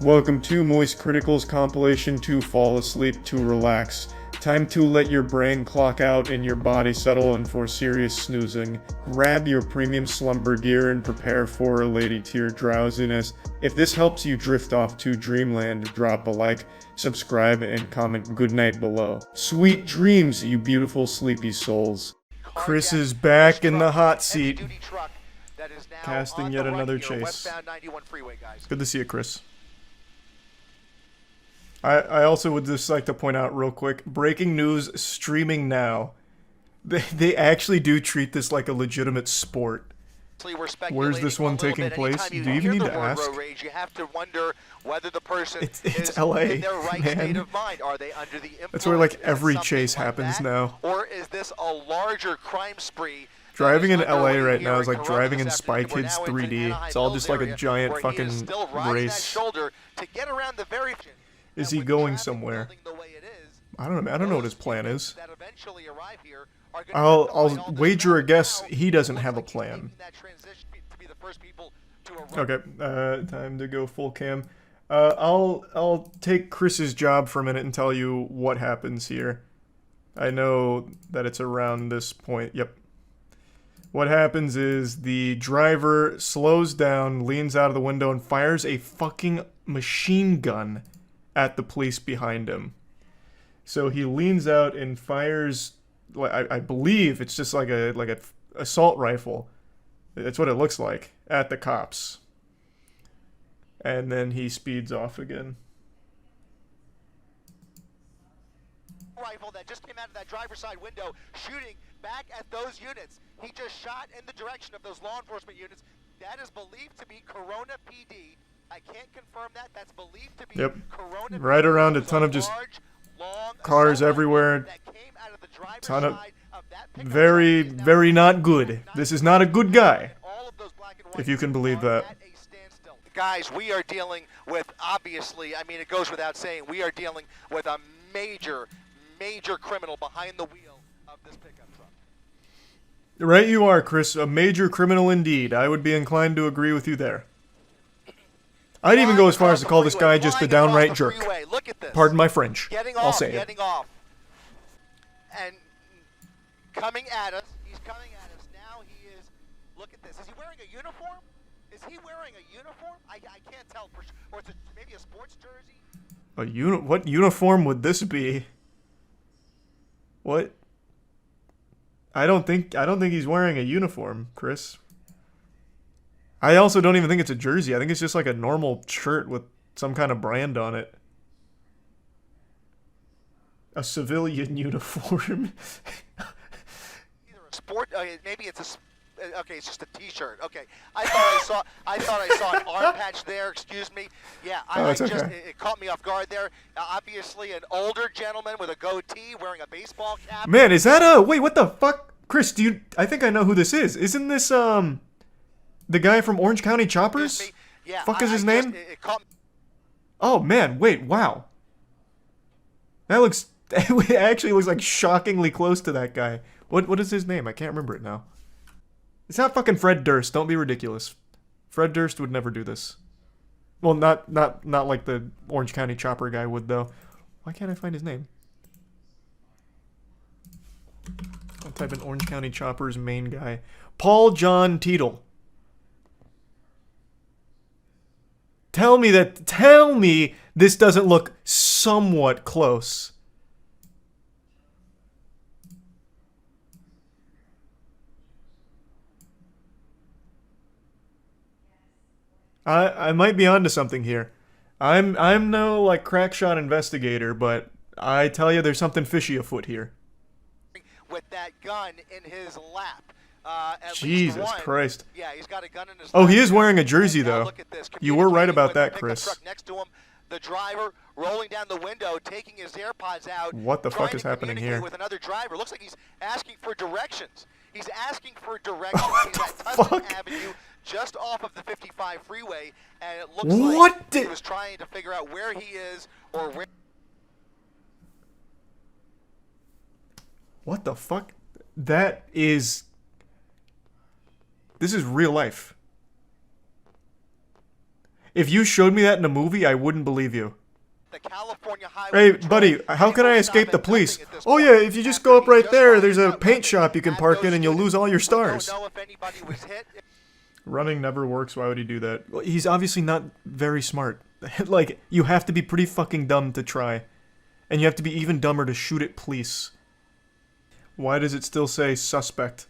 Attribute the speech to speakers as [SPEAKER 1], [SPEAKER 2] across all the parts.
[SPEAKER 1] Welcome to moistcritikal's compilation to fall asleep to relax. Time to let your brain clock out and your body settle in for serious snoozing. Grab your premium slumber gear and prepare for a lady tier drowsiness. If this helps you drift off to dreamland, drop a like, subscribe, and comment goodnight below. Sweet dreams, you beautiful sleepy souls. Chris is back in the hot seat, casting yet another chase. Good to see you, Chris. I also would just like to point out real quick, breaking news streaming now. They actually do treat this like a legitimate sport. Where's this one taking place? Do you even need to ask?
[SPEAKER 2] You have to wonder whether the person
[SPEAKER 1] it's LA,
[SPEAKER 2] in their right
[SPEAKER 1] man.
[SPEAKER 2] state of mind. Are they under the influence?
[SPEAKER 1] That's where like every chase happens now.
[SPEAKER 2] Or is this a larger crime spree?
[SPEAKER 1] Driving in LA right now is like driving in Spy Kids 3D. It's all just like a giant fucking race. Is he going somewhere? I don't know. I don't know what his plan is. I'll wager a guess he doesn't have a plan. Okay, time to go full cam. I'll take Chris's job for a minute and tell you what happens here. I know that it's around this point. Yep. What happens is the driver slows down, leans out of the window, and fires a fucking machine gun at the police behind him. So he leans out and fires, I believe it's just like a assault rifle. That's what it looks like, at the cops. And then he speeds off again.
[SPEAKER 2] Rifle that just came out of that driver's side window, shooting back at those units. He just shot in the direction of those law enforcement units. That is believed to be Corona PD. I can't confirm that. That's believed to be Corona.
[SPEAKER 1] Right around a ton of just cars everywhere. Ton of very, very not good. This is not a good guy, if you can believe that.
[SPEAKER 2] Guys, we are dealing with, obviously, I mean, it goes without saying, we are dealing with a major criminal behind the wheel of this pickup truck.
[SPEAKER 1] Right you are, Chris. A major criminal indeed. I would be inclined to agree with you there. I'd even go as far as to call this guy just a downright jerk.
[SPEAKER 2] Look at this.
[SPEAKER 1] Pardon my French. I'll say it.
[SPEAKER 2] Getting off. And coming at us. He's coming at us. Now he is. Look at this. Is he wearing a uniform? Is he wearing a uniform? I can't tell for sure. Or is it maybe a sports jersey?
[SPEAKER 1] What uniform would this be? What? I don't think he's wearing a uniform, Chris. I also don't even think it's a jersey. I think it's just like a normal shirt with some kind of brand on it. A civilian uniform.
[SPEAKER 2] Either a sport, maybe it's a. Okay, it's just a T-shirt. Okay, I thought I saw an arm patch there. Excuse me. Yeah, it caught me off guard there. Obviously, an older gentleman with a goatee wearing a baseball cap.
[SPEAKER 1] Man, is that a wait? What the fuck, Chris? I think I know who this is. Isn't this the guy from Orange County Choppers?
[SPEAKER 2] Yeah,
[SPEAKER 1] fuck is his name? Oh man, wait, wow. That looks. It actually looks like shockingly close to that guy. What is his name? I can't remember it now. It's not fucking Fred Durst. Don't be ridiculous. Fred Durst would never do this. Well, not like the Orange County Chopper guy would, though. Why can't I find his name? I'll type in Orange County Chopper's main guy. Paul John Teetle. Tell me this doesn't look somewhat close. I might be onto something here. I'm no like crack shot investigator, but I tell you there's something fishy afoot here.
[SPEAKER 2] With that gun in his lap.
[SPEAKER 1] Jesus Christ.
[SPEAKER 2] Yeah, he's got a gun in his
[SPEAKER 1] lap. Oh,
[SPEAKER 2] lap.
[SPEAKER 1] he is wearing a jersey though. You were right about that, Chris.
[SPEAKER 2] Truck next to him, the driver rolling down the window, taking his AirPods out.
[SPEAKER 1] What the fuck is happening here?
[SPEAKER 2] With another driver. Looks like he's asking for directions. He's asking for directions.
[SPEAKER 1] What
[SPEAKER 2] he's
[SPEAKER 1] the
[SPEAKER 2] at
[SPEAKER 1] fuck?
[SPEAKER 2] Tustin Avenue, just off of the 55 freeway, and it looks like he was trying to figure out where he is or where.
[SPEAKER 1] What the fuck? This is real life. If you showed me that in a movie, I wouldn't believe you.
[SPEAKER 2] The California
[SPEAKER 1] Hey,
[SPEAKER 2] Highway
[SPEAKER 1] buddy, how can I escape the police? Oh yeah, if you just go up right there, there's a paint shop you can park in and you'll lose all your stars. Running never works, why would he do that? Well, he's obviously not very smart. Like, you have to be pretty fucking dumb to try. And you have to be even dumber to shoot at police. Why does it still say suspect?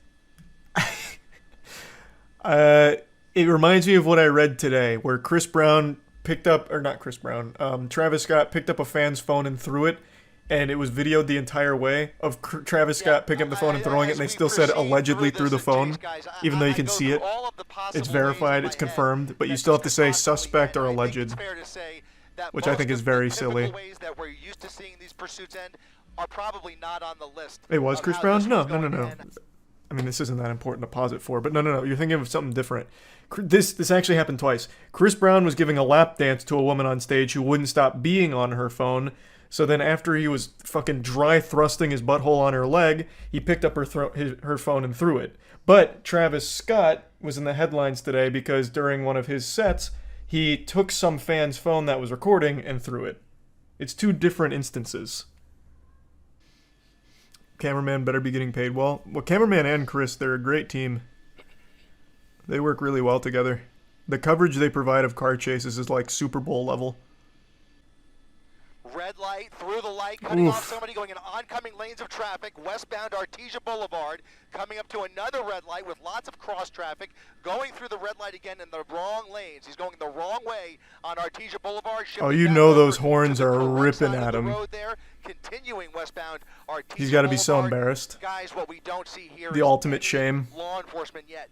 [SPEAKER 1] It reminds me of what I read today, where Chris Brown picked up, or not Chris Brown, Travis Scott picked up a fan's phone and threw it, and it was videoed the entire way of Travis Scott picking up the phone and throwing it, and they still said allegedly through the phone, even though you can see it. It's verified, it's confirmed, but you still have to say suspect or alleged, which I think is very silly. It was Chris Brown? No. I mean, this isn't that important to pause it for, but no, you're thinking of something different. This actually happened twice. Chris Brown was giving a lap dance to a woman on stage who wouldn't stop being on her phone, so then after he was fucking dry thrusting his butthole on her leg, he picked up her phone and threw it. But Travis Scott was in the headlines today because during one of his sets, he took some fan's phone that was recording and threw it. It's two different instances. Cameraman better be getting paid well. Well, cameraman and Chris, they're a great team. They work really well together. The coverage they provide of car chases is like Super Bowl level.
[SPEAKER 2] Red light, through the light, cutting off somebody going in oncoming lanes of traffic, westbound Artesia Boulevard, coming up to another red light with lots of cross traffic, going through the red light again in the wrong lanes. He's going the wrong way on Artesia Boulevard.
[SPEAKER 1] Oh, you know those horns are ripping at him.
[SPEAKER 2] Continuing westbound Artesia
[SPEAKER 1] He's got to be so embarrassed.
[SPEAKER 2] Guys, what we don't see here
[SPEAKER 1] the ultimate shame.
[SPEAKER 2] Law enforcement yet.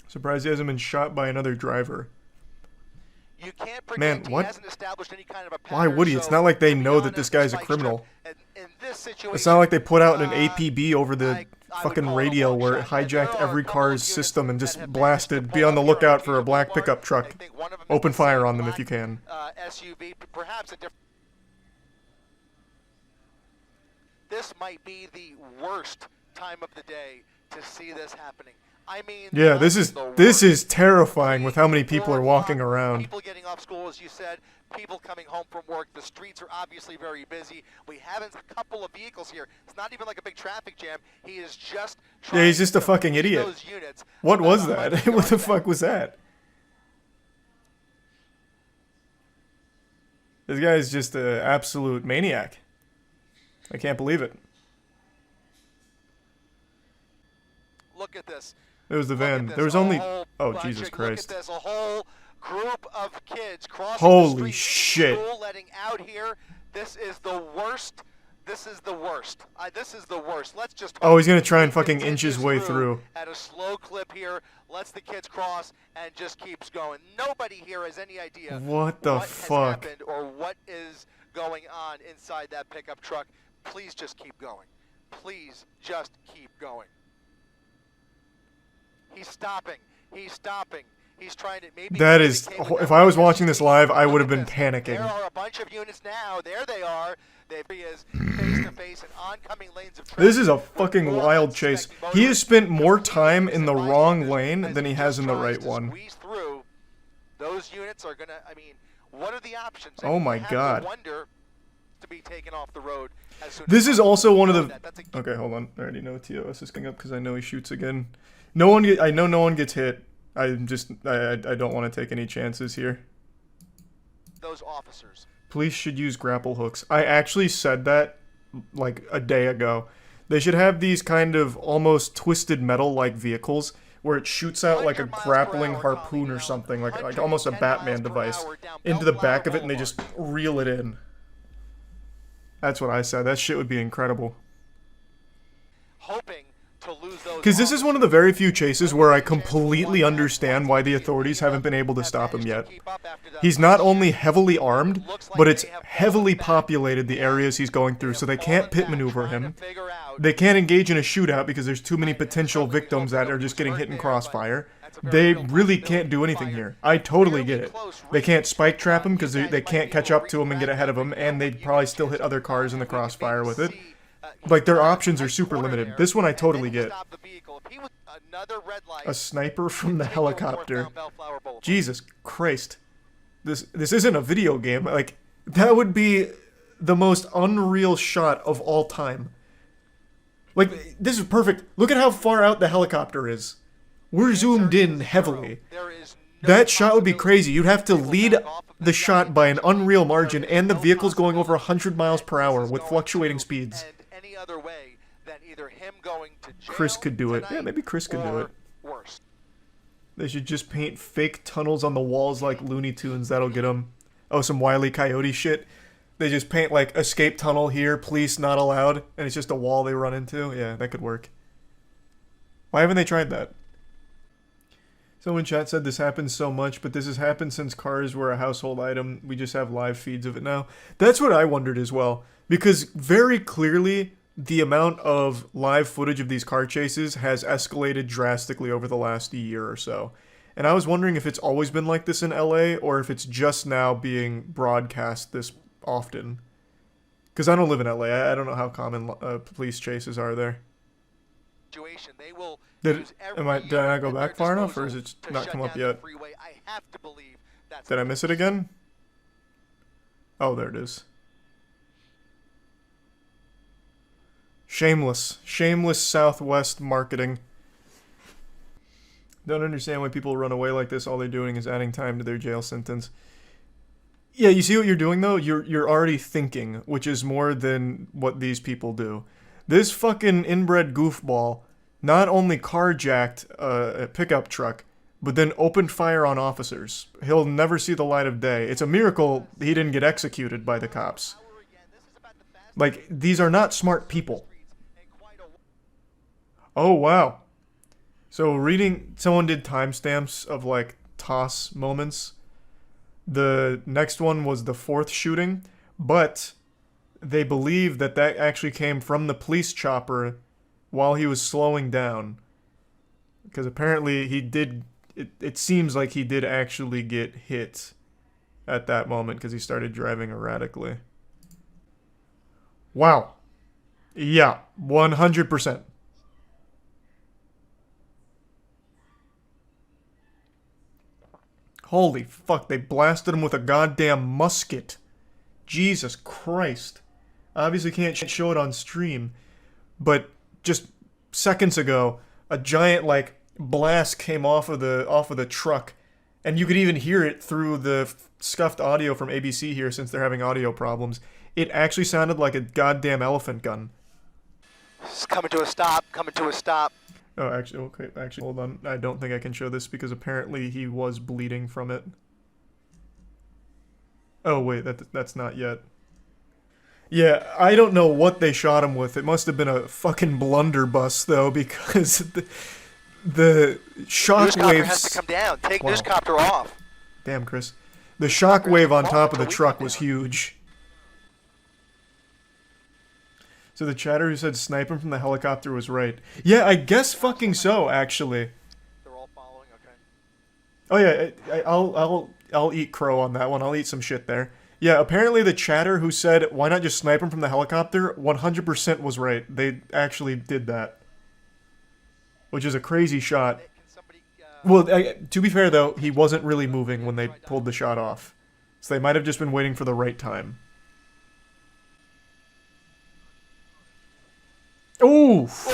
[SPEAKER 1] Surprised he hasn't been shot by another driver.
[SPEAKER 2] You can't predict.
[SPEAKER 1] Man, what?
[SPEAKER 2] He hasn't established any kind of a pattern.
[SPEAKER 1] Why would he? It's not like they know that this guy's a criminal. It's not like they put out an APB over the fucking radio where it hijacked every car's system and just blasted, be on the lookout for a black pickup truck. Open fire on them if you can.
[SPEAKER 2] SUV, perhaps a different. This might be the worst time of the day to see this happening. I mean,
[SPEAKER 1] yeah, this is terrifying with how many people are walking around.
[SPEAKER 2] People getting off school, as you said, people coming home from work. The streets are obviously very busy. We have a couple of vehicles here. It's not even like a big traffic jam. He is just
[SPEAKER 1] yeah, he's just a fucking idiot. What was that? What the fuck was that? This guy's just an absolute maniac. I can't believe it.
[SPEAKER 2] Look at this.
[SPEAKER 1] It was the van. There was only... Oh, Jesus Christ.
[SPEAKER 2] Look at this. A whole group of kids crossing
[SPEAKER 1] Holy
[SPEAKER 2] the street
[SPEAKER 1] shit.
[SPEAKER 2] School, letting out here. This is the worst. This is the worst. This is the worst. Let's just...
[SPEAKER 1] Oh, he's going to try and fucking inch his way through.
[SPEAKER 2] At a slow clip here. Lets the kids cross and just keeps going. Nobody here has any idea
[SPEAKER 1] what the fuck
[SPEAKER 2] has happened or what is going on inside that pickup truck. Please just keep going. Please just keep going. He's stopping. He's stopping. He's trying to maybe...
[SPEAKER 1] That is... If I was watching this live, I would have been panicking.
[SPEAKER 2] There are a bunch of units now. There they are. He is face-to-face in oncoming lanes of traffic.
[SPEAKER 1] This is a fucking wild chase. He has spent more time in the wrong lane than he has in the right one.
[SPEAKER 2] Those units are going to... I mean, what are the options?
[SPEAKER 1] Oh my God.
[SPEAKER 2] To be taken off the road as soon
[SPEAKER 1] this is also one of the... Okay, hold on. I already know TOS is coming up because I know he shoots again. I know no one gets hit. I don't want to take any chances here.
[SPEAKER 2] Those officers.
[SPEAKER 1] Police should use grapple hooks. I actually said that like a day ago. They should have these kind of almost twisted metal-like vehicles where it shoots out like a grappling harpoon or something, like almost a Batman device, into the back of it, and they just reel it in. That's what I said. That shit would be incredible.
[SPEAKER 2] Hoping to lose those.
[SPEAKER 1] Because this is one of the very few chases where I completely understand why the authorities haven't been able to stop him yet. He's not only heavily armed, but it's heavily populated the areas he's going through, so they can't pit maneuver him. They can't engage in a shootout because there's too many potential victims that are just getting hit in crossfire. They really can't do anything here. I totally get it. They can't spike trap him because they can't catch up to him and get ahead of him, and they'd probably still hit other cars in the crossfire with it. Like, their options are super limited. This one I totally get. A sniper from the helicopter. Jesus Christ. this isn't a video game. Like, that would be the most unreal shot of all time. Like, this is perfect. Look at how far out the helicopter is. We're zoomed in heavily. That shot would be crazy. You'd have to lead the shot by an unreal margin, and the vehicle's going over 100 miles per hour with fluctuating speeds. Chris could do it. Yeah, maybe Chris could do it. They should just paint fake tunnels on the walls like Looney Tunes. That'll get them. Oh, some Wile E. Coyote shit. They just paint, like, escape tunnel here, police not allowed, and it's just a wall they run into. Yeah, that could work. Why haven't they tried that? Someone in chat said this happens so much, but this has happened since cars were a household item. We just have live feeds of it now. That's what I wondered as well. Because very clearly, the amount of live footage of these car chases has escalated drastically over the last year or so. And I was wondering if it's always been like this in LA, or if it's just now being broadcast this often. Because I don't live in LA. I don't know how common police chases are there. Did I not go back far enough, or is it not come up yet? Did I miss it again? Oh, there it is. Shameless. Shameless Southwest marketing. Don't understand why people run away like this. All they're doing is adding time to their jail sentence. Yeah, you see what you're doing, though? You're already thinking, which is more than what these people do. This fucking inbred goofball not only carjacked a pickup truck, but then opened fire on officers. He'll never see the light of day. It's a miracle he didn't get executed by the cops. Like, these are not smart people. Oh, wow. So someone did timestamps of, like, toss moments. The next one was the 4th shooting, but they believe that actually came from the police chopper while he was slowing down. Because apparently he did, it seems like he did actually get hit at that moment because he started driving erratically. Wow. Yeah, 100%. Holy fuck, they blasted him with a goddamn musket. Jesus Christ. Obviously can't show it on stream, but just seconds ago, a giant, like, blast came off of the truck, and you could even hear it through the scuffed audio from ABC here since they're having audio problems. It actually sounded like a goddamn elephant gun.
[SPEAKER 2] It's coming to a stop, coming to a stop.
[SPEAKER 1] Oh, actually, okay, hold on. I don't think I can show this because apparently he was bleeding from it. Oh, wait, that's not yet. Yeah, I don't know what they shot him with. It must have been a fucking blunderbuss, though, because the shockwaves...
[SPEAKER 2] Newscopter has to come down. Take newscopter off.
[SPEAKER 1] Damn, Chris. The shockwave on top of the truck was huge. So the chatter who said snipe him from the helicopter was right. Yeah, I guess fucking so, actually.
[SPEAKER 2] They're all following, okay.
[SPEAKER 1] Oh yeah, I'll eat crow on that one. I'll eat some shit there. Yeah, apparently the chatter who said why not just snipe him from the helicopter 100% was right. They actually did that. Which is a crazy shot. Well, to be fair though, he wasn't really moving when they pulled the shot off. So they might have just been waiting for the right time. Oof!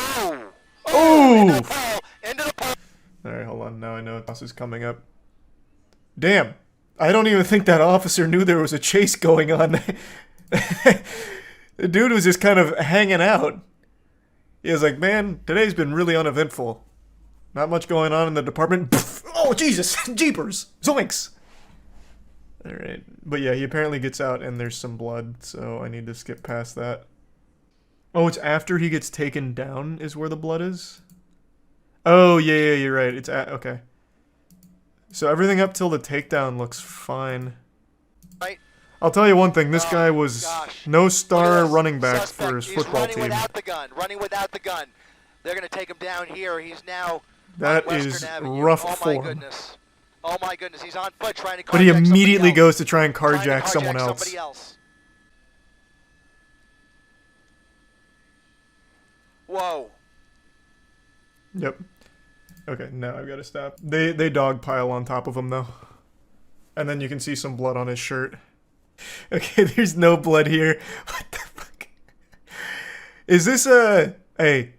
[SPEAKER 1] Oof! Alright, hold on. Now I know this is coming up. Damn! I don't even think that officer knew there was a chase going on. The dude was just kind of hanging out. He was like, man, today's been really uneventful. Not much going on in the department. Oh, Jesus! Jeepers! Zoinks! Alright. But yeah, he apparently gets out and there's some blood, so I need to skip past that. Oh, it's after he gets taken down is where the blood is? Oh, yeah, you're right. It's okay. So everything up till the takedown looks fine. Right. I'll tell you one thing. This guy was no star running back for his football team.
[SPEAKER 2] Running without the gun. They're going to take him down here. He's now
[SPEAKER 1] that is rough form.
[SPEAKER 2] My goodness. Oh my goodness. He's on foot trying to carjack
[SPEAKER 1] But he immediately goes to try and carjack someone else.
[SPEAKER 2] Whoa.
[SPEAKER 1] Yep. Okay, now I've got to stop. They dogpile on top of him, though. And then you can see some blood on his shirt. Okay, there's no blood here. What the fuck? Is this a... Hey,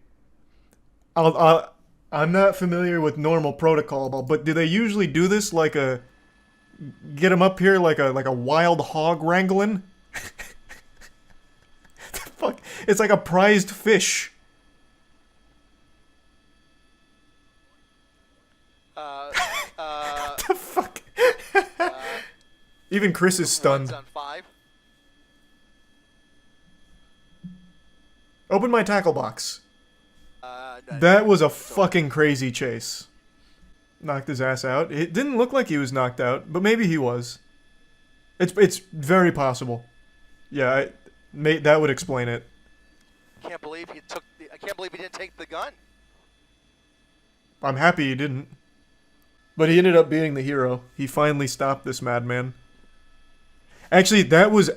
[SPEAKER 1] I'm not familiar with normal protocol, but do they usually do this like a... Get him up here like a wild hog wrangling? The fuck? It's like a prized fish. What the fuck? Even Chris is stunned.
[SPEAKER 2] On 5.
[SPEAKER 1] Open my tackle box.
[SPEAKER 2] No,
[SPEAKER 1] That was a fucking crazy chase. Knocked his ass out. It didn't look like he was knocked out, but maybe he was. It's very possible. Yeah, that would explain it.
[SPEAKER 2] I can't believe he didn't take the gun.
[SPEAKER 1] I'm happy he didn't. But he ended up being the hero. He finally stopped this madman. Actually, that was...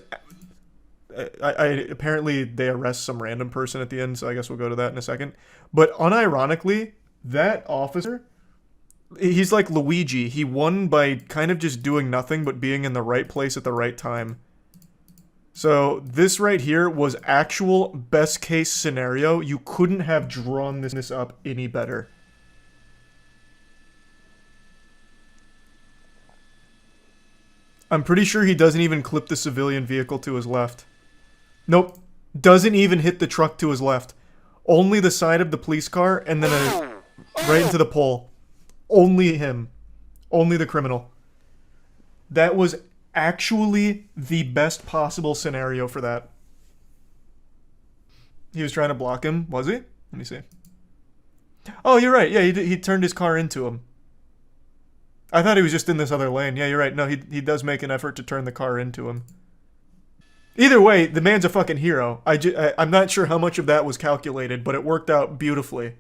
[SPEAKER 1] apparently they arrest some random person at the end, so I guess we'll go to that in a second. But unironically, that officer... He's like Luigi. He won by kind of just doing nothing but being in the right place at the right time. So this right here was actual best case scenario. You couldn't have drawn this up any better. I'm pretty sure he doesn't even clip the civilian vehicle to his left. Nope. Doesn't even hit the truck to his left. Only the side of the police car and then right into the pole. Only him. Only the criminal. That was actually the best possible scenario for that. He was trying to block him, was he? Let me see. Oh, you're right. Yeah, he turned his car into him. I thought he was just in this other lane. Yeah, you're right. No, he does make an effort to turn the car into him. Either way, the man's a fucking hero. I'm not sure how much of that was calculated, but it worked out beautifully.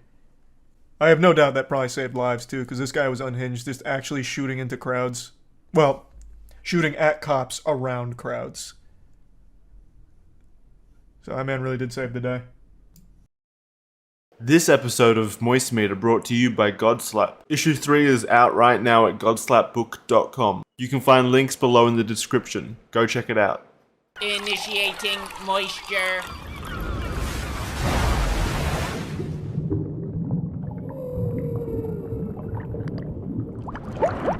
[SPEAKER 1] I have no doubt that probably saved lives, too, because this guy was unhinged, just actually shooting into crowds. Well, shooting at cops around crowds. So that man really did save the day.
[SPEAKER 3] This episode of Moist Meter brought to you by Godslap. Issue 3 is out right now at godslapbook.com. You can find links below in the description. Go check it out.
[SPEAKER 4] Initiating moisture.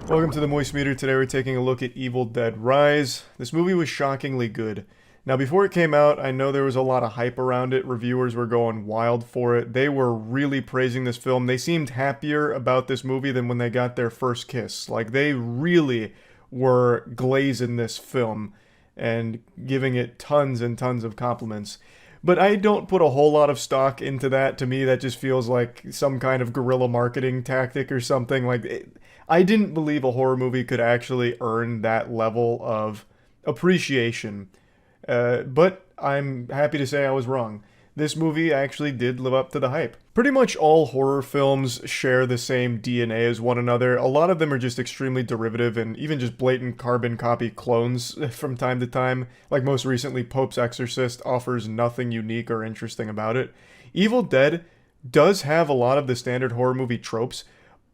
[SPEAKER 1] Welcome to the Moist Meter. Today we're taking a look at Evil Dead Rise. This movie was shockingly good. Now before it came out, I know there was a lot of hype around it. Reviewers were going wild for it. They were really praising this film. They seemed happier about this movie than when they got their first kiss. Like, they really were glazing this film and giving it tons and tons of compliments. But I don't put a whole lot of stock into that. To me, that just feels like some kind of guerrilla marketing tactic or something. I didn't believe a horror movie could actually earn that level of appreciation. But I'm happy to say I was wrong. This movie actually did live up to the hype. Pretty much all horror films share the same DNA as one another. A lot of them are just extremely derivative and even just blatant carbon copy clones from time to time. Like most recently, Pope's Exorcist offers nothing unique or interesting about it. Evil Dead does have a lot of the standard horror movie tropes,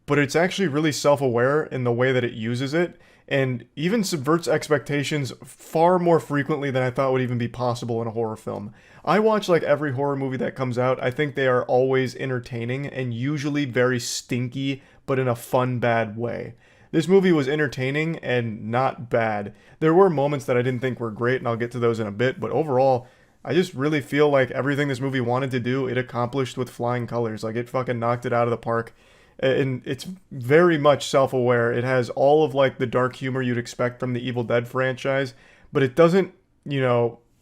[SPEAKER 1] but it's actually really self-aware in the way that it uses it, and even subverts expectations far more frequently than I thought would even be possible in a horror film. I watch like every horror movie that comes out. I think they are always entertaining and usually very stinky, but in a fun, bad way. This movie was entertaining and not bad. There were moments that I didn't think were great, and I'll get to those in a bit, but overall, I just really feel like everything this movie wanted to do, it accomplished with flying colors. Like, it fucking knocked it out of the park. And it's very much self-aware. It has all of like the dark humor you'd expect from the Evil Dead franchise, but it doesn't,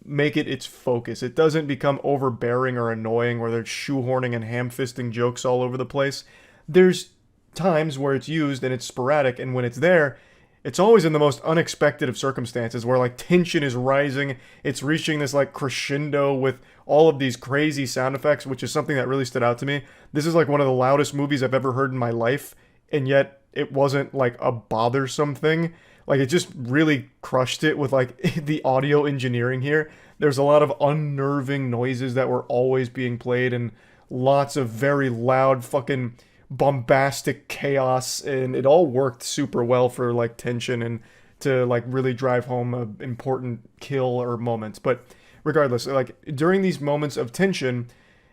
[SPEAKER 1] make it its focus. It doesn't become overbearing or annoying where they're shoehorning and ham-fisting jokes all over the place. There's times where it's used and it's sporadic, and when it's there, it's always in the most unexpected of circumstances where like tension is rising, it's reaching this like crescendo with all of these crazy sound effects, which is something that really stood out to me. This is like one of the loudest movies I've ever heard in my life, and yet it wasn't like a bothersome thing. Like, it just really crushed it with like the audio engineering here. There's a lot of unnerving noises that were always being played and lots of very loud fucking bombastic chaos, and it all worked super well for like tension and to like really drive home a important kill or moment. But regardless, like during these moments of tension,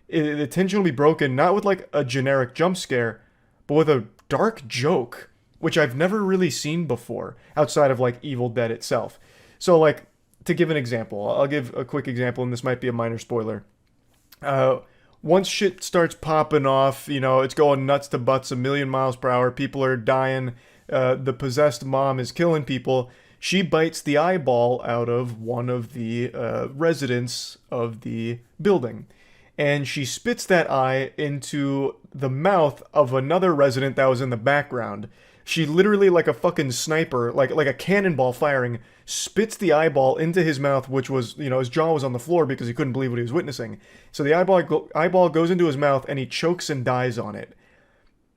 [SPEAKER 1] the tension will be broken not with like a generic jump scare, but with a dark joke, which I've never really seen before outside of like Evil Dead itself. So like, to give an example, I'll give a quick example, and this might be a minor spoiler. Once shit starts popping off, you know, it's going nuts to butts a million miles per hour, people are dying, the possessed mom is killing people, she bites the eyeball out of one of the residents of the building. And she spits that eye into the mouth of another resident that was in the background. She literally, like a fucking sniper, like a cannonball firing, spits the eyeball into his mouth, which was, you know, his jaw was on the floor because he couldn't believe what he was witnessing. So the eyeball goes into his mouth, and he chokes and dies on it.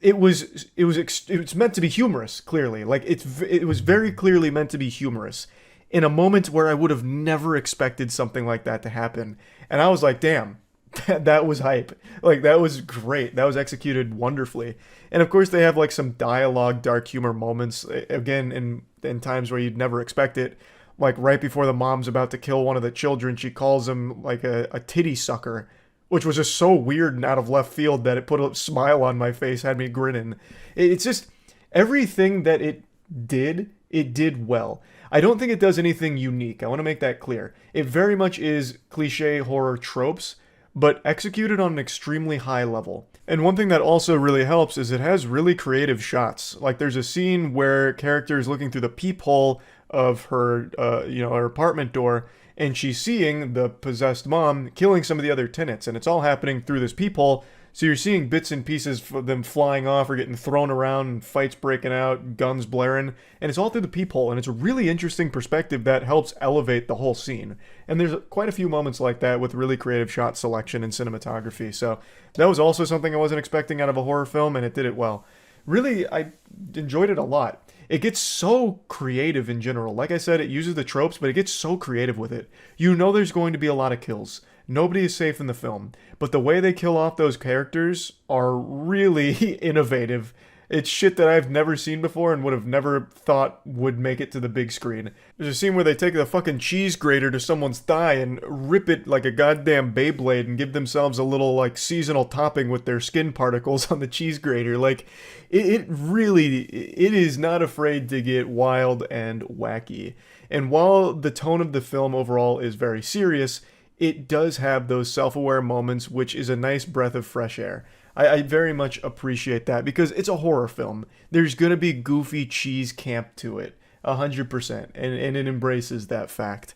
[SPEAKER 1] It was meant to be humorous, clearly. Like it was very clearly meant to be humorous in a moment where I would have never expected something like that to happen. And I was like, damn. That was hype. Like, that was great. That was executed wonderfully. And of course, they have like some dialogue, dark humor moments, again, in times where you'd never expect it. Like right before the mom's about to kill one of the children, she calls him like a titty sucker, which was just so weird and out of left field that it put a smile on my face, had me grinning. It's just everything that it did well. I don't think it does anything unique. I want to make that clear. It very much is cliche horror tropes, but executed on an extremely high level. And one thing that also really helps is it has really creative shots. Like there's a scene where character is looking through the peephole of her, her apartment door, and she's seeing the possessed mom killing some of the other tenants, and it's all happening through this peephole. So you're seeing bits and pieces of them flying off or getting thrown around, and fights breaking out, guns blaring, and it's all through the peephole, and it's a really interesting perspective that helps elevate the whole scene. And there's quite a few moments like that with really creative shot selection and cinematography, so that was also something I wasn't expecting out of a horror film, and it did it well. Really, I enjoyed it a lot. It gets so creative in general. Like I said, it uses the tropes, but it gets so creative with it. You know there's going to be a lot of kills. Nobody is safe in the film, but the way they kill off those characters are really innovative. It's shit that I've never seen before and would have never thought would make it to the big screen. There's a scene where they take the fucking cheese grater to someone's thigh and rip it like a goddamn Beyblade and give themselves a little like seasonal topping with their skin particles on the cheese grater. Like, it is not afraid to get wild and wacky. And while the tone of the film overall is very serious, it does have those self-aware moments, which is a nice breath of fresh air. I very much appreciate that because it's a horror film. There's going to be goofy cheese camp to it, 100%, and it embraces that fact.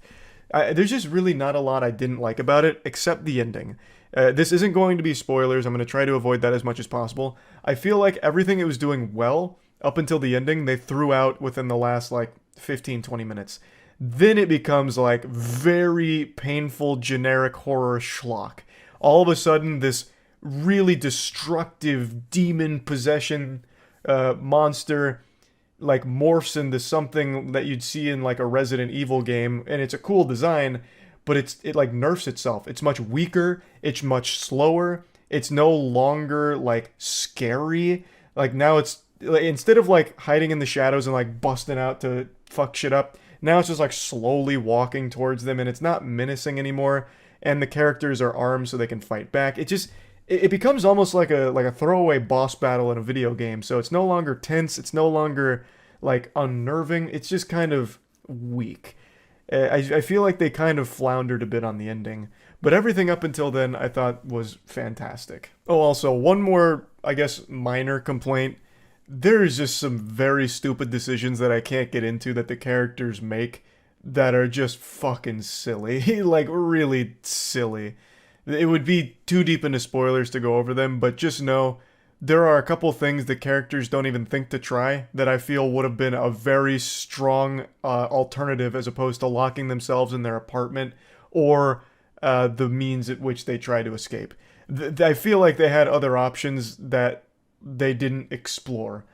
[SPEAKER 1] There's just really not a lot I didn't like about it, except the ending. This isn't going to be spoilers. I'm going to try to avoid that as much as possible. I feel like everything it was doing well up until the ending, they threw out within the last like 15, 20 minutes. Then it becomes like very painful, generic horror schlock. All of a sudden, this really destructive demon possession monster like morphs into something that you'd see in like a Resident Evil game, and it's a cool design, but it like nerfs itself. It's much weaker, it's much slower, it's no longer like scary. Like now it's like, instead of like hiding in the shadows and like busting out to fuck shit up, now it's just like slowly walking towards them, and it's not menacing anymore, and the characters are armed so they can fight back. It becomes almost like a throwaway boss battle in a video game. So it's no longer tense. It's no longer like unnerving. It's just kind of weak. I feel like they kind of floundered a bit on the ending. But everything up until then I thought was fantastic. Oh, also, one more, I guess, minor complaint. There's just some very stupid decisions that I can't get into that the characters make that are just fucking silly. Like, really silly. It would be too deep into spoilers to go over them, but just know there are a couple things the characters don't even think to try that I feel would have been a very strong alternative as opposed to locking themselves in their apartment or the means at which they try to escape. I feel like they had other options that they didn't explore.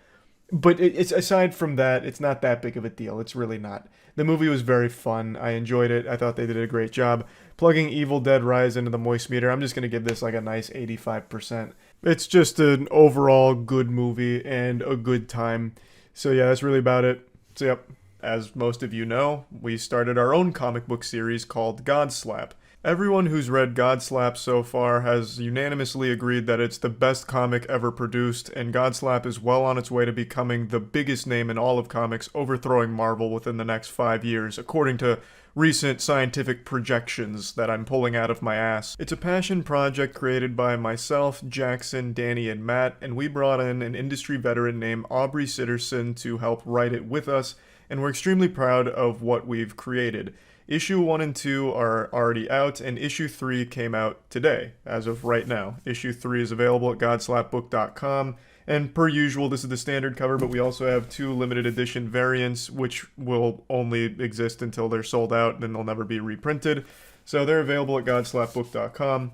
[SPEAKER 1] But it's aside from that, it's not that big of a deal. It's really not. The movie was very fun. I enjoyed it. I thought they did a great job. Plugging Evil Dead Rise into the moist meter, I'm just going to give this like a nice 85%. It's just an overall good movie and a good time. So yeah, that's really about it. So yep. as most of you know, we started our own comic book series called Godslap. Everyone who's read Godslap so far has unanimously agreed that it's the best comic ever produced, and Godslap is well on its way to becoming the biggest name in all of comics, overthrowing Marvel within the next 5 years, according to recent scientific projections that I'm pulling out of my ass. It's a passion project created by myself, Jackson, Danny, and Matt, and we brought in an industry veteran named Aubrey Sitterson to help write it with us, and we're extremely proud of what we've created. Issue 1 and 2 are already out, and Issue 3 came out today, as of right now. Issue 3 is available at godslapbook.com, and per usual, this is the standard cover, but we also have 2 limited edition variants, which will only exist until they're sold out, and then they'll never be reprinted. So they're available at godslapbook.com.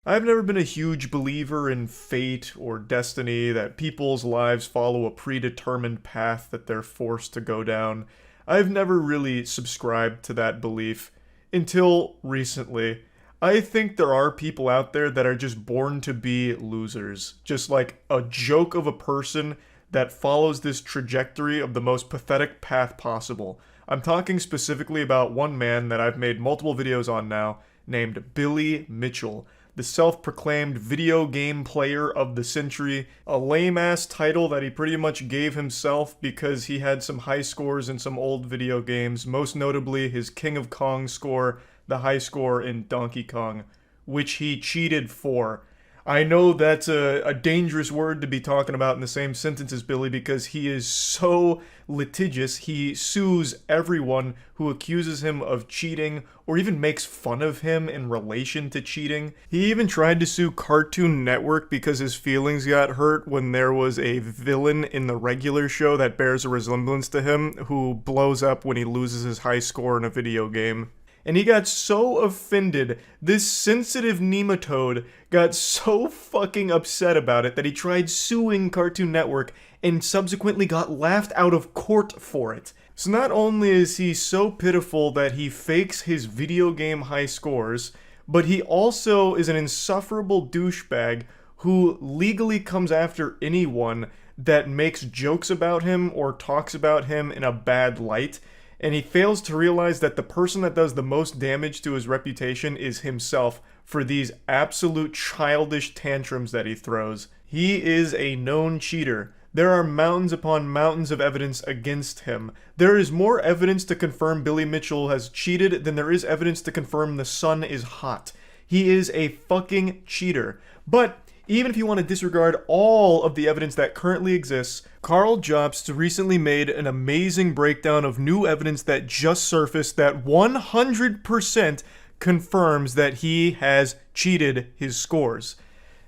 [SPEAKER 1] I've never been a huge believer in fate or destiny, that people's lives follow a predetermined path that they're forced to go down. I've never really subscribed to that belief until recently. I think there are people out there that are just born to be losers. Just like a joke of a person that follows this trajectory of the most pathetic path possible. I'm talking specifically about one man that I've made multiple videos on now, named Billy Mitchell, the self-proclaimed video game player of the century, a lame-ass title that he pretty much gave himself because he had some high scores in some old video games, most notably his King of Kong score, the high score in Donkey Kong, which he cheated for. I know that's a dangerous word to be talking about in the same sentence as Billy because he is so litigious. He sues everyone who accuses him of cheating or even makes fun of him in relation to cheating. He even tried to sue Cartoon Network because his feelings got hurt when there was a villain in the regular show that bears a resemblance to him who blows up when he loses his high score in a video game. And he got so offended, this sensitive nematode got so fucking upset about it that he tried suing Cartoon Network and subsequently got laughed out of court for it. So not only is he so pitiful that he fakes his video game high scores, but he also is an insufferable douchebag who legally comes after anyone that makes jokes about him or talks about him in a bad light. And he fails to realize that the person that does the most damage to his reputation is himself for these absolute childish tantrums that he throws. He is a known cheater. There are mountains upon mountains of evidence against him. There is more evidence to confirm Billy Mitchell has cheated than there is evidence to confirm the sun is hot. He is a fucking cheater. But even if you want to disregard all of the evidence that currently exists, Carl Jobst recently made an amazing breakdown of new evidence that just surfaced that 100% confirms that he has cheated his scores.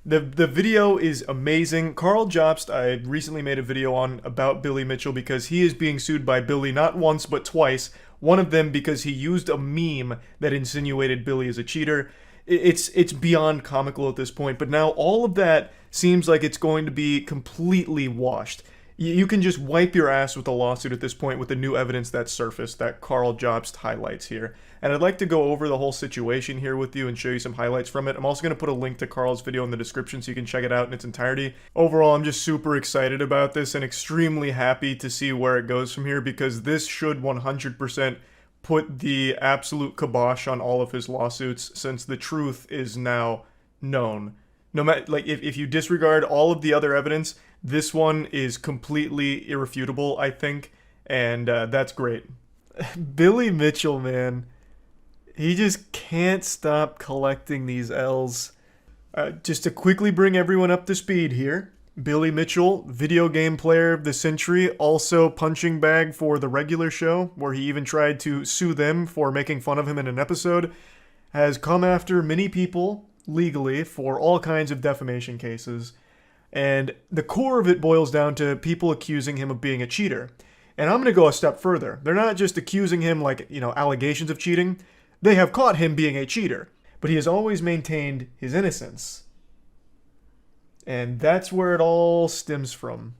[SPEAKER 1] The video is amazing. Carl Jobst, I recently made a video on about Billy Mitchell because he is being sued by Billy not once but twice. One of them because he used a meme that insinuated Billy as a cheater. It's beyond comical at this point, but now all of that seems like it's going to be completely washed. You can just wipe your ass with a lawsuit at this point with the new evidence that surfaced that Carl Jobst highlights here. And I'd like to go over the whole situation here with you and show you some highlights from it. I'm also going to put a link to Carl's video in the description so you can check it out in its entirety. Overall, I'm just super excited about this and extremely happy to see where it goes from here because this should 100% put the absolute kibosh on all of his lawsuits since the truth is now known. No matter, like, if you disregard all of the other evidence, this one is completely irrefutable, I think, and that's great. Billy Mitchell, man, he just can't stop collecting these L's. Just to quickly bring everyone up to speed here, Billy Mitchell, video game player of the century, also punching bag for the regular show, where he even tried to sue them for making fun of him in an episode, has come after many people legally for all kinds of defamation cases. And the core of it boils down to people accusing him of being a cheater. And I'm going to go a step further. They're not just accusing him like, allegations of cheating. They have caught him being a cheater. But he has always maintained his innocence. And that's where it all stems from.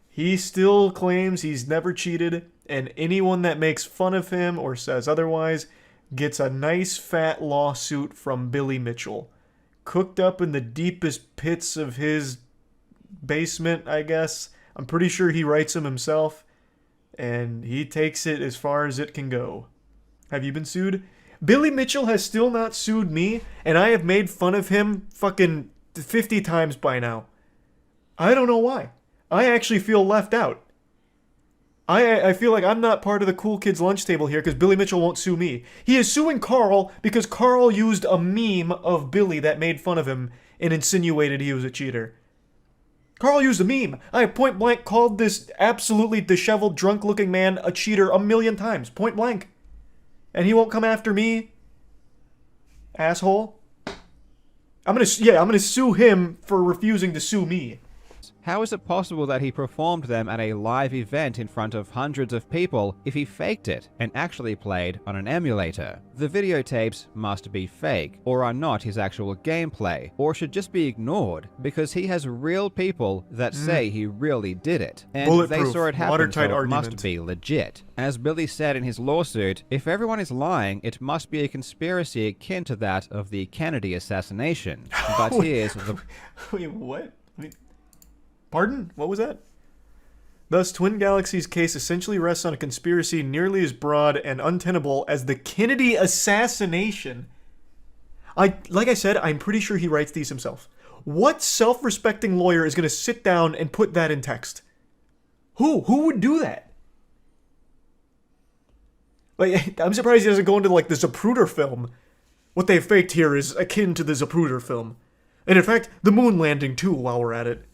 [SPEAKER 1] He still claims he's never cheated, and anyone that makes fun of him or says otherwise gets a nice fat lawsuit from Billy Mitchell. Cooked up in the deepest pits of his basement, I guess. I'm pretty sure he writes them himself. and he takes it as far as it can go. Have you been sued? Billy Mitchell has still not sued me, and I have made fun of him fucking 50 times by now. I don't know why. I actually feel left out. I feel like I'm not part of the cool kids lunch table here because Billy Mitchell won't sue me. He is suing Carl because Carl used a meme of Billy that made fun of him and insinuated he was a cheater. Carl used a meme. I point blank called this absolutely disheveled, drunk-looking man a cheater a million times. Point blank. And he won't come after me? Asshole. I'm gonna sue him for refusing to sue me.
[SPEAKER 5] How is it possible that he performed them at a live event in front of hundreds of people if he faked it and actually played on an emulator? The videotapes must be fake, or are not his actual gameplay, or should just be ignored, because he has real people that say he really did it, and they saw it happen, so it must be legit. As Billy said in his lawsuit, if everyone is lying, it must be a conspiracy akin to that of the Kennedy assassination. But here's the...
[SPEAKER 1] Wait, what? Pardon? What was that? Thus, Twin Galaxy's case essentially rests on a conspiracy nearly as broad and untenable as the Kennedy assassination. Like I said, I'm pretty sure he writes these himself. What self-respecting lawyer is going to sit down and put that in text? Who would do that? Like, I'm surprised he doesn't go into, like, the Zapruder film. What they faked here is akin to the Zapruder film. And in fact, the moon landing too, while we're at it.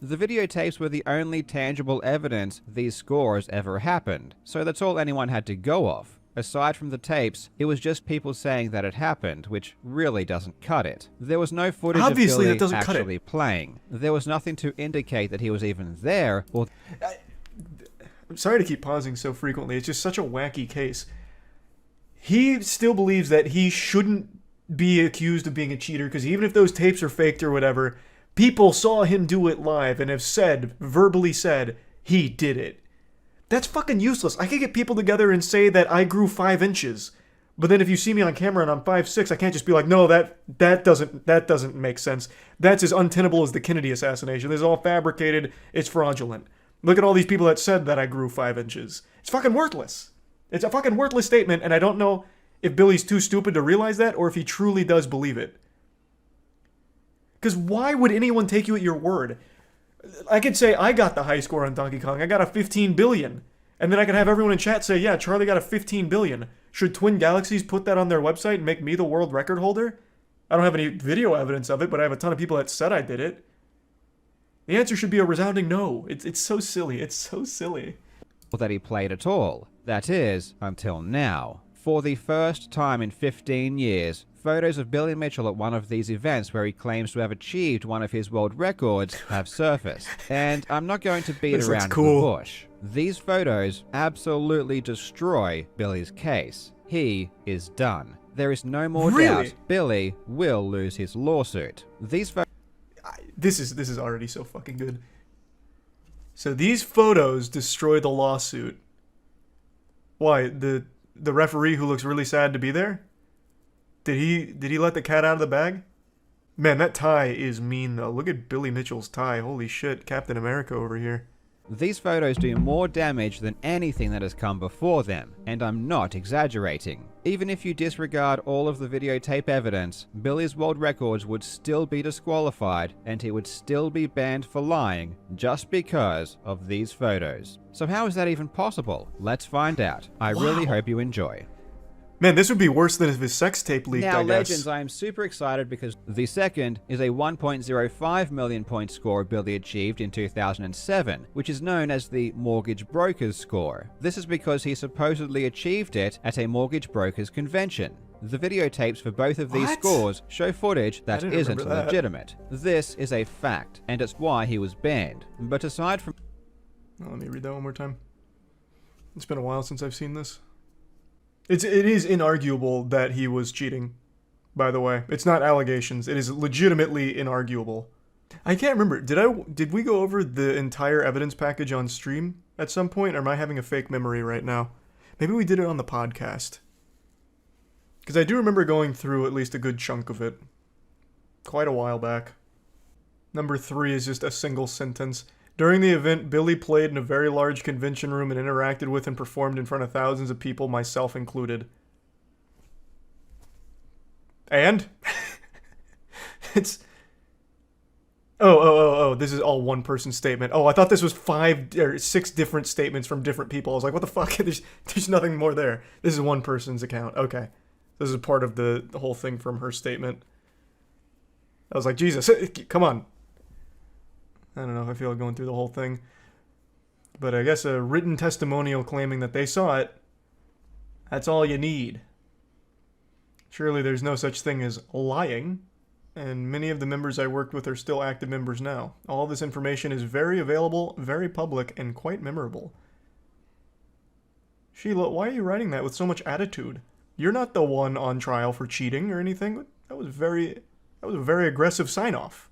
[SPEAKER 5] The videotapes were the only tangible evidence these scores ever happened, so that's all anyone had to go off. Aside from the tapes, it was just people saying that it happened, which really doesn't cut it. There was no footage of Billy actually playing. There was nothing to indicate that he was even there, or...
[SPEAKER 1] I'm sorry to keep pausing so frequently, it's just such a wacky case. He still believes that he shouldn't be accused of being a cheater, because even if those tapes are faked or whatever... people saw him do it live and have verbally said, he did it. That's fucking useless. I could get people together and say that I grew 5 inches. But then if you see me on camera and I'm 5'6", I can't just be like, no, that doesn't make sense. That's as untenable as the Kennedy assassination. This is all fabricated. It's fraudulent. Look at all these people that said that I grew 5 inches. It's fucking worthless. It's a fucking worthless statement, and I don't know if Billy's too stupid to realize that or if he truly does believe it. Because why would anyone take you at your word? I could say I got the high score on Donkey Kong. I got a 15 billion. And then I could have everyone in chat say, yeah, Charlie got a 15 billion. Should Twin Galaxies put that on their website and make me the world record holder? I don't have any video evidence of it, but I have a ton of people that said I did it. The answer should be a resounding no. It's so silly. It's so silly.
[SPEAKER 5] that he played at all. That is, until now. For the first time in 15 years, photos of Billy Mitchell at one of these events where he claims to have achieved one of his world records have surfaced. And I'm not going to beat around the bush. These photos absolutely destroy Billy's case. He is done. There is no more doubt Billy will lose his lawsuit. These photos...
[SPEAKER 1] This is already so fucking good. So these photos destroy the lawsuit. Why? The referee who looks really sad to be there? Did he let the cat out of the bag? Man, that tie is mean though. Look at Billy Mitchell's tie. Holy shit, Captain America over here.
[SPEAKER 5] These photos do more damage than anything that has come before them, and I'm not exaggerating. Even if you disregard all of the videotape evidence, Billy's world records would still be disqualified, and he would still be banned for lying just because of these photos. So how is that even possible? Let's find out. I really hope you enjoy.
[SPEAKER 1] Man, this would be worse than if his sex tape leaked,
[SPEAKER 5] Now,
[SPEAKER 1] I guess.
[SPEAKER 5] Legends, I am super excited because the second is a 1.05 million point score Billy achieved in 2007, which is known as the mortgage broker's score. This is because he supposedly achieved it at a mortgage broker's convention. The videotapes for both of these scores show footage that isn't legitimate. This is a fact, and it's why he was banned. But aside from...
[SPEAKER 1] Oh, let me read that one more time. It's been a while since I've seen this. It is inarguable that he was cheating, by the way. It's not allegations. It is legitimately inarguable. I can't remember. Did we go over the entire evidence package on stream at some point, or am I having a fake memory right now? Maybe we did it on the podcast. Because I do remember going through at least a good chunk of it. Quite a while back. Number 3 is just a single sentence. During the event, Billy played in a very large convention room and interacted with and performed in front of thousands of people, myself included. And? It's... Oh, this is all one person's statement. Oh, I thought this was 5 or 6 different statements from different people. I was like, what the fuck? There's nothing more there. This is one person's account. Okay. This is part of the whole thing from her statement. I was like, Jesus, come on. I don't know if I feel like going through the whole thing. But I guess a written testimonial claiming that they saw it, that's all you need. Surely there's no such thing as lying. And many of the members I worked with are still active members now. All this information is very available, very public, and quite memorable. Sheila, why are you writing that with so much attitude? You're not the one on trial for cheating or anything. That was a very aggressive sign-off.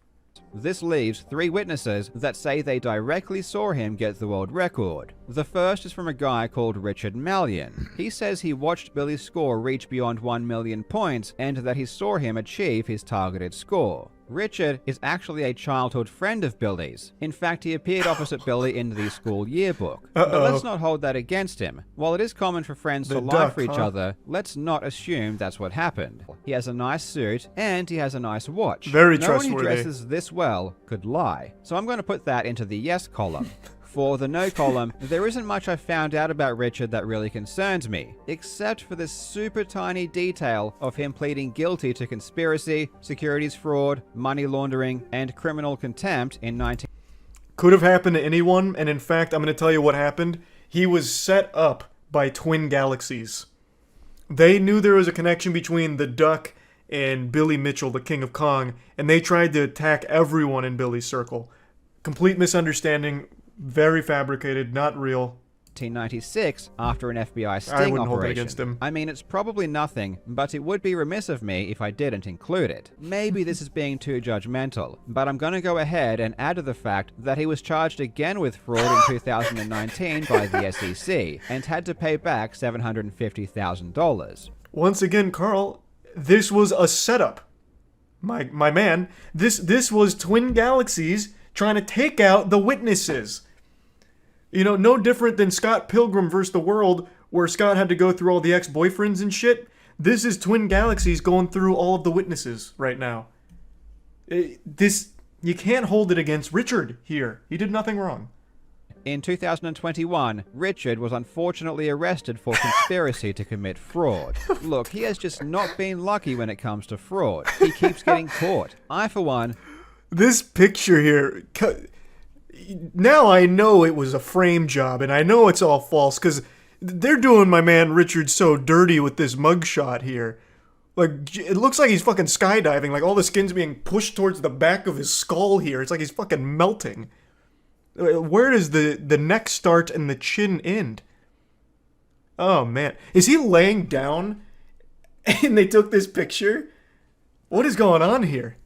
[SPEAKER 5] This leaves 3 witnesses that say they directly saw him get the world record. The first is from a guy called Richard Mallion. He says he watched Billy's score reach beyond 1 million points and that he saw him achieve his targeted score. Richard is actually a childhood friend of Billy's. In fact, he appeared opposite Billy in the school yearbook. But let's not hold that against him. While it is common for friends to lie for each other, let's not assume that's what happened. He has a nice suit, and he has a nice watch.
[SPEAKER 1] Very
[SPEAKER 5] trustworthy. No one who dresses this well could lie. So I'm going to put that into the yes column. For the no column, there isn't much I found out about Richard that really concerns me, except for this super tiny detail of him pleading guilty to conspiracy, securities fraud, money laundering, and criminal contempt in 19...
[SPEAKER 1] Could have happened to anyone, and in fact, I'm going to tell you what happened. He was set up by Twin Galaxies. They knew there was a connection between the Duck and Billy Mitchell, the King of Kong, and they tried to attack everyone in Billy's circle. Complete misunderstanding. Very fabricated, not real.
[SPEAKER 5] 1996, after an FBI sting
[SPEAKER 1] I wouldn't
[SPEAKER 5] operation.
[SPEAKER 1] hold it against him.
[SPEAKER 5] I mean, it's probably nothing, but it would be remiss of me if I didn't include it. Maybe this is being too judgmental, but I'm going to go ahead and add to the fact that he was charged again with fraud in 2019 by the SEC and had to pay back $750,000.
[SPEAKER 1] Once again, Carl, this was a setup. My man, this was Twin Galaxies trying to take out the witnesses. You know, no different than Scott Pilgrim vs. the World, where Scott had to go through all the ex-boyfriends and shit. This is Twin Galaxies going through all of the witnesses right now. You can't hold it against Richard here. He did nothing wrong.
[SPEAKER 5] In 2021, Richard was unfortunately arrested for conspiracy to commit fraud. Look, he has just not been lucky when it comes to fraud. He keeps getting caught. I, for one...
[SPEAKER 1] This picture here, now I know it was a frame job, and I know it's all false, because they're doing my man Richard so dirty with this mugshot here. Like, it looks like he's fucking skydiving, like all the skin's being pushed towards the back of his skull here. It's like he's fucking melting. Where does the neck start and the chin end? Oh, man. Is he laying down and they took this picture? What is going on here?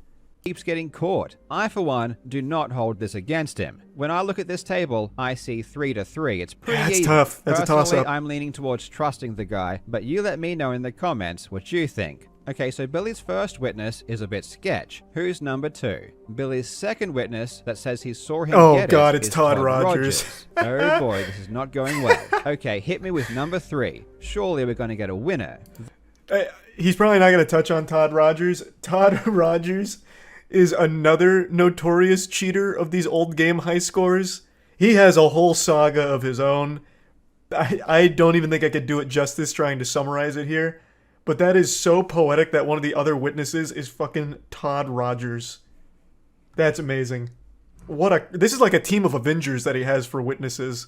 [SPEAKER 5] Keeps getting caught. I, for one, do not hold this against him. When I look at this table, I see 3-3. It's pretty
[SPEAKER 1] That's
[SPEAKER 5] even.
[SPEAKER 1] tough. That's
[SPEAKER 5] Personally,
[SPEAKER 1] a toss-up.
[SPEAKER 5] I'm leaning towards trusting the guy, but you let me know in the comments what you think. Okay, so Billy's first witness is a bit sketch. Who's number 2? Billy's second witness that says he saw him get
[SPEAKER 1] God,
[SPEAKER 5] it
[SPEAKER 1] it's
[SPEAKER 5] is
[SPEAKER 1] Todd Rogers.
[SPEAKER 5] Oh boy, this is not going well. Okay, hit me with number 3. Surely we're going to get a winner.
[SPEAKER 1] He's probably not going to touch on Todd Rogers. Todd Rogers is another notorious cheater of these old game high scores. He has a whole saga of his own. I don't even think I could do it justice trying to summarize it here. But that is so poetic that one of the other witnesses is fucking Todd Rogers. That's amazing. This is like a team of Avengers that he has for witnesses.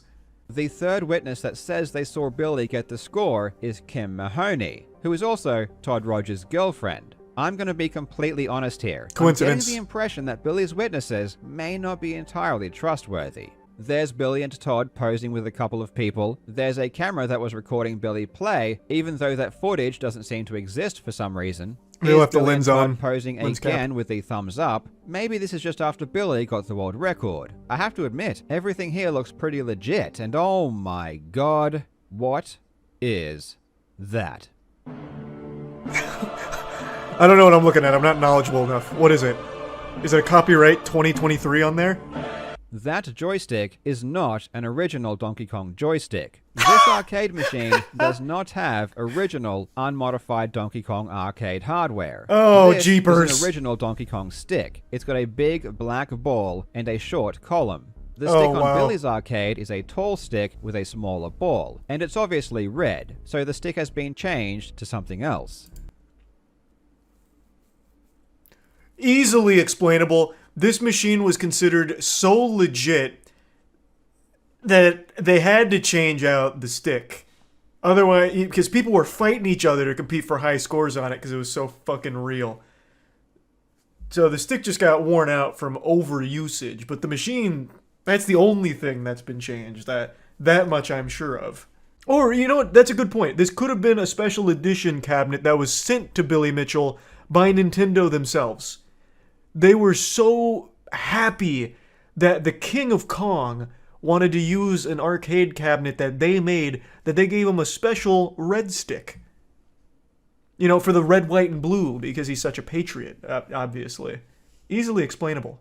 [SPEAKER 5] The third witness that says they saw Billy get the score is Kim Mahoney, who is also Todd Rogers' girlfriend. I'm going to be completely honest here.
[SPEAKER 1] Coincidence.
[SPEAKER 5] I'm getting the impression that Billy's witnesses may not be entirely trustworthy. There's Billy and Todd posing with a couple of people. There's a camera that was recording Billy play, even though that footage doesn't seem to exist for some reason.
[SPEAKER 1] They left the lens
[SPEAKER 5] Todd
[SPEAKER 1] on.
[SPEAKER 5] Posing again with the thumbs up. Maybe this is just after Billy got the world record. I have to admit, everything here looks pretty legit, and oh my god, what is that?
[SPEAKER 1] I don't know what I'm looking at. I'm not knowledgeable enough. What is it? Is it a copyright 2023 on there?
[SPEAKER 5] That joystick is not an original Donkey Kong joystick. This arcade machine does not have original, unmodified Donkey Kong arcade hardware.
[SPEAKER 1] Oh,
[SPEAKER 5] this
[SPEAKER 1] jeepers.
[SPEAKER 5] is an original Donkey Kong stick. It's got a big black ball and a short column. The
[SPEAKER 1] Oh,
[SPEAKER 5] stick on
[SPEAKER 1] wow.
[SPEAKER 5] Billy's arcade is a tall stick with a smaller ball, and it's obviously red, so the stick has been changed to something else.
[SPEAKER 1] Easily explainable. This machine was considered so legit that they had to change out the stick. Otherwise, because people were fighting each other to compete for high scores on it because it was so fucking real. So the stick just got worn out from overusage, but the machine, that's the only thing that's been changed. That much I'm sure of. Or, you know what, that's a good point. This could have been a special edition cabinet that was sent to Billy Mitchell by Nintendo themselves. They were so happy that the King of Kong wanted to use an arcade cabinet that they made that they gave him a special red stick. You know, for the red, white, and blue, because he's such a patriot, obviously. Easily explainable.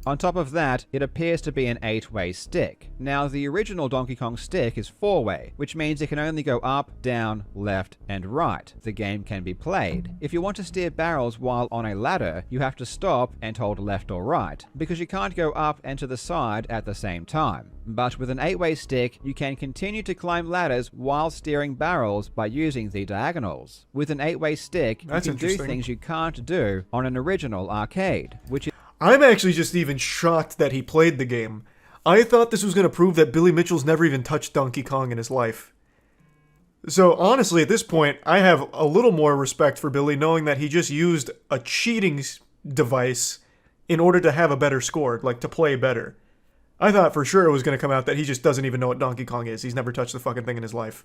[SPEAKER 5] On top of that, it appears to be an 8-way stick. Now, the original Donkey Kong stick is 4-way, which means it can only go up, down, left, and right. The game can be played. If you want to steer barrels while on a ladder, you have to stop and hold left or right, because you can't go up and to the side at the same time. But with an 8-way stick, you can continue to climb ladders while steering barrels by using the diagonals. With an 8-way stick,
[SPEAKER 1] That's
[SPEAKER 5] you can do
[SPEAKER 1] interesting.
[SPEAKER 5] things you can't do on an original arcade, which is
[SPEAKER 1] I'm actually just even shocked that he played the game. I thought this was going to prove that Billy Mitchell's never even touched Donkey Kong in his life. So honestly, at this point, I have a little more respect for Billy knowing that he just used a cheating device in order to have a better score, like to play better. I thought for sure it was going to come out that he just doesn't even know what Donkey Kong is. He's never touched the fucking thing in his life.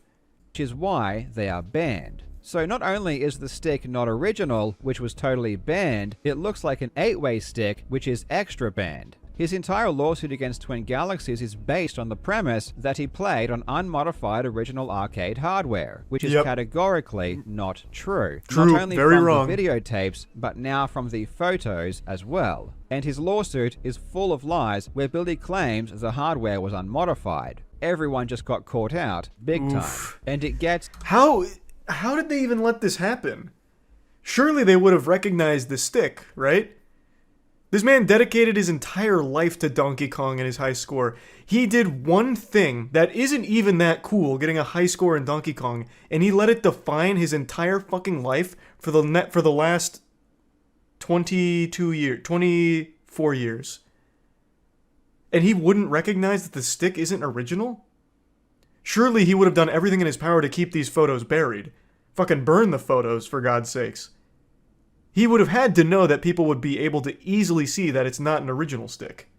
[SPEAKER 5] is why they are banned. So not only is the stick not original, which was totally banned, it looks like an 8-way stick, which is extra banned. His entire lawsuit against Twin Galaxies is based on the premise that he played on unmodified original arcade hardware, which is categorically not true.
[SPEAKER 1] True,
[SPEAKER 5] Not only
[SPEAKER 1] very
[SPEAKER 5] from
[SPEAKER 1] wrong.
[SPEAKER 5] the videotapes, but now from the photos as well. And his lawsuit is full of lies where Billy claims the hardware was unmodified. Everyone just got caught out, big time. And it gets...
[SPEAKER 1] How did they even let this happen? Surely they would have recognized the stick, right? This man dedicated his entire life to Donkey Kong and his high score. He did one thing that isn't even that cool, getting a high score in Donkey Kong, and he let it define his entire fucking life for the last 24 years. And he wouldn't recognize that the stick isn't original? Surely he would have done everything in his power to keep these photos buried. Fucking burn the photos, for God's sakes. He would have had to know that people would be able to easily see that it's not an original stick.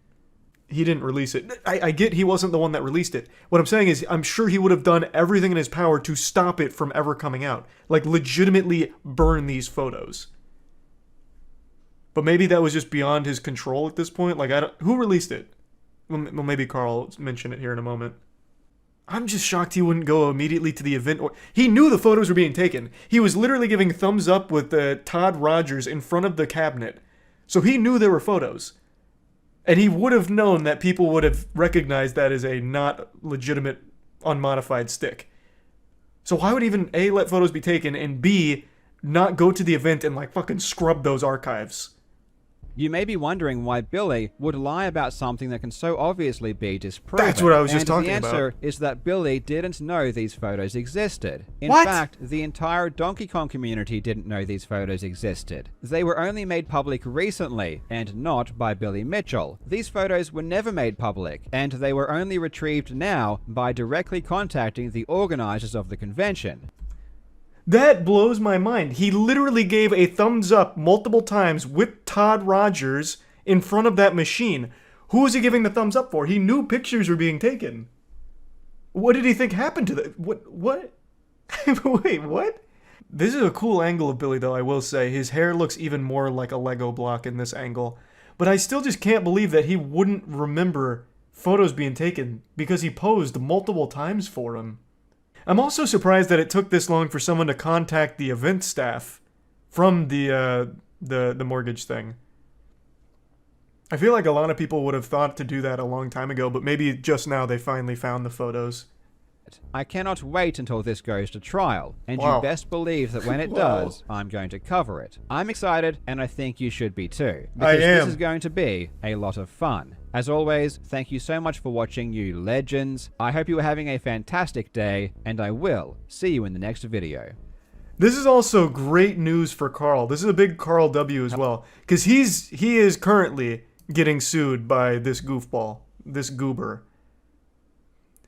[SPEAKER 1] He didn't release it. I get he wasn't the one that released it. What I'm saying is, I'm sure he would have done everything in his power to stop it from ever coming out. Like, legitimately burn these photos. But maybe that was just beyond his control at this point. Like, who released it? Well, maybe Carl will mention it here in a moment. I'm just shocked he wouldn't go immediately to the event. He knew the photos were being taken. He was literally giving thumbs up with Todd Rogers in front of the cabinet. So he knew there were photos. And he would have known that people would have recognized that as a not legitimate, unmodified stick. So why would even A, let photos be taken, and B, not go to the event and like fucking scrub those archives?
[SPEAKER 5] You may be wondering why Billy would lie about something that can so obviously be disproven.
[SPEAKER 1] That's what I was just
[SPEAKER 5] and
[SPEAKER 1] talking
[SPEAKER 5] the answer
[SPEAKER 1] about.
[SPEAKER 5] is that Billy didn't know these photos existed. In
[SPEAKER 1] What?
[SPEAKER 5] fact, the entire Donkey Kong community didn't know these photos existed. They were only made public recently, and not by Billy Mitchell. These photos were never made public, and they were only retrieved now by directly contacting the organizers of the convention.
[SPEAKER 1] That blows my mind. He literally gave a thumbs up multiple times with Todd Rogers in front of that machine. Who was he giving the thumbs up for? He knew pictures were being taken. What did he think happened to that? What? Wait, what? This is a cool angle of Billy, though, I will say. His hair looks even more like a Lego block in this angle. But I still just can't believe that he wouldn't remember photos being taken because he posed multiple times for him. I'm also surprised that it took this long for someone to contact the event staff from the mortgage thing. I feel like a lot of people would have thought to do that a long time ago, but maybe just now they finally found the photos.
[SPEAKER 5] I cannot wait until this goes to trial, and
[SPEAKER 1] Wow.
[SPEAKER 5] you best believe that when it
[SPEAKER 1] Wow.
[SPEAKER 5] does, I'm going to cover it. I'm excited, and I think you should be too,
[SPEAKER 1] I
[SPEAKER 5] because
[SPEAKER 1] am.
[SPEAKER 5] this is going to be a lot of fun. As always, thank you so much for watching, you legends. I hope you are having a fantastic day, and I will see you in the next video.
[SPEAKER 1] This is also great news for Carl. This is a big Carl W as well, because he is currently getting sued by this goofball, this goober.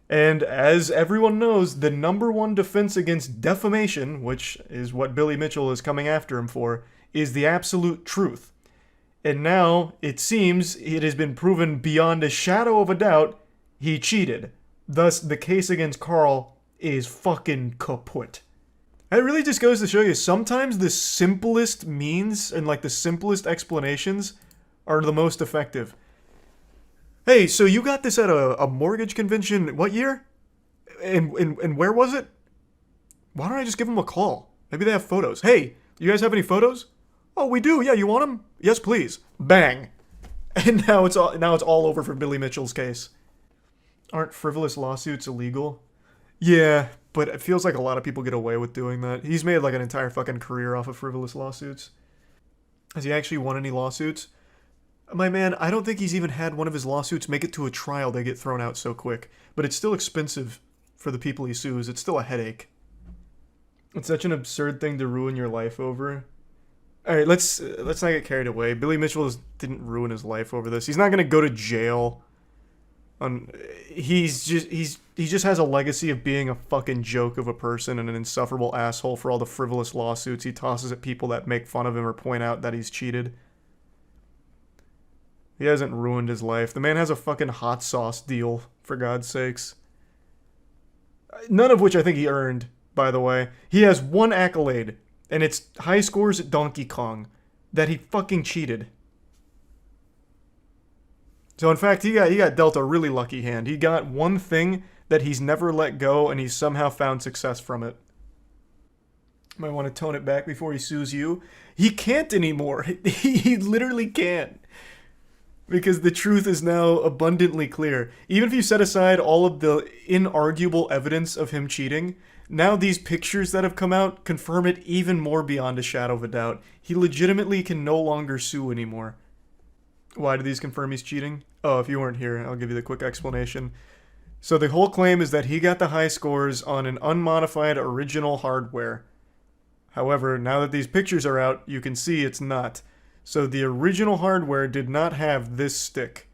[SPEAKER 1] And as everyone knows, the #1 defense against defamation, which is what Billy Mitchell is coming after him for, is the absolute truth. And now, it seems, it has been proven beyond a shadow of a doubt, he cheated. Thus, the case against Carl is fucking kaput. It really just goes to show you, sometimes the simplest means and like the simplest explanations are the most effective. Hey, so you got this at a mortgage convention, what year? And where was it? Why don't I just give them a call? Maybe they have photos. Hey, you guys have any photos? Oh, we do, yeah, you want them? Yes, please. Bang. And now it's all over for Billy Mitchell's case. Aren't frivolous lawsuits illegal? Yeah, but it feels like a lot of people get away with doing that. He's made like an entire fucking career off of frivolous lawsuits. Has he actually won any lawsuits? My man, I don't think he's even had one of his lawsuits make it to a trial. They get thrown out so quick. But it's still expensive for the people he sues. It's still a headache. It's such an absurd thing to ruin your life over. Alright, let's not get carried away. Billy Mitchell didn't ruin his life over this. He's not gonna go to jail. He just has a legacy of being a fucking joke of a person and an insufferable asshole for all the frivolous lawsuits he tosses at people that make fun of him or point out that he's cheated. He hasn't ruined his life. The man has a fucking hot sauce deal, for God's sakes. None of which I think he earned, by the way. He has one accolade, and it's high scores at Donkey Kong, that he fucking cheated. So in fact, he got dealt a really lucky hand. He got one thing that he's never let go, and he's somehow found success from it. Might want to tone it back before he sues you. He can't anymore. He literally can't. Because the truth is now abundantly clear. Even if you set aside all of the inarguable evidence of him cheating, now these pictures that have come out confirm it even more beyond a shadow of a doubt. He legitimately can no longer sue anymore. Why do these confirm he's cheating? Oh, if you weren't here, I'll give you the quick explanation. So the whole claim is that he got the high scores on an unmodified original hardware. However, now that these pictures are out, you can see it's not. So the original hardware did not have this stick.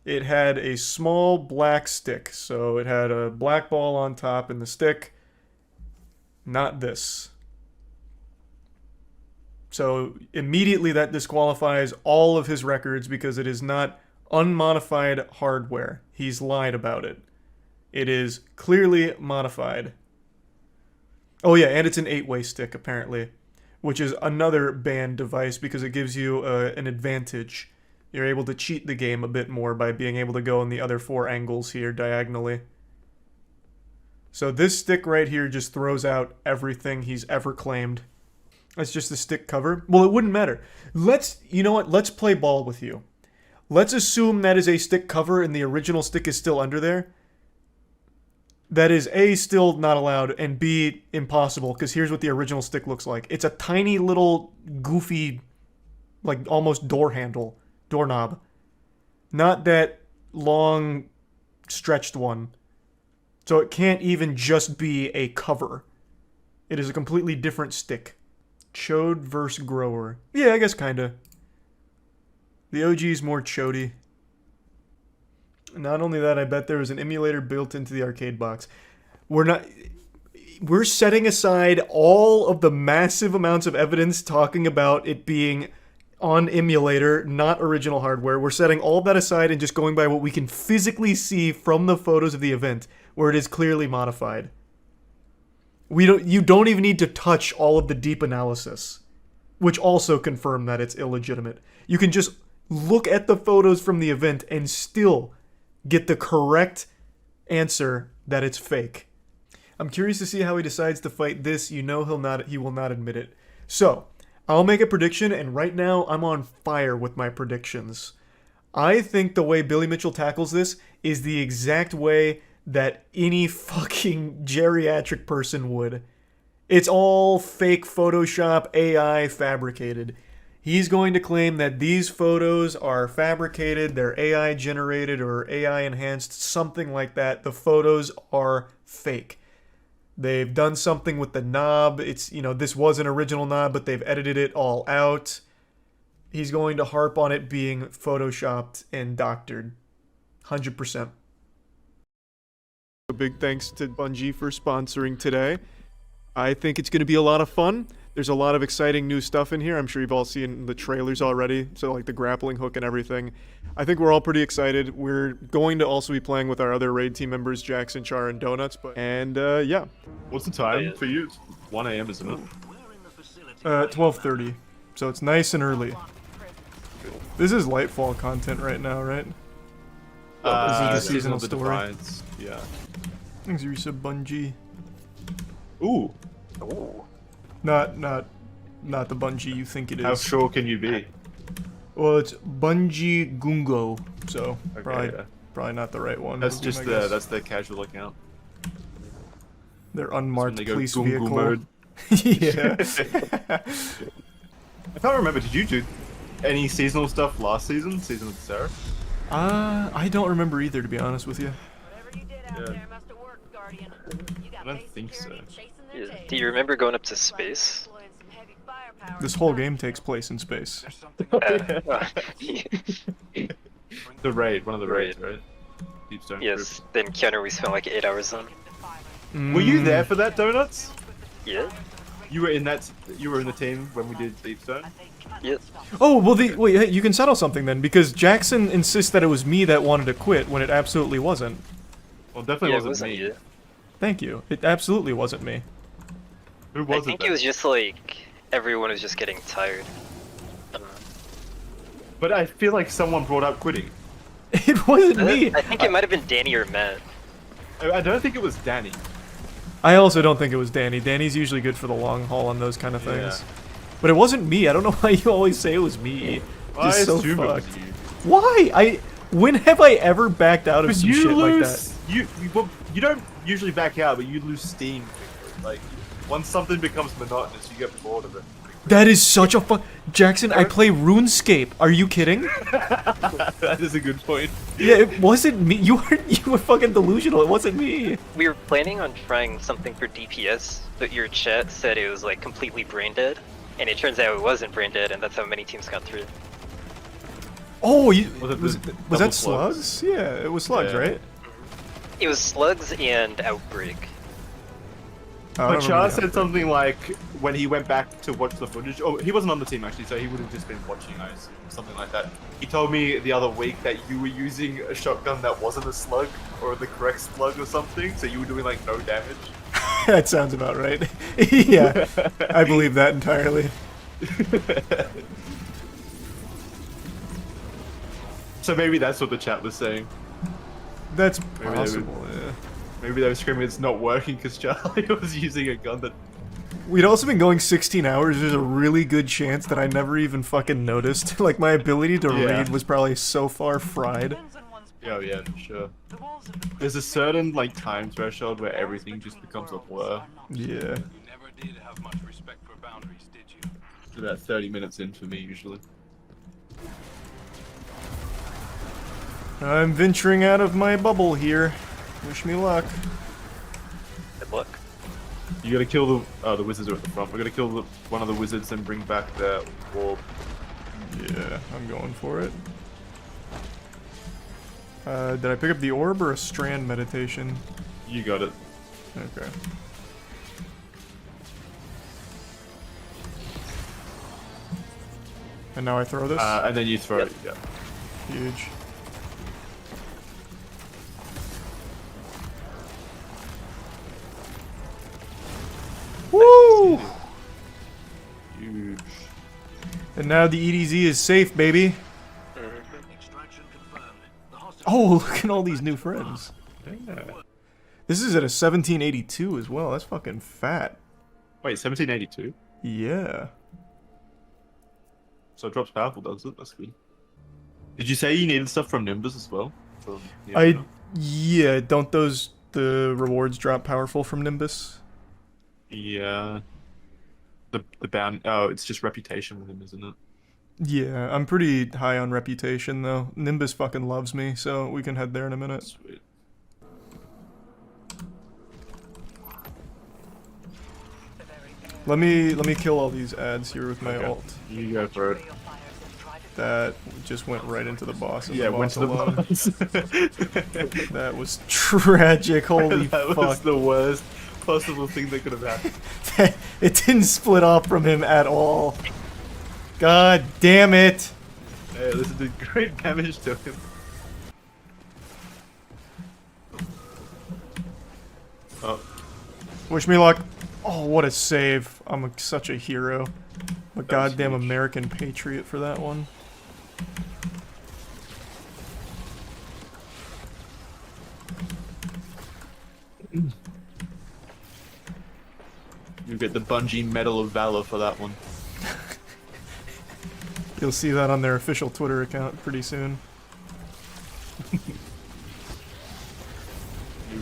[SPEAKER 1] It had a small black stick. So it had a black ball on top and the stick. Not this. So immediately that disqualifies all of his records because it is not unmodified hardware. He's lied about it. It is clearly modified. Oh yeah, and it's an 8-way stick apparently, which is another banned device because it gives you an advantage. You're able to cheat the game a bit more by being able to go in the other 4 angles here diagonally. So this stick right here just throws out everything he's ever claimed. That's just the stick cover. Well, it wouldn't matter. You know what? Let's play ball with you. Let's assume that is a stick cover and the original stick is still under there. That is A, still not allowed, and B, impossible, because here's what the original stick looks like. It's a tiny little goofy, like almost doorknob. Not that long, stretched one. So it can't even just be a cover. It is a completely different stick. Chode versus grower. Yeah, I guess kinda. The OG's more chody. Not only that, I bet there was an emulator built into the arcade box. We're setting aside all of the massive amounts of evidence talking about it being on emulator, not original hardware. We're setting all that aside and just going by what we can physically see from the photos of the event, where it is clearly modified. You don't even need to touch all of the deep analysis, which also confirm that it's illegitimate. You can just look at the photos from the event and still get the correct answer that it's fake. I'm curious to see how he decides to fight this. You know he will not admit it. So, I'll make a prediction, and right now I'm on fire with my predictions. I think the way Billy Mitchell tackles this is the exact way that any fucking geriatric person would. It's all fake Photoshop, AI, fabricated. He's going to claim that these photos are fabricated, they're AI generated or AI enhanced, something like that. The photos are fake. They've done something with the knob. It's, this was an original knob, but they've edited it all out. He's going to harp on it being photoshopped and doctored. 100%. A big thanks to Bungie for sponsoring today. I think it's going to be a lot of fun. There's a lot of exciting new stuff in here. I'm sure you've all seen the trailers already, so like the grappling hook and everything. I think we're all pretty excited. We're going to also be playing with our other raid team members, Jackson, Char, and Donuts. Yeah.
[SPEAKER 3] What's the time for you? 1 a.m. isn't it?
[SPEAKER 1] 12:30. So it's nice and early. This is Lightfall content right now, right? This is the seasonal story.
[SPEAKER 3] Defiance. Yeah.
[SPEAKER 1] Thanks, Risa Bungie.
[SPEAKER 3] Ooh.
[SPEAKER 1] Not the Bungie you think it is.
[SPEAKER 3] How sure can you be?
[SPEAKER 1] Well, it's Bungie Gungo, so
[SPEAKER 3] Okay,
[SPEAKER 1] probably not the right one.
[SPEAKER 3] That's
[SPEAKER 1] would be
[SPEAKER 3] just
[SPEAKER 1] my guess.
[SPEAKER 3] that's their casual account.
[SPEAKER 1] Their unmarked
[SPEAKER 3] They go
[SPEAKER 1] police
[SPEAKER 3] gungu
[SPEAKER 1] vehicle.
[SPEAKER 3] mode.
[SPEAKER 1] Yeah.
[SPEAKER 3] I can't remember. Did you do any seasonal stuff last season? Season of the Seraph?
[SPEAKER 1] I don't remember either, to be honest with you.
[SPEAKER 3] I don't think so.
[SPEAKER 6] Do you remember going up to space?
[SPEAKER 1] This whole game takes place in space.
[SPEAKER 3] The raid, one of the raids, right? Deep Stone
[SPEAKER 6] Yes, then Keanu we spent like 8 hours on.
[SPEAKER 3] Group. Were you there for that, Donuts?
[SPEAKER 6] Yeah?
[SPEAKER 3] You were in that. You were in the team when we did Deep Stone.
[SPEAKER 6] Yes.
[SPEAKER 1] Oh, well, wait, hey, you can settle something then, because Jackson insists that it was me that wanted to quit when it absolutely wasn't.
[SPEAKER 3] Well, definitely
[SPEAKER 6] Yeah, it
[SPEAKER 3] wasn't
[SPEAKER 6] wasn't
[SPEAKER 3] me.
[SPEAKER 6] you.
[SPEAKER 1] Thank you. It absolutely wasn't me.
[SPEAKER 3] Who
[SPEAKER 6] I
[SPEAKER 3] was
[SPEAKER 6] think
[SPEAKER 3] it?
[SPEAKER 6] it was just like everyone was just getting tired. I don't know.
[SPEAKER 3] But I feel like someone brought up quitting.
[SPEAKER 1] It wasn't me.
[SPEAKER 6] I think it might have been Danny or Matt.
[SPEAKER 3] I don't think it was Danny.
[SPEAKER 1] I also don't think it was Danny. Danny's usually good for the long haul on those kind of things.
[SPEAKER 3] Yeah.
[SPEAKER 1] But it wasn't me. I don't know why you always say it was me.
[SPEAKER 3] I
[SPEAKER 1] Just so
[SPEAKER 3] assume it was
[SPEAKER 1] fucked.
[SPEAKER 3] you.
[SPEAKER 1] Why? When have I ever backed out of
[SPEAKER 3] Because
[SPEAKER 1] some
[SPEAKER 3] you
[SPEAKER 1] shit
[SPEAKER 3] lose.
[SPEAKER 1] like that?
[SPEAKER 3] You don't usually back out, but you lose steam quickly. Like once something becomes monotonous, you get bored of it.
[SPEAKER 1] That is such a fuck. Jackson, I play RuneScape. Are you kidding?
[SPEAKER 3] That is a good point.
[SPEAKER 1] Yeah, it wasn't me. You were fucking delusional. It wasn't me.
[SPEAKER 6] We were planning on trying something for DPS, but your chat said it was like completely brain dead. And it turns out it wasn't brain dead, and that's how many teams got through.
[SPEAKER 1] Oh,
[SPEAKER 3] Was it
[SPEAKER 1] was
[SPEAKER 3] double
[SPEAKER 1] that
[SPEAKER 3] slugs?
[SPEAKER 1] slugs? Yeah, it was slugs,
[SPEAKER 3] Yeah.
[SPEAKER 1] right?
[SPEAKER 6] It was slugs and outbreak.
[SPEAKER 1] I don't
[SPEAKER 3] But
[SPEAKER 1] remember
[SPEAKER 3] Char
[SPEAKER 1] the
[SPEAKER 3] said
[SPEAKER 1] outbreak.
[SPEAKER 3] something like when he went back to watch the footage. Oh, he wasn't on the team actually, so he would have just been watching, I assume, something like that. He told me the other week that you were using a shotgun that wasn't a slug or the correct slug or something, so you were doing like no damage.
[SPEAKER 1] That sounds about right. Yeah, I believe that entirely.
[SPEAKER 3] So maybe that's what the chat was saying.
[SPEAKER 1] That's
[SPEAKER 3] Maybe they
[SPEAKER 1] possible. Yeah.
[SPEAKER 3] Maybe they were screaming it's not working because Charlie was using a gun that.
[SPEAKER 1] We'd also been going 16 hours. There's a really good chance that I never even fucking noticed. Like, my ability to
[SPEAKER 3] Yeah.
[SPEAKER 1] read was probably so far fried.
[SPEAKER 3] Oh yeah, for sure. There's a certain like time threshold where everything just becomes a blur.
[SPEAKER 1] Yeah.
[SPEAKER 7] You never did have much respect for boundaries, did you?
[SPEAKER 3] It's about 30 minutes in for me usually.
[SPEAKER 1] I'm venturing out of my bubble here. Wish me luck.
[SPEAKER 6] Good luck.
[SPEAKER 3] You gotta kill the wizards are at the front. We gotta kill one of the wizards and bring back the orb.
[SPEAKER 1] Yeah, I'm going for it. Did I pick up the orb or a strand meditation?
[SPEAKER 3] You got it.
[SPEAKER 1] Okay. And now I throw this?
[SPEAKER 3] And then you throw it. Yeah.
[SPEAKER 1] Huge. Woo!
[SPEAKER 3] Huge.
[SPEAKER 1] And now the EDZ is safe, baby. Oh, look at all these new friends.
[SPEAKER 3] Yeah.
[SPEAKER 1] This is at a 1782 as well. That's fucking fat.
[SPEAKER 3] Wait, 1782?
[SPEAKER 1] Yeah.
[SPEAKER 3] So it drops powerful, does it? That's good. Did you say you needed stuff from Nimbus as well?
[SPEAKER 1] Yeah, don't the rewards drop powerful from Nimbus?
[SPEAKER 3] Yeah. The bound. Oh, it's just reputation with him, isn't it?
[SPEAKER 1] Yeah, I'm pretty high on reputation though. Nimbus fucking loves me, so we can head there in a minute.
[SPEAKER 3] Sweet.
[SPEAKER 1] Let me kill all these ads here with my ult.
[SPEAKER 3] You go for it.
[SPEAKER 1] That just went right into the boss. And
[SPEAKER 3] Yeah,
[SPEAKER 1] the
[SPEAKER 3] went
[SPEAKER 1] boss
[SPEAKER 3] to the
[SPEAKER 1] alone.
[SPEAKER 3] boss.
[SPEAKER 1] That was tragic. Holy
[SPEAKER 3] that
[SPEAKER 1] fuck!
[SPEAKER 3] was the worst possible thing that could have happened.
[SPEAKER 1] It didn't split off from him at all. God damn it!
[SPEAKER 3] Hey, this did great damage to him. Oh.
[SPEAKER 1] Wish me luck. Oh, what a save. I'm such a hero. I'm a goddamn
[SPEAKER 3] huge.
[SPEAKER 1] American patriot for that one.
[SPEAKER 3] You get the Bungie Medal of Valor for that one.
[SPEAKER 1] You'll see that on their official Twitter account pretty soon.
[SPEAKER 3] You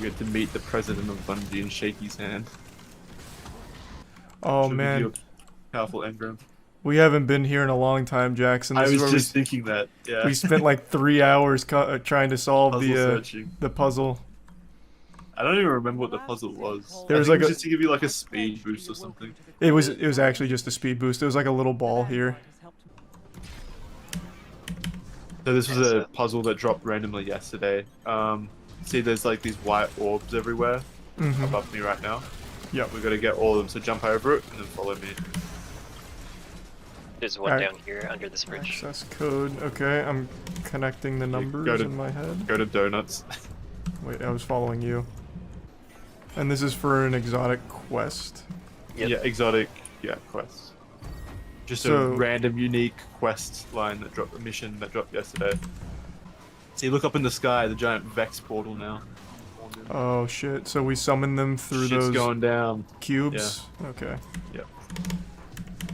[SPEAKER 3] get to meet the president of Bungie and shake his hand.
[SPEAKER 1] Oh
[SPEAKER 3] Should
[SPEAKER 1] man,
[SPEAKER 3] give you a powerful engram.
[SPEAKER 1] we haven't been here in a long time, Jackson.
[SPEAKER 3] I
[SPEAKER 1] This is
[SPEAKER 3] was
[SPEAKER 1] where
[SPEAKER 3] just thinking that. Yeah.
[SPEAKER 1] we spent like 3 hours trying to solve
[SPEAKER 3] Puzzle searching.
[SPEAKER 1] the puzzle.
[SPEAKER 3] I don't even remember what the puzzle was.
[SPEAKER 1] There was
[SPEAKER 3] I
[SPEAKER 1] like
[SPEAKER 3] think it was
[SPEAKER 1] a-
[SPEAKER 3] just to give you like a speed boost or something.
[SPEAKER 1] It was actually just a speed boost. It was like a little ball here.
[SPEAKER 3] So this was a puzzle that dropped randomly yesterday. See, there's like these white orbs everywhere above me right now.
[SPEAKER 1] Yep.
[SPEAKER 3] We gotta get all of them. So jump over it and then follow me.
[SPEAKER 6] There's one
[SPEAKER 1] Alright.
[SPEAKER 6] down here under this bridge.
[SPEAKER 1] Access code. Okay, I'm connecting the numbers
[SPEAKER 3] go to-
[SPEAKER 1] in my head.
[SPEAKER 3] Go to donuts.
[SPEAKER 1] Wait, I was following you. And this is for an exotic quest.
[SPEAKER 6] Yep.
[SPEAKER 3] Yeah, exotic. Yeah, quest. Just
[SPEAKER 1] So-
[SPEAKER 3] a random, unique quest line that dropped. A mission that dropped yesterday. See, look up in the sky. The giant Vex portal now.
[SPEAKER 1] Oh shit! So we summon them through
[SPEAKER 3] Shit's
[SPEAKER 1] those
[SPEAKER 3] going down.
[SPEAKER 1] cubes. Okay.
[SPEAKER 3] Yep.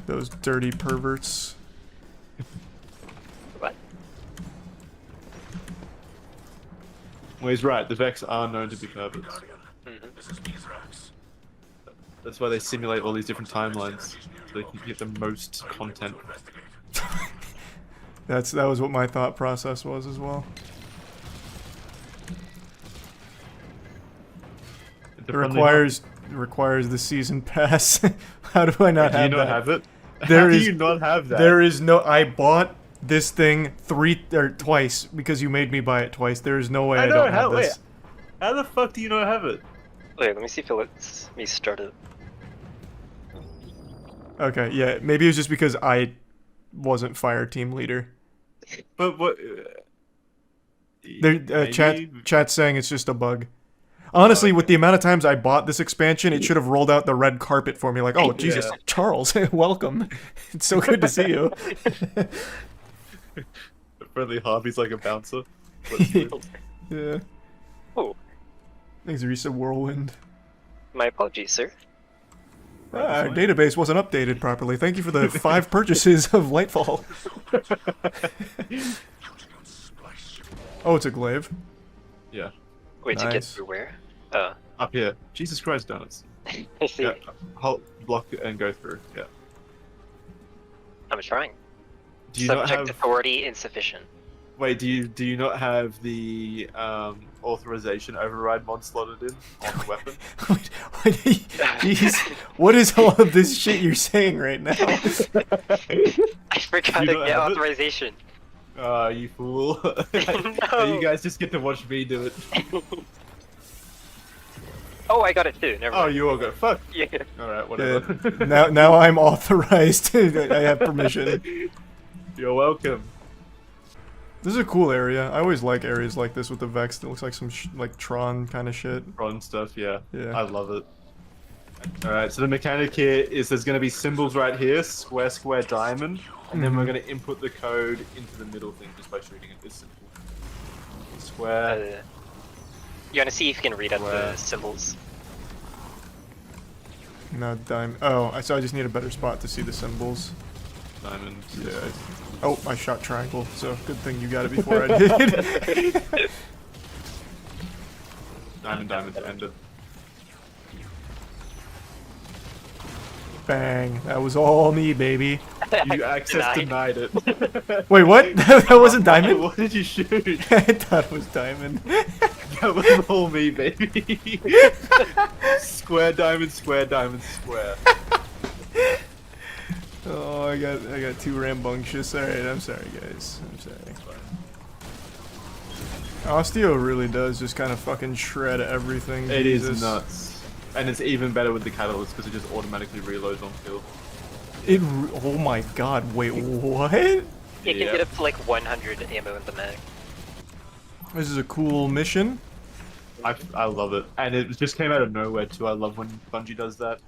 [SPEAKER 1] Those dirty perverts.
[SPEAKER 6] What?
[SPEAKER 3] Well, he's right. The Vex are known to be perverts. That's why they simulate all these different timelines, so they can get the most content.
[SPEAKER 1] That was what my thought process was as well. It requires the season pass. How do I not
[SPEAKER 3] Do you
[SPEAKER 1] have
[SPEAKER 3] not
[SPEAKER 1] that?
[SPEAKER 3] have it?
[SPEAKER 1] There
[SPEAKER 3] How do
[SPEAKER 1] is-
[SPEAKER 3] you not have that?
[SPEAKER 1] There is no. I bought this thing twice because you made me buy it twice. There is no way I,
[SPEAKER 3] know,
[SPEAKER 1] don't
[SPEAKER 3] how-
[SPEAKER 1] have this.
[SPEAKER 3] How the fuck do you not have it?
[SPEAKER 6] Wait, let me see if it lets me start it.
[SPEAKER 1] Okay, yeah, maybe it was just because I wasn't fire team leader.
[SPEAKER 3] But what?
[SPEAKER 1] There, chat's saying it's just a bug. Honestly, with the amount of times I bought this expansion, it should have rolled out the red carpet for me. Like, oh Jesus,
[SPEAKER 3] Yeah.
[SPEAKER 1] Charles, welcome. It's so good to see you.
[SPEAKER 3] Friendly Harvey's like a bouncer.
[SPEAKER 1] Yeah.
[SPEAKER 6] Oh,
[SPEAKER 1] Thanks, Risa Whirlwind.
[SPEAKER 6] my apologies, sir.
[SPEAKER 1] Our database wasn't updated properly. Thank you for the 5 purchases of Lightfall. Oh, it's a glaive.
[SPEAKER 3] Yeah,
[SPEAKER 6] Wait, to get
[SPEAKER 1] Nice.
[SPEAKER 6] through where?
[SPEAKER 3] up here. Jesus Christ, donuts.
[SPEAKER 6] I see.
[SPEAKER 3] Yeah, hold, block and go through. Yeah.
[SPEAKER 6] I'm trying.
[SPEAKER 3] Do you not
[SPEAKER 6] Subject
[SPEAKER 3] have?
[SPEAKER 6] authority insufficient.
[SPEAKER 3] Wait, do you not have the authorization override mod slotted in on the weapon?
[SPEAKER 1] Jeez, what is all of this shit you're saying right now?
[SPEAKER 6] I forgot
[SPEAKER 3] You
[SPEAKER 6] to
[SPEAKER 3] don't
[SPEAKER 6] get
[SPEAKER 3] have it?
[SPEAKER 6] authorization.
[SPEAKER 3] Ah, you fool!
[SPEAKER 6] No.
[SPEAKER 3] You guys just get to watch me do it.
[SPEAKER 6] Oh, I got it too. Never
[SPEAKER 3] Oh,
[SPEAKER 6] mind.
[SPEAKER 3] you all go. Fuck.
[SPEAKER 6] Yeah.
[SPEAKER 3] All right, whatever.
[SPEAKER 1] Now I'm authorized. I have permission.
[SPEAKER 3] You're welcome.
[SPEAKER 1] This is a cool area. I always like areas like this with the Vex that looks like some like Tron kind of shit.
[SPEAKER 3] Ron stuff, yeah.
[SPEAKER 1] Yeah.
[SPEAKER 3] I love it. Alright, so the mechanic here is there's going to be symbols right here, square, square, diamond, and then we're going to input the code into the middle thing just by shooting at this symbol. Square.
[SPEAKER 6] You wanna see if you can read out the
[SPEAKER 3] Wow.
[SPEAKER 6] symbols?
[SPEAKER 1] No, dime. Oh, so I just need a better spot to see the symbols.
[SPEAKER 3] Diamond.
[SPEAKER 1] Yeah. Oh, I shot triangle, so good thing you got it before I did.
[SPEAKER 3] Diamond, end it.
[SPEAKER 1] Bang. That was all me, baby.
[SPEAKER 3] You access denied it.
[SPEAKER 1] Wait, what? That wasn't diamond?
[SPEAKER 3] What did you shoot?
[SPEAKER 1] I thought it was diamond.
[SPEAKER 3] That was all me, baby. Square, diamond, square, diamond, square.
[SPEAKER 1] Oh, I got too rambunctious. Alright, I'm sorry, guys. I'm sorry. Osteo really does just kind of fucking shred everything.
[SPEAKER 3] It
[SPEAKER 1] Jesus.
[SPEAKER 3] is nuts. And it's even better with the catalyst because it just automatically reloads on kill.
[SPEAKER 1] Oh my god, wait, what?
[SPEAKER 6] You can get up to like 100 ammo in the mag.
[SPEAKER 1] This is a cool mission.
[SPEAKER 3] I love it. And it just came out of nowhere too. I love when Bungie does that.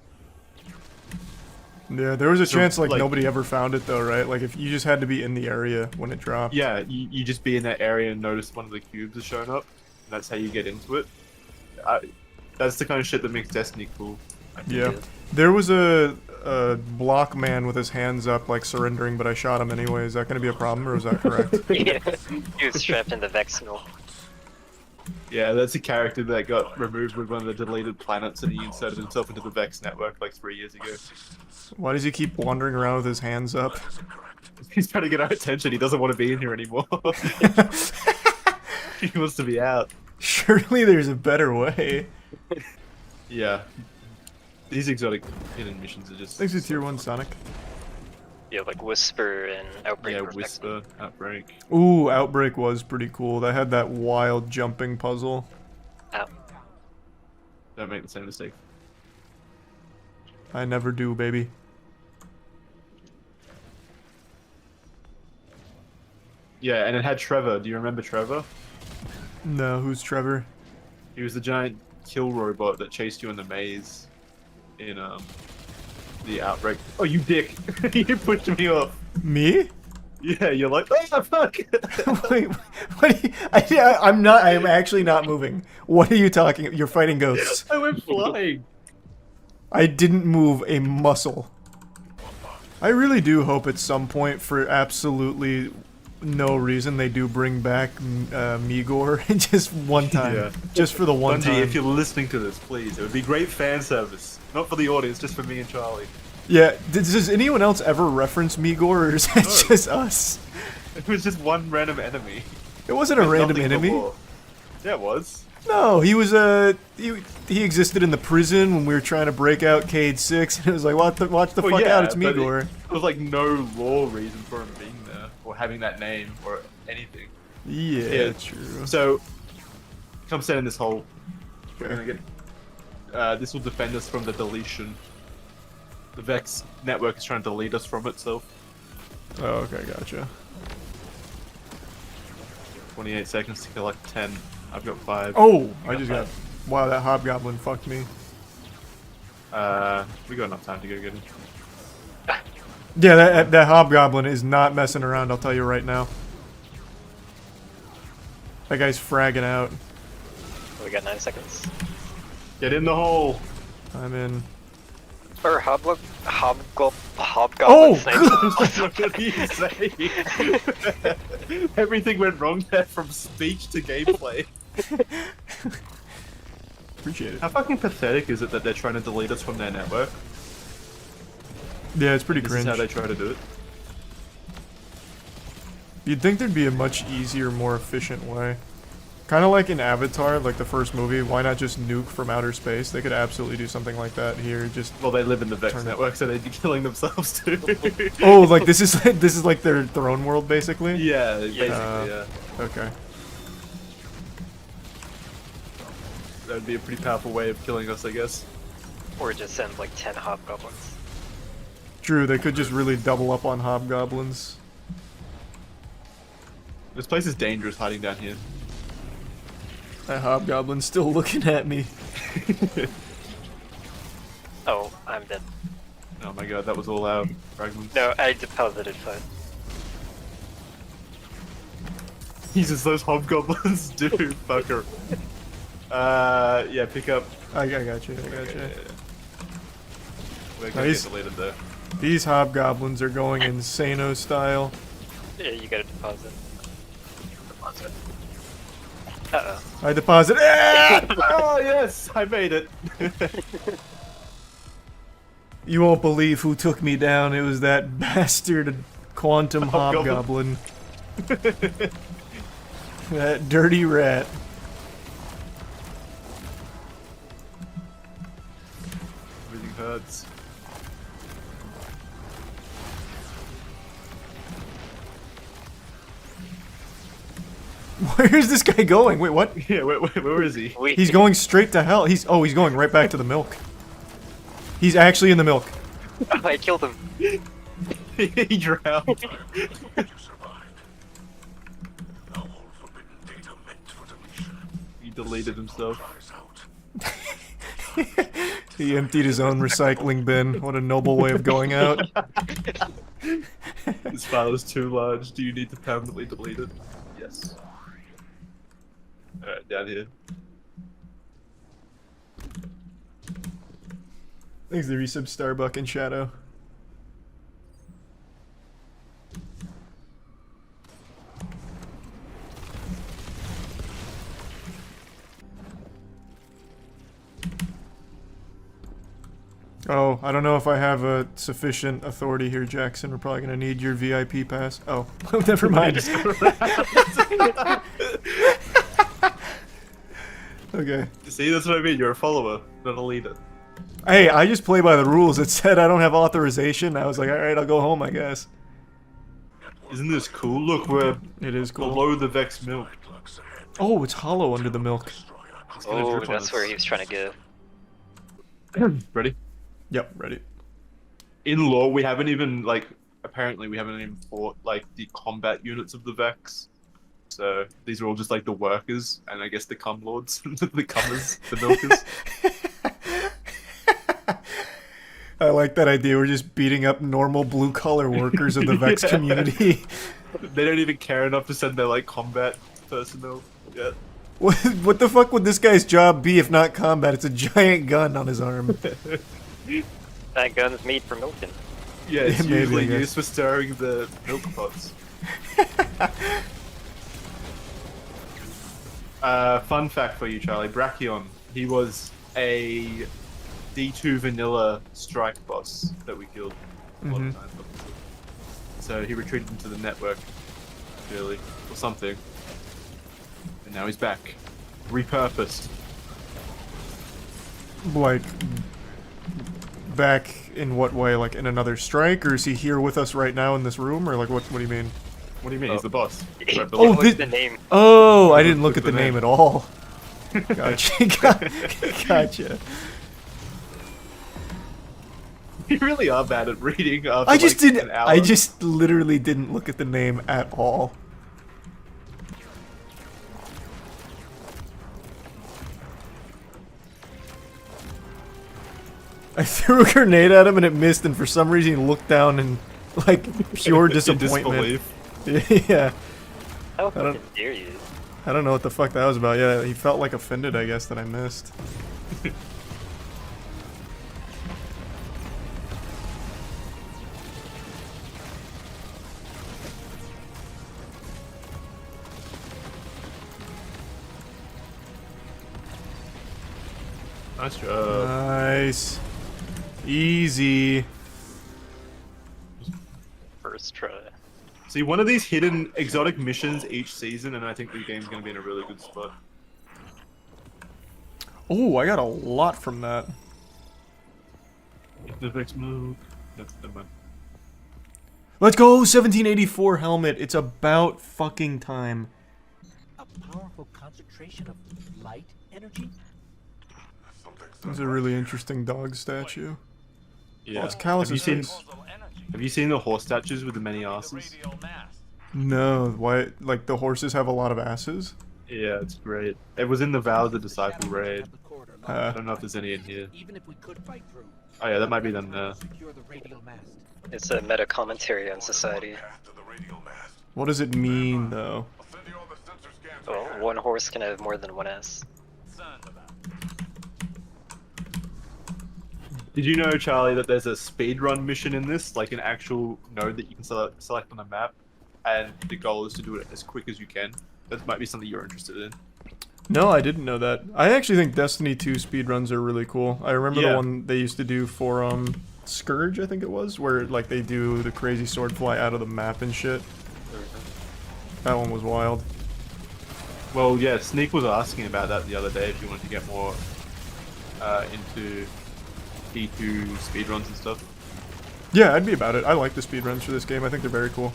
[SPEAKER 1] Yeah, there was a chance like
[SPEAKER 3] like-
[SPEAKER 1] nobody ever found it though, right? Like if you just had to be in the area when it dropped.
[SPEAKER 3] Yeah, you just be in that area and notice one of the cubes has shown up. And that's how you get into it. That's the kind of shit that makes Destiny cool.
[SPEAKER 1] Yeah. There was a block man with his hands up, like surrendering, but I shot him anyway. Is that going to be a problem, or is that correct?
[SPEAKER 6] Yeah, he was trapped in the Vexnal.
[SPEAKER 3] Yeah, that's a character that got removed with one of the deleted planets and he inserted himself into the Vex network like 3 years ago.
[SPEAKER 1] Why does he keep wandering around with his hands up?
[SPEAKER 3] He's trying to get our attention. He doesn't want to be in here anymore. He wants to be out.
[SPEAKER 1] Surely there's a better way.
[SPEAKER 3] Yeah. These exotic hidden missions are just...
[SPEAKER 1] Thanks to tier 1 Sonic.
[SPEAKER 6] Yeah, like Whisper and Outbreak.
[SPEAKER 3] Yeah,
[SPEAKER 6] were
[SPEAKER 3] Whisper, Outbreak.
[SPEAKER 1] Ooh, Outbreak was pretty cool. That had that wild jumping puzzle.
[SPEAKER 6] Out.
[SPEAKER 3] Don't make the same mistake.
[SPEAKER 1] I never do, baby.
[SPEAKER 3] Yeah, and it had Trevor. Do you remember Trevor?
[SPEAKER 1] No, who's Trevor?
[SPEAKER 3] He was the giant kill robot that chased you in the maze in the Outbreak. Oh, you dick! You pushed me off.
[SPEAKER 1] Me?
[SPEAKER 3] Yeah, you're like, oh fuck!
[SPEAKER 1] Wait, what? I'm actually not moving. What are you talking? You're fighting ghosts.
[SPEAKER 3] I went flying.
[SPEAKER 1] I didn't move a muscle. I really do hope at some point, for absolutely no reason, they do bring back Migor just one time.
[SPEAKER 3] Yeah.
[SPEAKER 1] Just for the one
[SPEAKER 3] Bungie,
[SPEAKER 1] time.
[SPEAKER 3] if you're listening to this, please, it would be great fan service. Not for the audience, just for me and Charlie.
[SPEAKER 1] Yeah, does anyone else ever reference Migor, or is that just us?
[SPEAKER 3] It was just one random enemy.
[SPEAKER 1] It wasn't a
[SPEAKER 3] There's
[SPEAKER 1] random
[SPEAKER 3] nothing
[SPEAKER 1] enemy.
[SPEAKER 3] before. Yeah, it was.
[SPEAKER 1] No, he was he existed in the prison when we were trying to break out Cade 6, and it was like, watch the
[SPEAKER 3] Well,
[SPEAKER 1] fuck
[SPEAKER 3] yeah,
[SPEAKER 1] out, it's
[SPEAKER 3] but
[SPEAKER 1] Migor.
[SPEAKER 3] There was like no law reason for him being there, or having that name, or anything.
[SPEAKER 1] Yeah, true.
[SPEAKER 3] So, come stand in this hole. We're gonna get... this will defend us from the deletion. The Vex network is trying to delete us from itself.
[SPEAKER 1] Oh, okay, gotcha.
[SPEAKER 3] 28 seconds to collect 10. I've got 5.
[SPEAKER 1] Oh, I just got... Wow, that hobgoblin fucked me.
[SPEAKER 3] We got enough time to go get him.
[SPEAKER 1] Yeah, that hobgoblin is not messing around, I'll tell you right now. That guy's fragging out.
[SPEAKER 6] We got 9 seconds.
[SPEAKER 3] Get in the hole!
[SPEAKER 1] I'm in.
[SPEAKER 6] Or hobgoblin
[SPEAKER 1] Oh,
[SPEAKER 6] sniper.
[SPEAKER 3] What did he say? Everything went wrong there from speech to gameplay.
[SPEAKER 1] Appreciate it.
[SPEAKER 3] How fucking pathetic is it that they're trying to delete us from their network?
[SPEAKER 1] Yeah, it's pretty
[SPEAKER 3] This
[SPEAKER 1] cringe.
[SPEAKER 3] is how they try to do it.
[SPEAKER 1] You'd think there'd be a much easier, more efficient way. Kind of like in Avatar, like the first movie, why not just nuke from outer space? They could absolutely do something like that here, just...
[SPEAKER 3] Well, they live in the Vex
[SPEAKER 1] Turn it-
[SPEAKER 3] network, so they'd be killing themselves too.
[SPEAKER 1] Oh, like this is like their throne world, basically?
[SPEAKER 3] Yeah, basically,
[SPEAKER 6] Yeah.
[SPEAKER 3] yeah.
[SPEAKER 1] Okay.
[SPEAKER 3] That would be a pretty powerful way of killing us, I guess.
[SPEAKER 6] Or just send like 10 hobgoblins.
[SPEAKER 1] True, they could just really double up on hobgoblins.
[SPEAKER 3] This place is dangerous hiding down here.
[SPEAKER 1] That hobgoblin's still looking at me.
[SPEAKER 6] Oh, I'm dead.
[SPEAKER 3] Oh my god, that was all our fragments.
[SPEAKER 6] No, I deposited 5.
[SPEAKER 3] Jesus, those hobgoblins do, fucker. Yeah, pick up.
[SPEAKER 1] I got you, I got you.
[SPEAKER 3] We're
[SPEAKER 1] No,
[SPEAKER 3] gonna
[SPEAKER 1] he's-
[SPEAKER 3] get deleted though.
[SPEAKER 1] These hobgoblins are going insano style.
[SPEAKER 6] Yeah, you gotta deposit. Deposit. Uh-oh.
[SPEAKER 1] I deposit. Ah!
[SPEAKER 3] Oh yes, I made it.
[SPEAKER 1] You won't believe who took me down. It was that bastard quantum hobgoblin. That dirty rat.
[SPEAKER 3] Everything hurts.
[SPEAKER 1] Where's this guy going? Wait, what?
[SPEAKER 3] Yeah, where is he?
[SPEAKER 1] He's going straight to hell. He's going right back to the milk. He's actually in the milk.
[SPEAKER 6] Oh, I killed him.
[SPEAKER 3] He drowned. He deleted himself.
[SPEAKER 1] He emptied his own recycling bin. What a noble way of going out.
[SPEAKER 3] This file is too large. Do you need to permanently delete it? Yes. Alright, down here.
[SPEAKER 1] Thanks to resub Starbuck and Shadow. Oh, I don't know if I have a sufficient authority here, Jackson. We're probably gonna need your VIP pass. Oh, never mind. Okay.
[SPEAKER 3] See, that's what I mean. You're a follower, not a leader.
[SPEAKER 1] Hey, I just play by the rules. It said I don't have authorization. I was like, alright, I'll go home, I guess.
[SPEAKER 3] Isn't this cool? Look, we're
[SPEAKER 1] It is cool.
[SPEAKER 3] below the Vex milk.
[SPEAKER 1] Oh, it's hollow under the milk.
[SPEAKER 3] It's gonna
[SPEAKER 6] Oh,
[SPEAKER 3] drip on
[SPEAKER 6] that's
[SPEAKER 3] us.
[SPEAKER 6] where he was trying to go.
[SPEAKER 3] Ready?
[SPEAKER 1] Yep, ready.
[SPEAKER 3] In law, we haven't even, like, apparently we haven't even fought, like, the combat units of the Vex. So, these are all just, like, the workers, and I guess the cum lords, the cummers, the milkers.
[SPEAKER 1] I like that idea. We're just beating up normal blue-collar workers of the Vex community.
[SPEAKER 3] They don't even care enough to send their, like, combat personnel yet.
[SPEAKER 1] What the fuck would this guy's job be if not combat? It's a giant gun on his arm.
[SPEAKER 6] That gun's made for milking.
[SPEAKER 3] Yeah, it's
[SPEAKER 1] Maybe,
[SPEAKER 3] usually
[SPEAKER 1] I guess.
[SPEAKER 3] used for stirring the milk pots. Fun fact for you, Charlie. Brachion, he was a D2 vanilla strike boss that we killed a lot of times. So he retreated into the network, clearly, or something. And now he's back. Repurposed.
[SPEAKER 1] Like, back in what way? Like in another strike? Or is he here with us right now in this room? Or like, what do you mean?
[SPEAKER 3] What do you mean? He's the boss. Right
[SPEAKER 1] Oh,
[SPEAKER 3] below.
[SPEAKER 1] this-
[SPEAKER 6] the name.
[SPEAKER 1] Oh, I didn't look at the
[SPEAKER 3] the
[SPEAKER 1] name
[SPEAKER 3] name.
[SPEAKER 1] at all. Gotcha. Gotcha.
[SPEAKER 3] You really are bad at reading. After,
[SPEAKER 1] I just
[SPEAKER 3] like,
[SPEAKER 1] didn't.
[SPEAKER 3] an hour.
[SPEAKER 1] I just literally didn't look at the name at all. I threw a grenade at him and it missed, and for some reason he looked down and like pure
[SPEAKER 3] In
[SPEAKER 1] disappointment.
[SPEAKER 3] disbelief.
[SPEAKER 1] Yeah,
[SPEAKER 6] How
[SPEAKER 1] don't-
[SPEAKER 6] fucking dare you?
[SPEAKER 1] I don't know what the fuck that was about. Yeah, he felt like offended, I guess, that I missed.
[SPEAKER 3] Nice job.
[SPEAKER 1] Nice, easy.
[SPEAKER 6] First try.
[SPEAKER 3] See, one of these hidden exotic missions each season, and I think the game's going to be in a really good spot.
[SPEAKER 1] Oh, I got a lot from that.
[SPEAKER 3] The Vex move. That's never mind.
[SPEAKER 1] Let's go, 1784 helmet. It's about fucking time.
[SPEAKER 8] A powerful concentration of light energy?
[SPEAKER 1] That's a really interesting dog statue.
[SPEAKER 3] Yeah.
[SPEAKER 1] Oh, it's Callus's
[SPEAKER 3] have you
[SPEAKER 1] face.
[SPEAKER 3] seen? Have you seen the horse statues with the many asses?
[SPEAKER 1] No, why? Like the horses have a lot of asses?
[SPEAKER 3] Yeah, it's great. It was in the Vow of the Disciple raid. I
[SPEAKER 1] Uh,
[SPEAKER 3] don't know if there's any in here.
[SPEAKER 8] Even if we could fight through,
[SPEAKER 3] Oh yeah, that might be them there.
[SPEAKER 8] secure the radial mast.
[SPEAKER 6] It's a meta commentary on society.
[SPEAKER 1] what does it mean, though?
[SPEAKER 6] Well, one horse can have more than one ass.
[SPEAKER 3] Did you know, Charlie, that there's a speedrun mission in this, like an actual node that you can select on the map, and the goal is to do it as quick as you can? That might be something you're interested in.
[SPEAKER 1] No, I didn't know that. I actually think Destiny 2 speedruns are really cool. I remember the one they used to do for Scourge, I think it was, where like they do the crazy sword fly out of the map and shit. That one was wild.
[SPEAKER 3] Well, yeah, Sneak was asking about that the other day if you wanted to get more into D2 speedruns and stuff.
[SPEAKER 1] Yeah, I'd be about it. I like the speedruns for this game. I think they're very cool.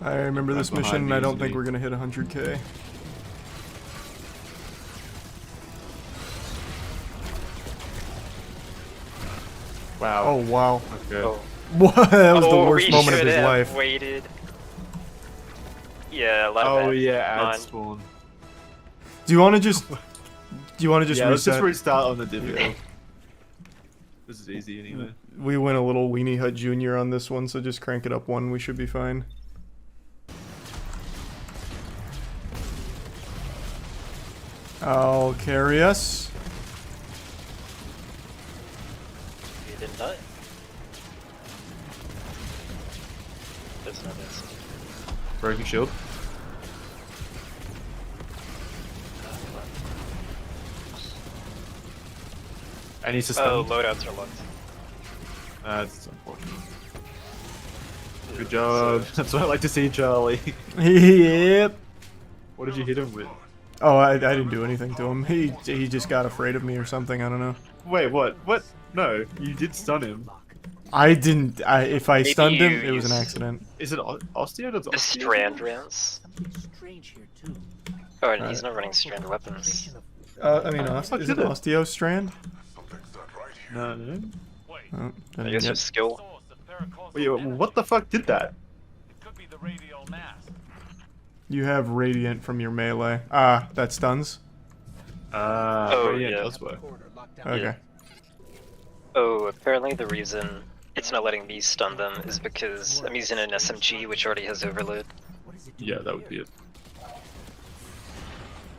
[SPEAKER 1] I remember this mission, and I don't think we're gonna hit 100K.
[SPEAKER 3] Wow.
[SPEAKER 1] Oh, wow.
[SPEAKER 3] Okay.
[SPEAKER 6] Oh.
[SPEAKER 1] What? That was the worst
[SPEAKER 6] we
[SPEAKER 1] moment of
[SPEAKER 6] should
[SPEAKER 1] his
[SPEAKER 6] have
[SPEAKER 1] life.
[SPEAKER 6] Waited. Yeah, a lot of
[SPEAKER 3] Oh
[SPEAKER 6] that.
[SPEAKER 3] yeah, ad spawn.
[SPEAKER 1] Do you want to just...
[SPEAKER 3] Yeah, let's just
[SPEAKER 1] reset?
[SPEAKER 3] restart on the difficult. This is easy anyway.
[SPEAKER 1] We went a little Weenie Hut Jr. on this one, so just crank it up one. We should be fine. I'll carry us.
[SPEAKER 6] You didn't die. That's not this.
[SPEAKER 3] Broken shield. I need to stun.
[SPEAKER 6] Oh, loadouts are locked.
[SPEAKER 3] That's unfortunate. Good job. That's what I like to see, Charlie.
[SPEAKER 1] Yep.
[SPEAKER 3] What did you hit him with?
[SPEAKER 1] Oh, I didn't do anything to him. He just got afraid of me or something. I don't know.
[SPEAKER 3] Wait, what? What? No, you did stun him.
[SPEAKER 1] I didn't. If I
[SPEAKER 6] Maybe
[SPEAKER 1] stunned him,
[SPEAKER 6] you
[SPEAKER 1] it was an
[SPEAKER 6] used-
[SPEAKER 1] accident.
[SPEAKER 3] Is it Osteo? Does
[SPEAKER 6] The
[SPEAKER 3] Osteo?
[SPEAKER 6] strand rounds.
[SPEAKER 8] Something strange here too.
[SPEAKER 6] Oh, and he's not running strand weapons.
[SPEAKER 1] I mean, is
[SPEAKER 3] fuck
[SPEAKER 1] it
[SPEAKER 3] did it?
[SPEAKER 1] Osteo Strand?
[SPEAKER 3] No, no.
[SPEAKER 1] Oh,
[SPEAKER 6] I guess it's skill.
[SPEAKER 3] Wait, what the fuck did that?
[SPEAKER 7] It could be the radial mass.
[SPEAKER 1] You have Radiant from your melee. Ah, that stuns?
[SPEAKER 6] Oh,
[SPEAKER 3] yeah,
[SPEAKER 6] yeah.
[SPEAKER 3] it does work.
[SPEAKER 1] Okay.
[SPEAKER 6] Oh, apparently the reason it's not letting me stun them is because I'm using an SMG which already has overload.
[SPEAKER 3] Yeah, that would be it.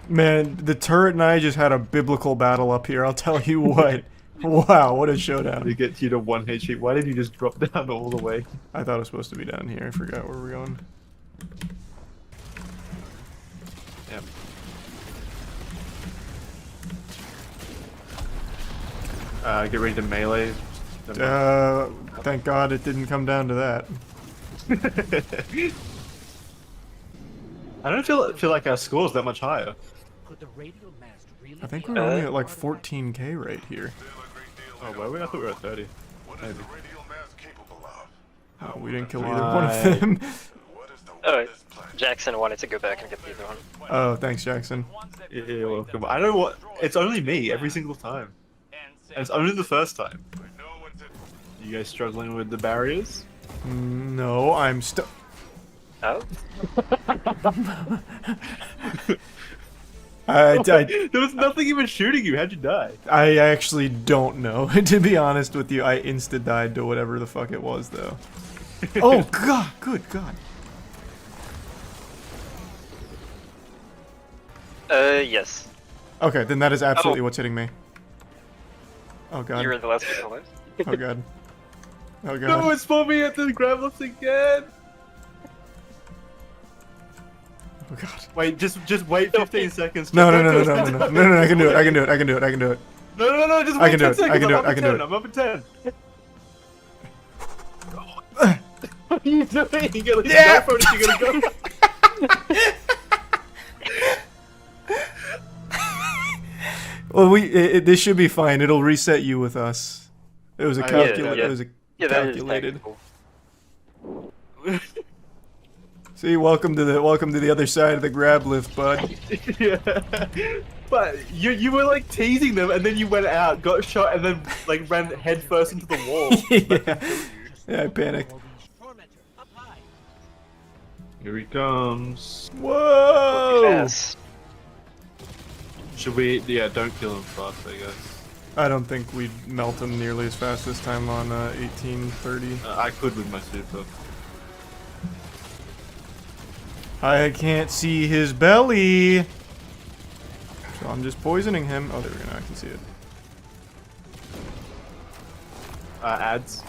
[SPEAKER 1] Man, the turret and I just had a biblical battle up here, I'll tell you what. Wow, what a
[SPEAKER 3] To
[SPEAKER 1] showdown.
[SPEAKER 3] get you to 1 HP, why did you just drop down all the way?
[SPEAKER 1] I thought it was supposed to be down here. I forgot where we're going.
[SPEAKER 3] Yep. Get ready to melee.
[SPEAKER 1] Thank God it didn't come down to that.
[SPEAKER 3] I don't feel like our score's that much higher.
[SPEAKER 8] Could the radial mass really
[SPEAKER 1] I think
[SPEAKER 8] be
[SPEAKER 1] we're only at like 14K right here.
[SPEAKER 3] Oh, were we? I thought we were at 30. Maybe.
[SPEAKER 1] Oh, we didn't kill either one of them.
[SPEAKER 6] Oh, Jackson wanted to go back and get the other one.
[SPEAKER 1] Oh, thanks, Jackson.
[SPEAKER 3] Yeah, you're welcome. I don't know what. It's only me every single time. And it's only the first time. You guys struggling with the barriers?
[SPEAKER 1] No, I'm stuck.
[SPEAKER 6] Oh?
[SPEAKER 3] There was nothing even shooting you. How'd you die?
[SPEAKER 1] I actually don't know. To be honest with you, I insta-died to whatever the fuck it was, though. Oh, God. Good God.
[SPEAKER 6] Yes.
[SPEAKER 1] Okay, then that is absolutely what's hitting me. Oh, God.
[SPEAKER 6] You're the last person alive.
[SPEAKER 1] Oh, God. Oh, God.
[SPEAKER 3] No, it's for me at the grab lifts again.
[SPEAKER 1] Oh, God.
[SPEAKER 3] Wait, just wait 15 seconds.
[SPEAKER 1] No, I can do it. I can do it.
[SPEAKER 3] No, just
[SPEAKER 1] I
[SPEAKER 3] wait
[SPEAKER 1] can do
[SPEAKER 3] 10
[SPEAKER 1] it,
[SPEAKER 3] seconds.
[SPEAKER 1] I can do it,
[SPEAKER 3] I'm
[SPEAKER 1] I can do it.
[SPEAKER 3] I'm up at 10. What are you doing? You gotta
[SPEAKER 1] Yeah.
[SPEAKER 3] go for it if you're gonna go.
[SPEAKER 1] Well, this should be fine. It'll reset you with us. It was a calculated.
[SPEAKER 6] yeah.
[SPEAKER 1] It was a
[SPEAKER 6] Yeah, that is
[SPEAKER 1] calculated.
[SPEAKER 6] technical.
[SPEAKER 1] See, welcome to the other side of the grab lift, bud.
[SPEAKER 3] Yeah. But you were like teasing them, and then you went out, got shot, and then like ran headfirst into the wall.
[SPEAKER 1] Yeah, I panicked.
[SPEAKER 3] Here he comes.
[SPEAKER 1] Whoa!
[SPEAKER 6] Yes.
[SPEAKER 3] Should we? Yeah, don't kill him fast, I guess.
[SPEAKER 1] I don't think we'd melt him nearly as fast this time on 1830.
[SPEAKER 3] I could with my super.
[SPEAKER 1] I can't see his belly. So So I'm just poisoning him. Oh, there we go. Now I can see it.
[SPEAKER 3] Ads.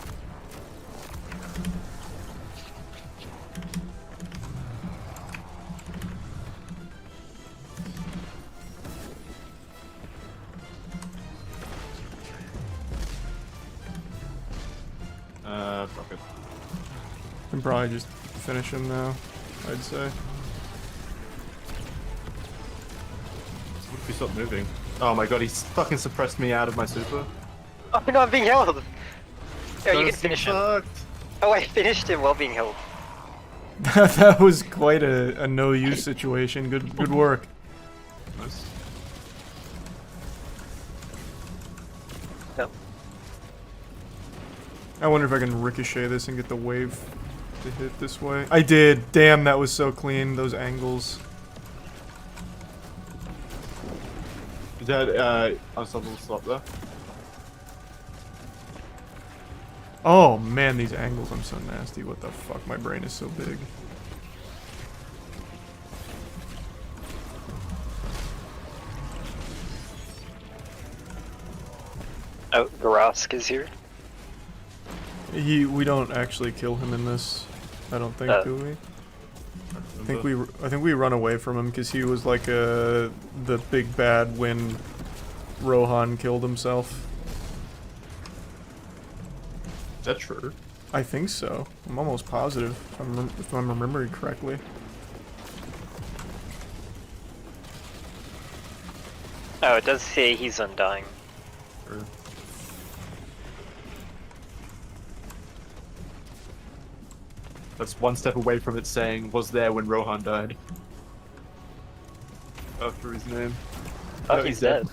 [SPEAKER 3] Fuck it.
[SPEAKER 1] Can probably just finish him now, I'd say.
[SPEAKER 3] What if we stop moving? Oh my god, he's fucking suppressed me out of my super.
[SPEAKER 6] Oh no, I'm being held! Oh, you can
[SPEAKER 3] That's
[SPEAKER 6] finish him.
[SPEAKER 3] fucked.
[SPEAKER 6] Oh, I finished him while being held.
[SPEAKER 1] That was quite a no-use situation. Good work.
[SPEAKER 3] Nice.
[SPEAKER 6] No.
[SPEAKER 1] I wonder if I can ricochet this and get the wave to hit this way. I did. Damn, that was so clean. Those angles.
[SPEAKER 3] Is that unstoppable stop there?
[SPEAKER 1] Oh man, these angles, I'm so nasty. What the fuck? My brain is so big.
[SPEAKER 6] Oh, Garask is here.
[SPEAKER 1] We don't actually kill him in this. I don't think, do we? I think we run away from him because he was like the big bad when Rohan killed himself.
[SPEAKER 3] Is that true?
[SPEAKER 1] I think so. I'm almost positive if I'm remembering correctly.
[SPEAKER 6] Oh, it does say he's undying.
[SPEAKER 3] True. That's one step away from it saying, was there when Rohan died. After his name.
[SPEAKER 6] Oh,
[SPEAKER 3] No,
[SPEAKER 6] he's dead.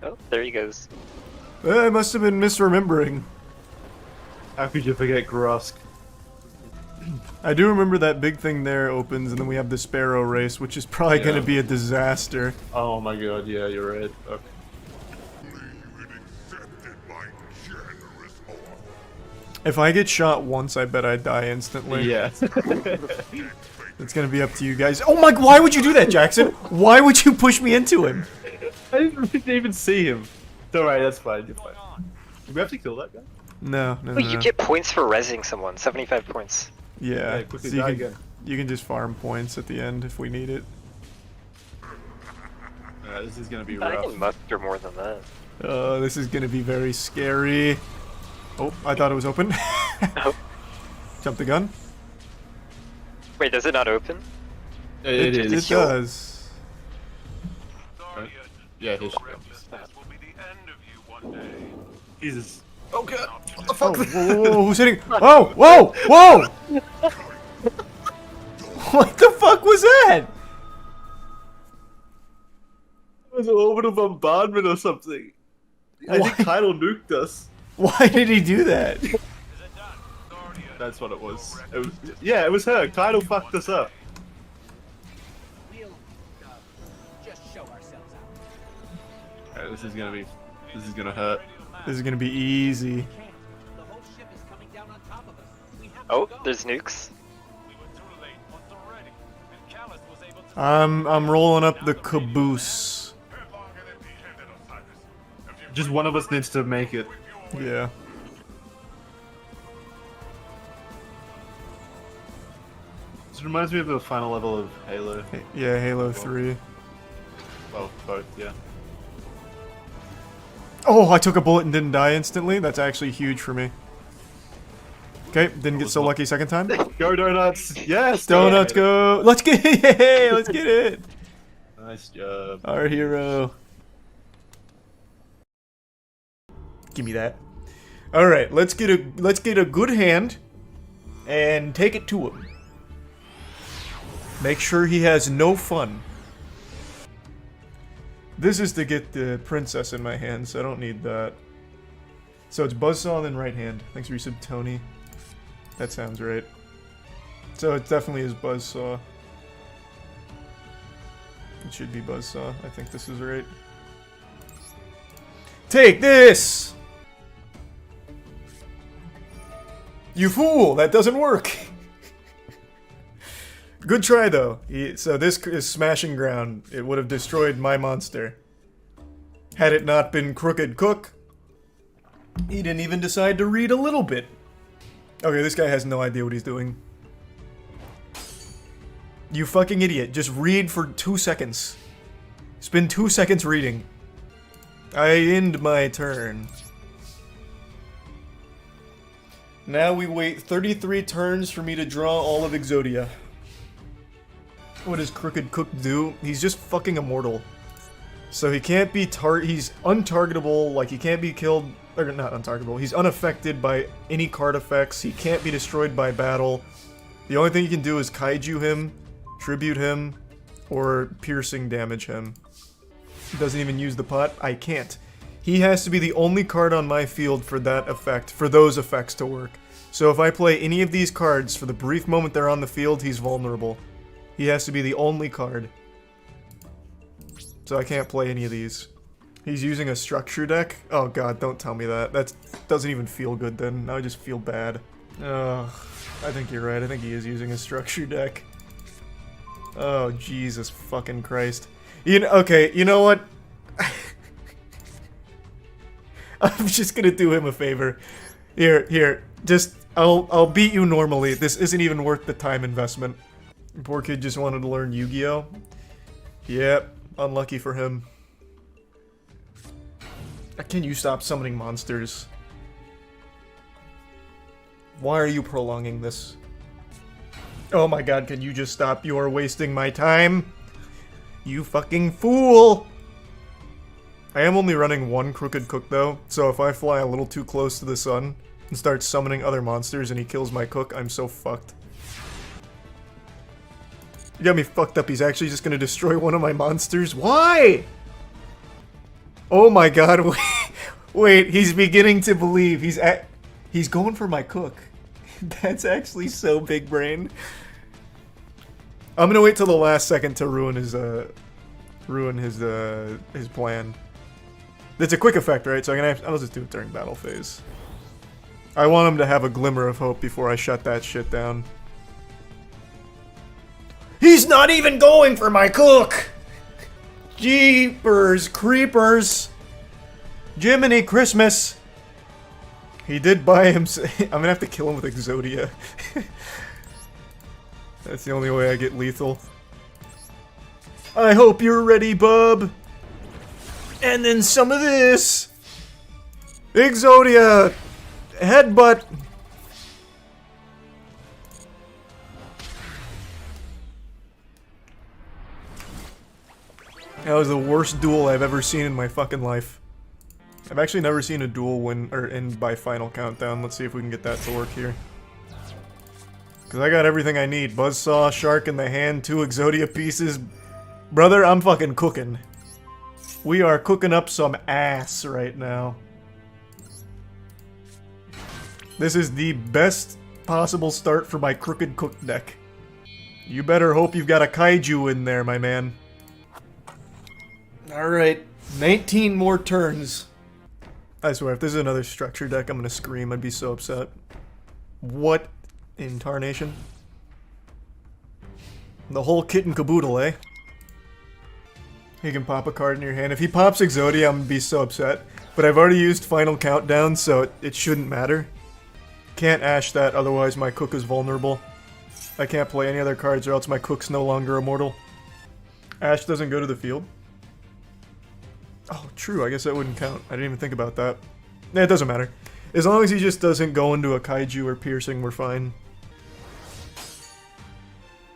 [SPEAKER 6] Oh, there he goes.
[SPEAKER 1] I must have been misremembering.
[SPEAKER 3] How could you forget Grosk?
[SPEAKER 1] I do remember that big thing there opens, and then we have the Sparrow race, which is probably
[SPEAKER 3] Yeah.
[SPEAKER 1] going to be a disaster.
[SPEAKER 3] Oh my god, yeah, you're right. Fuck.
[SPEAKER 1] If I get shot once, I bet I die instantly.
[SPEAKER 3] Yeah.
[SPEAKER 1] It's going to be up to you guys. Oh my, why would you do that, Jackson? Why would you push me into him?
[SPEAKER 3] I didn't even see him. Don't worry, that's fine. You're fine. Do we have to kill that guy?
[SPEAKER 1] No, no, no.
[SPEAKER 6] Wait, you get points for rezzing someone. 75 points.
[SPEAKER 1] Yeah,
[SPEAKER 3] Yeah, quickly
[SPEAKER 1] so you
[SPEAKER 3] die
[SPEAKER 1] can,
[SPEAKER 3] again.
[SPEAKER 1] you can just farm points at the end if we need it.
[SPEAKER 3] This is gonna be
[SPEAKER 6] I
[SPEAKER 3] rough.
[SPEAKER 6] can muster more than that.
[SPEAKER 1] This is going to be very scary. Oh, I thought it was open.
[SPEAKER 6] Oh.
[SPEAKER 1] Jump the gun.
[SPEAKER 6] Wait, does it not open?
[SPEAKER 3] It is.
[SPEAKER 1] It does.
[SPEAKER 3] Right. Yeah, it is. Jesus. Oh god. What the
[SPEAKER 1] Oh,
[SPEAKER 3] fuck?
[SPEAKER 1] whoa, whoa, whoa, who's hitting? Whoa, whoa, whoa! What the fuck was that?
[SPEAKER 3] It was an orbital bombardment or something. I think Kyle nuked us.
[SPEAKER 1] Why did he do that?
[SPEAKER 3] That's what it was. Yeah, it was her. Kyle fucked us up.
[SPEAKER 8] We'll just show ourselves out.
[SPEAKER 3] Alright, this is gonna hurt.
[SPEAKER 1] This is gonna be easy.
[SPEAKER 8] The whole ship is coming down on top of us. We have to
[SPEAKER 6] Oh,
[SPEAKER 8] go.
[SPEAKER 6] there's nukes.
[SPEAKER 1] I'm rolling up the caboose.
[SPEAKER 3] Just one of us needs to make it.
[SPEAKER 1] Yeah.
[SPEAKER 3] This reminds me of the final level of Halo.
[SPEAKER 1] Yeah, Halo 3.
[SPEAKER 3] Well, both, yeah.
[SPEAKER 1] Oh, I took a bullet and didn't die instantly. That's actually huge for me. Okay, didn't get so lucky second time.
[SPEAKER 3] Go donuts! Yes!
[SPEAKER 1] Donuts go! Let's get it! Yay, let's get it!
[SPEAKER 3] Nice job.
[SPEAKER 1] Our hero. Give me that. All right, let's get a good hand and take it to him. Make sure he has no fun. This is to get the princess in my hand, so I don't need that. So it's buzzsaw and then right hand. Thanks for your sub, Tony. That sounds right. So it definitely is buzzsaw. It should be buzzsaw. I think this is right. Take this! You fool! That doesn't work! Good try, though. So this is smashing ground. It would have destroyed my monster. Had it not been Crooked Cook, he didn't even decide to read a little bit. Okay, this guy has no idea what he's doing. You fucking idiot. Just read for 2 seconds. Spend 2 seconds reading. I end my turn. Now we wait 33 turns for me to draw all of Exodia. What does Crooked Cook do? He's just fucking immortal. So he can't be he's untargetable, like he can't be killed, or not untargetable, he's unaffected by any card effects, he can't be destroyed by battle. The only thing you can do is kaiju him, tribute him, or piercing damage him. He doesn't even use the pot. I can't. He has to be the only card on my field for that effect, for those effects to work. So if I play any of these cards for the brief moment they're on the field, he's vulnerable. He has to be the only card. So I can't play any of these. He's using a structure deck? Oh god, don't tell me that. That doesn't even feel good then. Now I just feel bad. I think you're right. I think he is using a structure deck. Oh, Jesus fucking Christ. Okay, you know what? I'm just gonna do him a favor. Here, just, I'll beat you normally. This isn't even worth the time investment. Poor kid just wanted to learn Yu-Gi-Oh! Yep, unlucky for him. Can you stop summoning monsters? Why are you prolonging this? Oh my god, can you just stop? You are wasting my time! You fucking fool! I am only running one Crooked Cook though, so if I fly a little too close to the sun and start summoning other monsters and he kills my cook, I'm so fucked. You got me fucked up. He's actually just gonna destroy one of my monsters. Why? Oh my god, wait, he's beginning to believe. He's going for my cook. That's actually so big brain. I'm gonna wait till the last second to ruin his plan. It's a quick effect, right? So I'll just do it during battle phase. I want him to have a glimmer of hope before I shut that shit down. He's not even going for my cook! Jeepers creepers! Jiminy Christmas! He did buy him. I'm gonna have to kill him with Exodia. That's the only way I get lethal. I hope you're ready, bub! And then some of this! Exodia! Headbutt! That was the worst duel I've ever seen in my fucking life. I've actually never seen a duel win or end by final countdown. Let's see if we can get that to work here. Cause I got everything I need. Buzzsaw, Shark in the hand, 2 Exodia pieces. Brother, I'm fucking cooking. We are cooking up some ass right now. This is the best possible start for my Crooked Cook deck. You better hope you've got a kaiju in there, my man. Alright, 19 more turns. I swear, if this is another structure deck, I'm gonna scream. I'd be so upset. What in tarnation? The whole kit and caboodle, eh? He can pop a card in your hand. If he pops Exodia, I'm gonna be so upset. But I've already used Final Countdown, so it shouldn't matter. Can't Ash that, otherwise my cook is vulnerable. I can't play any other cards or else my cook's no longer immortal. Ash doesn't go to the field. Oh, true, I guess that wouldn't count. I didn't even think about that. Nah, it doesn't matter. As long as he just doesn't go into a kaiju or piercing, we're fine.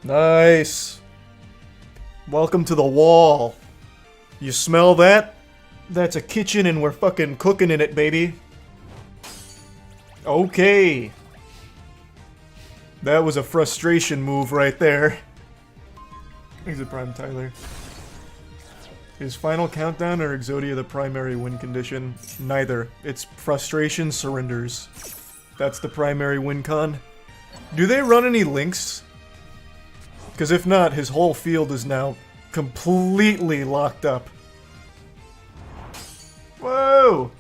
[SPEAKER 1] Nice! Welcome to the wall. You smell that? That's a kitchen and we're fucking cooking in it, baby. Okay. That was a frustration move right there. He's a Prime Tyler. Is Final Countdown or Exodia the primary win condition? Neither. It's frustration surrenders. That's the primary win con. Do they run any links? Because if not, his whole field is now completely locked up. Whoa!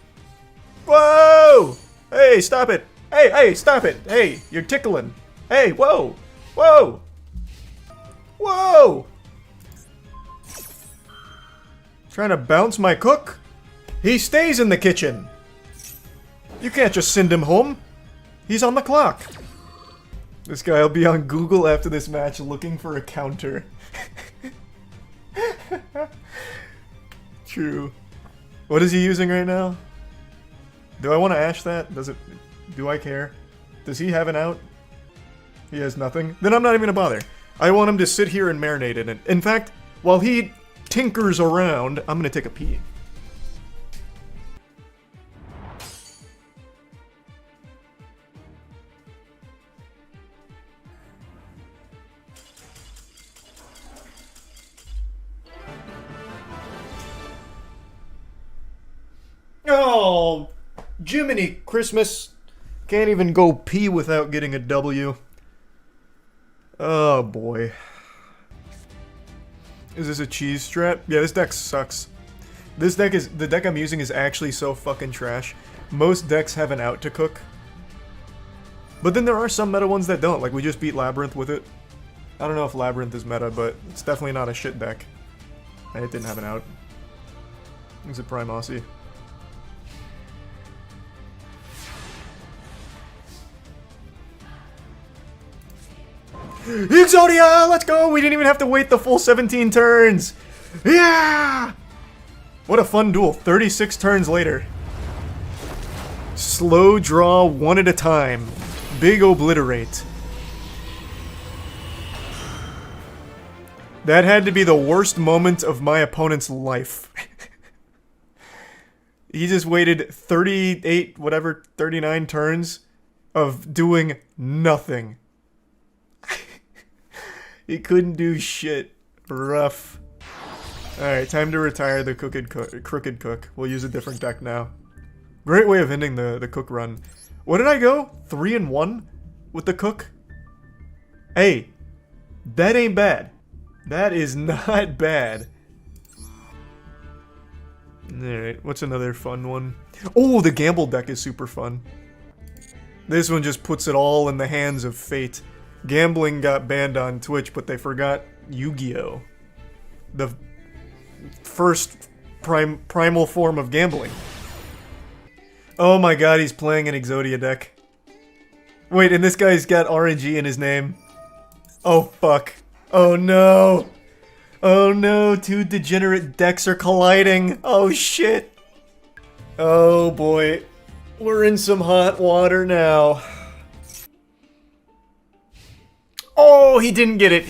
[SPEAKER 1] Whoa! Hey, stop it! Hey, stop it! Hey, you're tickling! Hey, whoa! Whoa! Whoa! Trying to bounce my cook? He stays in the kitchen. You can't just send him home. He's on the clock. This guy will be on Google after this match looking for a counter. True. What is he using right now? Do I want to ash that? Does it... Do I care? Does he have an out? He has nothing? Then I'm not even gonna bother. I want him to sit here and marinate in it. In fact, while he tinkers around, I'm gonna take a pee. Oh, Jiminy Christmas. Can't even go pee without getting a W. Oh boy. Is this a cheese strat? Yeah, this deck sucks. This deck is... The deck I'm using is actually so fucking trash. Most decks have an out to cook. But then there are some meta ones that don't. Like, we just beat Labyrinth with it. I don't know if Labyrinth is meta, but it's definitely not a shit deck. And it didn't have an out. It's a Prime Aussie. Exodia! Let's go! We didn't even have to wait the full 17 turns! Yeah! What a fun duel. 36 turns later. Slow draw one at a time. Big obliterate. That had to be the worst moment of my opponent's life. He just waited 38, whatever, 39 turns of doing nothing. He couldn't do shit. Rough. Alright, time to retire the Crooked Cook. We'll use a different deck now. Great way of ending the Cook run. What did I go? 3-1 with the Cook? Hey, that ain't bad. That is not bad. Alright, what's another fun one? Oh, the Gamble deck is super fun. This one just puts it all in the hands of fate. Gambling got banned on Twitch, but they forgot Yu-Gi-Oh! The first primal form of gambling. Oh my god, he's playing an Exodia deck. Wait, and this guy's got RNG in his name. Oh fuck. Oh no! Oh no, two degenerate decks are colliding! Oh shit! Oh boy. We're in some hot water now. Oh, he didn't get it.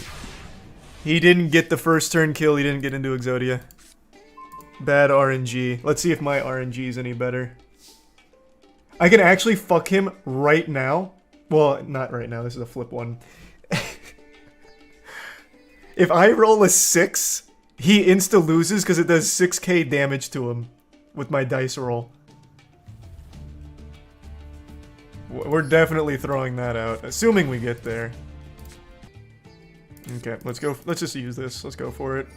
[SPEAKER 1] He didn't get the first turn kill. He didn't get into Exodia. Bad RNG. Let's see if my RNG is any better. I can actually fuck him right now. Well, not right now. This is a flip one. If I roll a 6, he insta-loses because it does 6k damage to him with my dice roll. We're definitely throwing that out, assuming we get there. Okay, let's go. Let's just use this. Let's go for it.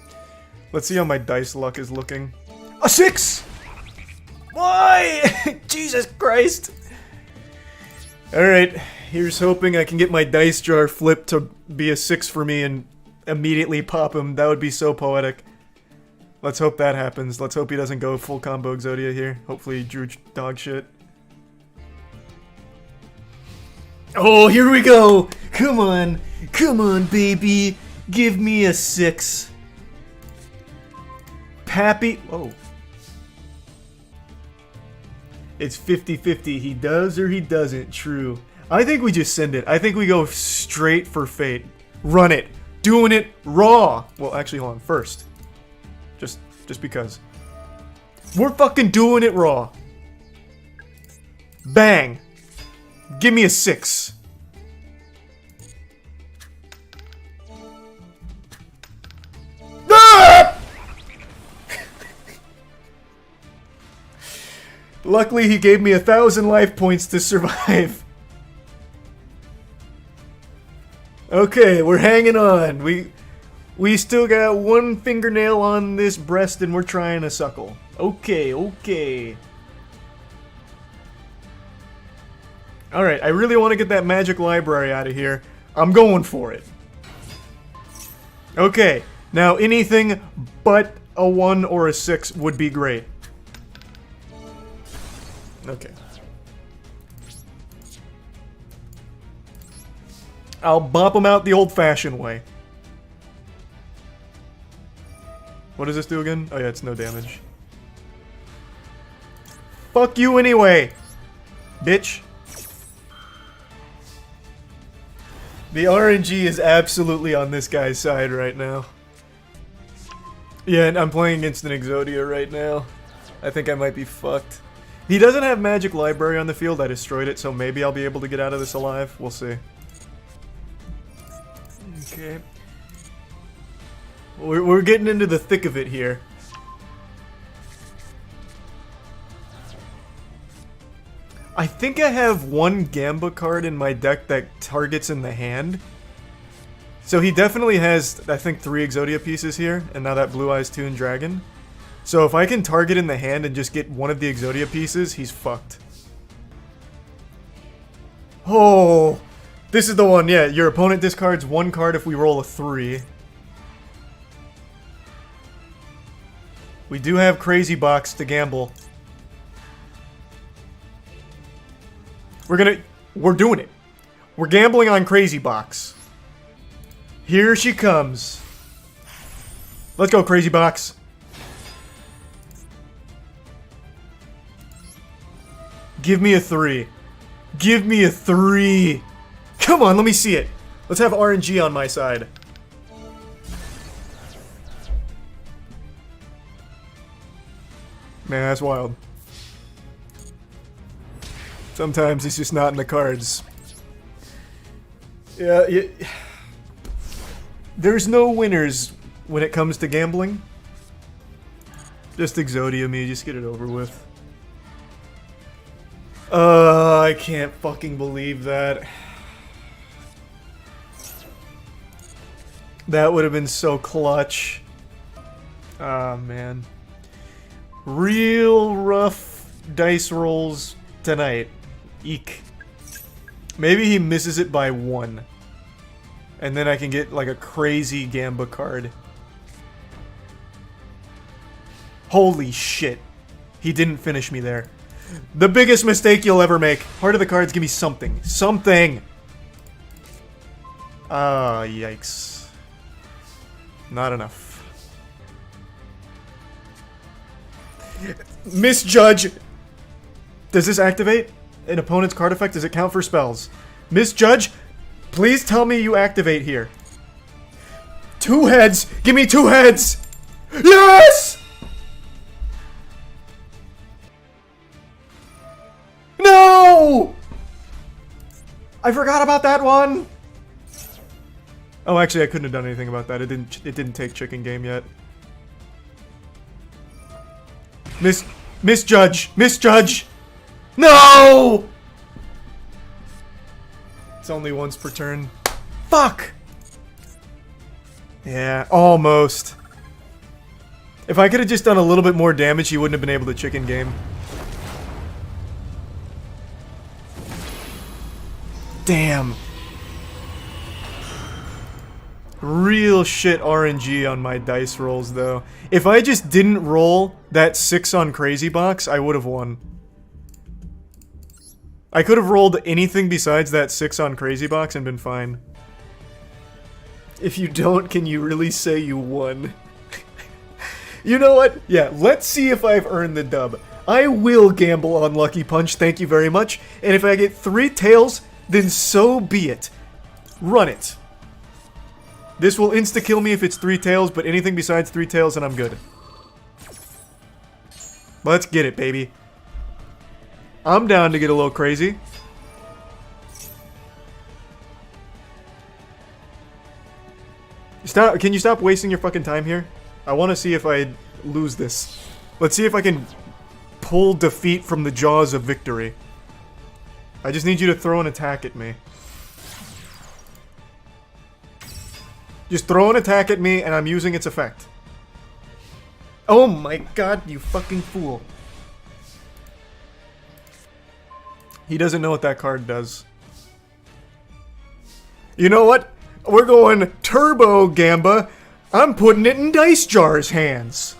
[SPEAKER 1] Let's see how my dice luck is looking. A 6! Why? Jesus Christ! Alright, here's hoping I can get my dice jar flipped to be a 6 for me and immediately pop him. That would be so poetic. Let's hope that happens. Let's hope he doesn't go full combo Exodia here. Hopefully he drew dog shit. Oh, here we go! Come on! Come on, baby! Give me a 6. Pappy... Whoa. It's 50-50. He does or he doesn't. True. I think we just send it. I think we go straight for fate. Run it. Doing it raw. Well, actually, hold on. First. Just because. We're fucking doing it raw. Bang. Give me a 6. Ah! Luckily, he gave me 1,000 life points to survive. Okay, we're hanging on. We still got one fingernail on this breast and we're trying to suckle. Okay, okay. Alright, I really want to get that magic library out of here. I'm going for it. Okay, now anything but a 1 or a 6 would be great. Okay. I'll bop him out the old-fashioned way. What does this do again? Oh yeah, it's no damage. Fuck you anyway, bitch. The RNG is absolutely on this guy's side right now. Yeah, and I'm playing against an Exodia right now. I think I might be fucked. He doesn't have Magic Library on the field. I destroyed it, so maybe I'll be able to get out of this alive. We'll see. Okay. We're getting into the thick of it here. I think I have one Gamba card in my deck that targets in the hand. So he definitely has, I think, 3 Exodia pieces here, and now that Blue Eyes Toon Dragon. So if I can target in the hand and just get one of the Exodia pieces, he's fucked. Oh, this is the one, yeah. Your opponent discards 1 card if we roll a 3. We do have Crazy Box to gamble. We're doing it. We're gambling on Crazy Box. Here she comes. Let's go, Crazy Box. Give me a 3. Give me a 3. Come on, let me see it. Let's have RNG on my side. Man, that's wild. Sometimes it's just not in the cards. Yeah, there's no winners when it comes to gambling. Just Exodia me, just get it over with. I can't fucking believe that. That would have been so clutch. Ah, man. Real rough dice rolls tonight. Eek. Maybe he misses it by 1. And then I can get like a crazy Gamba card. Holy shit. He didn't finish me there. The biggest mistake you'll ever make. Heart of the cards, give me something. Something! Ah, yikes. Not enough. Misjudge! Does this activate an opponent's card effect? Does it count for spells? Misjudge, please tell me you activate here. 2 heads! Give me 2 heads! Yes! No! I forgot about that one! Oh, actually, I couldn't have done anything about that. It didn't take chicken game yet. Misjudge! Misjudge! No! It's only once per turn. Fuck! Yeah, almost. If I could have just done a little bit more damage, he wouldn't have been able to chicken game. Damn. Real shit RNG on my dice rolls, though. If I just didn't roll that 6 on Crazy Box, I would have won. I could have rolled anything besides that 6 on Crazy Box and been fine. If you don't, can you really say you won? You know what? Yeah, let's see if I've earned the dub. I will gamble on Lucky Punch, thank you very much. And if I get 3 tails, then so be it. Run it. This will insta-kill me if it's 3 tails, but anything besides 3 tails and I'm good. Let's get it, baby. I'm down to get a little crazy. Stop! Can you stop wasting your fucking time here? I want to see if I lose this. Let's see if I can pull defeat from the jaws of victory. I just need you to throw an attack at me. Just throw an attack at me and I'm using its effect. Oh my god, you fucking fool. He doesn't know what that card does. You know what? We're going Turbo Gamba. I'm putting it in Dice Jar's hands.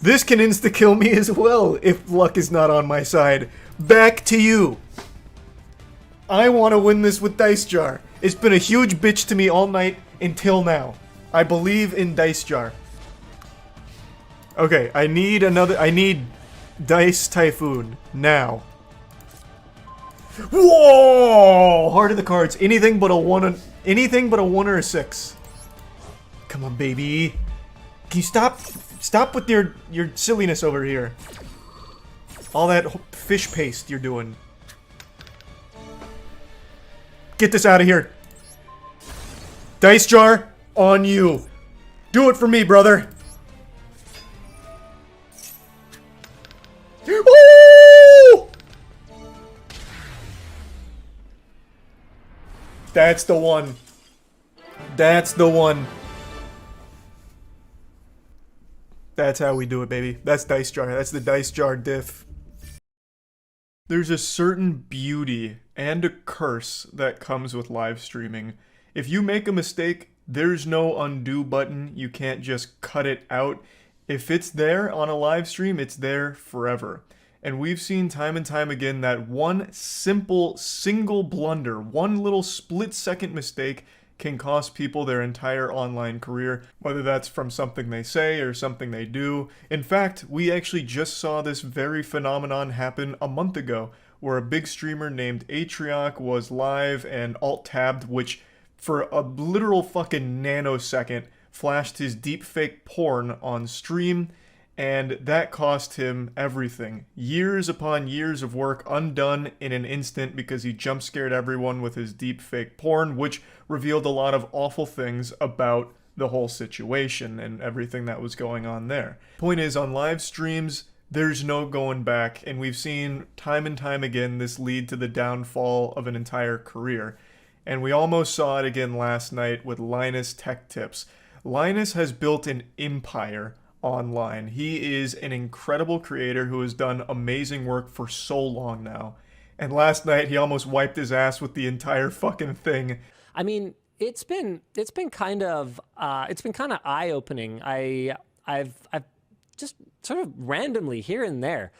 [SPEAKER 1] This can insta-kill me as well if luck is not on my side. Back to you. I want to win this with Dice Jar. It's been a huge bitch to me all night until now. I believe in Dice Jar. Okay, I need Dice Typhoon now. Whoa! Heart of the cards. Anything but a 1 or a 6. Come on, baby. Can you stop with your silliness over here? All that fish paste you're doing. Get this out of here. Dice Jar, on you. Do it for me, brother. Woo! That's the one. That's the one. That's how we do it, baby. That's Dice Jar. That's the Dice Jar diff. There's a certain beauty and a curse that comes with live streaming. If you make a mistake, there's no undo button. You can't just cut it out. If it's there on a live stream, it's there forever. And we've seen time and time again that one simple, single blunder, one little split-second mistake can cost people their entire online career, whether that's from something they say or something they do. In fact, we actually just saw this very phenomenon happen a month ago, where a big streamer named Atrioc was live and alt-tabbed, which for a literal fucking nanosecond flashed his deepfake porn on stream, and that cost him everything. Years upon years of work undone in an instant because he jump scared everyone with his deepfake porn, which revealed a lot of awful things about the whole situation and everything that was going on there. Point is, on live streams, there's no going back, and we've seen time and time again this lead to the downfall of an entire career. And we almost saw it again last night with Linus Tech Tips. Linus has built an empire online. He is an incredible creator who has done amazing work for so long now. And last night he almost wiped his ass with the entire fucking thing.
[SPEAKER 9] I mean, it's been kind of eye-opening. I've just sort of randomly here and there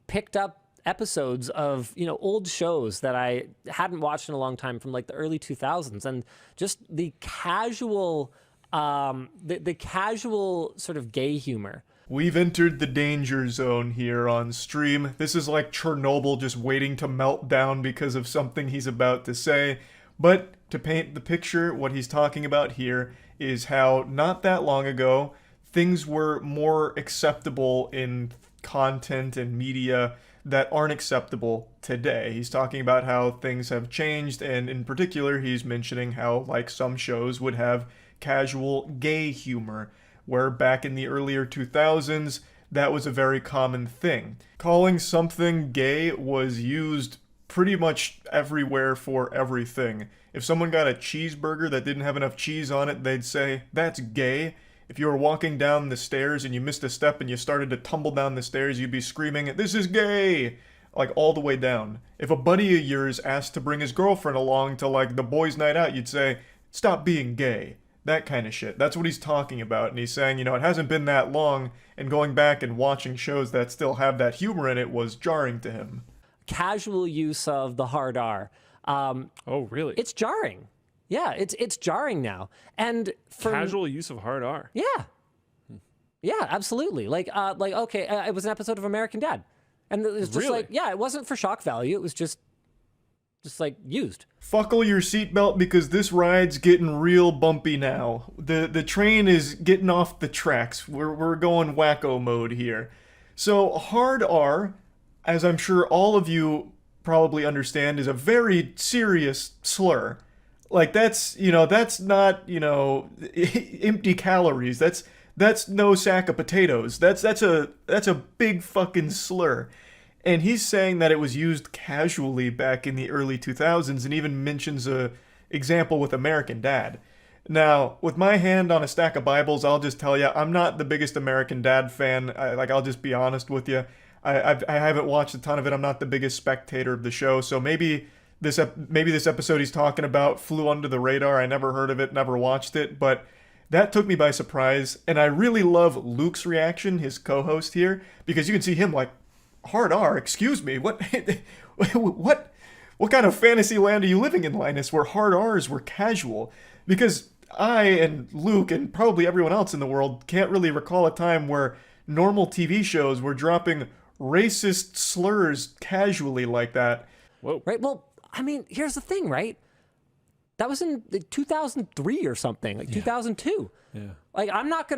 [SPEAKER 9] picked up episodes of, you know, old shows that I hadn't watched in a long time from like the early 2000s, and just the casual the casual sort of gay humor.
[SPEAKER 1] We've entered the danger zone here on stream. This is like Chernobyl just waiting to melt down because of something he's about to say. But to paint the picture, what he's talking about here is how not that long ago, things were more acceptable in content and media that aren't acceptable today. He's talking about how things have changed, and in particular, he's mentioning how, like, some shows would have casual gay humor, where back in the earlier 2000s, that was a very common thing. Calling something gay was used pretty much everywhere for everything. If someone got a cheeseburger that didn't have enough cheese on it, they'd say, "That's gay." If you were walking down the stairs and you missed a step and you started to tumble down the stairs, you'd be screaming, "This is gay!" Like, all the way down. If a buddy of yours asked to bring his girlfriend along to, like, the boys' night out, you'd say, "Stop being gay." That kind of shit. That's what he's talking about. And he's saying, you know, it hasn't been that long, and going back and watching shows that still have that humor in it was jarring to him.
[SPEAKER 9] Casual use of the hard R.
[SPEAKER 10] Oh, really?
[SPEAKER 9] It's jarring. Yeah, it's jarring now. And for
[SPEAKER 10] casual use of hard R.
[SPEAKER 9] Yeah. Yeah, absolutely. Like okay, it was an episode of American Dad. And it was just
[SPEAKER 10] really?
[SPEAKER 9] like, yeah, it wasn't for shock value. It was just like used.
[SPEAKER 1] Buckle your seatbelt because this ride's getting real bumpy now. The train is getting off the tracks. We're going wacko mode here. So hard R, as I'm sure all of you probably understand, is a very serious slur. Like, that's, you know, that's not, you know, empty calories. That's no sack of potatoes. That's a big fucking slur. And he's saying that it was used casually back in the early 2000s, and even mentions a example with American Dad. Now, with my hand on a stack of Bibles, I'll just tell you, I'm not the biggest American Dad fan. I'll just be honest with you. I haven't watched a ton of it. I'm not the biggest spectator of the show, so maybe this episode he's talking about flew under the radar. I never heard of it, never watched it, but That took me by surprise, and I really love Luke's reaction, his co-host here, because you can see him like, hard R, excuse me, what, what kind of fantasy land are you living in, Linus, where hard Rs were casual? Because I and Luke and probably everyone else in the world can't really recall a time where normal TV shows were dropping racist slurs casually like that.
[SPEAKER 10] Whoa.
[SPEAKER 9] Right, well, I mean, here's the thing, right? That was in 2003 or something, like 2002.
[SPEAKER 10] Yeah.
[SPEAKER 9] Like I'm not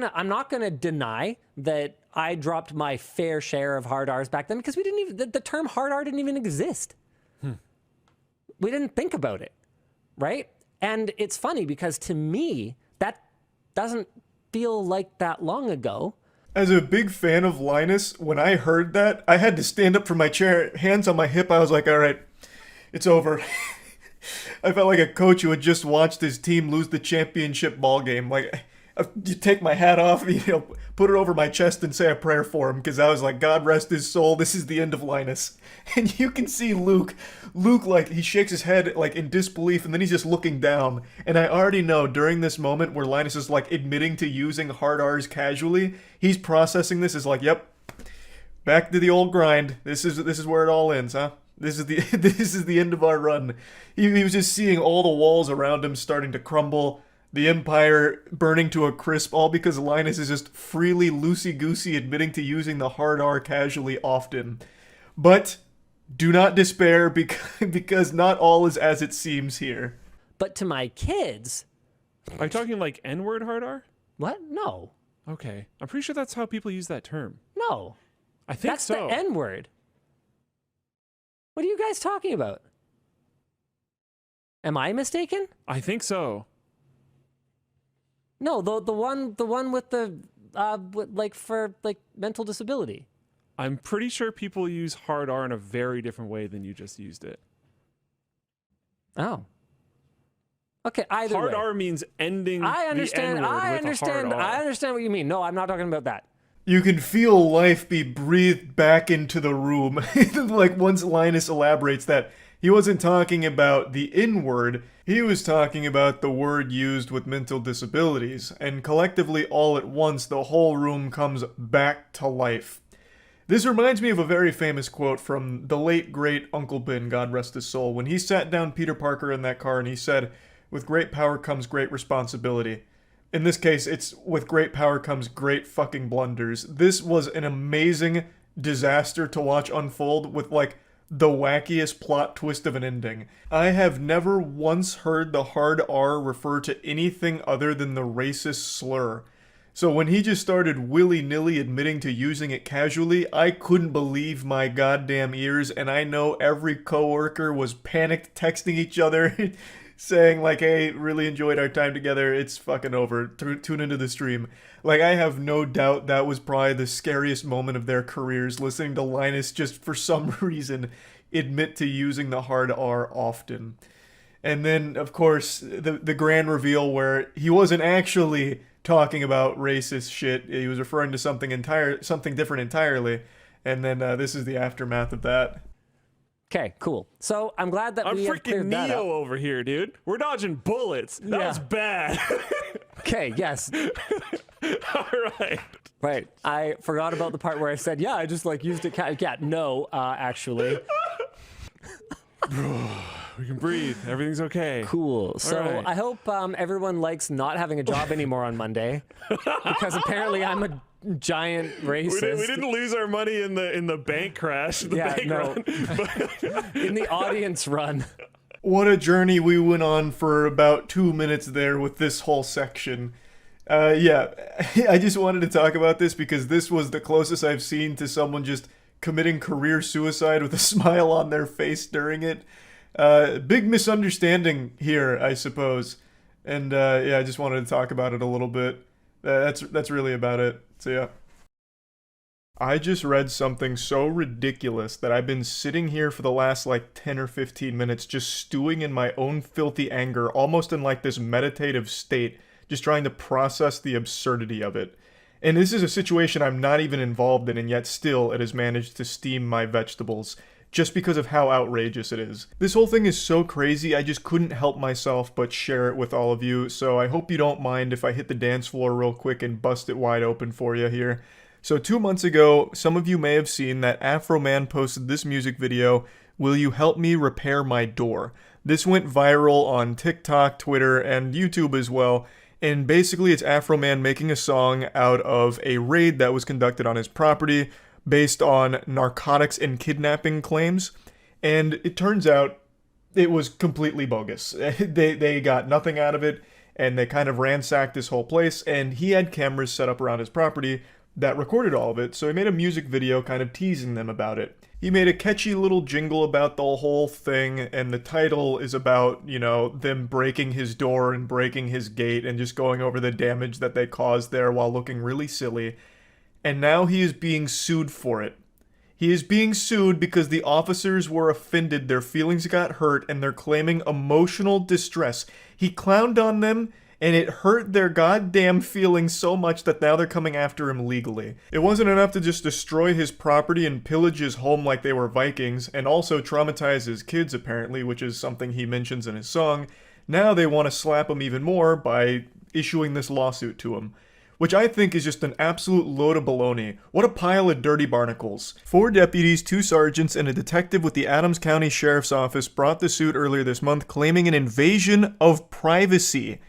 [SPEAKER 9] gonna deny that I dropped my fair share of hard R's back then because we didn't even the term hard R didn't even exist. We didn't think about it, right? And it's funny because to me that doesn't feel like that long ago.
[SPEAKER 1] As a big fan of Linus, when I heard that, I had to stand up from my chair, hands on my hip. I was like, all right, it's over. I felt like a coach who had just watched his team lose the championship ball game. Like, you take my hat off, put it over my chest and say a prayer for him, because I was like, God rest his soul, this is the end of Linus. And you can see Luke, like, he shakes his head, like, in disbelief, and then he's just looking down. And I already know, during this moment where Linus is, like, admitting to using hard R's casually, he's processing this as like, yep, back to the old grind. This is where it all ends, huh? This is the end of our run. He was just seeing all the walls around him starting to crumble, the empire burning to a crisp, all because Linus is just freely loosey-goosey admitting to using the hard R casually often. But do not despair because not all is as it seems here.
[SPEAKER 9] But to my kids,
[SPEAKER 10] are you talking like N-word hard R?
[SPEAKER 9] What? No.
[SPEAKER 10] Okay, I'm pretty sure that's how people use that term.
[SPEAKER 9] No.
[SPEAKER 10] I think
[SPEAKER 9] that's
[SPEAKER 10] so.
[SPEAKER 9] The N-word. What are you guys talking about? Am I mistaken?
[SPEAKER 10] I think so.
[SPEAKER 9] No, the one with the for mental disability.
[SPEAKER 10] I'm pretty sure people use hard R in a very different way than you just used it.
[SPEAKER 9] Oh. Okay, either
[SPEAKER 10] hard
[SPEAKER 9] way.
[SPEAKER 10] R means ending
[SPEAKER 9] I understand.
[SPEAKER 10] the N-word
[SPEAKER 9] I
[SPEAKER 10] with
[SPEAKER 9] understand.
[SPEAKER 10] a hard R.
[SPEAKER 9] I understand what you mean. No, I'm not talking about that.
[SPEAKER 1] You can feel life be breathed back into the room. Like once Linus elaborates that he wasn't talking about the N-word, he was talking about the word used with mental disabilities, and collectively all at once the whole room comes back to life. This reminds me of a very famous quote from the late great Uncle Ben, God rest his soul, when he sat down Peter Parker in that car and he said, "With great power comes great responsibility." In this case, it's with great power comes great fucking blunders. This was an amazing disaster to watch unfold with, like, the wackiest plot twist of an ending. I have never once heard the hard R refer to anything other than the racist slur. So when he just started willy-nilly admitting to using it casually, I couldn't believe my goddamn ears, and I know every coworker was panicked texting each other saying like, hey, really enjoyed our time together, it's fucking over, tune into the stream. Like, I have no doubt that was probably the scariest moment of their careers, listening to Linus just for some reason admit to using the hard R often. And then, of course, the grand reveal where he wasn't actually talking about racist shit, he was referring to something different entirely, and then this is the aftermath of that.
[SPEAKER 9] Okay, cool. So I'm glad that we have cleared that up.
[SPEAKER 10] Neo over here, dude. We're dodging bullets. That was bad.
[SPEAKER 9] Okay, yes.
[SPEAKER 10] All right.
[SPEAKER 9] Right. I forgot about the part where I said, yeah, I just like used it. Yeah, no, actually.
[SPEAKER 10] We can breathe. Everything's okay.
[SPEAKER 9] Cool. So
[SPEAKER 10] right.
[SPEAKER 9] I hope everyone likes not having a job anymore on Monday, because apparently I'm a giant racist.
[SPEAKER 10] We didn't lose our money in the bank crash. Bank run.
[SPEAKER 9] In the audience run.
[SPEAKER 1] What a journey we went on for about 2 minutes there with this whole section. Yeah, I just wanted to talk about this because this was the closest I've seen to someone just committing career suicide with a smile on their face during it. Big misunderstanding here, I suppose. And yeah, I just wanted to talk about it a little bit. That's really about it. So yeah. I just read something so ridiculous that I've been sitting here for the last like 10 or 15 minutes just stewing in my own filthy anger, almost in like this meditative state, just trying to process the absurdity of it. And this is a situation I'm not even involved in, and yet still it has managed to steam my vegetables. just because of how outrageous it is. This whole thing is so crazy, I just couldn't help myself but share it with all of you, so I hope you don't mind if I hit the dance floor real quick and bust it wide open for you here. So 2 months ago, some of you may have seen that Afro Man posted this music video, "Will You Help Me Repair My Door?" This went viral on TikTok, Twitter, and YouTube as well, and basically it's Afro Man making a song out of a raid that was conducted on his property, based on narcotics and kidnapping claims, and it turns out it was completely bogus. They got nothing out of it, and they kind of ransacked this whole place, and he had cameras set up around his property that recorded all of it, so he made a music video kind of teasing them about it. He made a catchy little jingle about the whole thing, and the title is about, you know, them breaking his door and breaking his gate and just going over the damage that they caused there while looking really silly. And now he is being sued for it. He is being sued because the officers were offended, their feelings got hurt, and they're claiming emotional distress. He clowned on them, and it hurt their goddamn feelings so much that now they're coming after him legally. It wasn't enough to just destroy his property and pillage his home like they were Vikings, and also traumatize his kids apparently, which is something he mentions in his song. Now they want to slap him even more by issuing this lawsuit to him, which I think is just an absolute load of baloney. What a pile of dirty barnacles. 4 deputies, 2 sergeants, and a detective with the Adams County Sheriff's Office brought the suit earlier this month, claiming an invasion of privacy.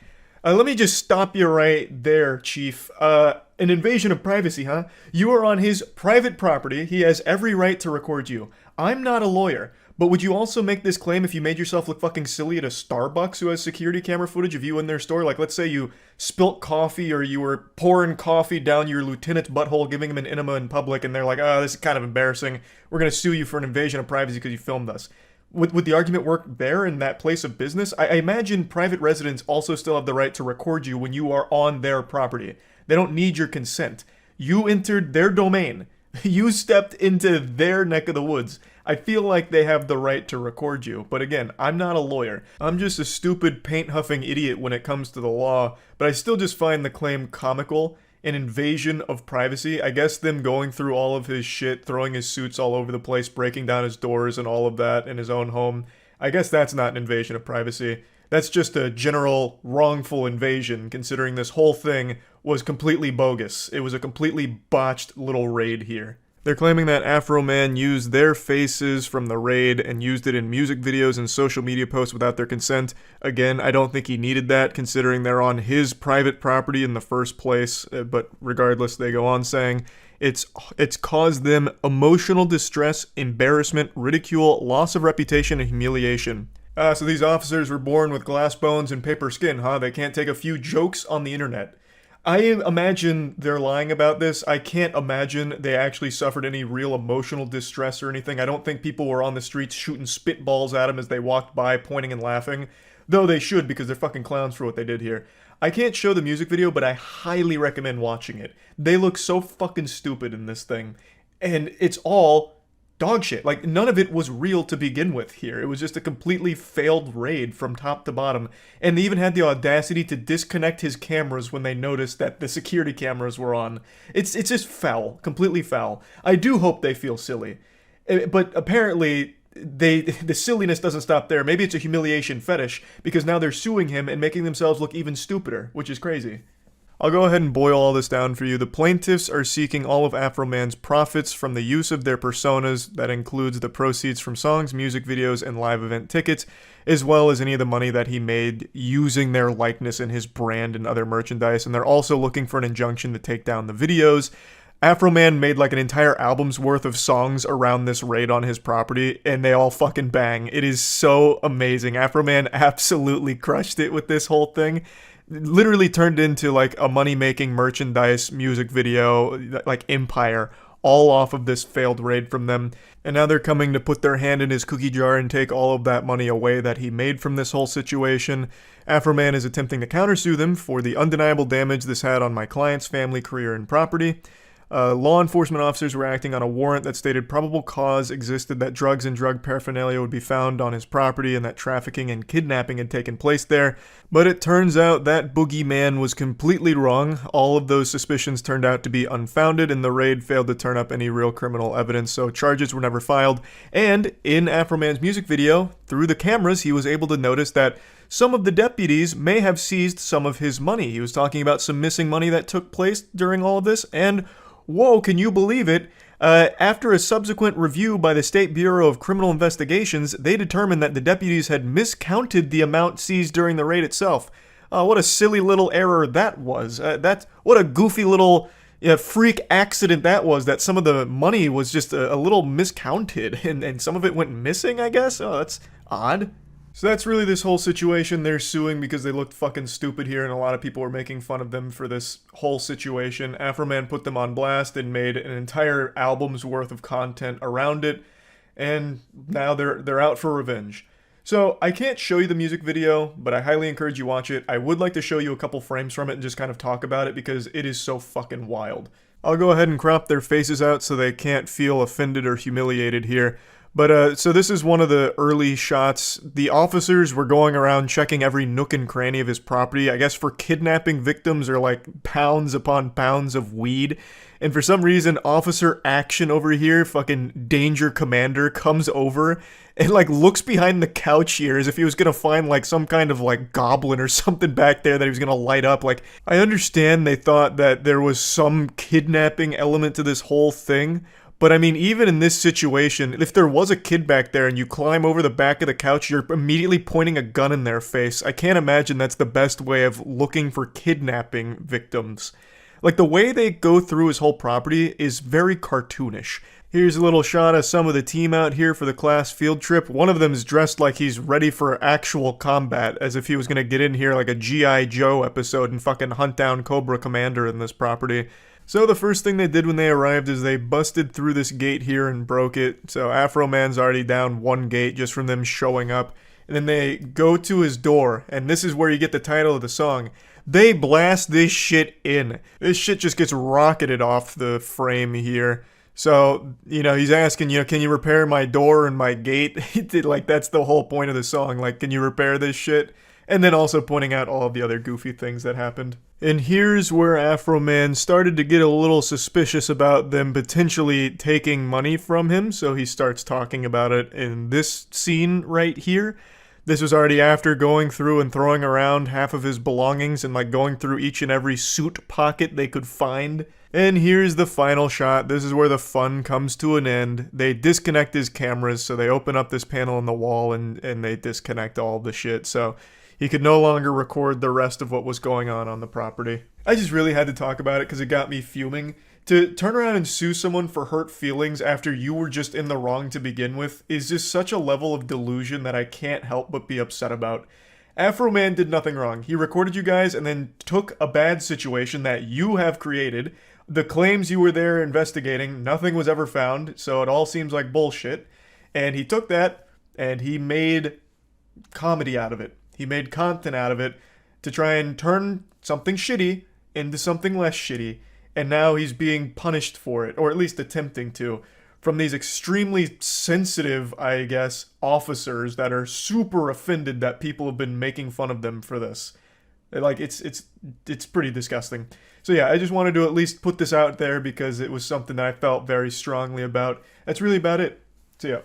[SPEAKER 1] Let me just stop you right there, Chief. An invasion of privacy, huh? You are on his private property. He has every right to record you. I'm not a lawyer, but would you also make this claim if you made yourself look fucking silly at a Starbucks who has security camera footage of you in their store? Like, let's say you spilt coffee or you were pouring coffee down your lieutenant's butthole, giving him an enema in public, and they're like, oh, this is kind of embarrassing. We're going to sue you for an invasion of privacy because you filmed us. Would the argument work there in that place of business? I imagine private residents also still have the right to record you when you are on their property. They don't need your consent. You entered their domain. You stepped into their neck of the woods. I feel like they have the right to record you, but again, I'm not a lawyer. I'm just a stupid, paint-huffing idiot when it comes to the law, but I still just find the claim comical. An invasion of privacy. I guess them going through all of his shit, throwing his suits all over the place, breaking down his doors and all of that in his own home. I guess that's not an invasion of privacy. That's just a general wrongful invasion, considering this whole thing was completely bogus. It was a completely botched little raid here. They're claiming that Afro Man used their faces from the raid and used it in music videos and social media posts without their consent. Again, I don't think he needed that, considering they're on his private property in the first place, but regardless, they go on saying, it's caused them emotional distress, embarrassment, ridicule, loss of reputation, and humiliation. So these officers were born with glass bones and paper skin, huh? They can't take a few jokes on the internet. I imagine they're lying about this. I can't imagine they actually suffered any real emotional distress or anything. I don't think people were on the streets shooting spitballs at them as they walked by, pointing and laughing. Though they should, because they're fucking clowns for what they did here. I can't show the music video, but I highly recommend watching it. They look so fucking stupid in this thing. And it's all dog shit. Like, none of it was real to begin with here. It was just a completely failed raid from top to bottom. And they even had the audacity to disconnect his cameras when they noticed that the security cameras were on. It's just foul. Completely foul. I do hope they feel silly. But apparently, the silliness doesn't stop there. Maybe it's a humiliation fetish, because now they're suing him and making themselves look even stupider, which is crazy. I'll go ahead and boil all this down for you. The plaintiffs are seeking all of Afro Man's profits from the use of their personas. That includes the proceeds from songs, music videos, and live event tickets, as well as any of the money that he made using their likeness and his brand and other merchandise. And they're also looking for an injunction to take down the videos. Afro Man made like an entire album's worth of songs around this raid on his property, and they all fucking bang. It is so amazing. Afro Man absolutely crushed it with this whole thing. Literally turned into like a money-making merchandise music video, like empire, all off of this failed raid from them. And now they're coming to put their hand in his cookie jar and take all of that money away that he made from this whole situation. Afro Man is attempting to countersue them for the undeniable damage this had on my client's family, career, and property. Law enforcement officers were acting on a warrant that stated probable cause existed that drugs and drug paraphernalia would be found on his property and that trafficking and kidnapping had taken place there. But it turns out that boogeyman was completely wrong. All of those suspicions turned out to be unfounded, and the raid failed to turn up any real criminal evidence, so charges were never filed. And in Afroman's music video, through the cameras, he was able to notice that some of the deputies may have seized some of his money. He was talking about some missing money that took place during all of this, and whoa, can you believe it? After a subsequent review by the State Bureau of Criminal Investigations, they determined that the deputies had miscounted the amount seized during the raid itself. What a silly little error that was. What a goofy little freak accident that was, that some of the money was just a little miscounted, and some of it went missing, I guess? Oh, that's odd. So that's really this whole situation. They're suing because they looked fucking stupid here, and a lot of people were making fun of them for this whole situation. Afroman put them on blast and made an entire album's worth of content around it, and now they're out for revenge. So I can't show you the music video, but I highly encourage you watch it. I would like to show you a couple frames from it and just kind of talk about it because it is so fucking wild. I'll go ahead and crop their faces out so they can't feel offended or humiliated here. But, so this is one of the early shots. The officers were going around checking every nook and cranny of his property, I guess for kidnapping victims or like pounds upon pounds of weed. And for some reason, Officer Action over here, fucking Danger Commander, comes over and like looks behind the couch here as if he was gonna find like some kind of like goblin or something back there that he was gonna light up. Like, I understand they thought that there was some kidnapping element to this whole thing, but I mean, even in this situation, if there was a kid back there and you climb over the back of the couch, you're immediately pointing a gun in their face. I can't imagine that's the best way of looking for kidnapping victims. Like, the way they go through his whole property is very cartoonish. Here's a little shot of some of the team out here for the class field trip. One of them is dressed like he's ready for actual combat, as if he was gonna get in here like a G.I. Joe episode and fucking hunt down Cobra Commander in this property. So the first thing they did when they arrived is they busted through this gate here and broke it. So Afroman's already down one gate just from them showing up. And then they go to his door, and this is where you get the title of the song. They blast this shit in. This shit just gets rocketed off the frame here. So, he's asking, can you repair my door and my gate? Like, that's the whole point of the song. Like, can you repair this shit? And then also pointing out all of the other goofy things that happened. And here's where Afroman started to get a little suspicious about them potentially taking money from him, so he starts talking about it in this scene right here. This was already after going through and throwing around half of his belongings and like going through each and every suit pocket they could find. And here's the final shot. This is where the fun comes to an end. They disconnect his cameras, so they open up this panel in the wall and they disconnect all the shit, so he could no longer record the rest of what was going on the property. I just really had to talk about it because it got me fuming. To turn around and sue someone for hurt feelings after you were just in the wrong to begin with is just such a level of delusion that I can't help but be upset about. Afroman did nothing wrong. He recorded you guys and then took a bad situation that you have created. The claims you were there investigating, nothing was ever found, so it all seems like bullshit. And he took that and he made comedy out of it. He made content out of it to try and turn something shitty into something less shitty, and now he's being punished for it, or at least attempting to, from these extremely sensitive, I guess, officers that are super offended that people have been making fun of them for this. Like, it's pretty disgusting. So yeah, I just wanted to at least put this out there because it was something that I felt very strongly about. That's really about it. So yeah.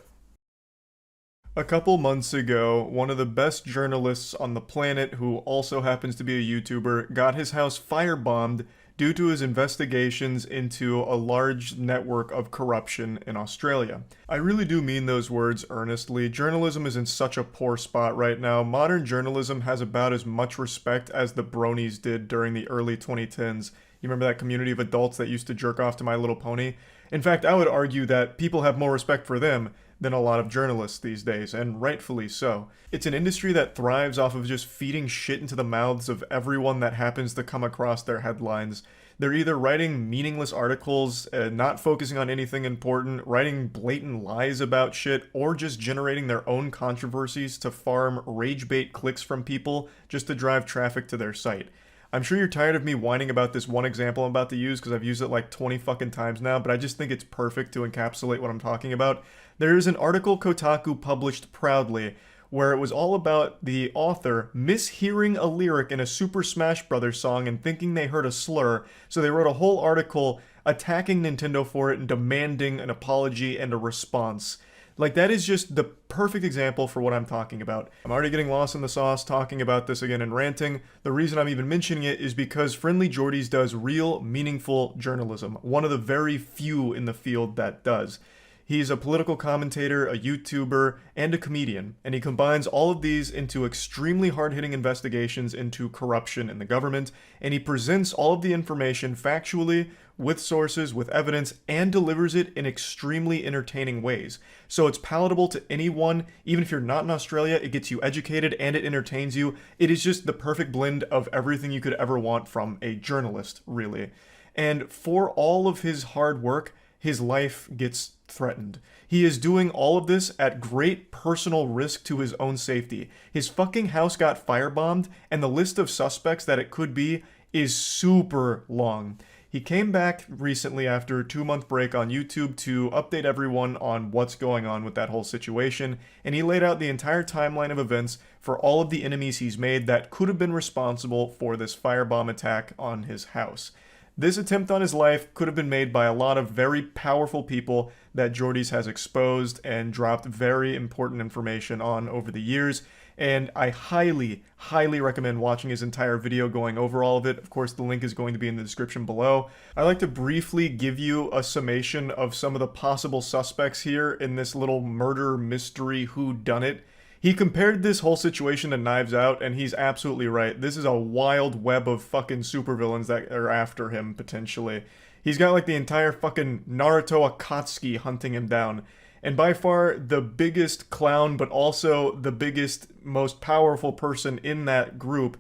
[SPEAKER 1] A couple months ago, one of the best journalists on the planet, who also happens to be a YouTuber, got his house firebombed due to his investigations into a large network of corruption in Australia. I really do mean those words earnestly. Journalism is in such a poor spot right now. Modern journalism has about as much respect as the bronies did during the early 2010s. You remember that community of adults that used to jerk off to My Little Pony? In fact, I would argue that people have more respect for them than a lot of journalists these days, and rightfully so. It's an industry that thrives off of just feeding shit into the mouths of everyone that happens to come across their headlines. They're either writing meaningless articles, not focusing on anything important, writing blatant lies about shit, or just generating their own controversies to farm rage bait clicks from people just to drive traffic to their site. I'm sure you're tired of me whining about this one example I'm about to use because I've used it like 20 fucking times now, but I just think it's perfect to encapsulate what I'm talking about. There is an article Kotaku published proudly where it was all about the author mishearing a lyric in a Super Smash Bros. Song and thinking they heard a slur, so they wrote a whole article attacking Nintendo for it and demanding an apology and a response. Like, that is just the perfect example for what I'm talking about. I'm already getting lost in the sauce talking about this again and ranting. The reason I'm even mentioning it is because Friendly Jordies does real, meaningful journalism. One of the very few in the field that does. He's a political commentator, a YouTuber, and a comedian, and he combines all of these into extremely hard-hitting investigations into corruption in the government, and he presents all of the information factually, with sources, with evidence, and delivers it in extremely entertaining ways. So it's palatable to anyone, even if you're not in Australia, it gets you educated and it entertains you. It is just the perfect blend of everything you could ever want from a journalist, really. And for all of his hard work, his life gets threatened. He is doing all of this at great personal risk to his own safety. His fucking house got firebombed, and the list of suspects that it could be is super long. He came back recently after a 2-month break on YouTube to update everyone on what's going on with that whole situation, and he laid out the entire timeline of events for all of the enemies he's made that could have been responsible for this firebomb attack on his house. This attempt on his life could have been made by a lot of very powerful people that Jordies has exposed and dropped very important information on over the years, and I highly, highly recommend watching his entire video going over all of it. Of course, the link is going to be in the description below. I'd like to briefly give you a summation of some of the possible suspects here in this little murder mystery whodunit. He compared this whole situation to Knives Out, and he's absolutely right. This is a wild web of fucking supervillains that are after him, potentially. He's got like the entire fucking Naruto Akatsuki hunting him down. And by far the biggest clown, but also the biggest, most powerful person in that group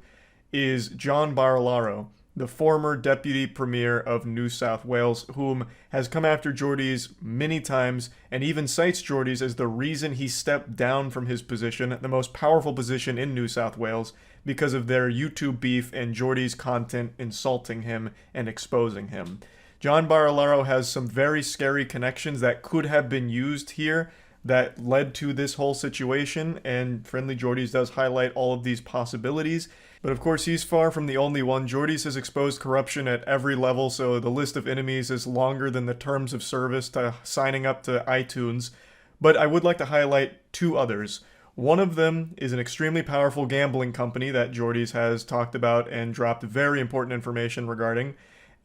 [SPEAKER 1] is John Barilaro, the former Deputy Premier of New South Wales, whom has come after Jordies many times and even cites Jordies as the reason he stepped down from his position, the most powerful position in New South Wales, because of their YouTube beef and Jordies' content insulting him and exposing him. John Barilaro has some very scary connections that could have been used here that led to this whole situation, and Friendly Jordies does highlight all of these possibilities. But of course, he's far from the only one. Jordies has exposed corruption at every level, so the list of enemies is longer than the terms of service to signing up to iTunes. But I would like to highlight 2 others. One of them is an extremely powerful gambling company that Jordies has talked about and dropped very important information regarding.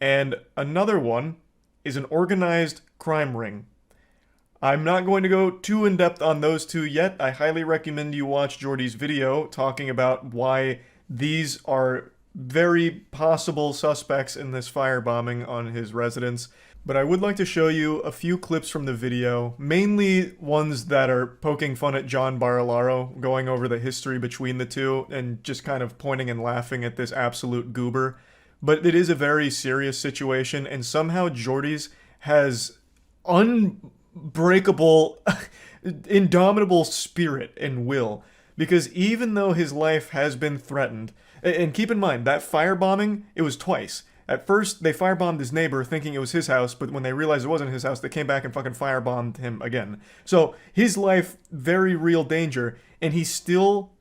[SPEAKER 1] And another one is an organized crime ring. I'm not going to go too in-depth on those 2 yet. I highly recommend you watch Jordies' video talking about why these are very possible suspects in this firebombing on his residence. But I would like to show you a few clips from the video, mainly ones that are poking fun at John Barilaro, going over the history between the two, and just kind of pointing and laughing at this absolute goober. But it is a very serious situation, and somehow Jordies has unbreakable, indomitable spirit and will. Because even though his life has been threatened, and keep in mind, that firebombing, it was twice. At first, they firebombed his neighbor thinking it was his house, but when they realized it wasn't his house, they came back and fucking firebombed him again. So, his life, very real danger, and he still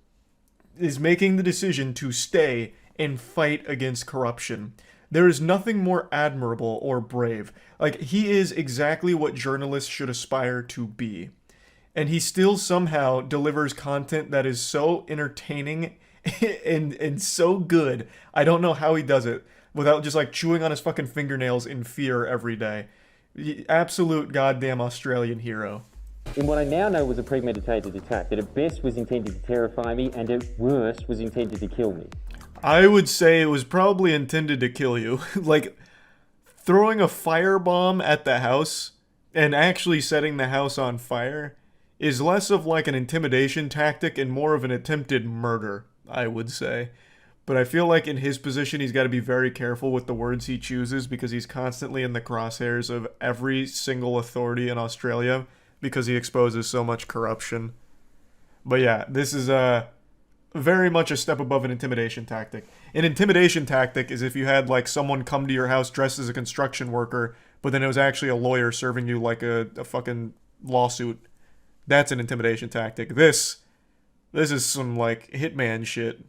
[SPEAKER 1] is making the decision to stay and fight against corruption. There is nothing more admirable or brave. Like, he is exactly what journalists should aspire to be. And he still somehow delivers content that is so entertaining and so good. I don't know how he does it without just like chewing on his fucking fingernails in fear every day. Absolute goddamn Australian hero.
[SPEAKER 11] In what I now know was a premeditated attack that at best was intended to terrify me and at worst was intended to kill me.
[SPEAKER 1] I would say it was probably intended to kill you. Like, throwing a firebomb at the house and actually setting the house on fire is less of like an intimidation tactic and more of an attempted murder, I would say. But I feel like in his position, he's got to be very careful with the words he chooses because he's constantly in the crosshairs of every single authority in Australia because he exposes so much corruption. But yeah, this is very much a step above an intimidation tactic. An intimidation tactic is if you had like someone come to your house dressed as a construction worker, but then it was actually a lawyer serving you like a fucking lawsuit. That's an intimidation tactic. This is some like hitman shit.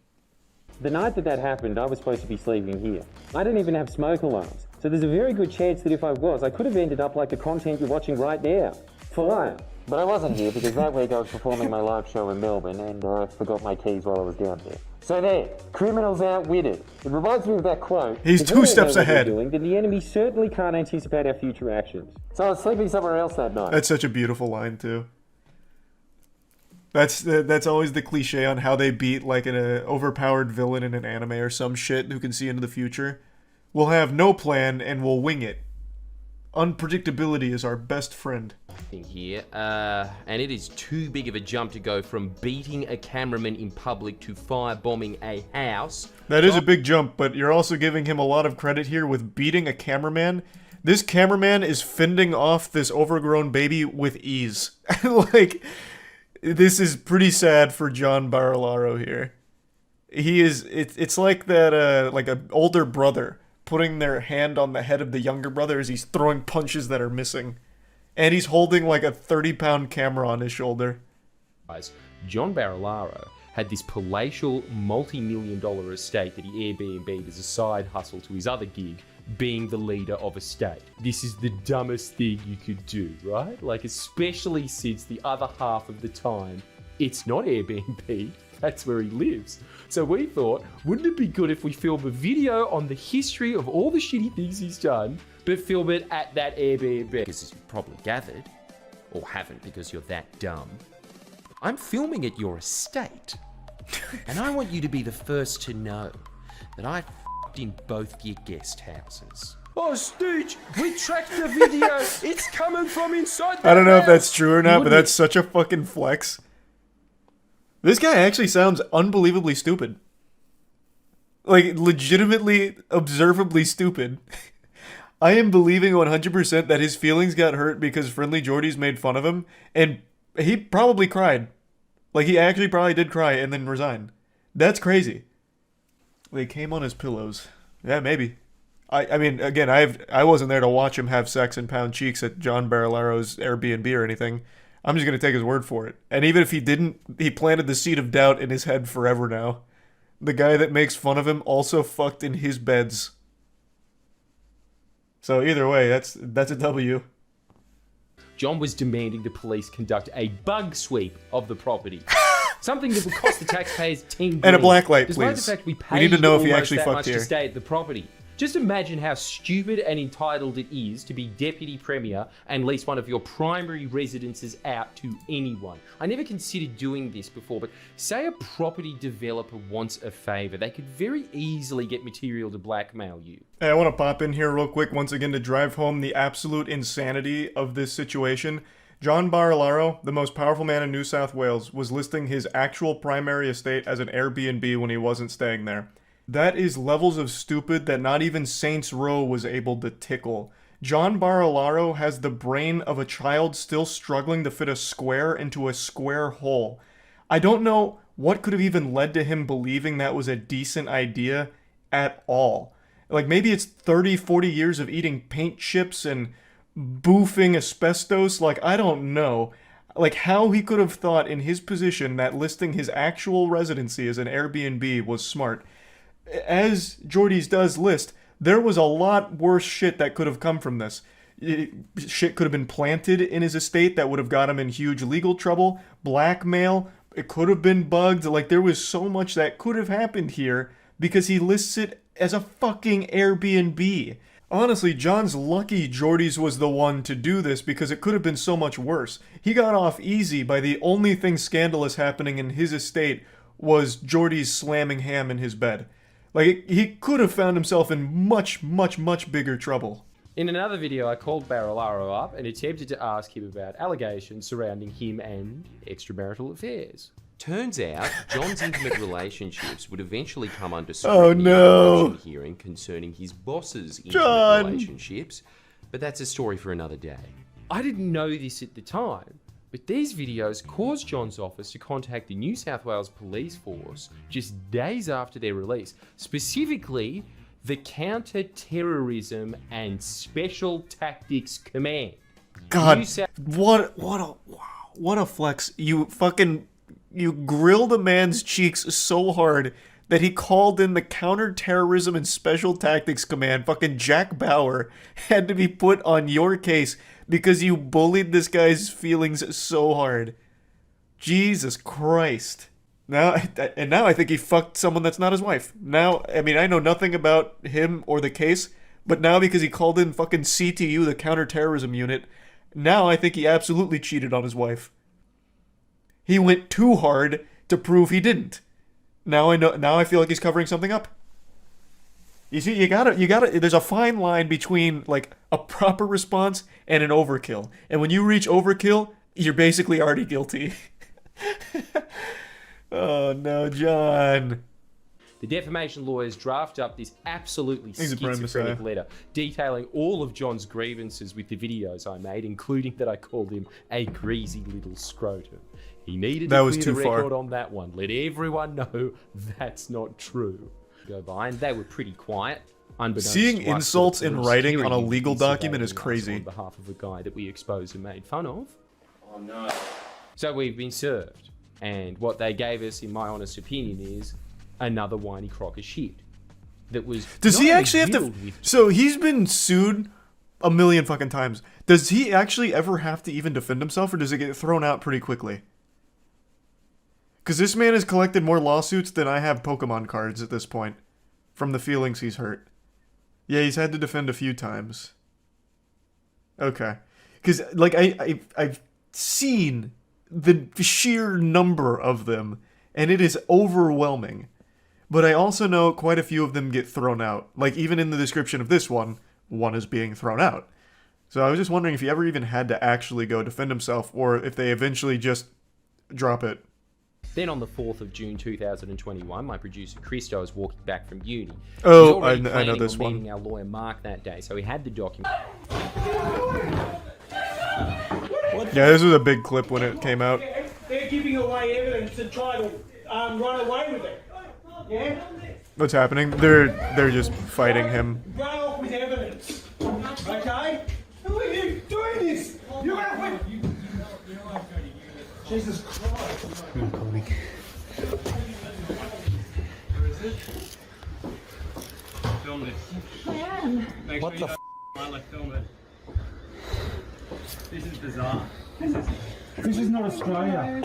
[SPEAKER 11] The night that happened, I was supposed to be sleeping here. I didn't even have smoke alarms. So there's a very good chance that if I was, I could have ended up like the content you're watching right now. Fire. But I wasn't here because that week I was performing my live show in Melbourne and I forgot my keys while I was down there. So there, criminals outwitted. It reminds me of that quote.
[SPEAKER 1] He's
[SPEAKER 11] if
[SPEAKER 1] 2 steps ahead.
[SPEAKER 11] Doing, then the enemy certainly can't anticipate our future actions. So I was sleeping somewhere else that night.
[SPEAKER 1] That's such a beautiful line too. That's always the cliche on how they beat like an overpowered villain in an anime or some shit who can see into the future. We'll have no plan and we'll wing it. Unpredictability is our best friend.
[SPEAKER 12] Here, and it is too big of a jump to go from beating a cameraman in public to firebombing a house.
[SPEAKER 1] That is a big jump, but you're also giving him a lot of credit here with beating a cameraman. This cameraman is fending off this overgrown baby with ease. Like, this is pretty sad for John Barilaro here. He is, it's like that, like an older brother putting their hand on the head of the younger brother as he's throwing punches that are missing. And he's holding like a 30-pound camera on his shoulder.
[SPEAKER 12] John Barilaro had this palatial multi-million-dollar estate that he Airbnb'd as a side hustle to his other gig, being the leader of a state. This is the dumbest thing you could do, right? Like, especially since the other half of the time, it's not Airbnb, that's where he lives. So we thought, wouldn't it be good if we film a video on the history of all the shitty things he's done, but film it at that Airbnb?
[SPEAKER 13] Because as you've probably gathered, or haven't because you're that dumb, I'm filming at your estate. And I want you to be the first to know that I f***ed in both your guest houses.
[SPEAKER 12] Oh, Stooge, we tracked the video. It's coming from inside the
[SPEAKER 1] I don't know if
[SPEAKER 12] house.
[SPEAKER 1] that's true or not, but that's such a fucking flex. This guy actually sounds unbelievably stupid. Like, legitimately, observably stupid. I am believing 100% that his feelings got hurt because Friendly Jordies made fun of him, and he probably cried. Like, he actually probably did cry and then resign. That's crazy. They came on his pillows. Yeah, maybe. I mean, again, I wasn't there to watch him have sex and pound cheeks at John Barilaro's Airbnb or anything. I'm just going to take his word for it. And even if he didn't, he planted the seed of doubt in his head forever now. The guy that makes fun of him also fucked in his beds. So either way, that's a W.
[SPEAKER 12] John was demanding the police conduct a bug sweep of the property. Something that would cost the taxpayers $10
[SPEAKER 1] And a blacklight,
[SPEAKER 12] despite
[SPEAKER 1] please.
[SPEAKER 12] the fact we
[SPEAKER 1] We need to know if he
[SPEAKER 12] almost
[SPEAKER 1] actually
[SPEAKER 12] that
[SPEAKER 1] fucked
[SPEAKER 12] much
[SPEAKER 1] here.
[SPEAKER 12] to stay at the property. Just imagine how stupid and entitled it is to be deputy premier and lease one of your primary residences out to anyone. I never considered doing this before, but say a property developer wants a favor, they could very easily get material to blackmail you.
[SPEAKER 1] Hey, I want to pop in here real quick once again to drive home the absolute insanity of this situation. John Barilaro, the most powerful man in New South Wales, was listing his actual primary estate as an Airbnb when he wasn't staying there. That is levels of stupid that not even Saints Row was able to tickle. John Barilaro has the brain of a child still struggling to fit a square into a square hole. I don't know what could have even led to him believing that was a decent idea at all. Like, maybe it's 30, 40 years of eating paint chips and boofing asbestos. Like, I don't know. Like, how he could have thought in his position that listing his actual residency as an Airbnb was smart. As Jordy's does list, there was a lot worse shit that could have come from this. Shit could have been planted in his estate that would have got him in huge legal trouble. Blackmail. It could have been bugged. Like, there was so much that could have happened here because he lists it as a fucking Airbnb. Honestly, John's lucky Jordy's was the one to do this because it could have been so much worse. He got off easy by the only thing scandalous happening in his estate was Jordy's slamming ham in his bed. Like, he could have found himself in much, much, much bigger trouble.
[SPEAKER 12] In another video, I called Barilaro up and attempted to ask him about allegations surrounding him and extramarital affairs.
[SPEAKER 13] Turns out, John's intimate relationships would eventually come under
[SPEAKER 1] Oh,
[SPEAKER 13] scrutiny
[SPEAKER 1] no.
[SPEAKER 13] in a hearing concerning his boss's intimate
[SPEAKER 1] John.
[SPEAKER 13] relationships, but that's a story for another day.
[SPEAKER 12] I didn't know this at the time, But these videos caused John's office to contact the New South Wales Police Force just days after their release, specifically the Counter-Terrorism and Special Tactics Command.
[SPEAKER 1] God, what a flex. You grilled a man's cheeks so hard that he called in the Counter-Terrorism and Special Tactics Command. Fucking Jack Bauer had to be put on your case because you bullied this guy's feelings so hard. Jesus Christ. Now I think he fucked someone that's not his wife. Now, I mean, I know nothing about him or the case, but now because he called in fucking CTU, the Counterterrorism Unit, now I think he absolutely cheated on his wife. He went too hard to prove he didn't. Now I feel like he's covering something up. You see, you gotta, there's a fine line between, like, a proper response and an overkill. And when you reach overkill, you're basically already guilty. Oh, no, John.
[SPEAKER 12] The defamation lawyers draft up this absolutely schizophrenic letter detailing all of John's grievances with the videos I made, including that I called him a greasy little scrotum. He needed to clear the record on that one. Let everyone know that's not true. Go by, and they were pretty quiet.
[SPEAKER 1] Seeing insults in writing on a legal document is crazy.
[SPEAKER 12] On behalf of a guy that we exposed and made fun of. Oh no. So we've been served. And what they gave us, in my honest opinion, is another whiny crock of shit. That was.
[SPEAKER 1] Does he actually have to? So he's been sued a million fucking times. Does he actually ever have to even defend himself, or does it get thrown out pretty quickly? Because this man has collected more lawsuits than I have Pokemon cards at this point, from the feelings he's hurt. Yeah, he's had to defend a few times. Okay. Because, like, I've seen the sheer number of them, and it is overwhelming. But I also know quite a few of them get thrown out. Like, even in the description of this one is being thrown out. So I was just wondering if he ever even had to actually go defend himself, or if they eventually just drop it.
[SPEAKER 12] Then on the 4th of June 2021, my producer Christo was walking back from uni.
[SPEAKER 1] Oh, I know this one.
[SPEAKER 12] Meeting our lawyer Mark that day, so he had the document.
[SPEAKER 1] Yeah, this was a big clip when it came out.
[SPEAKER 14] They're giving away evidence and trying to run away with it. Yeah?
[SPEAKER 1] What's happening? They're just fighting him.
[SPEAKER 14] Run off with evidence. Okay? Who are you doing this? You're out with... Jesus Christ.
[SPEAKER 1] I'm calling.
[SPEAKER 7] Where is it? Film this.
[SPEAKER 14] I am.
[SPEAKER 7] What the f***? Film it. This is bizarre.
[SPEAKER 14] This is not Australia.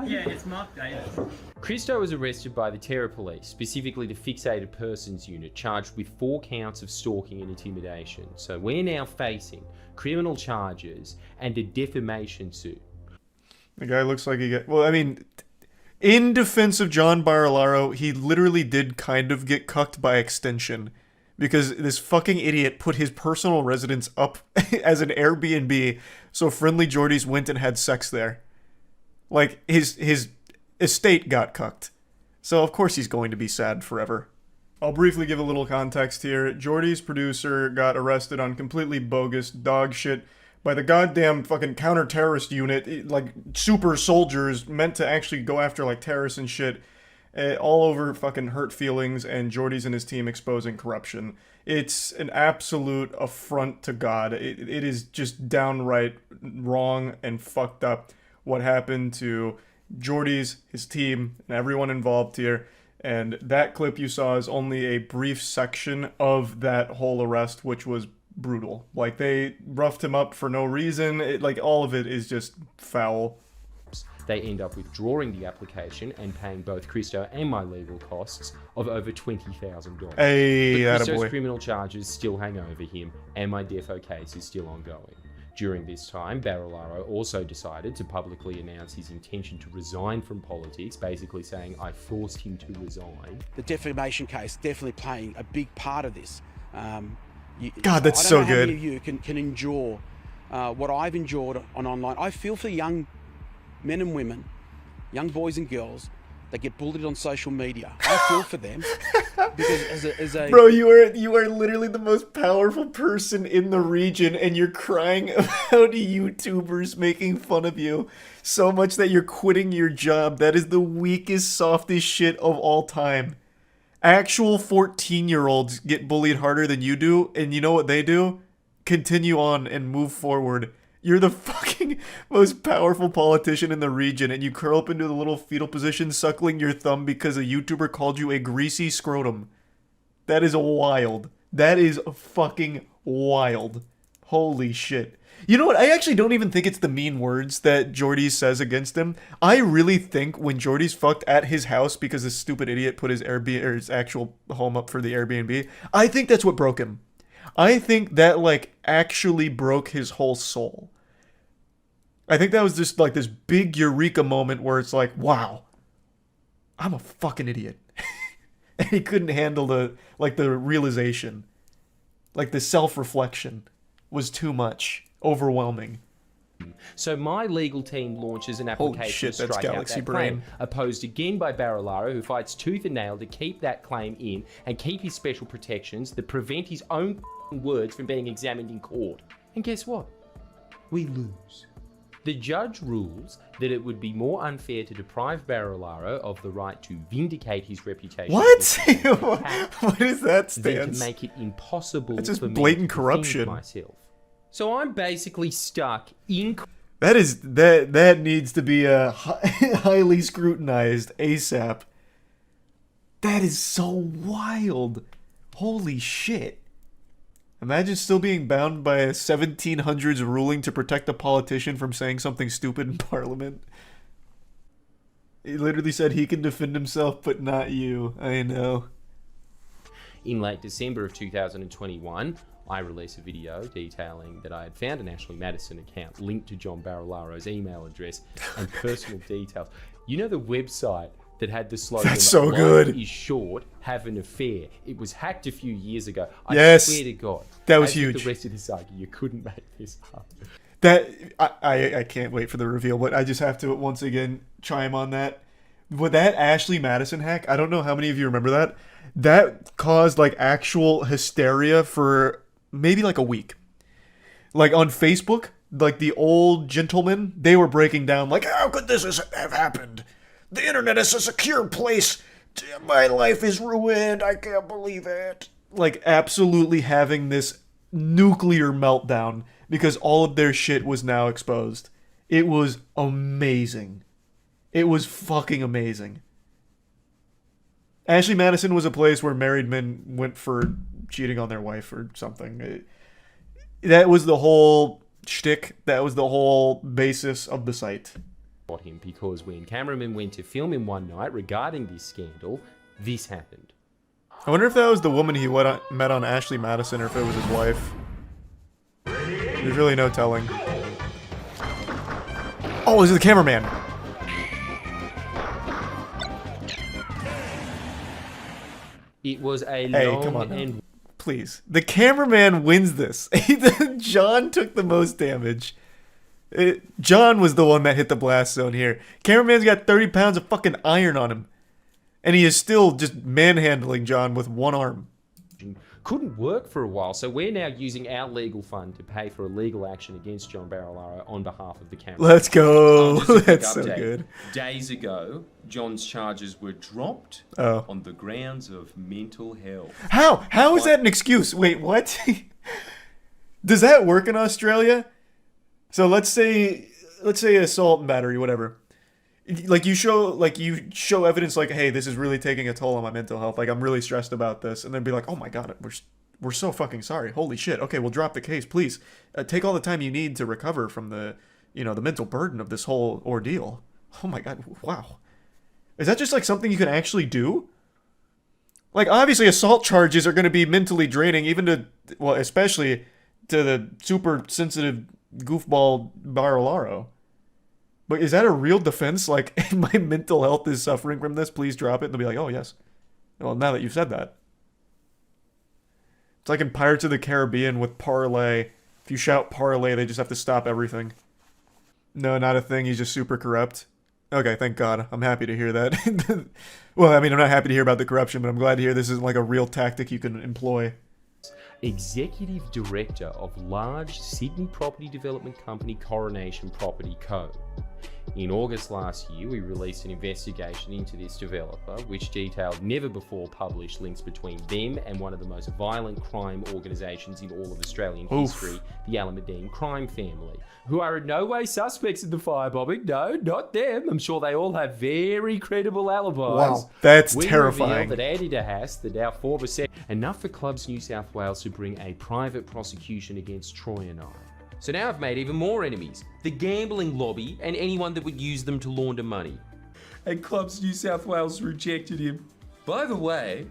[SPEAKER 7] Yeah, it's Mark Davis.
[SPEAKER 12] Christo was arrested by the Terror Police, specifically the Fixated Persons Unit, charged with 4 counts of stalking and intimidation. So we're now facing criminal charges and a defamation suit.
[SPEAKER 1] The guy looks like he get... Well, I mean, in defense of John Barilaro, he literally did kind of get cucked by extension. Because this fucking idiot put his personal residence up as an Airbnb, so friendly Geordies went and had sex there. Like, his estate got cucked. So of course he's going to be sad forever. I'll briefly give a little context here. Geordie's producer got arrested on completely bogus dog shit by the goddamn fucking counter-terrorist unit, like super soldiers meant to actually go after like terrorists and shit, all over fucking hurt feelings, and Geordie's and his team exposing corruption. It's an absolute affront to God. It is just downright wrong and fucked up what happened to Geordie's, his team, and everyone involved here. And that clip you saw is only a brief section of that whole arrest, which was brutal. Like, they roughed him up for no reason. Like, all of it is just foul.
[SPEAKER 12] They end up withdrawing the application and paying both Christo and my legal costs of over $20,000.
[SPEAKER 1] Hey,
[SPEAKER 12] but Christo's criminal charges still hang over him, and my defo case is still ongoing. During this time, Barilaro also decided to publicly announce his intention to resign from politics, basically saying, I forced him to resign.
[SPEAKER 15] The defamation case definitely playing a big part of this.
[SPEAKER 1] God, that's so good.
[SPEAKER 15] I don't know how many of you can endure what I've endured on online. I feel for young men and women, young boys and girls, that get bullied on social media. I feel for them because as a
[SPEAKER 1] bro, you are literally the most powerful person in the region, and you're crying about YouTubers making fun of you so much that you're quitting your job. That is the weakest, softest shit of all time. Actual 14-year-olds get bullied harder than you do, and you know what they do? Continue on and move forward. You're the fucking most powerful politician in the region, and you curl up into the little fetal position suckling your thumb because a YouTuber called you a greasy scrotum. That is wild. That is fucking wild. Holy shit. You know what? I actually don't even think it's the mean words that Jordy says against him. I really think when Jordy's fucked at his house because this stupid idiot put his Airbnb or his actual home up for the Airbnb, I think that's what broke him. I think that, like, actually broke his whole soul. I think that was just, like, this big eureka moment where it's like, wow, I'm a fucking idiot. And he couldn't handle the realization. Like, the self-reflection was too much. Overwhelming.
[SPEAKER 12] So my legal team launches an application to strike out that claim, opposed again by Barilaro, who fights tooth and nail to keep that claim in and keep his special protections that prevent his own words from being examined in court. And guess what? We lose. The judge rules that it would be more unfair to deprive Barilaro of the right to vindicate his reputation.
[SPEAKER 1] What? What is that stance?
[SPEAKER 12] Than to make it impossible
[SPEAKER 1] That's just
[SPEAKER 12] for me
[SPEAKER 1] blatant
[SPEAKER 12] to
[SPEAKER 1] corruption.
[SPEAKER 12] defend myself. So I'm basically stuck in.
[SPEAKER 1] That needs to be highly scrutinized ASAP. That is so wild. Holy shit. Imagine still being bound by a 1700s ruling to protect a politician from saying something stupid in Parliament. He literally said he can defend himself, but not you. I know.
[SPEAKER 12] In late December of 2021, I released a video detailing that I had found an Ashley Madison account linked to John Barilaro's email address and personal details. You know the website that had the slogan,
[SPEAKER 1] that's so good.
[SPEAKER 12] Life is short, have an affair. It was hacked a few years ago. I
[SPEAKER 1] yes,
[SPEAKER 12] swear to God.
[SPEAKER 1] That was
[SPEAKER 12] as
[SPEAKER 1] huge.
[SPEAKER 12] With the rest of this saga, you couldn't make this up.
[SPEAKER 1] That I can't wait for the reveal, but I just have to once again chime on that. With that Ashley Madison hack, I don't know how many of you remember that. That caused like actual hysteria for maybe like a week. Like on Facebook, like the old gentlemen, they were breaking down like, how could this have happened? The internet is a secure place. My life is ruined. I can't believe it. Like absolutely having this nuclear meltdown because all of their shit was now exposed. It was amazing. It was fucking amazing. Ashley Madison was a place where married men went for cheating on their wife or something. That was the whole shtick. That was the whole basis of the site.
[SPEAKER 12] Him because when cameramen went to film him one night regarding this scandal, this happened.
[SPEAKER 1] I wonder if that was the woman he met on Ashley Madison or if it was his wife. There's really no telling. Oh, this is the cameraman.
[SPEAKER 12] It was a
[SPEAKER 1] long come on and... Please. The cameraman wins this. John took the most damage. John was the one that hit the blast zone here. Cameraman's got 30 pounds of fucking iron on him. And he is still just manhandling John with one arm.
[SPEAKER 12] Couldn't work for a while, so we're now using our legal fund to pay for a legal action against John Barilaro on behalf of the camera.
[SPEAKER 1] Let's go. That's so good.
[SPEAKER 13] Days ago, John's charges were dropped on the grounds of mental health.
[SPEAKER 1] How? How is that an excuse? Wait, what? Does that work in Australia? So let's say assault and battery, whatever. Like you show evidence like, hey, this is really taking a toll on my mental health. Like I'm really stressed about this, and then be like, oh my god, we're so fucking sorry. Holy shit. Okay, we'll drop the case, please. Take all the time you need to recover from the mental burden of this whole ordeal. Oh my god, wow. Is that just like something you can actually do? Like obviously assault charges are going to be mentally draining, even to especially to the super sensitive goofball Barilaro. But is that a real defense? Like, my mental health is suffering from this, please drop it. And they'll be like, oh, yes. Well, now that you've said that. It's like in Pirates of the Caribbean with parlay. If you shout parlay, they just have to stop everything. No, not a thing. He's just super corrupt. Okay, thank God. I'm happy to hear that. Well, I mean, I'm not happy to hear about the corruption, but I'm glad to hear this isn't like a real tactic you can employ.
[SPEAKER 12] Executive Director of large Sydney property development company Coronation Property Co. In August last year, we released an investigation into this developer, which detailed never before published links between them and one of the most violent crime organisations in all of Australian history, the Alameddine crime family, who are in no way suspects in the firebombing. No, not them. I'm sure they all have very credible alibis.
[SPEAKER 1] Wow, that's
[SPEAKER 12] we
[SPEAKER 1] terrifying.
[SPEAKER 12] revealed that Andy DeHaas, the now former enough for Clubs New South Wales to bring a private prosecution against Troy and I. So now I've made even more enemies. The gambling lobby and anyone that would use them to launder money. And Clubs New South Wales rejected him. By the way,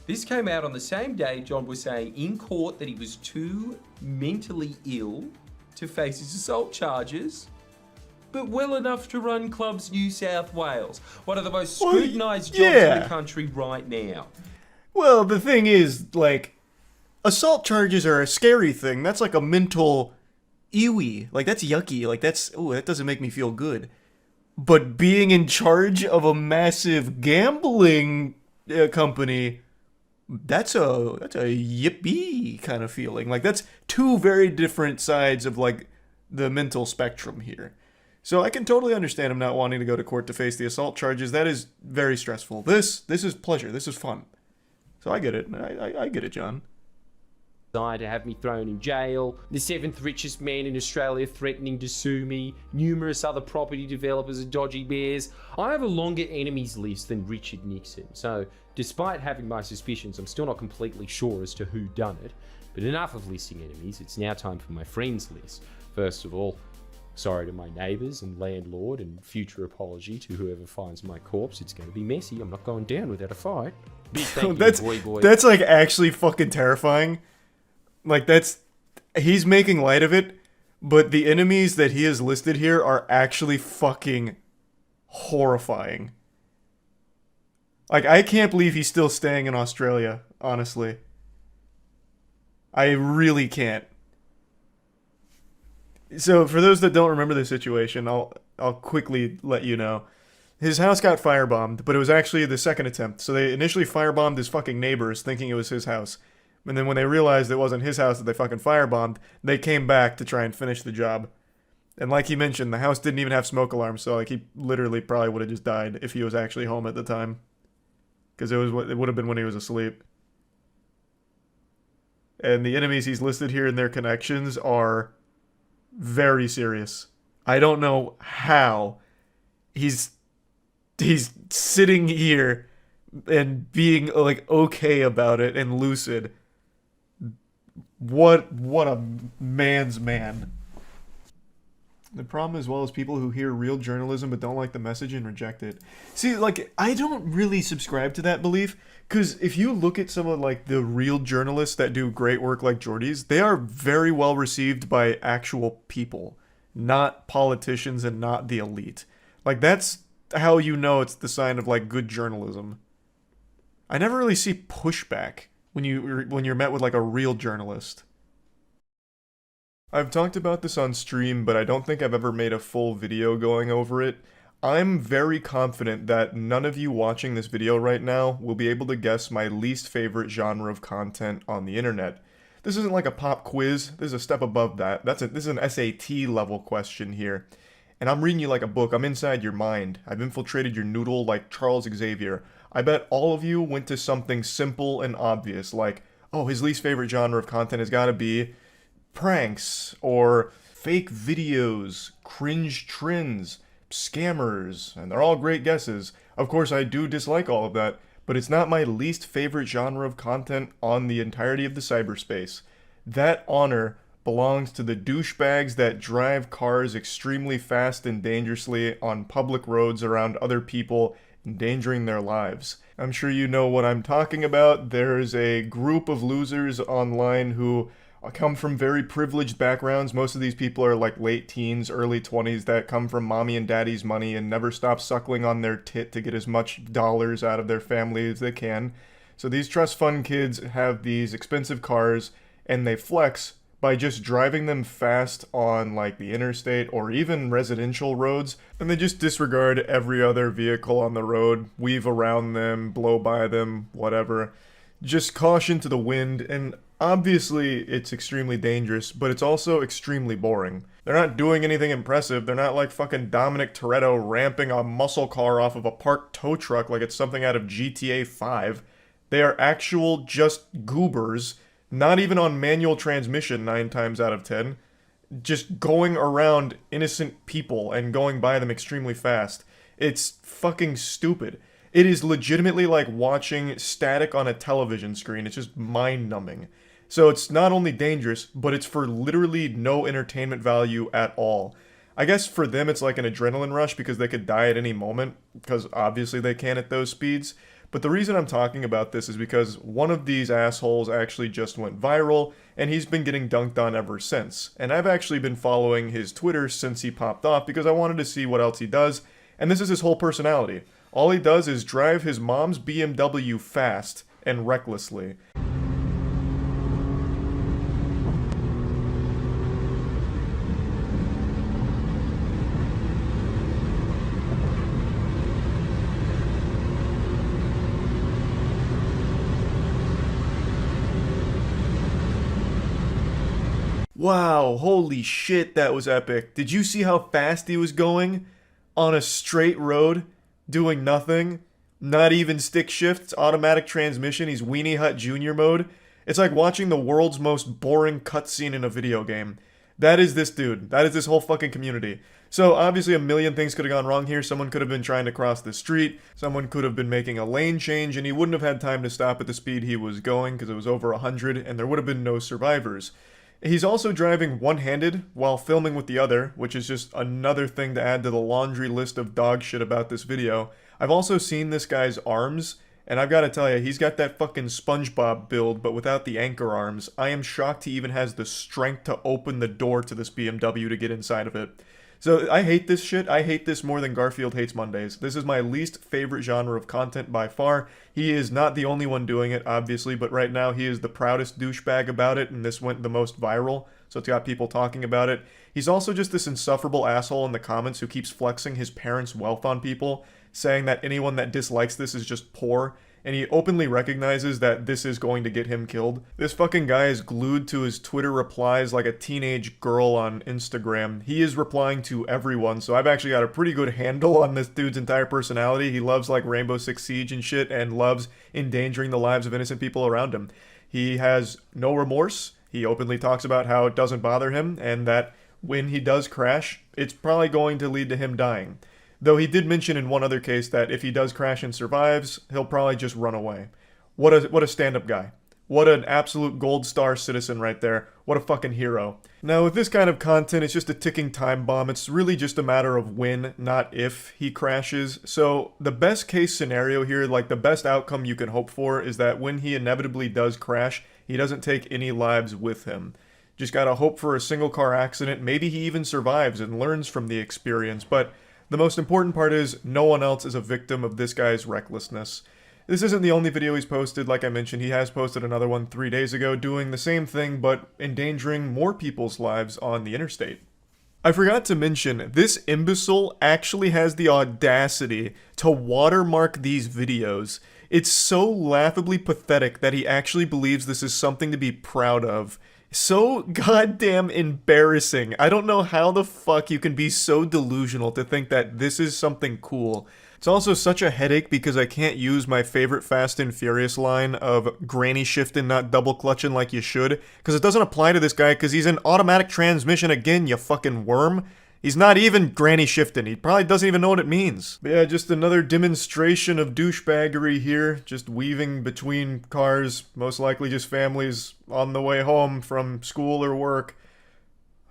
[SPEAKER 12] this came out on the same day John was saying in court that he was too mentally ill to face his assault charges, but well enough to run Clubs New South Wales, one of the most scrutinised jobs in the country right now.
[SPEAKER 1] Well, the thing is, like, assault charges are a scary thing. That's like a mental ewy. Like, that's yucky. Like, that doesn't make me feel good. But being in charge of a massive gambling company, that's a yippee kind of feeling. Like, that's two very different sides of, like, the mental spectrum here. So I can totally understand him not wanting to go to court to face the assault charges. That is very stressful. This is pleasure. This is fun. So I get it. I get it, John.
[SPEAKER 12] To have me thrown in jail, the 7th richest man in Australia threatening to sue me, numerous other property developers are dodgy bears. I have a longer enemies list than Richard Nixon, so despite having my suspicions, I'm still not completely sure as to who done it. But enough of listing enemies, it's now time for my friends list. First of all, sorry to my neighbours and landlord, and future apology to whoever finds my corpse. It's going to be messy. I'm not going down without a fight. Big thank you, boy.
[SPEAKER 1] That's like actually fucking terrifying. Like, he's making light of it, but the enemies that he has listed here are actually fucking horrifying. Like, I can't believe he's still staying in Australia, honestly. I really can't. So, for those that don't remember the situation, I'll quickly let you know. His house got firebombed, but it was actually the second attempt. So they initially firebombed his fucking neighbors, thinking it was his house. And then when they realized it wasn't his house that they fucking firebombed, they came back to try and finish the job. And like he mentioned, the house didn't even have smoke alarms, so like he literally probably would have just died if he was actually home at the time. Because it would have been when he was asleep. And the enemies he's listed here and their connections are very serious. I don't know how he's sitting here and being like okay about it and lucid. What a man's man. The problem as well is people who hear real journalism but don't like the message and reject it. See, like, I don't really subscribe to that belief, because if you look at some of, like, the real journalists that do great work like Jordy's, they are very well received by actual people, not politicians and not the elite. Like, that's how you know it's the sign of, like, good journalism. I never really see pushback when you're met with like a real journalist. I've talked about this on stream, but I don't think I've ever made a full video going over it. I'm very confident that none of you watching this video right now will be able to guess my least favorite genre of content on the internet. This isn't like a pop quiz, this is a step above that. This is an SAT level question here. And I'm reading you like a book, I'm inside your mind. I've infiltrated your noodle like Charles Xavier. I bet all of you went to something simple and obvious, like, oh, his least favorite genre of content has got to be pranks, or fake videos, cringe trends, scammers, and they're all great guesses. Of course, I do dislike all of that, but it's not my least favorite genre of content on the entirety of the cyberspace. That honor belongs to the douchebags that drive cars extremely fast and dangerously on public roads around other people, endangering their lives. I'm sure you know what I'm talking about. There's a group of losers online who come from very privileged backgrounds. Most of these people are like late teens, early 20s that come from mommy and daddy's money and never stop suckling on their tit to get as much dollars out of their family as they can. So these trust fund kids have these expensive cars and they flex by just driving them fast on like the interstate or even residential roads, and they just disregard every other vehicle on the road, weave around them, blow by them, whatever. Just caution to the wind, and obviously it's extremely dangerous, but it's also extremely boring. They're not doing anything impressive. They're not like fucking Dominic Toretto ramping a muscle car off of a parked tow truck like it's something out of GTA 5. They are actual just goobers, not even on manual transmission 9 times out of 10, just going around innocent people and going by them extremely fast. It's fucking stupid. It is legitimately like watching static on a television screen. It's just mind-numbing. So it's not only dangerous, but it's for literally no entertainment value at all. I guess for them it's like an adrenaline rush because they could die at any moment, because obviously they can at those speeds. But the reason I'm talking about this is because one of these assholes actually just went viral, and he's been getting dunked on ever since. And I've actually been following his Twitter since he popped off because I wanted to see what else he does, and this is his whole personality. All he does is drive his mom's BMW fast and recklessly. Wow, holy shit, that was epic. Did you see how fast he was going? On a straight road, doing nothing, not even stick shifts, automatic transmission, he's Weenie Hut Jr. mode. It's like watching the world's most boring cutscene in a video game. That is this dude. That is this whole fucking community. So obviously a million things could have gone wrong here. Someone could have been trying to cross the street. Someone could have been making a lane change, and he wouldn't have had time to stop at the speed he was going because it was over 100, and there would have been no survivors. He's also driving one-handed while filming with the other, which is just another thing to add to the laundry list of dog shit about this video. I've also seen this guy's arms, and I've got to tell you, he's got that fucking SpongeBob build, but without the anchor arms. I am shocked he even has the strength to open the door to this BMW to get inside of it. So I hate this shit. I hate this more than Garfield hates Mondays. This is my least favorite genre of content by far. He is not the only one doing it, obviously, but right now he is the proudest douchebag about it, and this went the most viral, so it's got people talking about it. He's also just this insufferable asshole in the comments who keeps flexing his parents' wealth on people, saying that anyone that dislikes this is just poor, and he openly recognizes that this is going to get him killed. This fucking guy is glued to his Twitter replies like a teenage girl on Instagram. He is replying to everyone, so I've actually got a pretty good handle on this dude's entire personality. He loves like Rainbow Six Siege and shit, and loves endangering the lives of innocent people around him. He has no remorse. He openly talks about how it doesn't bother him, and that when he does crash, it's probably going to lead to him dying. Though he did mention in one other case that if he does crash and survives, he'll probably just run away. What a stand-up guy. What an absolute gold star citizen right there. What a fucking hero. Now with this kind of content, it's just a ticking time bomb. It's really just a matter of when, not if, he crashes. So the best case scenario here, like the best outcome you can hope for, is that when he inevitably does crash, he doesn't take any lives with him. Just gotta hope for a single car accident. Maybe he even survives and learns from the experience, but the most important part is no one else is a victim of this guy's recklessness. This isn't the only video he's posted. Like I mentioned, he has posted another one 3 days ago doing the same thing but endangering more people's lives on the interstate. I forgot to mention, this imbecile actually has the audacity to watermark these videos. It's so laughably pathetic that he actually believes this is something to be proud of. So goddamn embarrassing. I don't know how the fuck you can be so delusional to think that this is something cool. It's also such a headache because I can't use my favorite Fast and Furious line of granny shifting, not double clutching like you should, because it doesn't apply to this guy because he's in automatic transmission again, you fucking worm. He's not even granny shifting. He probably doesn't even know what it means. But yeah, just another demonstration of douchebaggery here. Just weaving between cars, most likely just families on the way home from school or work.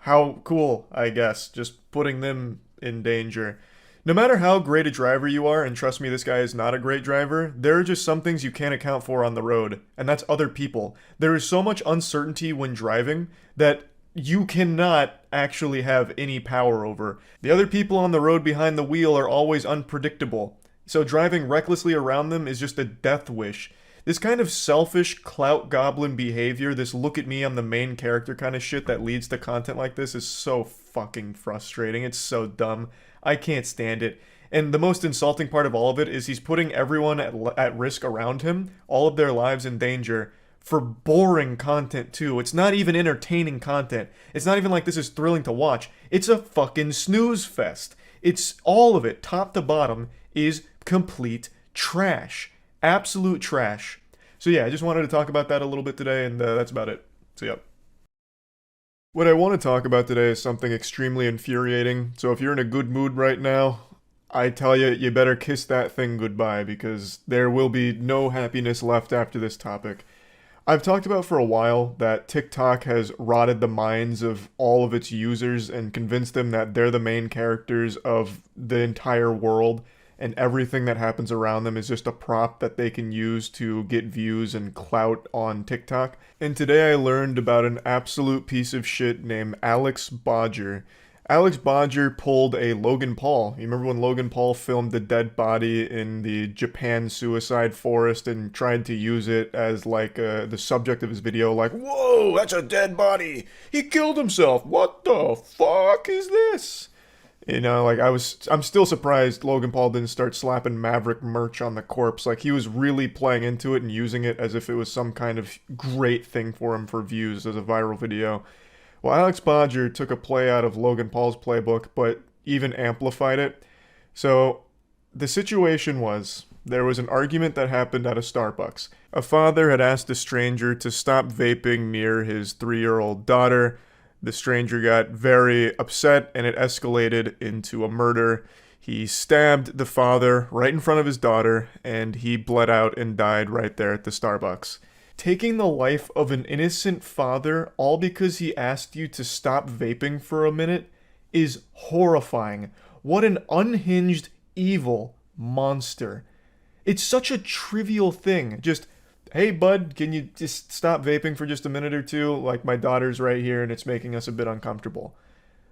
[SPEAKER 1] How cool, I guess. Just putting them in danger. No matter how great a driver you are, and trust me, this guy is not a great driver, there are just some things you can't account for on the road, and that's other people. There is so much uncertainty when driving that you cannot actually have any power over. The other people on the road behind the wheel are always unpredictable, so driving recklessly around them is just a death wish. This kind of selfish clout goblin behavior, this look at me, I'm the main character kind of shit that leads to content like this is so fucking frustrating. It's so dumb. I can't stand it. And the most insulting part of all of it is he's putting everyone at risk around him, all of their lives in danger, for boring content too. It's not even entertaining content. It's not even like this is thrilling to watch. It's a fucking snooze fest. It's all of it, top to bottom, is complete trash. Absolute trash. So yeah, I just wanted to talk about that a little bit today, and that's about it. So yeah. What I want to talk about today is something extremely infuriating. So if you're in a good mood right now, I tell you, you better kiss that thing goodbye, because there will be no happiness left after this topic. I've talked about for a while that TikTok has rotted the minds of all of its users and convinced them that they're the main characters of the entire world, and everything that happens around them is just a prop that they can use to get views and clout on TikTok. And today I learned about an absolute piece of shit named Alex Bodger. Alex Bodger pulled a Logan Paul. You remember when Logan Paul filmed the dead body in the Japan suicide forest and tried to use it as like the subject of his video, like, whoa, that's a dead body. He killed himself. What the fuck is this? You know, like I'm still surprised Logan Paul didn't start slapping Maverick merch on the corpse. Like he was really playing into it and using it as if it was some kind of great thing for him for views as a viral video. Well, Alex Bodger took a play out of Logan Paul's playbook, but even amplified it. So, the situation was, there was an argument that happened at a Starbucks. A father had asked a stranger to stop vaping near his 3-year-old daughter. The stranger got very upset, and it escalated into a murder. He stabbed the father right in front of his daughter, and he bled out and died right there at the Starbucks. Taking the life of an innocent father all because he asked you to stop vaping for a minute is horrifying. What an unhinged, evil monster. It's such a trivial thing. Just, hey bud, can you just stop vaping for just a minute or two? Like, my daughter's right here and it's making us a bit uncomfortable.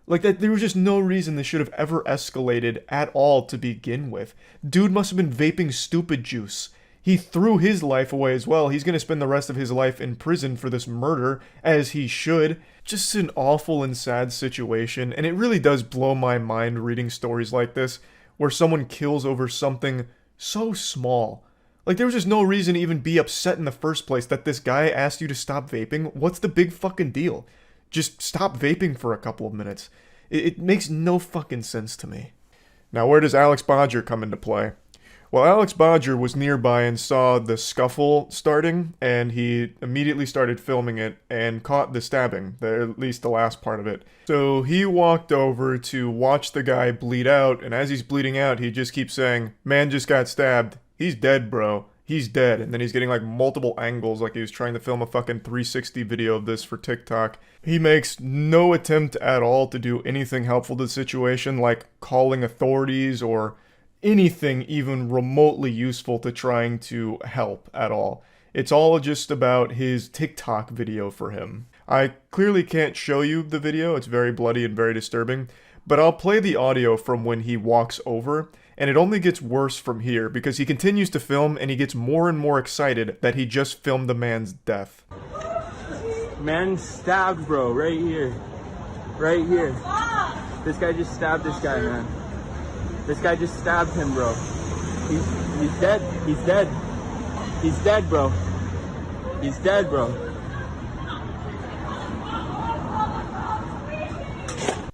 [SPEAKER 1] Like, that, there was just no reason this should have ever escalated at all to begin with. Dude must have been vaping stupid juice. He threw his life away as well. He's going to spend the rest of his life in prison for this murder, as he should. Just an awful and sad situation, and it really does blow my mind reading stories like this, where someone kills over something so small. Like, there was just no reason to even be upset in the first place that this guy asked you to stop vaping. What's the big fucking deal? Just stop vaping for a couple of minutes. It makes no fucking sense to me. Now, where does Alex Bodger come into play? Well, Alex Bodger was nearby and saw the scuffle starting, and he immediately started filming it and caught the stabbing, at least the last part of it. So he walked over to watch the guy bleed out, and as he's bleeding out, he just keeps saying, "Man just got stabbed. He's dead, bro. He's dead." And then he's getting like multiple angles, like he was trying to film a fucking 360 video of this for TikTok. He makes no attempt at all to do anything helpful to the situation, like calling authorities or anything even remotely useful to trying to help at all. It's all just about his TikTok video for him. I clearly can't show you the video, it's very bloody and very disturbing, but I'll play the audio from when he walks over, and it only gets worse from here because he continues to film and he gets more and more excited that he just filmed the man's death.
[SPEAKER 16] Man stabbed, bro, right here. Right here. This guy just stabbed this guy, man. This guy just stabbed him, bro. He's dead. He's dead. He's dead, bro. He's dead, bro.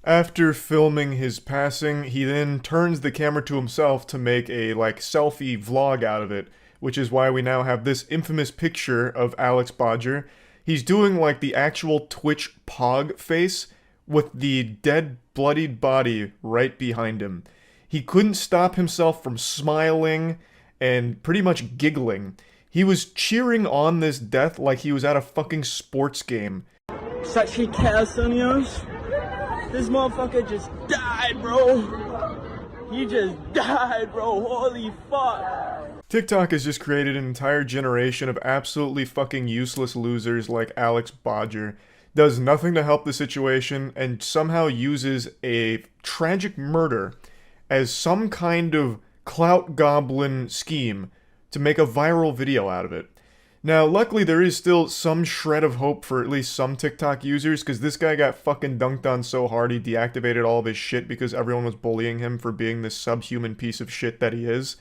[SPEAKER 1] After filming his passing, he then turns the camera to himself to make a, selfie vlog out of it, which is why we now have this infamous picture of Alex Bodger. He's doing, the actual Twitch pog face with the dead, bloodied body right behind him. He couldn't stop himself from smiling and pretty much giggling. He was cheering on this death like he was at a fucking sports game.
[SPEAKER 16] Such a chaos, Sonios. This motherfucker just died, bro. He just died, bro. Holy fuck.
[SPEAKER 1] TikTok has just created an entire generation of absolutely fucking useless losers like Alex Bodger. Does nothing to help the situation and somehow uses a tragic murder as some kind of clout goblin scheme to make a viral video out of it. Now, luckily, there is still some shred of hope for at least some TikTok users, because this guy got fucking dunked on so hard he deactivated all of his shit because everyone was bullying him for being this subhuman piece of shit that he is.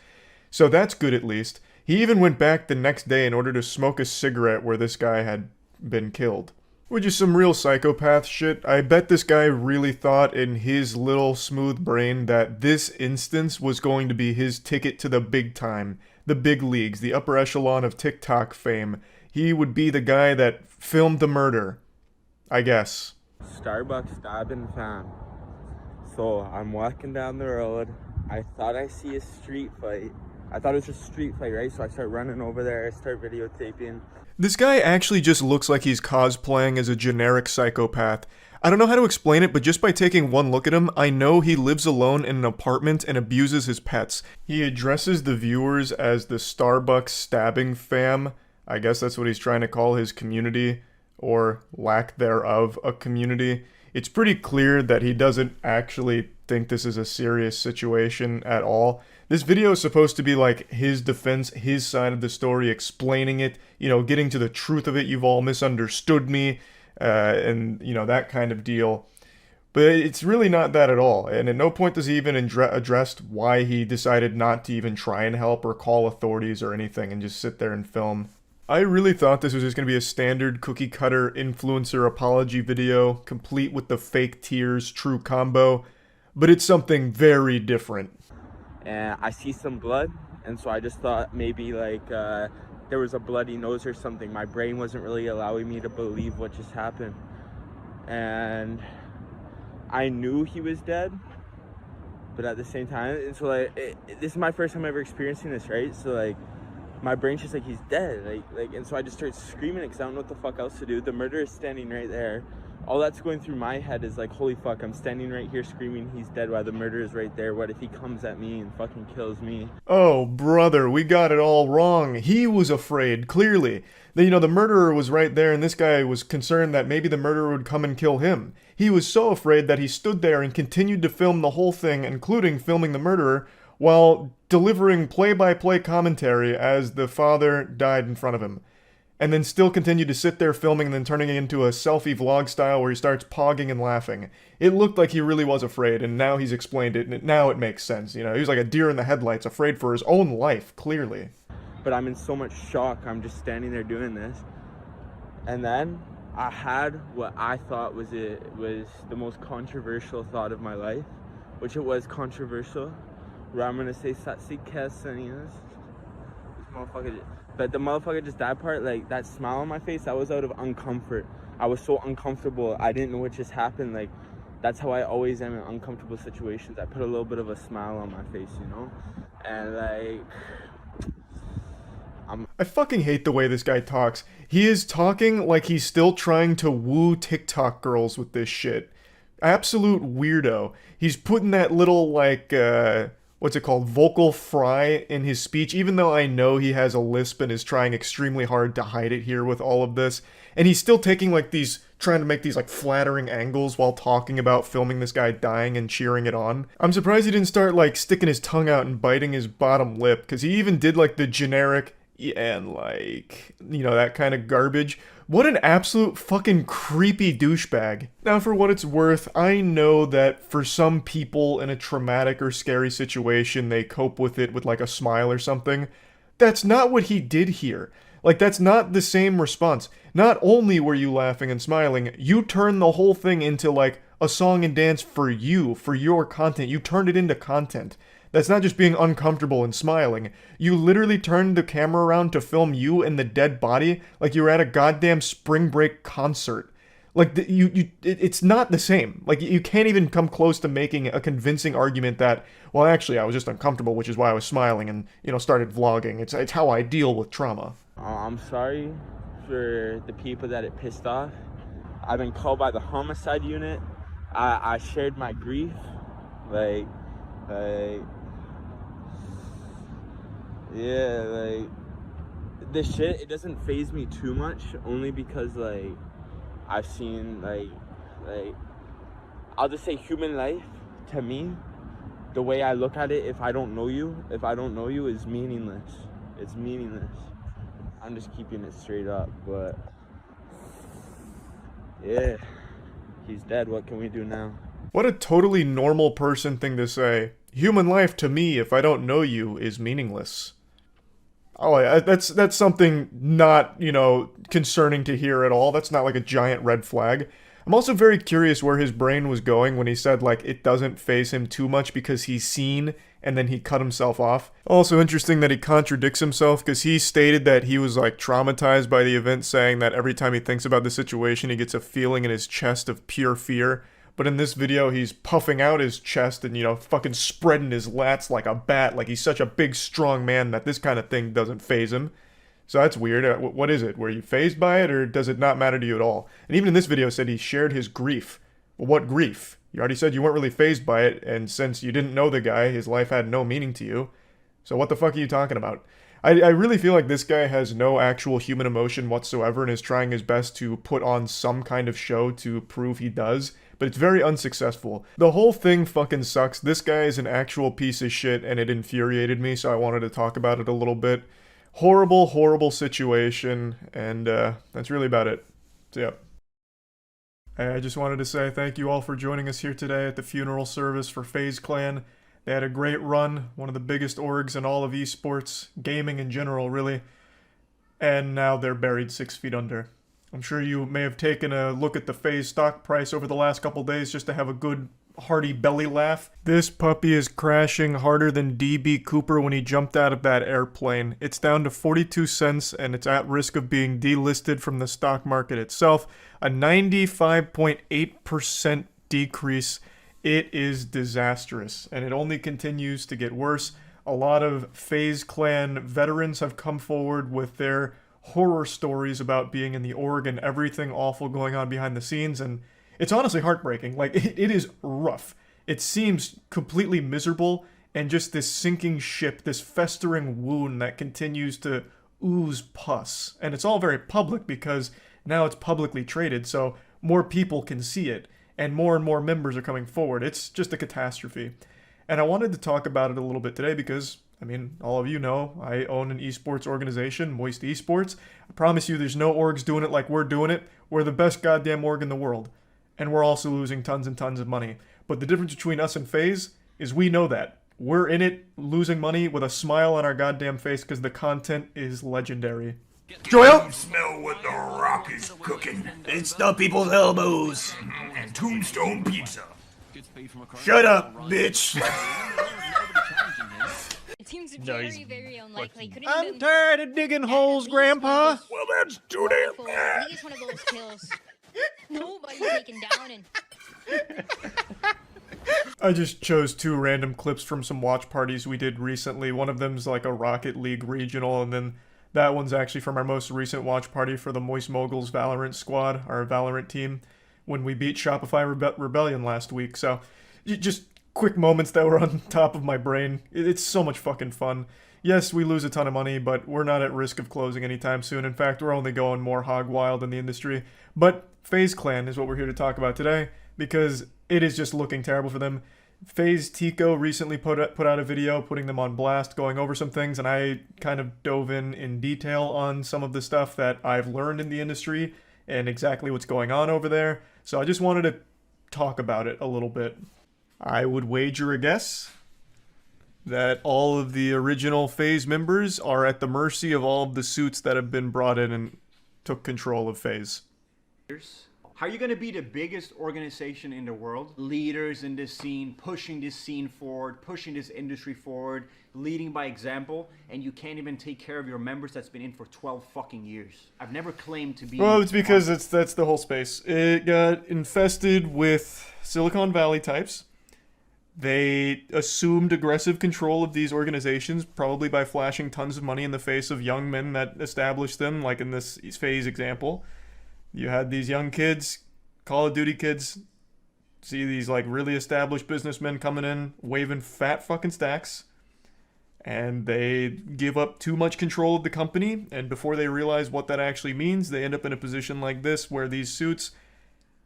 [SPEAKER 1] So that's good at least. He even went back the next day in order to smoke a cigarette where this guy had been killed. Which is some real psychopath shit. I bet this guy really thought in his little smooth brain that this instance was going to be his ticket to the big time. The big leagues, the upper echelon of TikTok fame. He would be the guy that filmed the murder. I guess.
[SPEAKER 16] Starbucks stabbing fam. So I'm walking down the road. I thought I see a street fight. I thought it was just a street fight, right? So I start running over there. I start videotaping.
[SPEAKER 1] This guy actually just looks like he's cosplaying as a generic psychopath. I don't know how to explain it, but just by taking one look at him, I know he lives alone in an apartment and abuses his pets. He addresses the viewers as the Starbucks stabbing fam. I guess that's what he's trying to call his community, or lack thereof a community. It's pretty clear that he doesn't actually think this is a serious situation at all. This video is supposed to be like his defense, his side of the story, explaining it, you know, getting to the truth of it. You've all misunderstood me, and, you know, that kind of deal. But it's really not that at all. And at no point does he even address why he decided not to even try and help or call authorities or anything and just sit there and film. I really thought this was just going to be a standard cookie-cutter influencer apology video, complete with the fake tears true combo. But it's something very different.
[SPEAKER 16] And I see some blood, and so I just thought maybe like there was a bloody nose or something. My brain wasn't really allowing me to believe what just happened. And I knew he was dead, but at the same time, and so like this is my first time ever experiencing this, right? So like my brain's just like, he's dead, like and so I just start screaming because I don't know what the fuck else to do. The murderer is standing right there. All that's going through my head is like, holy fuck, I'm standing right here screaming he's dead while the murderer is right there. What if he comes at me and fucking kills me?
[SPEAKER 1] Oh, brother, we got it all wrong. He was afraid, clearly. You know, the murderer was right there, and this guy was concerned that maybe the murderer would come and kill him. He was so afraid that he stood there and continued to film the whole thing, including filming the murderer, while delivering play-by-play commentary as the father died in front of him. And then still continued to sit there filming and then turning it into a selfie vlog style where he starts pogging and laughing. It looked like he really was afraid, and now he's explained it, and now it makes sense. You know, he was like a deer in the headlights, afraid for his own life, clearly.
[SPEAKER 16] But I'm in so much shock, I'm just standing there doing this. And then I had what I thought was the most controversial thought of my life, which it was controversial, where I'm gonna say Satsi Kesanias. This motherfucker. But the motherfucker just died part, like that smile on my face, that was out of uncomfort. I was so uncomfortable. I didn't know what just happened. Like, that's how I always am in uncomfortable situations. I put a little bit of a smile on my face, you know? And like,
[SPEAKER 1] I fucking hate the way this guy talks. He is talking like he's still trying to woo TikTok girls with this shit. Absolute weirdo. He's putting that little, like, what's it called, vocal fry in his speech, even though I know he has a lisp and is trying extremely hard to hide it here with all of this. And he's still taking like these, trying to make these like flattering angles while talking about filming this guy dying and cheering it on. I'm surprised he didn't start like sticking his tongue out and biting his bottom lip, because he even did like the generic, and like, you know, that kind of garbage. What an absolute fucking creepy douchebag. Now, for what it's worth, I know that for some people in a traumatic or scary situation, they cope with it with like a smile or something. That's not what he did here. Like, that's not the same response. Not only were you laughing and smiling, you turned the whole thing into like a song and dance for you, for your content. You turned it into content. That's not just being uncomfortable and smiling. You literally turned the camera around to film you and the dead body like you were at a goddamn spring break concert. Like, it's not the same. Like, you can't even come close to making a convincing argument that, well, actually, I was just uncomfortable, which is why I was smiling and, you know, started vlogging. It's how I deal with trauma.
[SPEAKER 16] I'm sorry for the people that it pissed off. I've been called by the homicide unit. I shared my grief. Like, yeah, like, this shit, it doesn't faze me too much, only because, like, I've seen, like, I'll just say human life, to me, the way I look at it, if I don't know you, is meaningless. It's meaningless. I'm just keeping it straight up, but yeah, he's dead. What can we do now?
[SPEAKER 1] What a totally normal person thing to say. Human life to me, if I don't know you, is meaningless. Oh, yeah, that's something not, you know, concerning to hear at all. That's not like a giant red flag. I'm also very curious where his brain was going when he said, like, it doesn't faze him too much because he's seen, and then he cut himself off. Also interesting that he contradicts himself, because he stated that he was, like, traumatized by the event, saying that every time he thinks about the situation, he gets a feeling in his chest of pure fear. But in this video, he's puffing out his chest and, you know, fucking spreading his lats like a bat, like he's such a big, strong man that this kind of thing doesn't faze him. So that's weird. What is it? Were you fazed by it, or does it not matter to you at all? And even in this video, said he shared his grief. Well, what grief? You already said you weren't really fazed by it, and since you didn't know the guy, his life had no meaning to you. So what the fuck are you talking about? I really feel like this guy has no actual human emotion whatsoever and is trying his best to put on some kind of show to prove he does, but it's very unsuccessful. The whole thing fucking sucks. This guy is an actual piece of shit, and it infuriated me, so I wanted to talk about it a little bit. Horrible, horrible situation, and that's really about it. So, yeah. I just wanted to say thank you all for joining us here today at the funeral service for FaZe Clan. They had a great run, one of the biggest orgs in all of esports, gaming in general, really. And now they're buried 6 feet under. I'm sure you may have taken a look at the FaZe stock price over the last couple days just to have a good, hearty belly laugh. This puppy is crashing harder than DB Cooper when he jumped out of that airplane. It's down to 42 cents and it's at risk of being delisted from the stock market itself. A 95.8% decrease. It is disastrous, and it only continues to get worse. A lot of FaZe Clan veterans have come forward with their horror stories about being in the org and everything awful going on behind the scenes, and it's honestly heartbreaking. Like, it is rough. It seems completely miserable, and just this sinking ship, this festering wound that continues to ooze pus. And it's all very public because now it's publicly traded, so more people can see it. And more members are coming forward. It's just a catastrophe. And I wanted to talk about it a little bit today because, I mean, all of you know, I own an esports organization, Moist Esports. I promise you there's no orgs doing it like we're doing it. We're the best goddamn org in the world. And we're also losing tons and tons of money. But the difference between us and FaZe is we know that. We're in it, losing money with a smile on our goddamn face because the content is legendary.
[SPEAKER 14] Joel? Smell what the rock is cooking. It's the people's elbows. And tombstone pizza. Shut up, bitch.
[SPEAKER 17] It seems very, very unlikely.
[SPEAKER 1] I'm tired of digging holes, Grandpa.
[SPEAKER 14] Well, that's too damn bad.
[SPEAKER 17] At least one of those kills. Nobody taken down and...
[SPEAKER 1] I just chose 2 random clips from some watch parties we did recently. One of them's like a Rocket League regional, and then that one's actually from our most recent watch party for the Moist Moguls Valorant squad, our Valorant team, when we beat Shopify Rebellion last week. So, just quick moments that were on top of my brain. It's so much fucking fun. Yes, we lose a ton of money, but we're not at risk of closing anytime soon. In fact, we're only going more hog wild in the industry. But FaZe Clan is what we're here to talk about today, because it is just looking terrible for them. FaZe Tico recently put out a video putting them on blast, going over some things, and I kind of dove in detail on some of the stuff that I've learned in the industry and exactly what's going on over there. So I just wanted to talk about it a little bit. I would wager a guess that all of the original FaZe members are at the mercy of all of the suits that have been brought in and took control of FaZe.
[SPEAKER 18] How are you going to be the biggest organization in the world? Leaders in this scene, pushing this scene forward, pushing this industry forward, leading by example, and you can't even take care of your members that's been in for 12 fucking years. I've never claimed to be...
[SPEAKER 1] Well, it's because that's the whole space. It got infested with Silicon Valley types. They assumed aggressive control of these organizations, probably by flashing tons of money in the face of young men that established them, like in this FaZe example. You had these young kids, Call of Duty kids, see these like really established businessmen coming in, waving fat fucking stacks, and they give up too much control of the company, and before they realize what that actually means, they end up in a position like this where these suits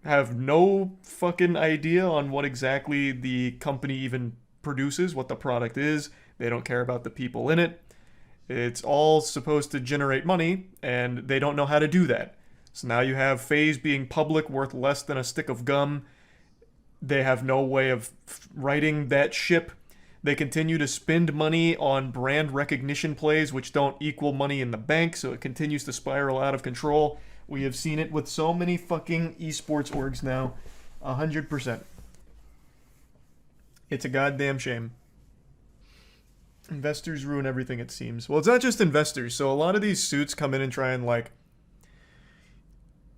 [SPEAKER 1] have no fucking idea on what exactly the company even produces, what the product is. They don't care about the people in it. It's all supposed to generate money, and they don't know how to do that. So now you have FaZe being public, worth less than a stick of gum. They have no way of righting that ship. They continue to spend money on brand recognition plays, which don't equal money in the bank, so it continues to spiral out of control. We have seen it with so many fucking esports orgs now. 100%. It's a goddamn shame. Investors ruin everything, it seems. Well, it's not just investors. So a lot of these suits come in and try and, like...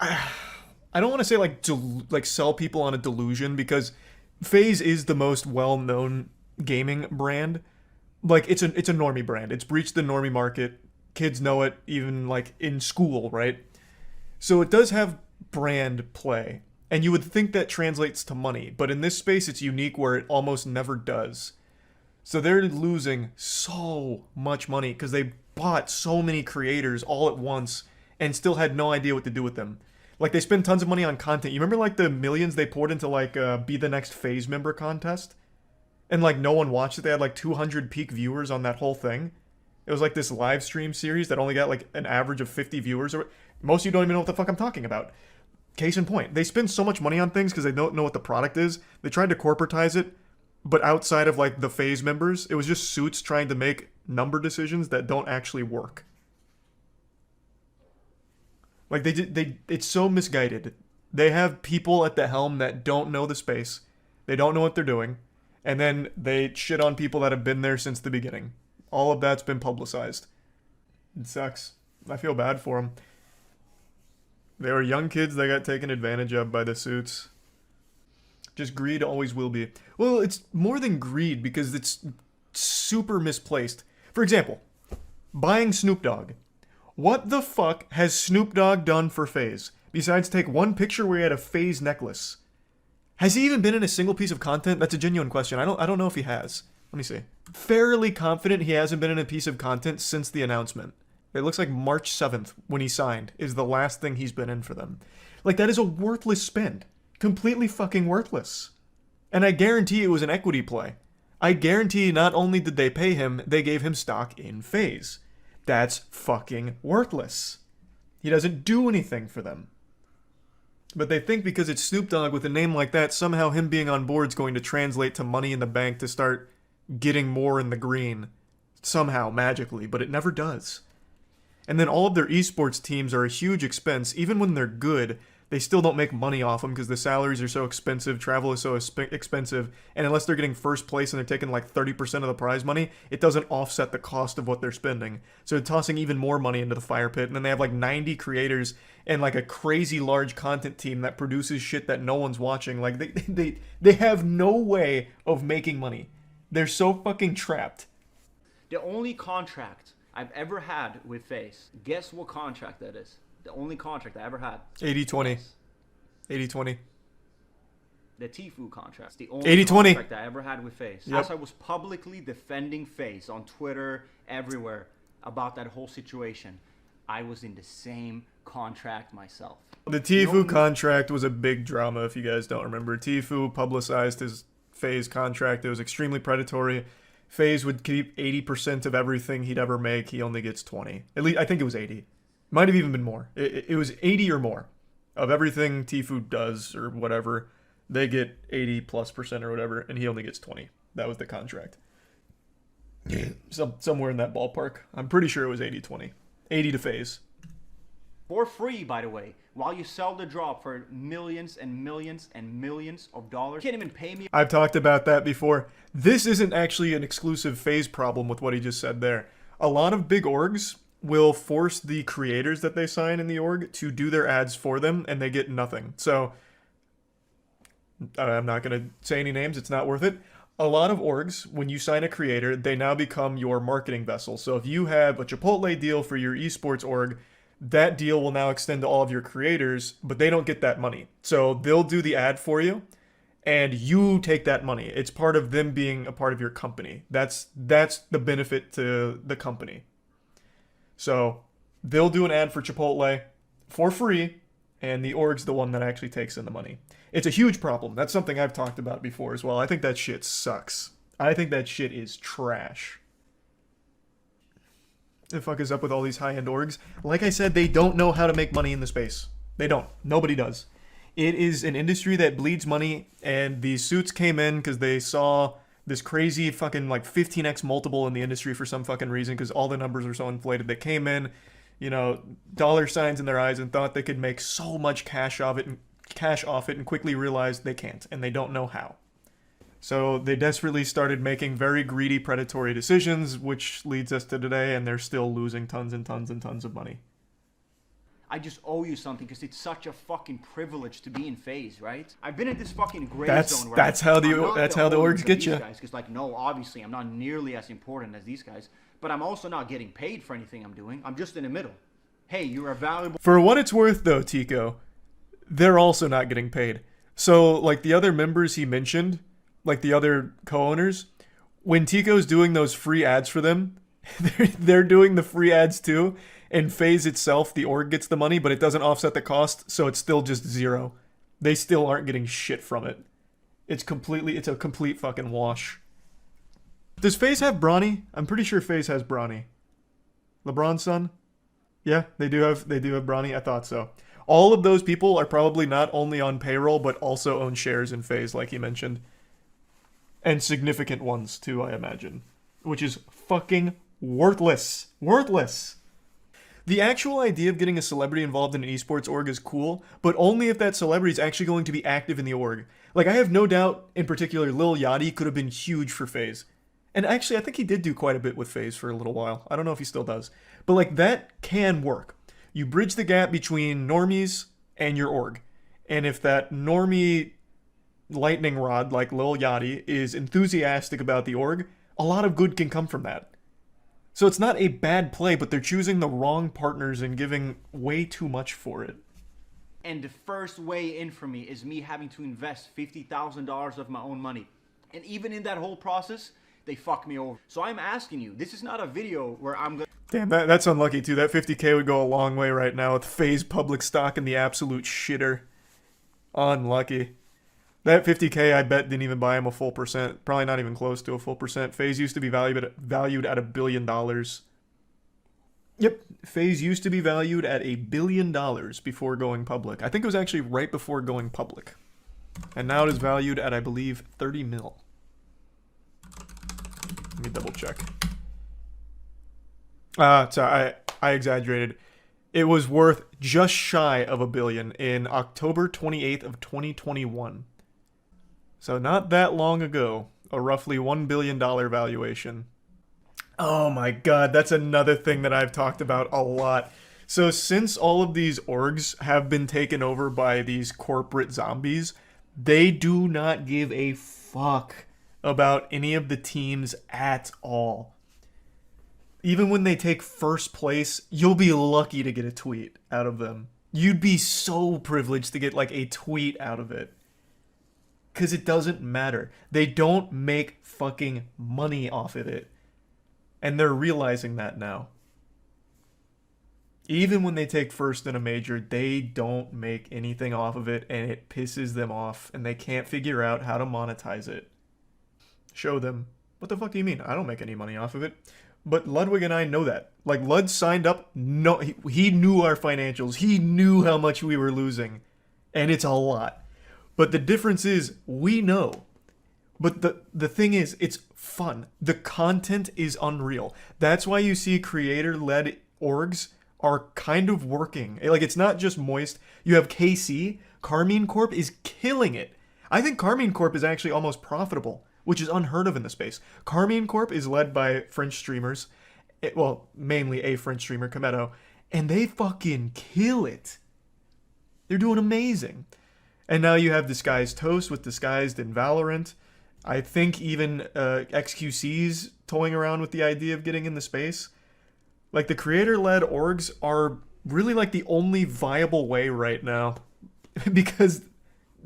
[SPEAKER 1] I don't want to say, like, sell people on a delusion, because FaZe is the most well-known gaming brand. Like, it's a normie brand. It's breached the normie market. Kids know it, even, like, in school, right? So it does have brand play. And you would think that translates to money. But in this space, it's unique where it almost never does. So they're losing so much money because they bought so many creators all at once and still had no idea what to do with them. Like, they spend tons of money on content. You remember, like, the millions they poured into, like, Be the Next FaZe member contest? And, like, no one watched it. They had, like, 200 peak viewers on that whole thing. It was, like, this live stream series that only got, like, an average of 50 viewers. Most of you don't even know what the fuck I'm talking about. Case in point. They spend so much money on things because they don't know what the product is. They tried to corporatize it, but outside of, like, the FaZe members, it was just suits trying to make number decisions that don't actually work. Like, it's so misguided. They have people at the helm that don't know the space. They don't know what they're doing. And then they shit on people that have been there since the beginning. All of that's been publicized. It sucks. I feel bad for them. They were young kids that got taken advantage of by the suits. Just greed always will be. Well, it's more than greed because it's super misplaced. For example, buying Snoop Dogg. What the fuck has Snoop Dogg done for FaZe? Besides take one picture where he had a FaZe necklace. Has he even been in a single piece of content? That's a genuine question. I don't know if he has. Let me see. Fairly confident he hasn't been in a piece of content since the announcement. It looks like March 7th, when he signed, is the last thing he's been in for them. Like, that is a worthless spend. Completely fucking worthless. And I guarantee it was an equity play. I guarantee not only did they pay him, they gave him stock in FaZe. That's fucking worthless. He doesn't do anything for them. But they think because it's Snoop Dogg with a name like that, somehow him being on board is going to translate to money in the bank to start getting more in the green. Somehow, magically, but it never does. And then all of their esports teams are a huge expense. Even when they're good, they still don't make money off them because the salaries are so expensive, travel is so expensive, and unless they're getting first place and they're taking like 30% of the prize money, it doesn't offset the cost of what they're spending. So they're tossing even more money into the fire pit, and then they have like 90 creators and like a crazy large content team that produces shit that no one's watching. Like they have no way of making money. They're so fucking trapped.
[SPEAKER 18] The only contract I've ever had with FaZe, guess what contract that is? The only contract I ever had.
[SPEAKER 1] 80-20. 80-20.
[SPEAKER 18] The Tfue contract. It's the only
[SPEAKER 1] 80-20.
[SPEAKER 18] contract I ever had with FaZe.
[SPEAKER 1] Yep.
[SPEAKER 18] As I was publicly defending FaZe on Twitter, everywhere, about that whole situation, I was in the same contract myself.
[SPEAKER 1] The Tfue contract was a big drama, if you guys don't remember. Tfue publicized his FaZe contract. It was extremely predatory. FaZe would keep 80% of everything he'd ever make. He only gets 20. At least, I think it was 80. Might have even been more. It was 80 or more of everything Tfue does or whatever. They get 80+% or whatever, and he only gets 20. That was the contract. Somewhere in that ballpark. I'm pretty sure it was 80-20. 80 to FaZe.
[SPEAKER 18] For free, by the way, while you sell the drop for millions and millions and millions of dollars. You can't even pay me.
[SPEAKER 1] I've talked about that before. This isn't actually an exclusive FaZe problem with what he just said there. A lot of big orgs will force the creators that they sign in the org to do their ads for them, and they get nothing. So, I'm not going to say any names, it's not worth it. A lot of orgs, when you sign a creator, they now become your marketing vessel. So if you have a Chipotle deal for your esports org, that deal will now extend to all of your creators, but they don't get that money. So they'll do the ad for you, and you take that money. It's part of them being a part of your company. That's the benefit to the company. So they'll do an ad for Chipotle for free, and the org's the one that actually takes in the money. It's a huge problem. That's something I've talked about before as well. I think that shit sucks. I think that shit is trash. the fuck is up with all these high-end orgs. Like I said, they don't know how to make money in the space. They don't. Nobody does. It is an industry that bleeds money, and these suits came in because they saw this crazy fucking like 15x multiple in the industry for some fucking reason because all the numbers are so inflated. They came in, you know, dollar signs in their eyes and thought they could make so much cash off it and quickly realized they can't, and they don't know how. So they desperately started making very greedy, predatory decisions, which leads us to today, and they're still losing tons and tons and tons of money.
[SPEAKER 18] I just owe you something because it's such a fucking privilege to be in FaZe, right? I've been in this fucking gray zone where
[SPEAKER 1] that's how the orgs get you.
[SPEAKER 18] Because like, no, obviously I'm not nearly as important as these guys, but I'm also not getting paid for anything I'm doing. I'm just in the middle. Hey, you're a valuable.
[SPEAKER 1] For what it's worth, though, Tico, they're also not getting paid. So like the other members he mentioned, like the other co-owners, when Tico's doing those free ads for them, they're doing the free ads too. And FaZe itself, the org gets the money, but it doesn't offset the cost, so it's still just zero. They still aren't getting shit from it. It's a complete fucking wash. Does FaZe have Bronny? I'm pretty sure FaZe has Bronny. LeBron's son? Yeah, they do have Bronny. I thought so. All of those people are probably not only on payroll, but also own shares in FaZe, like he mentioned. And significant ones, too, I imagine. Which is fucking worthless. Worthless! The actual idea of getting a celebrity involved in an esports org is cool, but only if that celebrity is actually going to be active in the org. Like, I have no doubt, in particular, Lil Yachty could have been huge for FaZe. And actually, I think he did do quite a bit with FaZe for a little while. I don't know if he still does. But, like, that can work. You bridge the gap between normies and your org. And if that normie lightning rod, like Lil Yachty, is enthusiastic about the org, a lot of good can come from that. So it's not a bad play, but they're choosing the wrong partners and giving way too much for it.
[SPEAKER 18] And the first way in for me is me having to invest $50,000 of my own money. And even in that whole process, they fuck me over. So I'm asking you, this is not a video where I'm going.
[SPEAKER 1] Damn, that's unlucky too. That 50K would go a long way right now with FaZe public stock in the absolute shitter. Unlucky. That 50K, I bet, didn't even buy him a full percent. Probably not even close to a full percent. FaZe used to be valued at $1 billion. Yep, FaZe used to be valued at $1 billion before going public. I think it was actually right before going public. And now it is valued at, I believe, 30 mil. Let me double check. Sorry, I exaggerated. It was worth just shy of $1 billion in October 28th of 2021. So not that long ago, a roughly $1 billion valuation. Oh my god, that's another thing that I've talked about a lot. So since all of these orgs have been taken over by these corporate zombies, they do not give a fuck about any of the teams at all. Even when they take first place, you'll be lucky to get a tweet out of them. You'd be so privileged to get like a tweet out of it. Because it doesn't matter. They don't make fucking money off of it. And they're realizing that now. Even when they take first in a major, they don't make anything off of it, and it pisses them off, and they can't figure out how to monetize it. Show them. What the fuck do you mean? I don't make any money off of it. But Ludwig and I know that. Like, Lud signed up, no, he knew our financials. He knew how much we were losing. And it's a lot. But the difference is, we know. But the thing is, it's fun. The content is unreal. That's why you see creator-led orgs are kind of working. Like, it's not just Moist. You have KC. Carmine Corp is killing it. I think Carmine Corp is actually almost profitable, which is unheard of in the space. Carmine Corp is led by French streamers. Well, mainly a French streamer, Kometo. And they fucking kill it. They're doing amazing. And now you have Disguised Toast with Disguised in Valorant. I think even XQC's toying around with the idea of getting in the space. Like, the creator-led orgs are really like the only viable way right now. Because,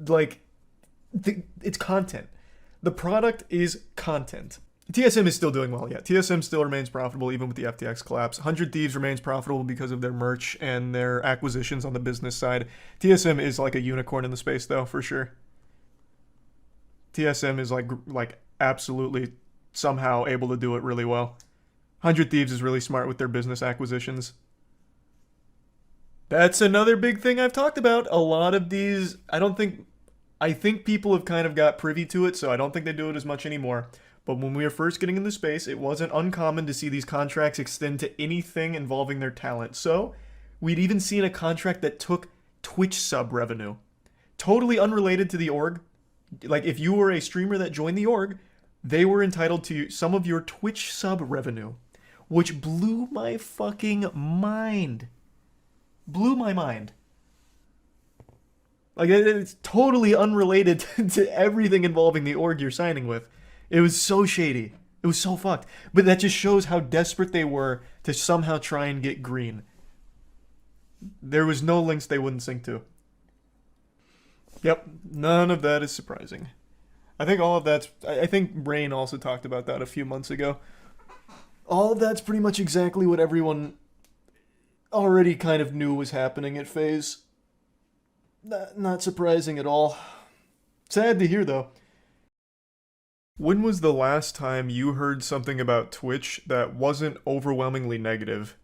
[SPEAKER 1] like, it's content. The product is content. TSM is still doing well, yeah. TSM still remains profitable even with the FTX collapse. 100 Thieves remains profitable because of their merch and their acquisitions on the business side. TSM is like a unicorn in the space, though, for sure. TSM is like absolutely somehow able to do it really well. 100 Thieves is really smart with their business acquisitions. That's another big thing I've talked about. A lot of these, I think people have kind of got privy to it, so I don't think they do it as much anymore. But when we were first getting into space, it wasn't uncommon to see these contracts extend to anything involving their talent. So, we'd even seen a contract that took Twitch sub revenue. Totally unrelated to the org. Like, if you were a streamer that joined the org, they were entitled to some of your Twitch sub revenue. Which blew my fucking mind. Blew my mind. Like, it's totally unrelated to everything involving the org you're signing with. It was so shady. It was so fucked. But that just shows how desperate they were to somehow try and get green. There was no links they wouldn't sync to. Yep, none of that is surprising. I think all of that's... I think Rain also talked about that a few months ago. All of that's pretty much exactly what everyone already kind of knew was happening at FaZe. Not surprising at all. Sad to hear, though. When was the last time you heard something about Twitch that wasn't overwhelmingly negative?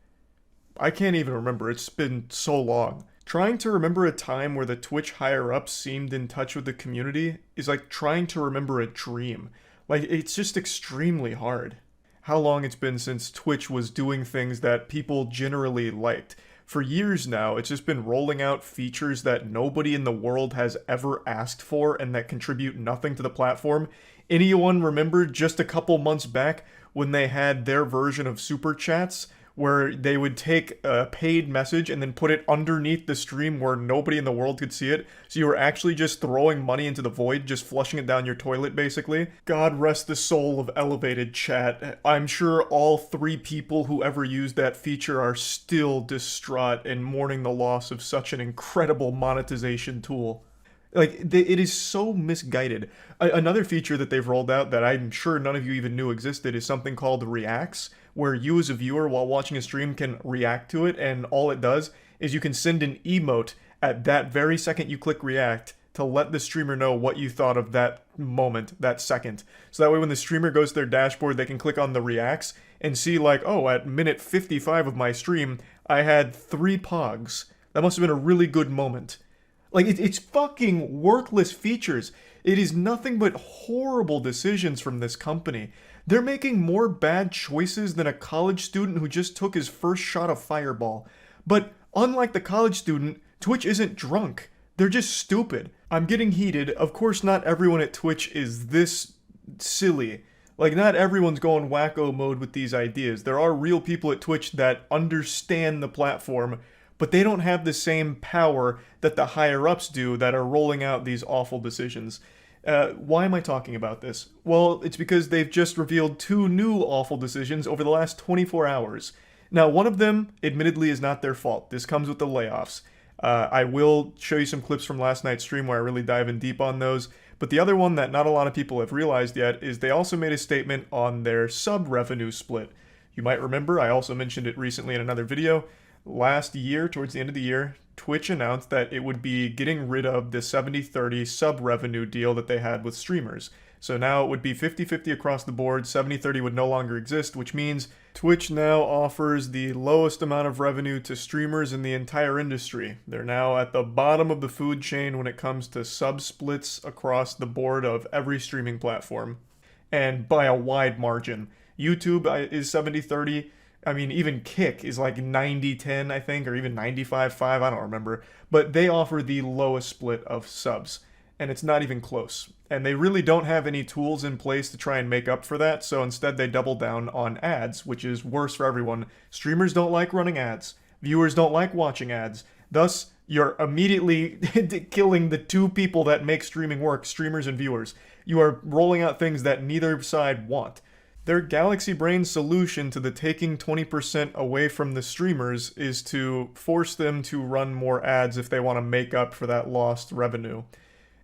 [SPEAKER 1] I can't even remember. It's been so long. Trying to remember a time where the Twitch higher-ups seemed in touch with the community is like trying to remember a dream. Like, it's just extremely hard. How long it's been since Twitch was doing things that people generally liked. For years now, it's just been rolling out features that nobody in the world has ever asked for and that contribute nothing to the platform. Anyone remember just a couple months back when they had their version of Super Chats where they would take a paid message and then put it underneath the stream where nobody in the world could see it? So you were actually just throwing money into the void, just flushing it down your toilet, basically. God rest the soul of elevated chat. I'm sure all 3 people who ever used that feature are still distraught and mourning the loss of such an incredible monetization tool. Like, it is so misguided. Another feature that they've rolled out that I'm sure none of you even knew existed is something called Reacts, where you as a viewer while watching a stream can react to it, and all it does is you can send an emote at that very second you click React to let the streamer know what you thought of that moment, that second. So that way when the streamer goes to their dashboard, they can click on the Reacts and see like, oh, at minute 55 of my stream, I had 3 pogs. That must have been a really good moment. Like, it's fucking worthless features. It is nothing but horrible decisions from this company. They're making more bad choices than a college student who just took his first shot of Fireball. But unlike the college student, Twitch isn't drunk. They're just stupid. I'm getting heated. Of course, not everyone at Twitch is this silly. Like, not everyone's going wacko mode with these ideas. There are real people at Twitch that understand the platform, but they don't have the same power that the higher-ups do that are rolling out these awful decisions. Why am I talking about this? Well, it's because they've just revealed 2 new awful decisions over the last 24 hours. Now, one of them, admittedly, is not their fault. This comes with the layoffs. I will show you some clips from last night's stream where I really dive in deep on those. But the other one that not a lot of people have realized yet is they also made a statement on their sub-revenue split. You might remember, I also mentioned it recently in another video. Last year, towards the end of the year, Twitch announced that it would be getting rid of the 70-30 sub-revenue deal that they had with streamers. So now it would be 50-50 across the board, 70-30 would no longer exist, which means Twitch now offers the lowest amount of revenue to streamers in the entire industry. They're now at the bottom of the food chain when it comes to sub-splits across the board of every streaming platform. And by a wide margin. YouTube is 70-30. I mean, even Kick is like 90-10, I think, or even 95-5, I don't remember. But they offer the lowest split of subs, and it's not even close. And they really don't have any tools in place to try and make up for that, so instead they double down on ads, which is worse for everyone. Streamers don't like running ads. Viewers don't like watching ads. Thus, you're immediately killing the 2 people that make streaming work, streamers and viewers. You are rolling out things that neither side want. Their Galaxy Brain solution to the taking 20% away from the streamers is to force them to run more ads if they want to make up for that lost revenue.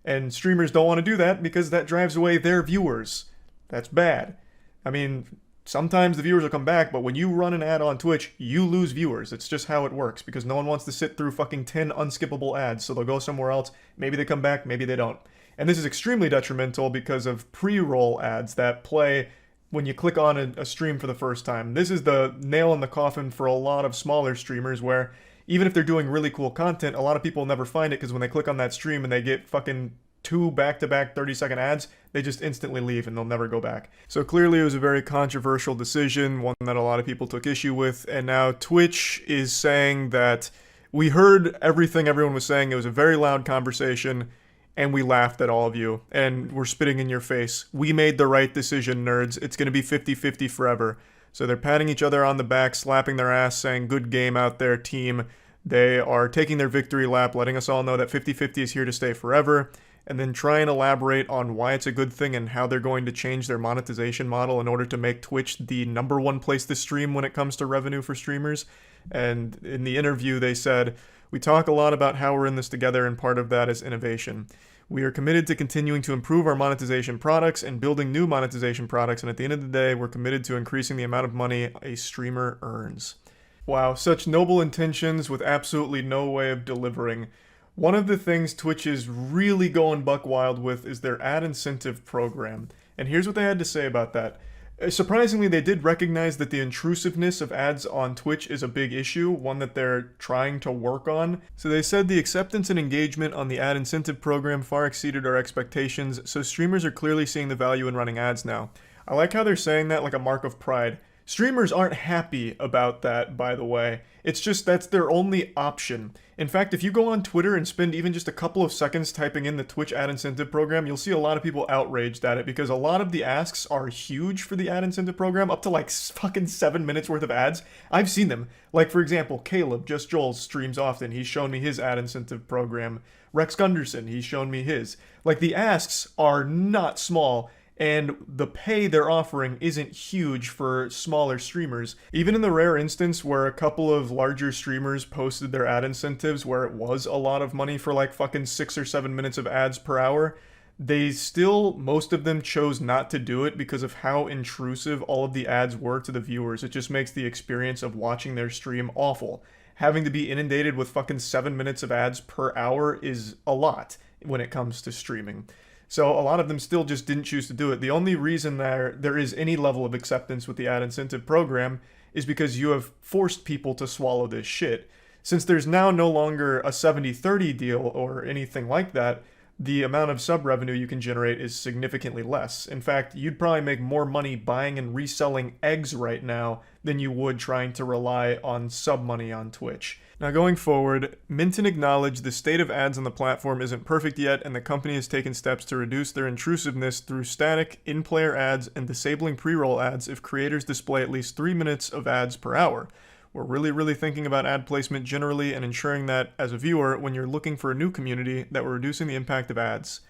[SPEAKER 1] And streamers don't want to do that because that drives away their viewers. That's bad. I mean, sometimes the viewers will come back, but when you run an ad on Twitch, you lose viewers. It's just how it works because no one wants to sit through fucking 10 unskippable ads, so they'll go somewhere else. Maybe they come back, maybe they don't. And this is extremely detrimental because of pre-roll ads that play when you click on a stream for the first time. This is the nail in the coffin for a lot of smaller streamers where even if they're doing really cool content, a lot of people never find it because when they click on that stream and they get fucking 2 back-to-back 30-second ads, they just instantly leave and they'll never go back. So clearly it was a very controversial decision, one that a lot of people took issue with, and now Twitch is saying that we heard everything everyone was saying, it was a very loud conversation, and we laughed at all of you, and we're spitting in your face. We made the right decision, nerds. It's gonna be 50-50 forever. So they're patting each other on the back, slapping their ass, saying, good game out there, team. They are taking their victory lap, letting us all know that 50-50 is here to stay forever, and then try and elaborate on why it's a good thing and how they're going to change their monetization model in order to make Twitch the #1 place to stream when it comes to revenue for streamers. And in the interview, they said, we talk a lot about how we're in this together, and part of that is innovation. We are committed to continuing to improve our monetization products and building new monetization products, and at the end of the day, we're committed to increasing the amount of money a streamer earns. Wow, such noble intentions with absolutely no way of delivering. One of the things Twitch is really going buck wild with is their ad incentive program, and here's what they had to say about that. Surprisingly, they did recognize that the intrusiveness of ads on Twitch is a big issue, one that they're trying to work on. So they said the acceptance and engagement on the ad incentive program far exceeded our expectations, so streamers are clearly seeing the value in running ads now. I like how they're saying that like a mark of pride. Streamers aren't happy about that, by the way. It's just that's their only option. In fact, if you go on Twitter and spend even just a couple of seconds typing in the Twitch ad incentive program, you'll see a lot of people outraged at it because a lot of the asks are huge for the ad incentive program, up to like fucking 7 minutes worth of ads. I've seen them. Like, for example, Caleb, Just Joel, streams often. He's shown me his ad incentive program. Rex Gunderson, he's shown me his. Like, the asks are not small, and the pay they're offering isn't huge for smaller streamers. Even in the rare instance where a couple of larger streamers posted their ad incentives where it was a lot of money for like fucking 6 or 7 minutes of ads per hour, they still, most of them chose not to do it because of how intrusive all of the ads were to the viewers. It just makes the experience of watching their stream awful. Having to be inundated with fucking 7 minutes of ads per hour is a lot when it comes to streaming. So a lot of them still just didn't choose to do it. The only reason there is any level of acceptance with the ad incentive program is because you have forced people to swallow this shit. Since there's now no longer a 70-30 deal or anything like that, the amount of sub revenue you can generate is significantly less. In fact, you'd probably make more money buying and reselling eggs right now than you would trying to rely on sub money on Twitch. Now going forward, Minton acknowledged the state of ads on the platform isn't perfect yet, and the company has taken steps to reduce their intrusiveness through static, in-player ads and disabling pre-roll ads if creators display at least 3 minutes of ads per hour. We're really thinking about ad placement generally and ensuring that, as a viewer, when you're looking for a new community, that we're reducing the impact of ads.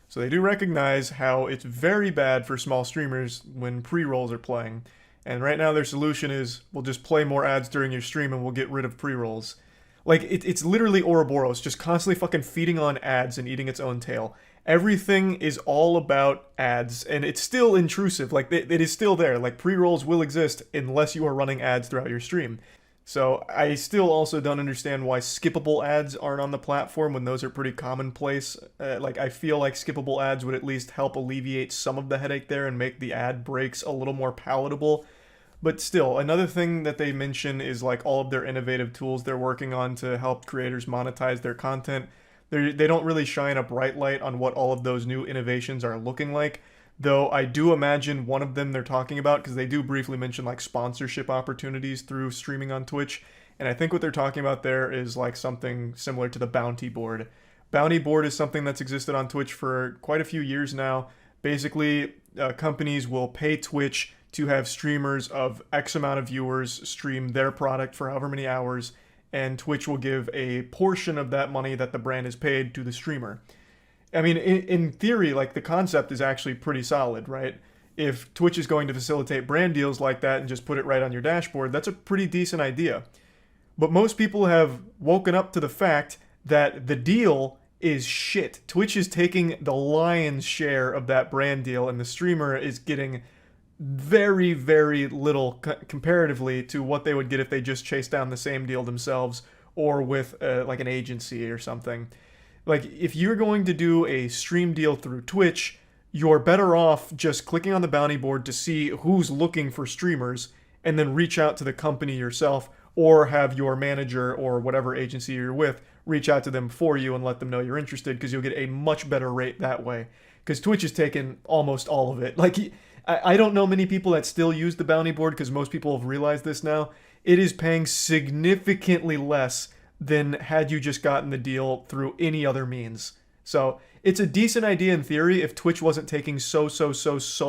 [SPEAKER 1] So they do recognize how it's very bad for small streamers when pre-rolls are playing. And right now their solution is, we'll just play more ads during your stream and we'll get rid of pre-rolls. Like, it's literally Ouroboros, just constantly fucking feeding on ads and eating its own tail. Everything is all about ads, and it's still intrusive. Like, it is still there. Like, pre-rolls will exist unless you are running ads throughout your stream. So I still also don't understand why skippable ads aren't on the platform when those are pretty commonplace. Like, I feel like skippable ads would at least help alleviate some of the headache there and make the ad breaks a little more palatable. But still, another thing that they mention is like all of their innovative tools they're working on to help creators monetize their content. They don't really shine a bright light on what all of those new innovations are looking like, though I do imagine one of them they're talking about, because they do briefly mention like sponsorship opportunities through streaming on Twitch, and I think what they're talking about there is like something similar to the bounty board. Bounty board is something that's existed on Twitch for quite a few years now. Basically, companies will pay Twitch to have streamers of X amount of viewers stream their product for however many hours, and Twitch will give a portion of that money that the brand is paid to the streamer. I mean, in theory, like, the concept is actually pretty solid, right? If Twitch is going to facilitate brand deals like that and just put it right on your dashboard, that's a pretty decent idea. But most people have woken up to the fact that the deal is shit. Twitch is taking the lion's share of that brand deal, and the streamer is getting very little comparatively to what they would get if they just chased down the same deal themselves or with like an agency or something. Like, if you're going to do a stream deal through Twitch, you're better off just clicking on the bounty board to see who's looking for streamers and then reach out to the company yourself, or have your manager or whatever agency you're with reach out to them for you and let them know you're interested, because you'll get a much better rate that way. Because Twitch has taken almost all of it. Like, I don't know many people that still use the bounty board, because most people have realized this now. It is paying significantly less than had you just gotten the deal through any other means. So it's a decent idea in theory if Twitch wasn't taking so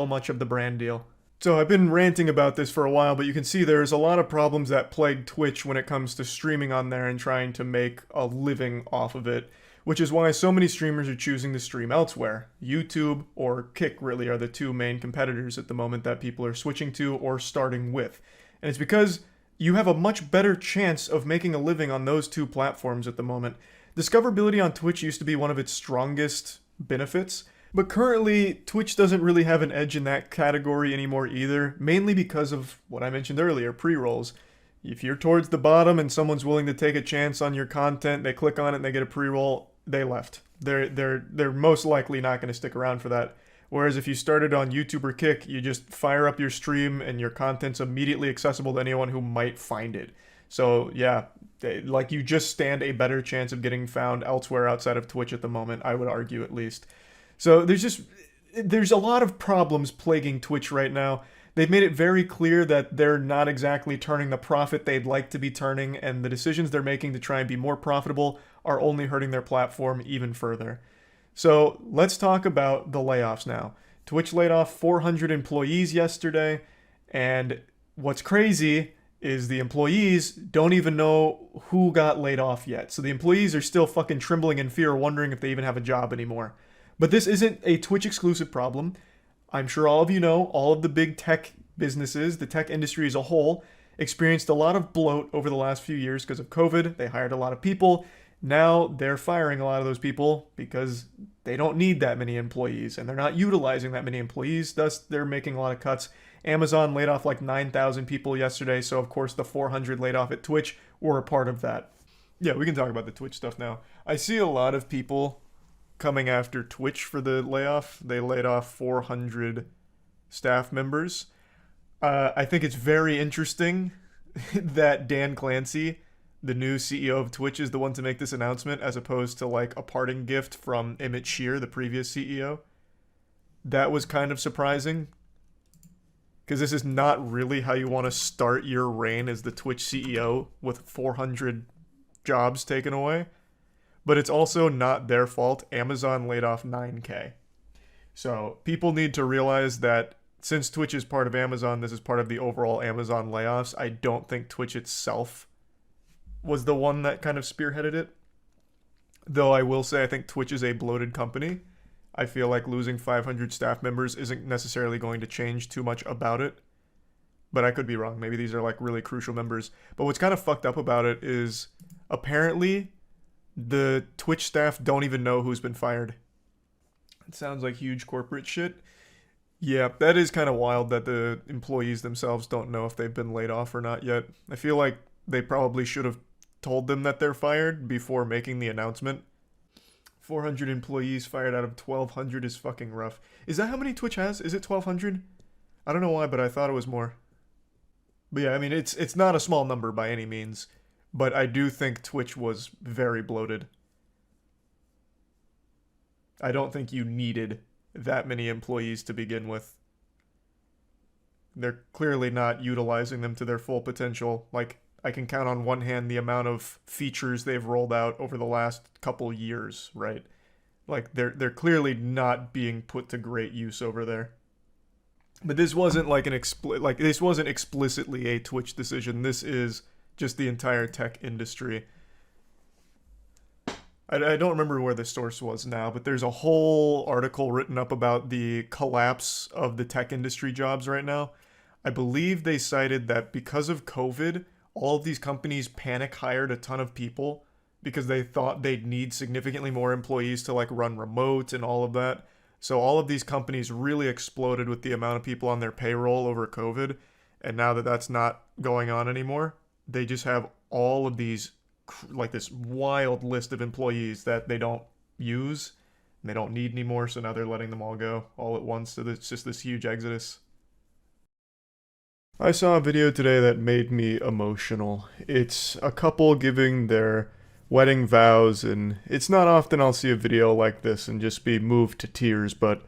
[SPEAKER 1] much of the brand deal. So I've been ranting about this for a while, but you can see there's a lot of problems that plague Twitch when it comes to streaming on there and trying to make a living off of it, which is why so many streamers are choosing to stream elsewhere. YouTube or Kick really are the two main competitors at the moment that people are switching to or starting with. And it's because you have a much better chance of making a living on those two platforms at the moment. Discoverability on Twitch used to be one of its strongest benefits, but currently Twitch doesn't really have an edge in that category anymore either, mainly because of what I mentioned earlier, pre-rolls. If you're towards the bottom and someone's willing to take a chance on your content, they click on it and they get a pre-roll, they left. They're most likely not going to stick around for that. Whereas if you started on YouTube or Kick, you just fire up your stream and your content's immediately accessible to anyone who might find it. So yeah, like, you just stand a better chance of getting found elsewhere outside of Twitch at the moment, I would argue at least. So there's a lot of problems plaguing Twitch right now. They've made it very clear that they're not exactly turning the profit they'd like to be turning, and the decisions they're making to try and be more profitable are only hurting their platform even further. So let's talk about the layoffs now. Twitch laid off 400 employees yesterday, and what's crazy is the employees don't even know who got laid off yet. So the employees are still fucking trembling in fear, wondering if they even have a job anymore. But this isn't a Twitch exclusive problem. I'm sure all of you know, all of the big tech businesses, the tech industry as a whole, experienced a lot of bloat over the last few years because of COVID. They hired a lot of people. Now they're firing a lot of those people because they don't need that many employees and they're not utilizing that many employees. Thus, they're making a lot of cuts. Amazon laid off like 9,000 people yesterday, so of course the 400 laid off at Twitch were a part of that. Yeah, we can talk about the Twitch stuff now. I see a lot of people coming after Twitch for the layoff. They laid off 400 staff members. I think it's very interesting that Dan Clancy, the new CEO of Twitch, is the one to make this announcement, as opposed to like a parting gift from Emmett Shear, the previous CEO. That was kind of surprising, because this is not really how you want to start your reign as the Twitch CEO, with 400 jobs taken away. But it's also not their fault. Amazon laid off 9K. So people need to realize that since Twitch is part of Amazon, this is part of the overall Amazon layoffs. I don't think Twitch itself was the one that kind of spearheaded it. Though I will say I think Twitch is a bloated company. I feel like losing 500 staff members isn't necessarily going to change too much about it. But I could be wrong. Maybe these are like really crucial members. But what's kind of fucked up about it is apparently the Twitch staff don't even know who's been fired. It sounds like huge corporate shit. Yeah, that is kind of wild that the employees themselves don't know if they've been laid off or not yet. I feel like they probably should have told them that they're fired before making the announcement. 400 employees fired out of 1,200 is fucking rough. Is that how many Twitch has? Is it 1,200? I don't know why, but I thought it was more. But yeah, I mean, it's not a small number by any means. But I do think Twitch was very bloated. I don't think you needed that many employees to begin with. They're clearly not utilizing them to their full potential. Like, I can count on one hand the amount of features they've rolled out over the last couple years, right? Like, they're clearly not being put to great use over there. But this wasn't like this wasn't explicitly a Twitch decision. This is just the entire tech industry. I don't remember where the source was now, but there's a whole article written up about the collapse of the tech industry jobs right now. I believe they cited that because of COVID, all of these companies panic hired a ton of people because they thought they'd need significantly more employees to like run remote and all of that. So all of these companies really exploded with the amount of people on their payroll over COVID. And now that that's not going on anymore, they just have all of these, like this wild list of employees that they don't use And they don't need any more, so now they're letting them all go all at once. So it's just this huge exodus. I saw a video today that made me emotional. It's a couple giving their wedding vows, and it's not often I'll see a video like this and just be moved to tears, but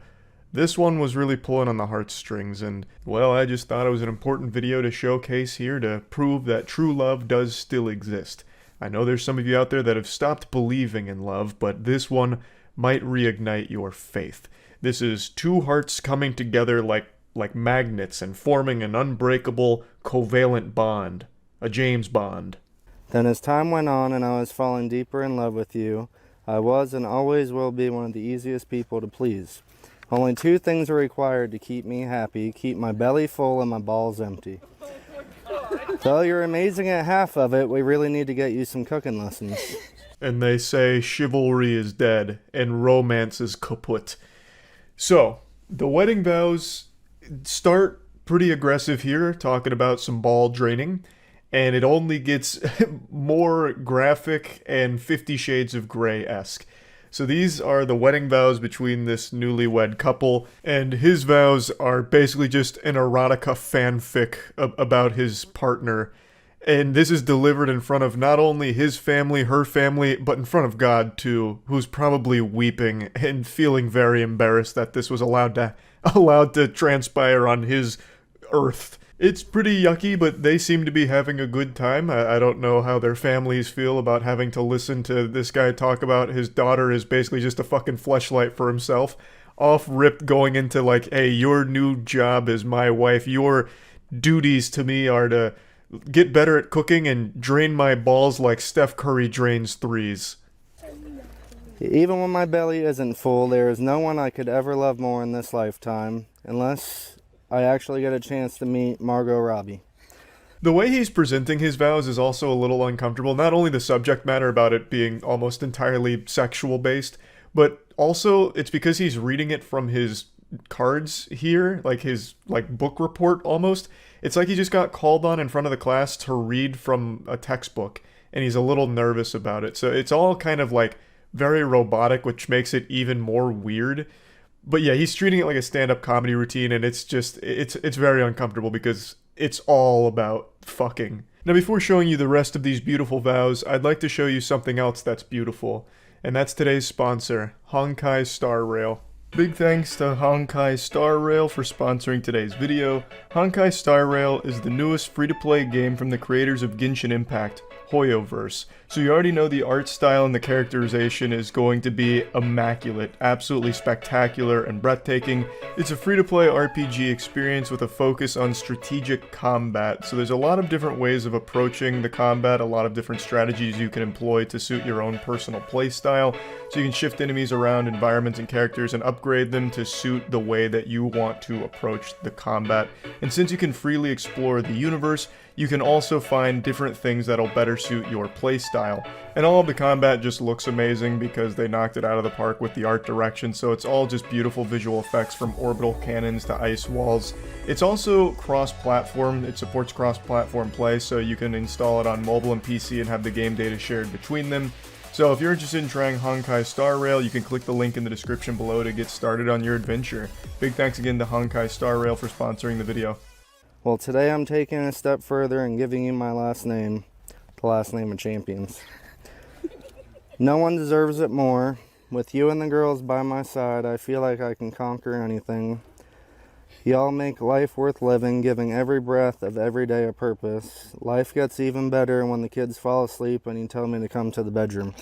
[SPEAKER 1] this one was really pulling on the heartstrings, and, well, I just thought it was an important video to showcase here to prove that true love does still exist. I know there's some of you out there that have stopped believing in love, but this one might reignite your faith. This is two hearts coming together like magnets and forming an unbreakable, covalent bond. A James Bond.
[SPEAKER 19] Then as time went on and I was falling deeper in love with you, I was and always will be one of the easiest people to please. Only two things are required to keep me happy: keep my belly full and my balls empty. Though you're amazing at half of it, we really need to get you some cooking lessons.
[SPEAKER 1] And they say chivalry is dead and romance is kaput. So, the wedding vows start pretty aggressive here, talking about some ball draining, and it only gets more graphic and 50 Shades of Grey-esque. So these are the wedding vows between this newlywed couple, and his vows are basically just an erotica fanfic about his partner. And this is delivered in front of not only his family, her family, but in front of God too, who's probably weeping and feeling very embarrassed that this was allowed to transpire on his earth. It's pretty yucky, but they seem to be having a good time. I don't know how their families feel about having to listen to this guy talk about his daughter is basically just a fucking fleshlight for himself. Off rip going into like, hey, your new job as my wife, your duties to me are to get better at cooking and drain my balls like Steph Curry drains threes.
[SPEAKER 19] Even when my belly isn't full, there is no one I could ever love more in this lifetime, unless I actually get a chance to meet Margot Robbie.
[SPEAKER 1] The way he's presenting his vows is also a little uncomfortable. Not only the subject matter about it being almost entirely sexual based, but also it's because he's reading it from his cards here, like his book report almost. It's like he just got called on in front of the class to read from a textbook, and he's a little nervous about it. So it's all kind of like very robotic, which makes it even more weird. But yeah, he's treating it like a stand-up comedy routine, and it's just, it's very uncomfortable because it's all about fucking. Now, before showing you the rest of these beautiful vows, I'd like to show you something else that's beautiful, and that's today's sponsor, Honkai Star Rail. Big thanks to Honkai Star Rail for sponsoring today's video. Honkai Star Rail is the newest free-to-play game from the creators of Genshin Impact, Hoyoverse. So you already know the art style and the characterization is going to be immaculate, absolutely spectacular and breathtaking. It's a free-to-play RPG experience with a focus on strategic combat. So there's a lot of different ways of approaching the combat, a lot of different strategies you can employ to suit your own personal playstyle. So you can shift enemies around environments and characters and upgrade them to suit the way that you want to approach the combat. And since you can freely explore the universe, you can also find different things that'll better suit your playstyle. And all of the combat just looks amazing because they knocked it out of the park with the art direction, so it's all just beautiful visual effects from orbital cannons to ice walls. It's also cross-platform. It supports cross-platform play, so you can install it on mobile and PC and have the game data shared between them. So if you're interested in trying Honkai Star Rail, you can click the link in the description below to get started on your adventure. Big thanks again to Honkai Star Rail for sponsoring the video.
[SPEAKER 19] Well, today I'm taking a step further and giving you my last name, the last name of champions. No one deserves it more. With you and the girls by my side, I feel like I can conquer anything. Y'all make life worth living, giving every breath of every day a purpose. Life gets even better when the kids fall asleep and you tell me to come to the bedroom.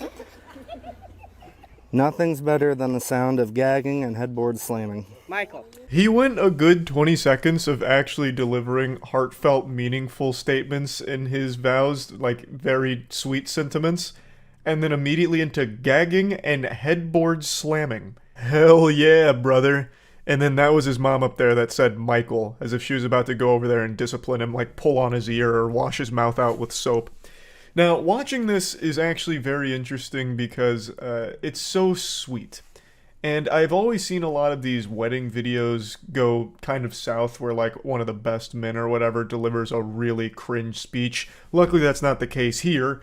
[SPEAKER 19] Nothing's better than the sound of gagging and headboard slamming.
[SPEAKER 8] Michael.
[SPEAKER 1] He went a good 20 seconds of actually delivering heartfelt, meaningful statements in his vows, like very sweet sentiments, and then immediately into gagging and headboard slamming. Hell yeah, brother. And then that was his mom up there that said Michael, as if she was about to go over there and discipline him, like pull on his ear or wash his mouth out with soap. Now, watching this is actually very interesting because it's so sweet. And I've always seen a lot of these wedding videos go kind of south where like one of the best men or whatever delivers a really cringe speech. Luckily that's not the case here.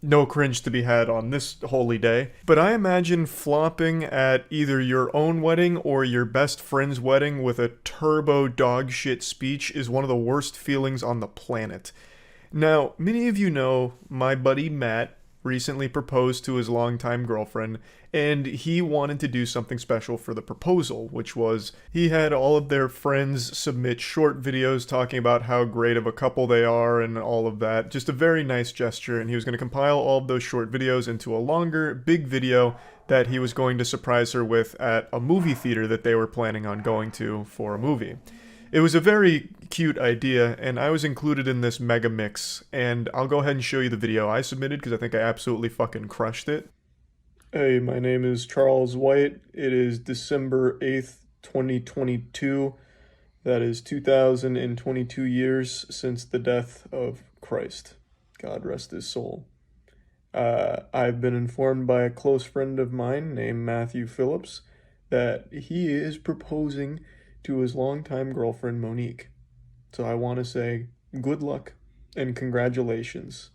[SPEAKER 1] no cringe to be had on this holy day. But I imagine flopping at either your own wedding or your best friend's wedding with a turbo dog shit speech is one of the worst feelings on the planet. Now, many of you know my buddy Matt recently proposed to his longtime girlfriend, and he wanted to do something special for the proposal, which was he had all of their friends submit short videos talking about how great of a couple they are and all of that. Just a very nice gesture, and he was going to compile all of those short videos into a longer, big video that he was going to surprise her with at a movie theater that they were planning on going to for a movie. It was a very cute idea, and I was included in this mega mix, and I'll go ahead and show you the video I submitted because I think I absolutely fucking crushed it. Hey, my name is Charles White. It is December 8th, 2022. That is 2022 years since the death of Christ. God rest his soul. I've been informed by a close friend of mine named Matthew Phillips that he is proposing to his longtime girlfriend Monique. So I want to say good luck and congratulations.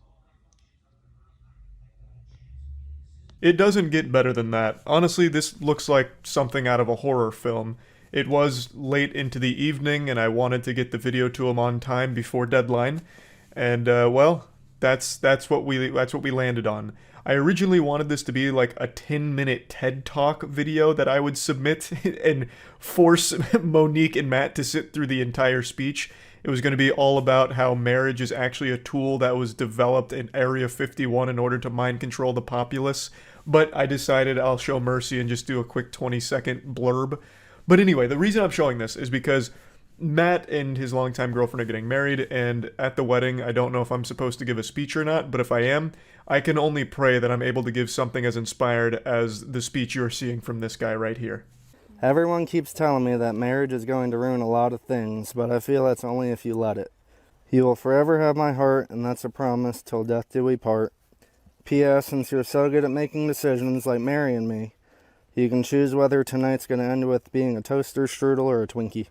[SPEAKER 1] It doesn't get better than that. Honestly, this looks like something out of a horror film. It was late into the evening and I wanted to get the video to him on time before deadline. And well, that's what we landed on. I originally wanted this to be like a 10-minute TED Talk video that I would submit and force Monique and Matt to sit through the entire speech. It was going to be all about how marriage is actually a tool that was developed in Area 51 in order to mind control the populace. But I decided I'll show mercy and just do a quick 20-second blurb. But anyway, the reason I'm showing this is because Matt and his longtime girlfriend are getting married, and at the wedding, I don't know if I'm supposed to give a speech or not, but if I am, I can only pray that I'm able to give something as inspired as the speech you're seeing from this guy right here.
[SPEAKER 19] Everyone keeps telling me that marriage is going to ruin a lot of things, but I feel that's only if you let it. You will forever have my heart, and that's a promise till death do we part. P.S. Since you're so good at making decisions like marrying me, you can choose whether tonight's going to end with being a toaster, strudel, or a Twinkie.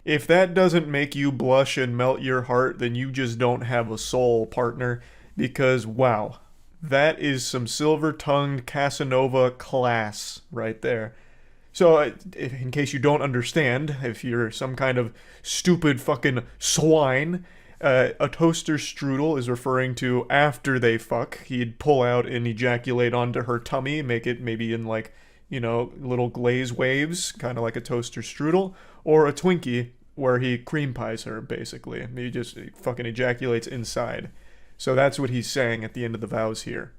[SPEAKER 1] If that doesn't make you blush and melt your heart, then you just don't have a soul, partner. Because, wow, that is some silver-tongued Casanova class right there. So, in case you don't understand, if you're some kind of stupid fucking swine, a toaster strudel is referring to after they fuck. He'd pull out and ejaculate onto her tummy, make it maybe in like, you know, little glaze waves, kind of like a toaster strudel, or a Twinkie, where he cream pies her, basically. He just fucking ejaculates inside. So that's what he's saying at the end of the vows here.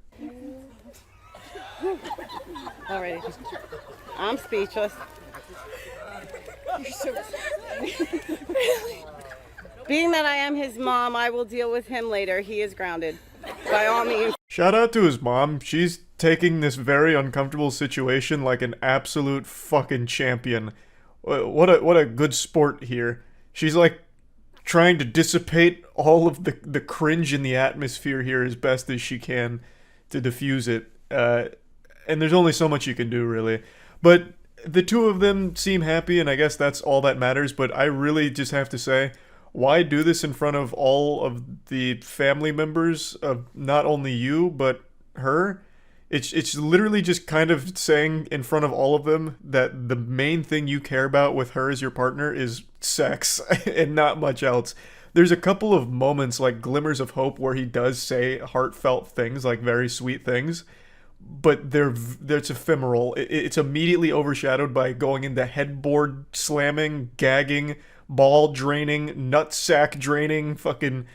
[SPEAKER 20] Alrighty. I'm speechless.
[SPEAKER 17] You're so
[SPEAKER 20] Really? Being that I am his mom, I will deal with him later. He is grounded. By all means.
[SPEAKER 1] Shout out to his mom. She's taking this very uncomfortable situation like an absolute fucking champion. What a good sport here. She's like trying to dissipate all of the cringe in the atmosphere here as best as she can to diffuse it. And there's only so much you can do, really. But the two of them seem happy, and I guess that's all that matters. But I really just have to say, why do this in front of all of the family members of not only you, but her? It's literally just kind of saying in front of all of them that the main thing you care about with her as your partner is sex and not much else. There's a couple of moments, like glimmers of hope, where he does say heartfelt things, like very sweet things, but it's ephemeral. It's immediately overshadowed by going into headboard slamming, gagging, ball draining, nutsack draining, fucking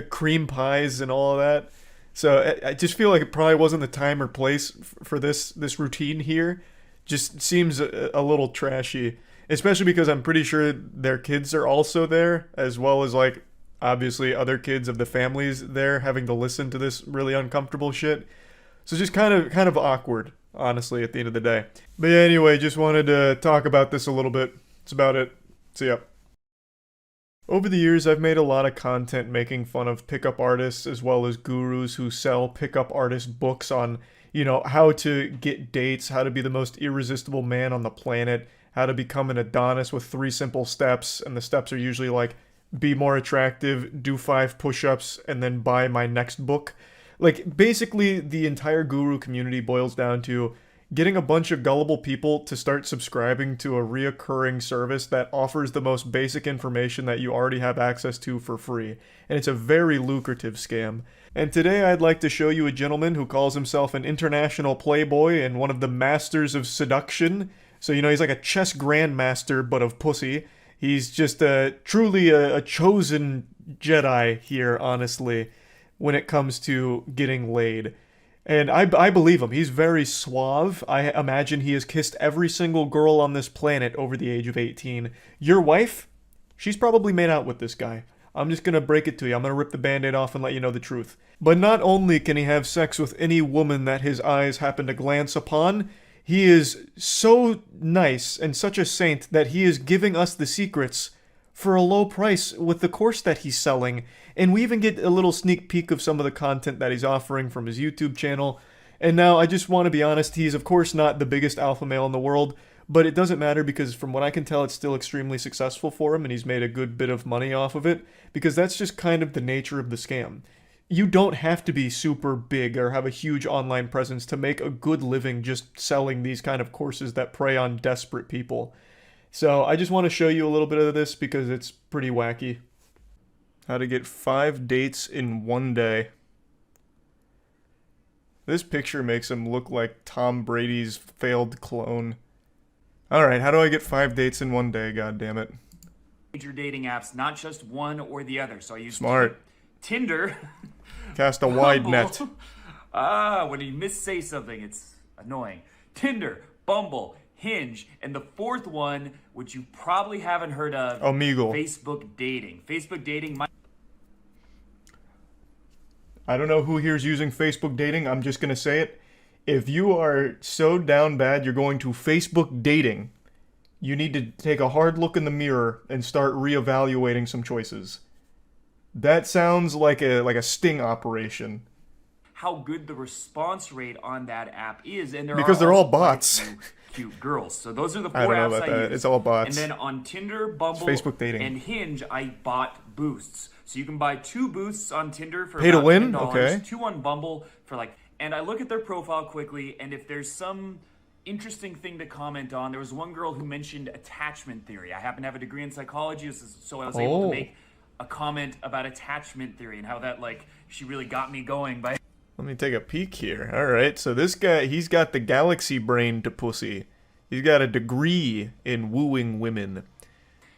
[SPEAKER 1] cream pies and all of that. So I just feel like it probably wasn't the time or place for this routine here. Just seems a little trashy, especially because I'm pretty sure their kids are also there, as well as like obviously other kids of the families there having to listen to this really uncomfortable shit. So just kind of awkward, honestly, at the end of the day. But yeah, anyway, just wanted to talk about this a little bit. That's about it. See ya. Over the years, I've made a lot of content making fun of pickup artists as well as gurus who sell pickup artist books on, you know, how to get dates, how to be the most irresistible man on the planet, how to become an Adonis with 3 simple steps, and the steps are usually like be more attractive, do 5 push-ups, and then buy my next book. Like, basically, the entire guru community boils down to getting a bunch of gullible people to start subscribing to a reoccurring service that offers the most basic information that you already have access to for free. And it's a very lucrative scam. And today I'd like to show you a gentleman who calls himself an international playboy and one of the masters of seduction. So, you know, he's like a chess grandmaster, but of pussy. He's just truly a chosen Jedi here, honestly, when it comes to getting laid. And I believe him. He's very suave. I imagine he has kissed every single girl on this planet over the age of 18. Your wife? She's probably made out with this guy. I'm just gonna break it to you. I'm gonna rip the band-aid off and let you know the truth. But not only can he have sex with any woman that his eyes happen to glance upon, he is so nice and such a saint that he is giving us the secrets for a low price with the course that he's selling. And we even get a little sneak peek of some of the content that he's offering from his YouTube channel. And now, I just want to be honest, he's of course not the biggest alpha male in the world, but it doesn't matter because from what I can tell, it's still extremely successful for him and he's made a good bit of money off of it, because that's just kind of the nature of the scam. You don't have to be super big or have a huge online presence to make a good living just selling these kind of courses that prey on desperate people. So I just want to show you a little bit of this because it's pretty wacky. How to get 5 dates in 1 day. This picture makes him look like Tom Brady's failed clone. Alright, how do I get 5 dates in 1 day, goddammit?
[SPEAKER 21] Major dating apps, not just one or the other. So I use
[SPEAKER 1] Smart.
[SPEAKER 21] Tinder.
[SPEAKER 1] Cast a wide net.
[SPEAKER 21] When you missay something, it's annoying. Tinder, Bumble, Hinge, and the fourth one, which you probably haven't heard of,
[SPEAKER 1] Omegle.
[SPEAKER 21] Facebook dating. Facebook dating.
[SPEAKER 1] I don't know who here's using Facebook dating. I'm just gonna say it. If you are so down bad you're going to Facebook dating, you need to take a hard look in the mirror and start reevaluating some choices. That sounds like a sting operation.
[SPEAKER 21] How good the response rate on that app is, and
[SPEAKER 1] because they're all bots.
[SPEAKER 21] Cute girls. So those are the 4
[SPEAKER 1] I don't know
[SPEAKER 21] apps
[SPEAKER 1] about
[SPEAKER 21] I
[SPEAKER 1] that.
[SPEAKER 21] use.
[SPEAKER 1] It's all bots.
[SPEAKER 21] And then on Tinder, Bumble,
[SPEAKER 1] Facebook dating.
[SPEAKER 21] and Hinge, I bought boosts. So you can buy 2 boosts on Tinder for
[SPEAKER 1] Pay to
[SPEAKER 21] about
[SPEAKER 1] win?
[SPEAKER 21] $10,
[SPEAKER 1] Okay.
[SPEAKER 21] 2 on Bumble for like. And I look at their profile quickly, and if there's some interesting thing to comment on, there was one girl who mentioned attachment theory. I happen to have a degree in psychology, so I was able to make a comment about attachment theory and how that, like, she really got me going by.
[SPEAKER 1] Let me take a peek here. Alright, so this guy, he's got the galaxy brain to pussy. He's got a degree in wooing women.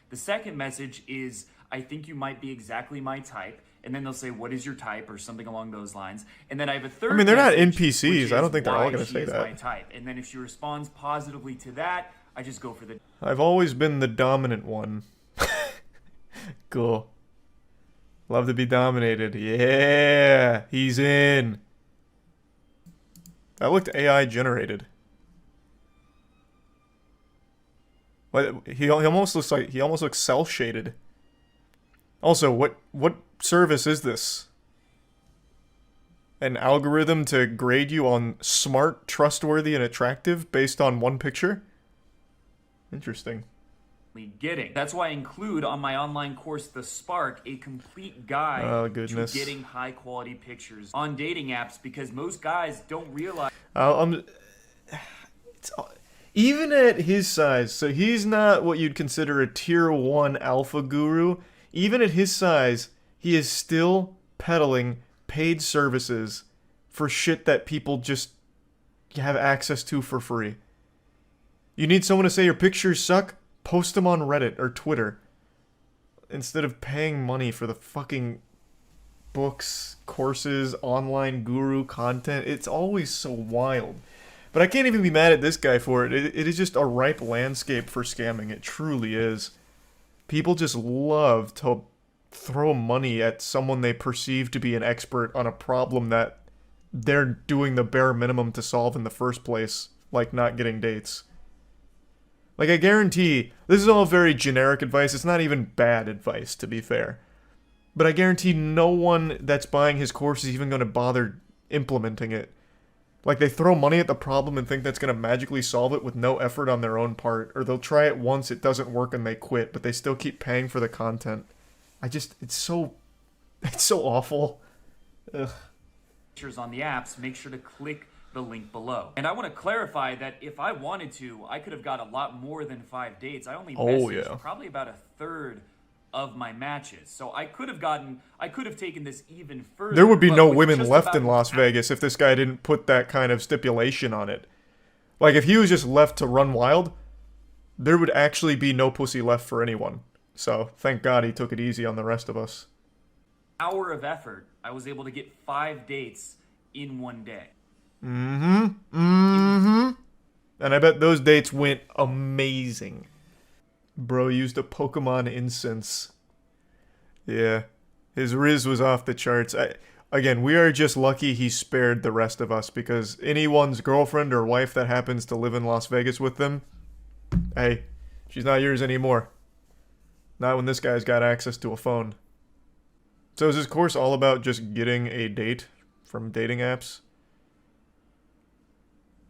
[SPEAKER 21] The second message is, I think you might be exactly my type. And then they'll say, what is your type? Or something along those lines. And then I have a third
[SPEAKER 1] I mean, they're not
[SPEAKER 21] message,
[SPEAKER 1] NPCs. I don't think they're all going to say
[SPEAKER 21] my
[SPEAKER 1] that.
[SPEAKER 21] type. And then if she responds positively to that, I just go for the...
[SPEAKER 1] I've always been the dominant one. Cool. Love to be dominated. Yeah, he's in. That looked AI generated. What? He almost looks cell shaded. Also, what service is this? An algorithm to grade you on smart, trustworthy, and attractive based on one picture? Interesting.
[SPEAKER 21] Getting. That's why I include on my online course, The Spark, a complete guide to getting high quality pictures on dating apps, because most guys don't realize.
[SPEAKER 1] Even at his size, so he's not what you'd consider a tier 1 alpha guru. Even at his size, he is still peddling paid services for shit that people just have access to for free. You need someone to say your pictures suck? Post them on Reddit or Twitter. Instead of paying money for the fucking books, courses, online guru content. It's always so wild. But I can't even be mad at this guy for it. It is just a ripe landscape for scamming. It truly is. People just love to throw money at someone they perceive to be an expert on a problem that they're doing the bare minimum to solve in the first place, like not getting dates. Like, I guarantee, this is all very generic advice, it's not even bad advice, to be fair. But I guarantee no one that's buying his course is even going to bother implementing it. Like, they throw money at the problem and think that's going to magically solve it with no effort on their own part. Or they'll try it once, it doesn't work, and they quit, but they still keep paying for the content. it's so awful. Ugh.
[SPEAKER 21] Features on the apps, make sure to click the link below. And I want to clarify that if I wanted to, I could have got a lot more than 5 dates. I only messaged probably about a third of my matches. So I could have taken this even further.
[SPEAKER 1] There would be
[SPEAKER 21] but
[SPEAKER 1] no
[SPEAKER 21] with
[SPEAKER 1] women
[SPEAKER 21] just
[SPEAKER 1] left
[SPEAKER 21] about
[SPEAKER 1] in Las Vegas if this guy didn't put that kind of stipulation on it. Like, if he was just left to run wild, there would actually be no pussy left for anyone. So, thank God he took it easy on the rest of us.
[SPEAKER 21] hour of effort, I was able to get 5 dates in one day.
[SPEAKER 1] And I bet those dates went amazing. Bro used a Pokemon incense. Yeah. His Riz was off the charts. Again, we are just lucky he spared the rest of us, because anyone's girlfriend or wife that happens to live in Las Vegas with them, hey, she's not yours anymore. Not when this guy's got access to a phone. So is this course all about just getting a date from dating apps?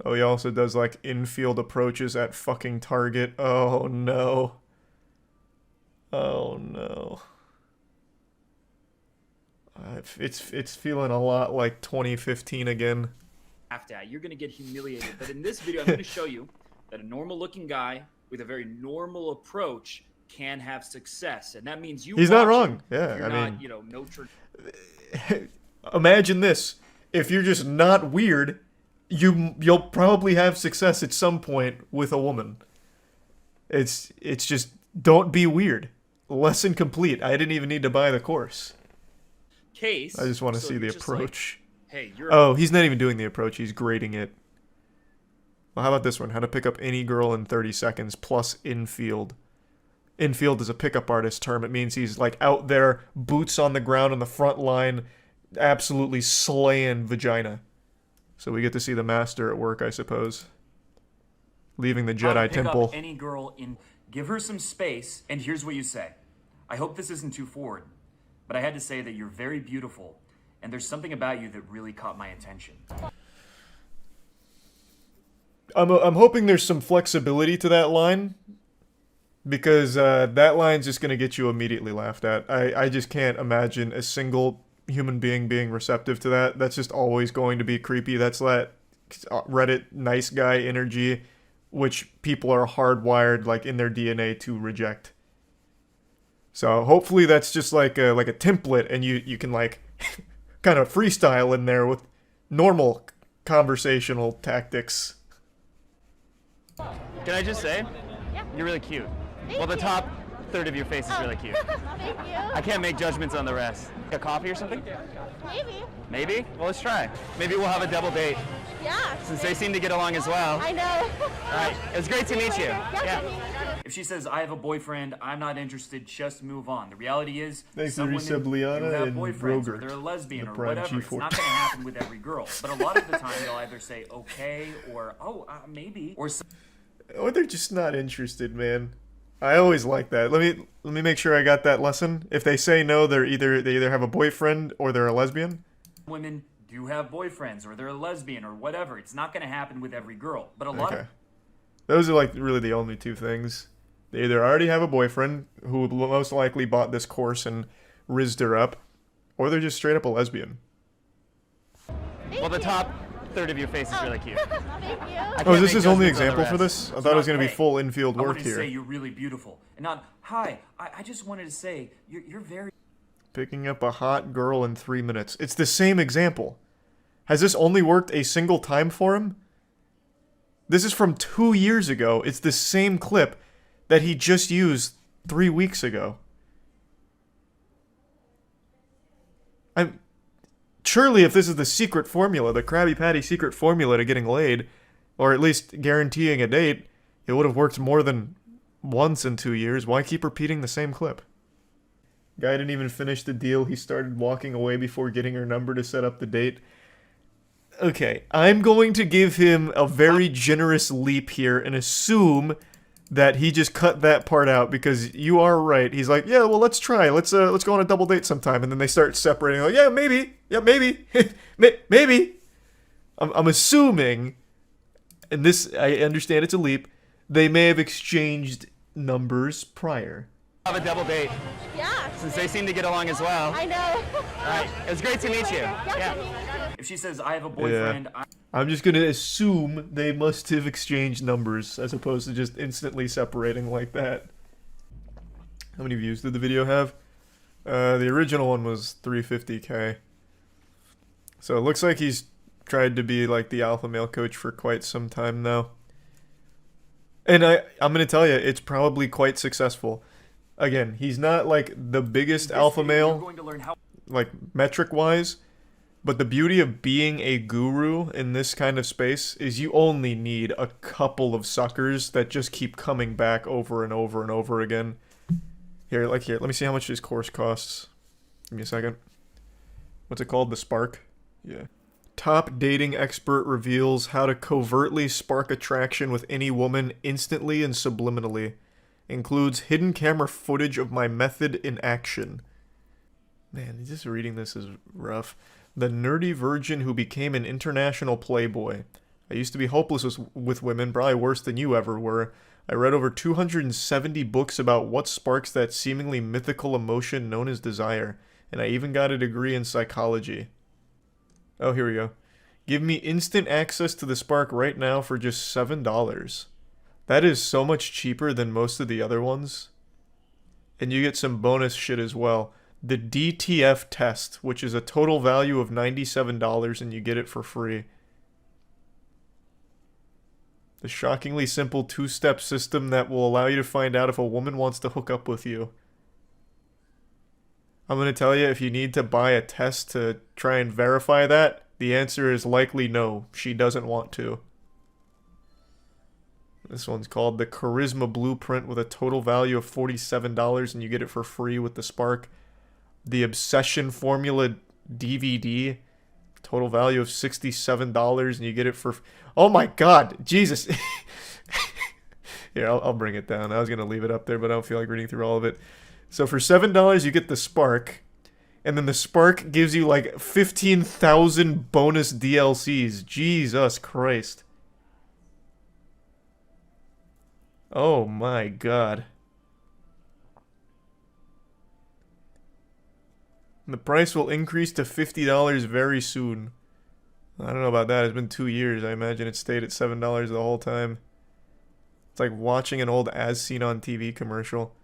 [SPEAKER 1] Oh, he also does, like, infield approaches at fucking Target. Oh, no. Oh, no. It's feeling a lot like 2015 again.
[SPEAKER 21] After that, you're going to get humiliated. But in this video, I'm going to show you that a normal-looking guy with a very normal approach can have success. And that means you
[SPEAKER 1] He's not
[SPEAKER 21] watching,
[SPEAKER 1] wrong. Yeah,
[SPEAKER 21] you're
[SPEAKER 1] I
[SPEAKER 21] not,
[SPEAKER 1] mean...
[SPEAKER 21] you know, no...
[SPEAKER 1] Imagine this. If you're just not weird... You'll probably have success at some point with a woman. It's just, don't be weird. Lesson complete. I didn't even need to buy the course.
[SPEAKER 21] Case.
[SPEAKER 1] I just want to
[SPEAKER 21] so
[SPEAKER 1] see the
[SPEAKER 21] you're just
[SPEAKER 1] approach.
[SPEAKER 21] Like, hey, you're
[SPEAKER 1] Oh, he's not even doing the approach. He's grading it. Well, how about this one? How to pick up any girl in 30 seconds plus infield. Infield is a pickup artist term. It means he's like out there, boots on the ground on the front line, absolutely slaying vagina. So we get to see the master at work, I suppose. Leaving the
[SPEAKER 21] how to
[SPEAKER 1] Jedi
[SPEAKER 21] pick
[SPEAKER 1] Temple.
[SPEAKER 21] up any girl in, give her some space, and here's what you say. I hope this isn't too forward, but I had to say that you're very beautiful, and there's something about you that really caught my attention.
[SPEAKER 1] I'm hoping there's some flexibility to that line, because that line's just going to get you immediately laughed at. I just can't imagine a single human being receptive to that. That's just always going to be creepy. That's that Reddit nice guy energy, which people are hardwired, like, in their DNA to reject. So hopefully that's just like a template, and you can, like, kind of freestyle in there with normal conversational tactics.
[SPEAKER 2] Can I just say, you're really cute. Well, the top third of your face is really cute.
[SPEAKER 17] Thank you.
[SPEAKER 2] I can't make judgments on the rest. A coffee or something?
[SPEAKER 17] Maybe.
[SPEAKER 2] Maybe? Well, let's try. Maybe we'll have a double date.
[SPEAKER 17] Yeah.
[SPEAKER 2] Since they seem to get along as well.
[SPEAKER 17] I know.
[SPEAKER 2] All right. It was great to meet you.
[SPEAKER 17] Yeah.
[SPEAKER 21] If she says, I have a boyfriend, I'm not interested, just move on. The reality is,
[SPEAKER 1] Thanks
[SPEAKER 21] some
[SPEAKER 1] to
[SPEAKER 21] women do
[SPEAKER 1] Subliana
[SPEAKER 21] have
[SPEAKER 1] and
[SPEAKER 21] boyfriends, or
[SPEAKER 1] Brogert,
[SPEAKER 21] they're a lesbian,
[SPEAKER 1] the
[SPEAKER 21] or
[SPEAKER 1] Prime
[SPEAKER 21] whatever. It's
[SPEAKER 1] G4.
[SPEAKER 21] not going to happen with every girl. But a lot of the time, they'll either say, okay, or, oh, maybe, or...
[SPEAKER 1] Or they're just not interested, man. I always like that. Let me make sure I got that lesson. If they say no, they either have a boyfriend or they're a lesbian.
[SPEAKER 21] Women do have boyfriends, or they're a lesbian, or whatever. It's not going to happen with every girl. But a lot of...
[SPEAKER 1] Those are, like, really the only two things. They either already have a boyfriend, who most likely bought this course and rizzed her up, or they're just straight up a lesbian.
[SPEAKER 2] Well, the top third of your face is really cute.
[SPEAKER 17] Thank you.
[SPEAKER 1] Oh, is this his only example for this? I thought it was going to be
[SPEAKER 21] Hey,
[SPEAKER 1] full infield
[SPEAKER 21] I
[SPEAKER 1] work
[SPEAKER 21] wanted to
[SPEAKER 1] here.
[SPEAKER 21] say you're really beautiful. And not, hi, I just wanted to say, you're very...
[SPEAKER 1] Picking up a hot girl in 3 minutes. It's the same example. Has this only worked a single time for him? This is from 2 years ago. It's the same clip that he just used 3 weeks ago. Surely if this is the secret formula, the Krabby Patty secret formula to getting laid, or at least guaranteeing a date, it would have worked more than once in 2 years. Why keep repeating the same clip? Guy didn't even finish the deal. He started walking away before getting her number to set up the date. Okay, I'm going to give him a very generous leap here and assume that he just cut that part out, because you are right. He's like, yeah, well, let's try. Let's go on a double date sometime. And then they start separating. Like, yeah, maybe. Yeah, maybe. Maybe. I'm assuming, and this, I understand it's a leap, they may have exchanged numbers prior.
[SPEAKER 2] Have a double date.
[SPEAKER 17] Yeah.
[SPEAKER 2] Since they seem to get along as well.
[SPEAKER 17] I know.
[SPEAKER 2] All right. It was great to meet you. Yeah.
[SPEAKER 21] If she says I have a boyfriend,
[SPEAKER 1] I'm just gonna assume they must have exchanged numbers as opposed to just instantly separating like that. How many views did the video have? The original one was 350k. So it looks like he's tried to be like the alpha male coach for quite some time now. And I'm gonna tell you, it's probably quite successful. Again, he's not like the biggest alpha male, like metric-wise, but the beauty of being a guru in this kind of space is you only need a couple of suckers that just keep coming back over and over and over again. Here, let me see how much his course costs. Give me a second. What's it called? The Spark? Yeah. Top dating expert reveals how to covertly spark attraction with any woman instantly and subliminally. Includes hidden camera footage of my method in action. Man, just reading this is rough. The nerdy virgin who became an international playboy. I used to be hopeless with women, probably worse than you ever were. I read over 270 books about what sparks that seemingly mythical emotion known as desire. And I even got a degree in psychology. Oh, here we go. Give me instant access to the Spark right now for just $7. That is so much cheaper than most of the other ones. And you get some bonus shit as well. The DTF test, which is a total value of $97, and you get it for free. The shockingly simple two-step system that will allow you to find out if a woman wants to hook up with you. I'm going to tell you, if you need to buy a test to try and verify that, the answer is likely no. She doesn't want to. This one's called the Charisma Blueprint with a total value of $47, and you get it for free with the Spark. The Obsession Formula DVD, total value of $67, and you get it for... Oh my god! Jesus! Here, I'll bring it down. I was going to leave it up there, but I don't feel like reading through all of it. So for $7, you get the Spark, and then the Spark gives you like 15,000 bonus DLCs. Jesus Christ. Oh my god. And the price will increase to $50 very soon. I don't know about that. It's been 2 years. I imagine it stayed at $7 the whole time. It's like watching an old As Seen on TV commercial.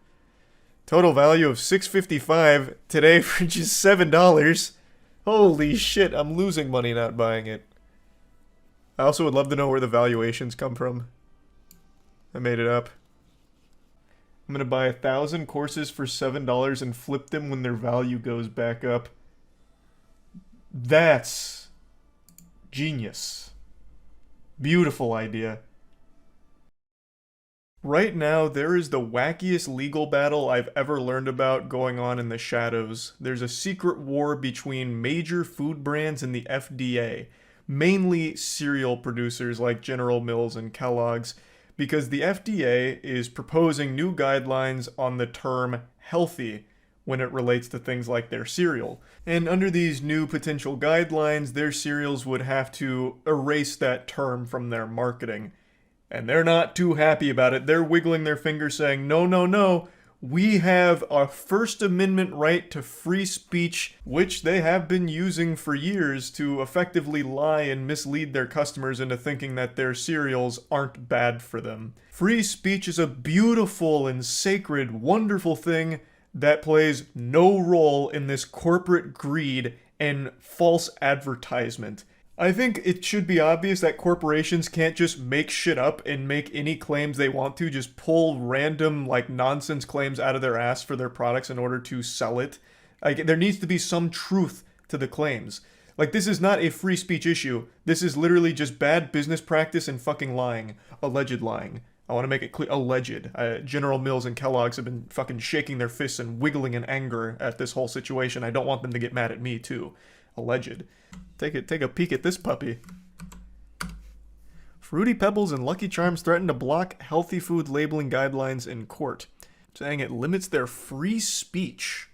[SPEAKER 1] Total value of $6.55 today for just $7. Holy shit, I'm losing money not buying it. I also would love to know where the valuations come from. I made it up. I'm gonna buy 1,000 courses for $7 and flip them when their value goes back up. That's genius. Beautiful idea. Right now, there is the wackiest legal battle I've ever learned about going on in the shadows. There's a secret war between major food brands and the FDA, mainly cereal producers like General Mills and Kellogg's, because the FDA is proposing new guidelines on the term healthy when it relates to things like their cereal. And under these new potential guidelines, their cereals would have to erase that term from their marketing. And they're not too happy about it. They're wiggling their fingers saying, no, no, no, we have a First Amendment right to free speech, which they have been using for years to effectively lie and mislead their customers into thinking that their cereals aren't bad for them. Free speech is a beautiful and sacred, wonderful thing that plays no role in this corporate greed and false advertisement. I think it should be obvious that corporations can't just make shit up and make any claims they want to, just pull random, like, nonsense claims out of their ass for their products in order to sell it. Like, there needs to be some truth to the claims. Like, this is not a free speech issue. This is literally just bad business practice and fucking lying. Alleged lying. I want to make it clear. Alleged. General Mills and Kellogg's have been fucking shaking their fists and wiggling in anger at this whole situation. I don't want them to get mad at me, too. Alleged. Take a peek at this puppy. Fruity Pebbles and Lucky Charms threaten to block healthy food labeling guidelines in court, saying it limits their free speech.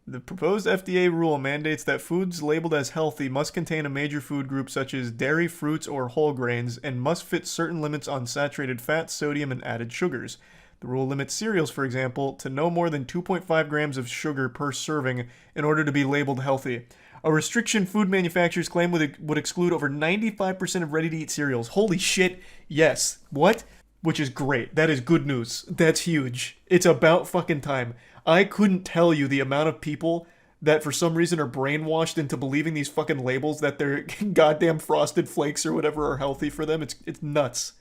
[SPEAKER 1] The proposed FDA rule mandates that foods labeled as healthy must contain a major food group such as dairy, fruits, or whole grains, and must fit certain limits on saturated fat, sodium, and added sugars. The rule limits cereals, for example, to no more than 2.5 grams of sugar per serving in order to be labeled healthy. A restriction food manufacturers claim would exclude over 95% of ready-to-eat cereals. Holy shit, yes. What? Which is great. That is good news. That's huge. It's about fucking time. I couldn't tell you the amount of people that for some reason are brainwashed into believing these fucking labels that their goddamn Frosted Flakes or whatever are healthy for them. It's nuts.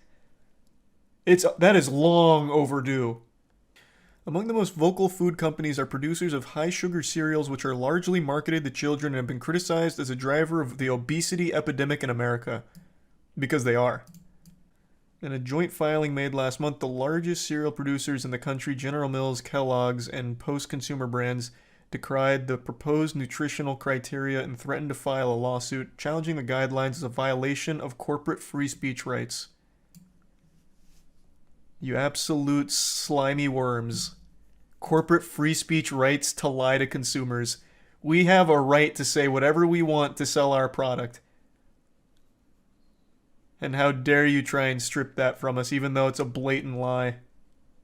[SPEAKER 1] That is long overdue. Among the most vocal food companies are producers of high-sugar cereals which are largely marketed to children and have been criticized as a driver of the obesity epidemic in America. Because they are. In a joint filing made last month, the largest cereal producers in the country, General Mills, Kellogg's, and Post Consumer Brands, decried the proposed nutritional criteria and threatened to file a lawsuit challenging the guidelines as a violation of corporate free speech rights. You absolute slimy worms. Corporate free speech rights to lie to consumers. We have a right to say whatever we want to sell our product. And how dare you try and strip that from us, even though it's a blatant lie.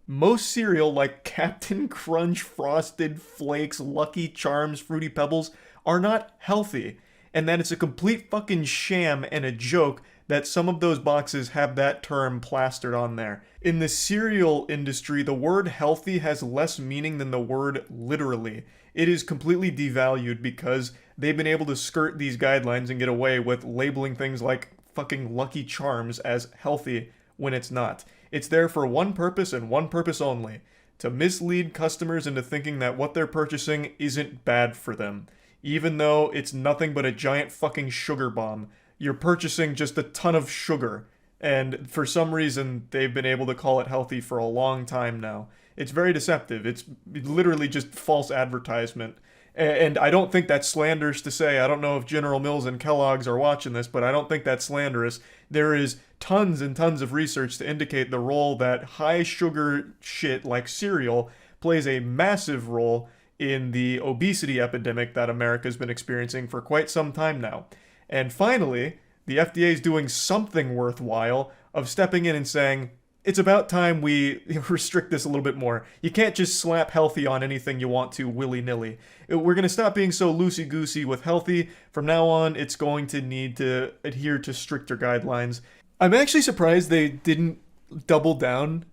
[SPEAKER 1] Most cereal, like Captain Crunch, Frosted Flakes, Lucky Charms, Fruity Pebbles, are not healthy. And that it's a complete fucking sham and a joke that some of those boxes have that term plastered on there. In the cereal industry, the word healthy has less meaning than the word literally. It is completely devalued because they've been able to skirt these guidelines and get away with labeling things like fucking Lucky Charms as healthy when it's not. It's there for one purpose and one purpose only: to mislead customers into thinking that what they're purchasing isn't bad for them. Even though it's nothing but a giant fucking sugar bomb. You're purchasing just a ton of sugar, and for some reason they've been able to call it healthy for a long time now. It's very deceptive. It's literally just false advertisement. And I don't think that's slanderous to say. I don't know if General Mills and Kellogg's are watching this, but I don't think that's slanderous. There is tons and tons of research to indicate the role that high sugar shit like cereal plays a massive role in the obesity epidemic that America's been experiencing for quite some time now. And finally, the FDA is doing something worthwhile of stepping in and saying, it's about time we restrict this a little bit more. You can't just slap healthy on anything you want to willy-nilly. We're going to stop being so loosey-goosey with healthy. From now on, it's going to need to adhere to stricter guidelines. I'm actually surprised they didn't double down.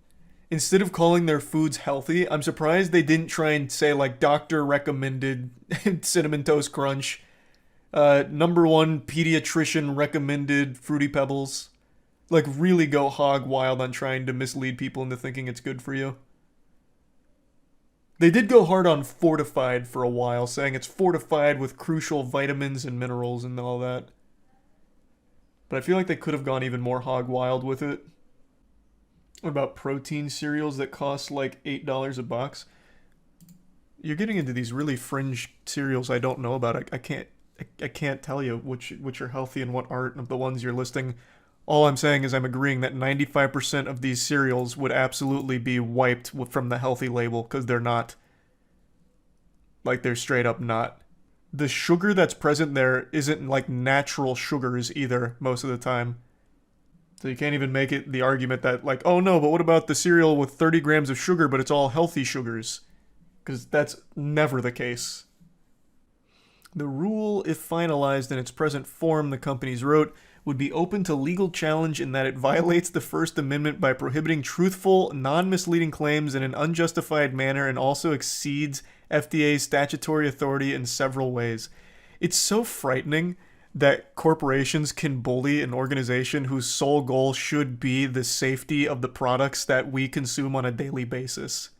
[SPEAKER 1] Instead of calling their foods healthy, I'm surprised they didn't try and say, like, doctor-recommended Cinnamon Toast Crunch. Number one pediatrician recommended Fruity Pebbles. Like, really go hog wild on trying to mislead people into thinking it's good for you. They did go hard on fortified for a while, saying it's fortified with crucial vitamins and minerals and all that. But I feel like they could have gone even more hog wild with it. What about protein cereals that cost like $8 a box? You're getting into these really fringe cereals I don't know about. I can't tell you which are healthy and what aren't of the ones you're listing. All I'm saying is I'm agreeing that 95% of these cereals would absolutely be wiped from the healthy label because they're not. Like, they're straight up not. The sugar that's present there isn't like natural sugars either most of the time. So you can't even make it the argument that, like, oh no, but what about the cereal with 30 grams of sugar but it's all healthy sugars? Because that's never the case. The rule, if finalized in its present form, the companies wrote, would be open to legal challenge in that it violates the First Amendment by prohibiting truthful, non-misleading claims in an unjustified manner and also exceeds FDA's statutory authority in several ways. It's so frightening that corporations can bully an organization whose sole goal should be the safety of the products that we consume on a daily basis.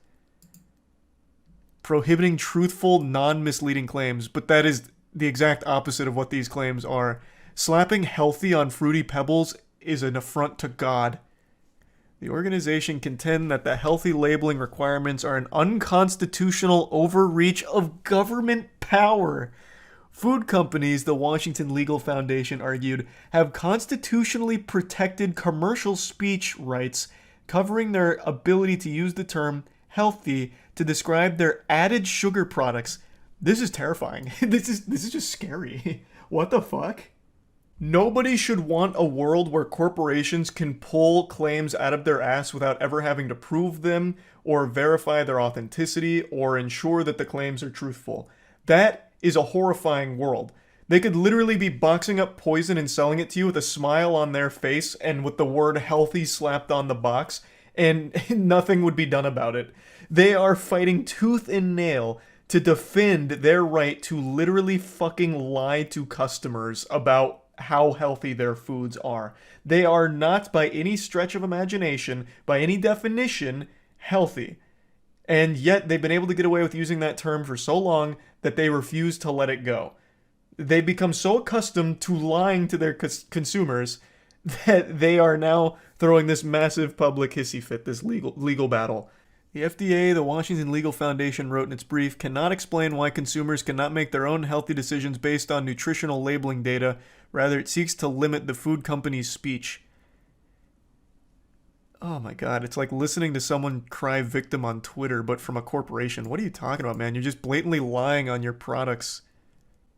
[SPEAKER 1] Prohibiting truthful, non-misleading claims, but that is the exact opposite of what these claims are. Slapping healthy on Fruity Pebbles is an affront to God. The organization contend that the healthy labeling requirements are an unconstitutional overreach of government power. Food companies, the Washington Legal Foundation argued, have constitutionally protected commercial speech rights covering their ability to use the term healthy to describe their added sugar products. This is terrifying. This is just scary. What the fuck? Nobody should want a world where corporations can pull claims out of their ass without ever having to prove them or verify their authenticity or ensure that the claims are truthful. That is a horrifying world. They could literally be boxing up poison and selling it to you with a smile on their face and with the word healthy slapped on the box, and nothing would be done about it. They are fighting tooth and nail to defend their right to literally fucking lie to customers about how healthy their foods are. They are not, by any stretch of imagination, by any definition, healthy. And yet they've been able to get away with using that term for so long that they refuse to let it go. They become so accustomed to lying to their consumers that they are now throwing this massive public hissy fit, this legal battle. The FDA, the Washington Legal Foundation, wrote in its brief, cannot explain why consumers cannot make their own healthy decisions based on nutritional labeling data. Rather, it seeks to limit the food company's speech. Oh my god, it's like listening to someone cry victim on Twitter, but from a corporation. What are you talking about, man? You're just blatantly lying on your products.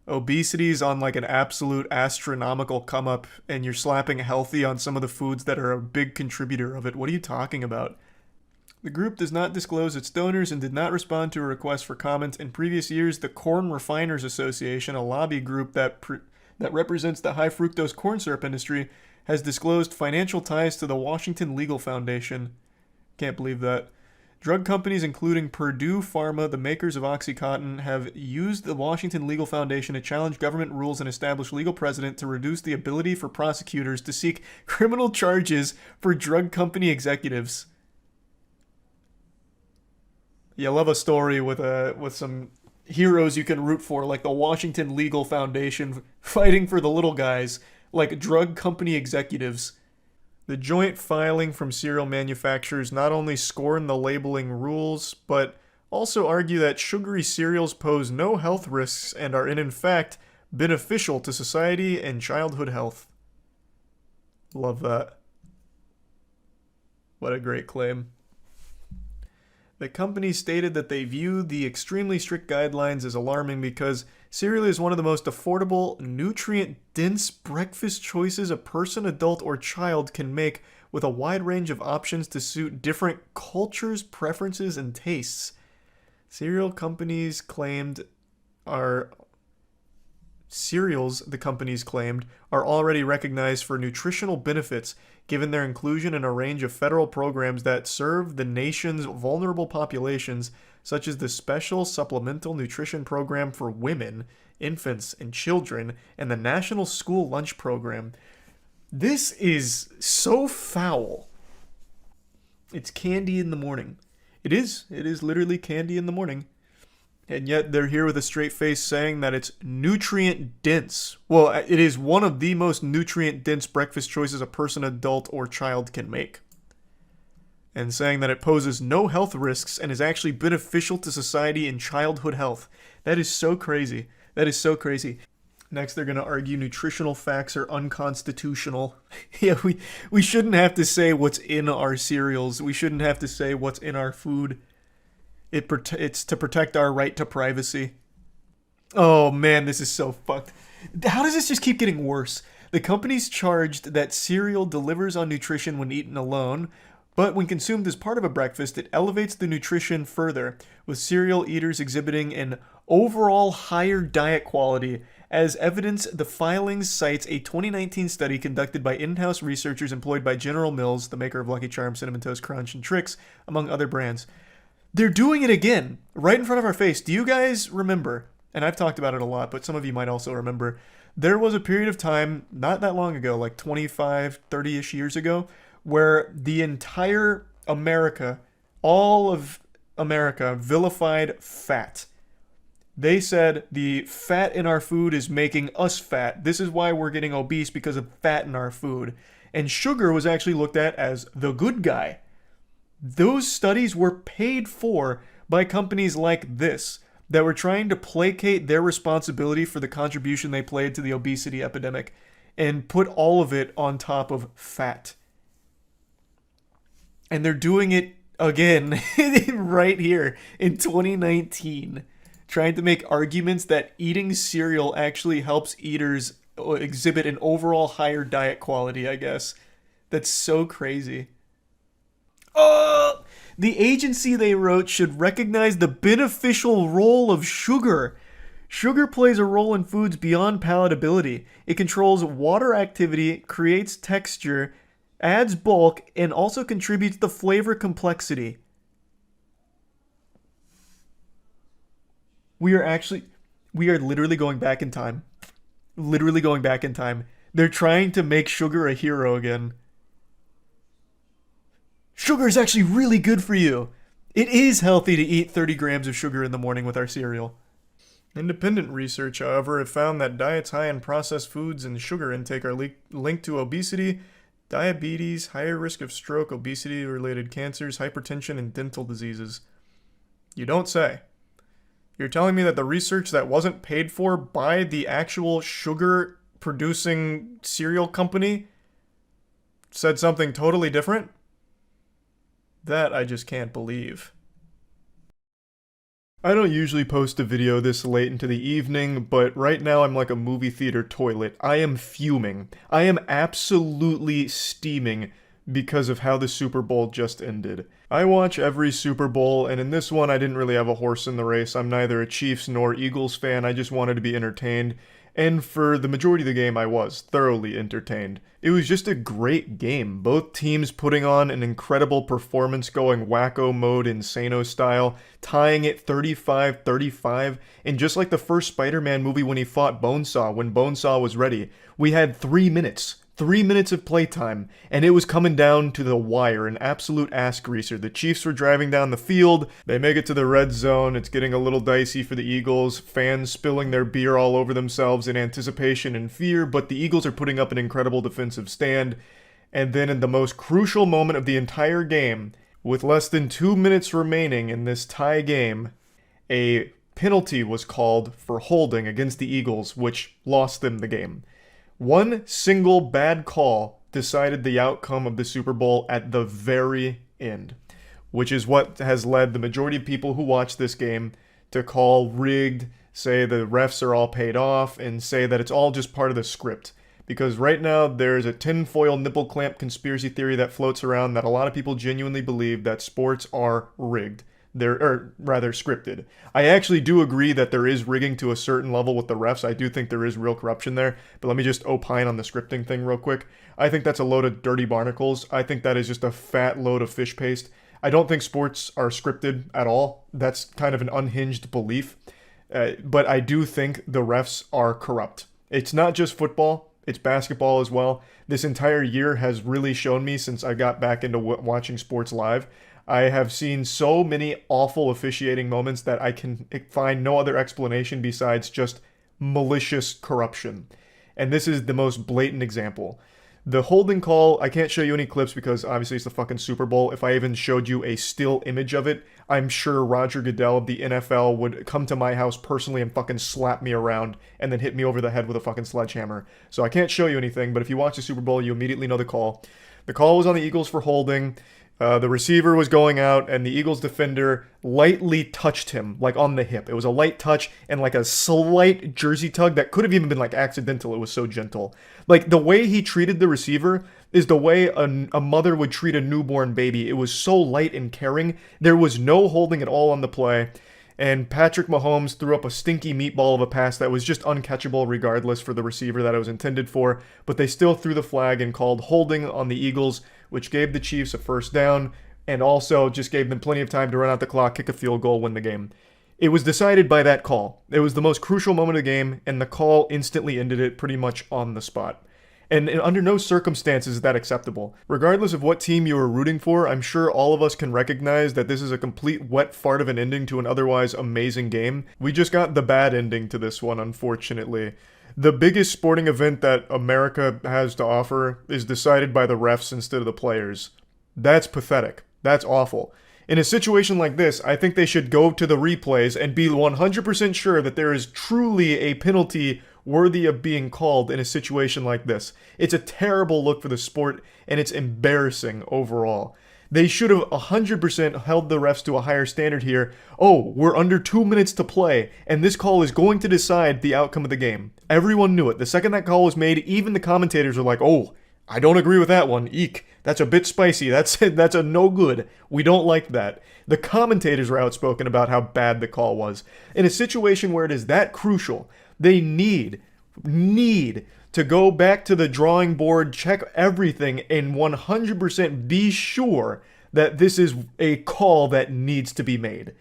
[SPEAKER 1] Obesity's on like an absolute astronomical come up, and you're slapping healthy on some of the foods that are a big contributor of it. What are you talking about? The group does not disclose its donors and did not respond to a request for comment. In previous years, the Corn Refiners Association, a lobby group that represents the high fructose corn syrup industry, has disclosed financial ties to the Washington Legal Foundation. Can't believe that. Drug companies including Purdue Pharma, the makers of OxyContin, have used the Washington Legal Foundation to challenge government rules and establish legal precedent to reduce the ability for prosecutors to seek criminal charges for drug company executives. You love a story with some heroes you can root for, like the Washington Legal Foundation fighting for the little guys, like drug company executives. The joint filing from cereal manufacturers not only scorn the labeling rules, but also argue that sugary cereals pose no health risks and are in fact beneficial to society and childhood health. Love that. What a great claim. The company stated that they view the extremely strict guidelines as alarming because cereal is one of the most affordable, nutrient-dense breakfast choices a person, adult, or child can make, with a wide range of options to suit different cultures, preferences, and tastes. Cereals, the companies claimed, are already recognized for nutritional benefits, given their inclusion in a range of federal programs that serve the nation's vulnerable populations, such as the Special Supplemental Nutrition Program for Women, Infants, and Children, and the National School Lunch Program. This is so foul. It's candy in the morning. It is literally candy in the morning. And yet they're here with a straight face saying that it's nutrient dense. Well, it is one of the most nutrient dense breakfast choices a person, adult, or child can make. And saying that it poses no health risks and is actually beneficial to society and childhood health. That is so crazy. That is so crazy. Next, they're going to argue nutritional facts are unconstitutional. Yeah, we shouldn't have to say what's in our cereals. We shouldn't have to say what's in our food. It's to protect our right to privacy. Oh man, this is so fucked. How does this just keep getting worse? The company's charged that cereal delivers on nutrition when eaten alone, but when consumed as part of a breakfast, it elevates the nutrition further, with cereal eaters exhibiting an overall higher diet quality. As evidence, the filings cites a 2019 study conducted by in-house researchers employed by General Mills, the maker of Lucky Charms, Cinnamon Toast Crunch, and Trix, among other brands. They're doing it again, right in front of our face. Do you guys remember, and I've talked about it a lot, but some of you might also remember, there was a period of time, not that long ago, like 25, 30-ish years ago, where the entire America, all of America, vilified fat. They said the fat in our food is making us fat. This is why we're getting obese, because of fat in our food. And sugar was actually looked at as the good guy. Those studies were paid for by companies like this that were trying to placate their responsibility for the contribution they played to the obesity epidemic and put all of it on top of fat. And they're doing it again right here in 2019, trying to make arguments that eating cereal actually helps eaters exhibit an overall higher diet quality, I guess. That's so crazy. The agency they wrote should recognize the beneficial role of sugar. Sugar plays a role in foods beyond palatability. It controls water activity, creates texture, adds bulk, and also contributes to flavor complexity. We are literally going back in time. Literally going back in time. They're trying to make sugar a hero again. Sugar is actually really good for you. It is healthy to eat 30 grams of sugar in the morning with our cereal. Independent research, however, have found that diets high in processed foods and sugar intake are linked to obesity, diabetes, higher risk of stroke, obesity-related cancers, hypertension, and dental diseases. You don't say. You're telling me that the research that wasn't paid for by the actual sugar-producing cereal company said something totally different? That I just can't believe. I don't usually post a video this late into the evening, but right now I'm like a movie theater toilet. I am fuming. I am absolutely steaming because of how the Super Bowl just ended. I watch every Super Bowl, and in this one I didn't really have a horse in the race. I'm neither a Chiefs nor Eagles fan, I just wanted to be entertained. And for the majority of the game, I was thoroughly entertained. It was just a great game. Both teams putting on an incredible performance, going wacko mode, insano style, tying it 35-35. And just like the first Spider-Man movie when he fought Bonesaw, when Bonesaw was ready, we had 3 minutes. 3 minutes of playtime, and it was coming down to the wire, an absolute ass greaser. The Chiefs were driving down the field, they make it to the red zone, it's getting a little dicey for the Eagles, fans spilling their beer all over themselves in anticipation and fear, but the Eagles are putting up an incredible defensive stand, and then in the most crucial moment of the entire game, with less than 2 minutes remaining in this tie game, a penalty was called for holding against the Eagles, which lost them the game. One single bad call decided the outcome of the Super Bowl at the very end, which is what has led the majority of people who watch this game to call rigged, say the refs are all paid off, and say that it's all just part of the script. Because right now there's a tinfoil nipple clamp conspiracy theory that floats around that a lot of people genuinely believe that sports are rigged. Or rather scripted. I actually do agree that there is rigging to a certain level with the refs. I do think there is real corruption there, but let me just opine on the scripting thing real quick. I think that's a load of dirty barnacles. I think that is just a fat load of fish paste. I don't think sports are scripted at all. That's kind of an unhinged belief. But I do think the refs are corrupt. It's not just football, it's basketball as well. This entire year has really shown me, since I got back into watching sports live, I have seen so many awful officiating moments that I can find no other explanation besides just malicious corruption. And this is the most blatant example. The holding call, I can't show you any clips because obviously it's the fucking Super Bowl. If I even showed you a still image of it, I'm sure Roger Goodell of the NFL would come to my house personally and fucking slap me around and then hit me over the head with a fucking sledgehammer. So I can't show you anything, but if you watch the Super Bowl, you immediately know the call. The call was on the Eagles for holding. The receiver was going out, and the Eagles defender lightly touched him, like on the hip. It was a light touch and like a slight jersey tug that could have even been like accidental. It was so gentle. Like the way he treated the receiver is the way a mother would treat a newborn baby. It was so light and caring. There was no holding at all on the play. And Patrick Mahomes threw up a stinky meatball of a pass that was just uncatchable regardless for the receiver that it was intended for. But they still threw the flag and called holding on the Eagles, which gave the Chiefs a first down and also just gave them plenty of time to run out the clock, kick a field goal, win the game. It was decided by that call. It was the most crucial moment of the game, and the call instantly ended it pretty much on the spot. And under no circumstances is that acceptable. Regardless of what team you are rooting for, I'm sure all of us can recognize that this is a complete wet fart of an ending to an otherwise amazing game. We just got the bad ending to this one, unfortunately. The biggest sporting event that America has to offer is decided by the refs instead of the players. That's pathetic. That's awful. In a situation like this, I think they should go to the replays and be 100% sure that there is truly a penalty worthy of being called in a situation like this. It's a terrible look for the sport, and it's embarrassing overall. They should have 100% held the refs to a higher standard here. Oh, we're under 2 minutes to play, and this call is going to decide the outcome of the game. Everyone knew it. The second that call was made, even the commentators were like, oh, I don't agree with that one. Eek. That's a bit spicy. That's a no good. We don't like that. The commentators were outspoken about how bad the call was. In a situation where it is that crucial, they need to go back to the drawing board, check everything, and 100% be sure that this is a call that needs to be made.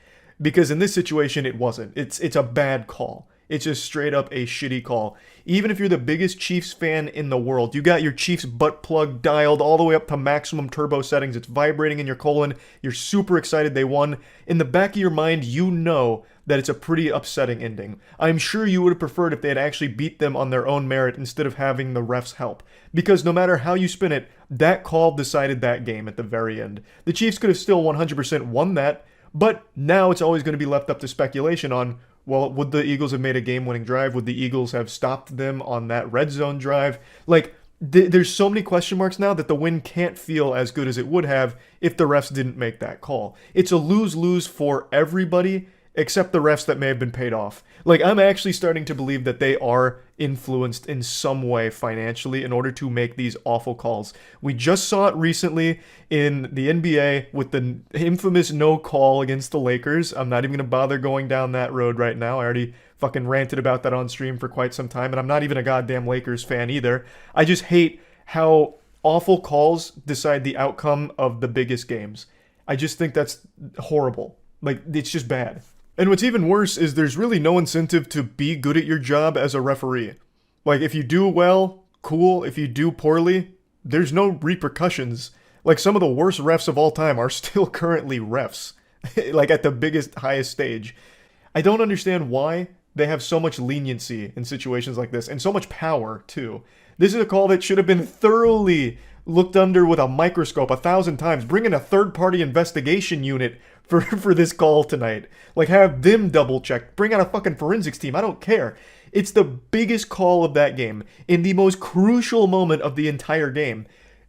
[SPEAKER 1] Because in this situation, it wasn't. It's a bad call. It's just straight up a shitty call. Even if you're the biggest Chiefs fan in the world, you got your Chiefs butt plug dialed all the way up to maximum turbo settings. It's vibrating in your colon. You're super excited they won. In the back of your mind, you know that it's a pretty upsetting ending. I'm sure you would have preferred if they had actually beat them on their own merit instead of having the refs help. Because no matter how you spin it, that call decided that game at the very end. The Chiefs could have still 100% won that, but now it's always going to be left up to speculation on, well, would the Eagles have made a game-winning drive? Would the Eagles have stopped them on that red zone drive? Like, there's so many question marks now that the win can't feel as good as it would have if the refs didn't make that call. It's a lose-lose for everybody except the refs that may have been paid off. Like, I'm actually starting to believe that they are influenced in some way financially in order to make these awful calls. We just saw it recently in the NBA with the infamous no call against the Lakers. I'm not even going to bother going down that road right now. I already fucking ranted about that on stream for quite some time, and I'm not even a goddamn Lakers fan either. I just hate how awful calls decide the outcome of the biggest games. I just think that's horrible. Like, it's just bad. And what's even worse is there's really no incentive to be good at your job as a referee. Like, if you do well, cool. If you do poorly, there's no repercussions. Like, some of the worst refs of all time are still currently refs. Like, at the biggest, highest stage. I don't understand why they have so much leniency in situations like this, and so much power, too. This is a call that should have been thoroughly looked under with a microscope 1,000 times. Bring in a third-party investigation unit for this call tonight. Like, have them double-check. Bring out a fucking forensics team. I don't care. It's the biggest call of that game, in the most crucial moment of the entire game.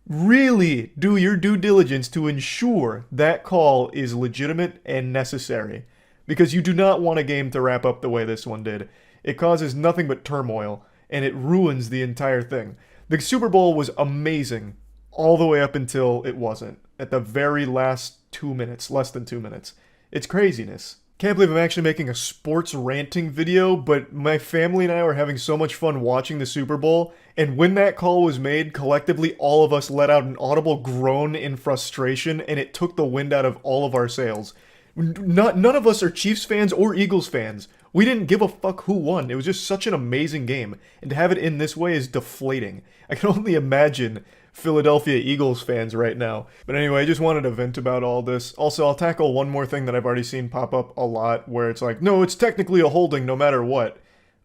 [SPEAKER 1] Really do your due diligence to ensure that call is legitimate and necessary. Because you do not want a game to wrap up the way this one did. It causes nothing but turmoil, and it ruins the entire thing. The Super Bowl was amazing all the way up until it wasn't. At the very last 2 minutes, less than 2 minutes. It's craziness. Can't believe I'm actually making a sports ranting video, but my family and I were having so much fun watching the Super Bowl, and when that call was made, collectively all of us let out an audible groan in frustration, and it took the wind out of all of our sails. None of us are Chiefs fans or Eagles fans. We didn't give a fuck who won. It was just such an amazing game, and to have it in this way is deflating. I can only imagine Philadelphia Eagles fans right now. But anyway, I just wanted to vent about all this. Also, I'll tackle one more thing that I've already seen pop up a lot, where it's like, no, it's technically a holding no matter what.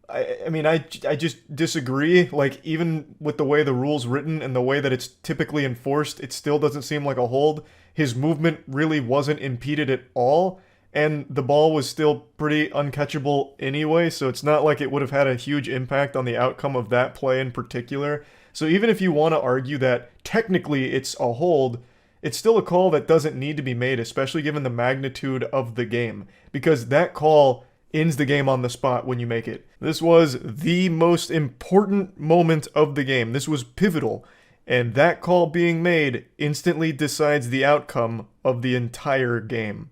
[SPEAKER 1] I mean, I just disagree. Like, even with the way the rule's written and the way that it's typically enforced, it still doesn't seem like a hold. His movement really wasn't impeded at all, and the ball was still pretty uncatchable anyway, so it's not like it would have had a huge impact on the outcome of that play in particular. So even if you want to argue that technically it's a hold, it's still a call that doesn't need to be made, especially given the magnitude of the game, because that call ends the game on the spot when you make it. This was the most important moment of the game. This was pivotal, and that call being made instantly decides the outcome of the entire game.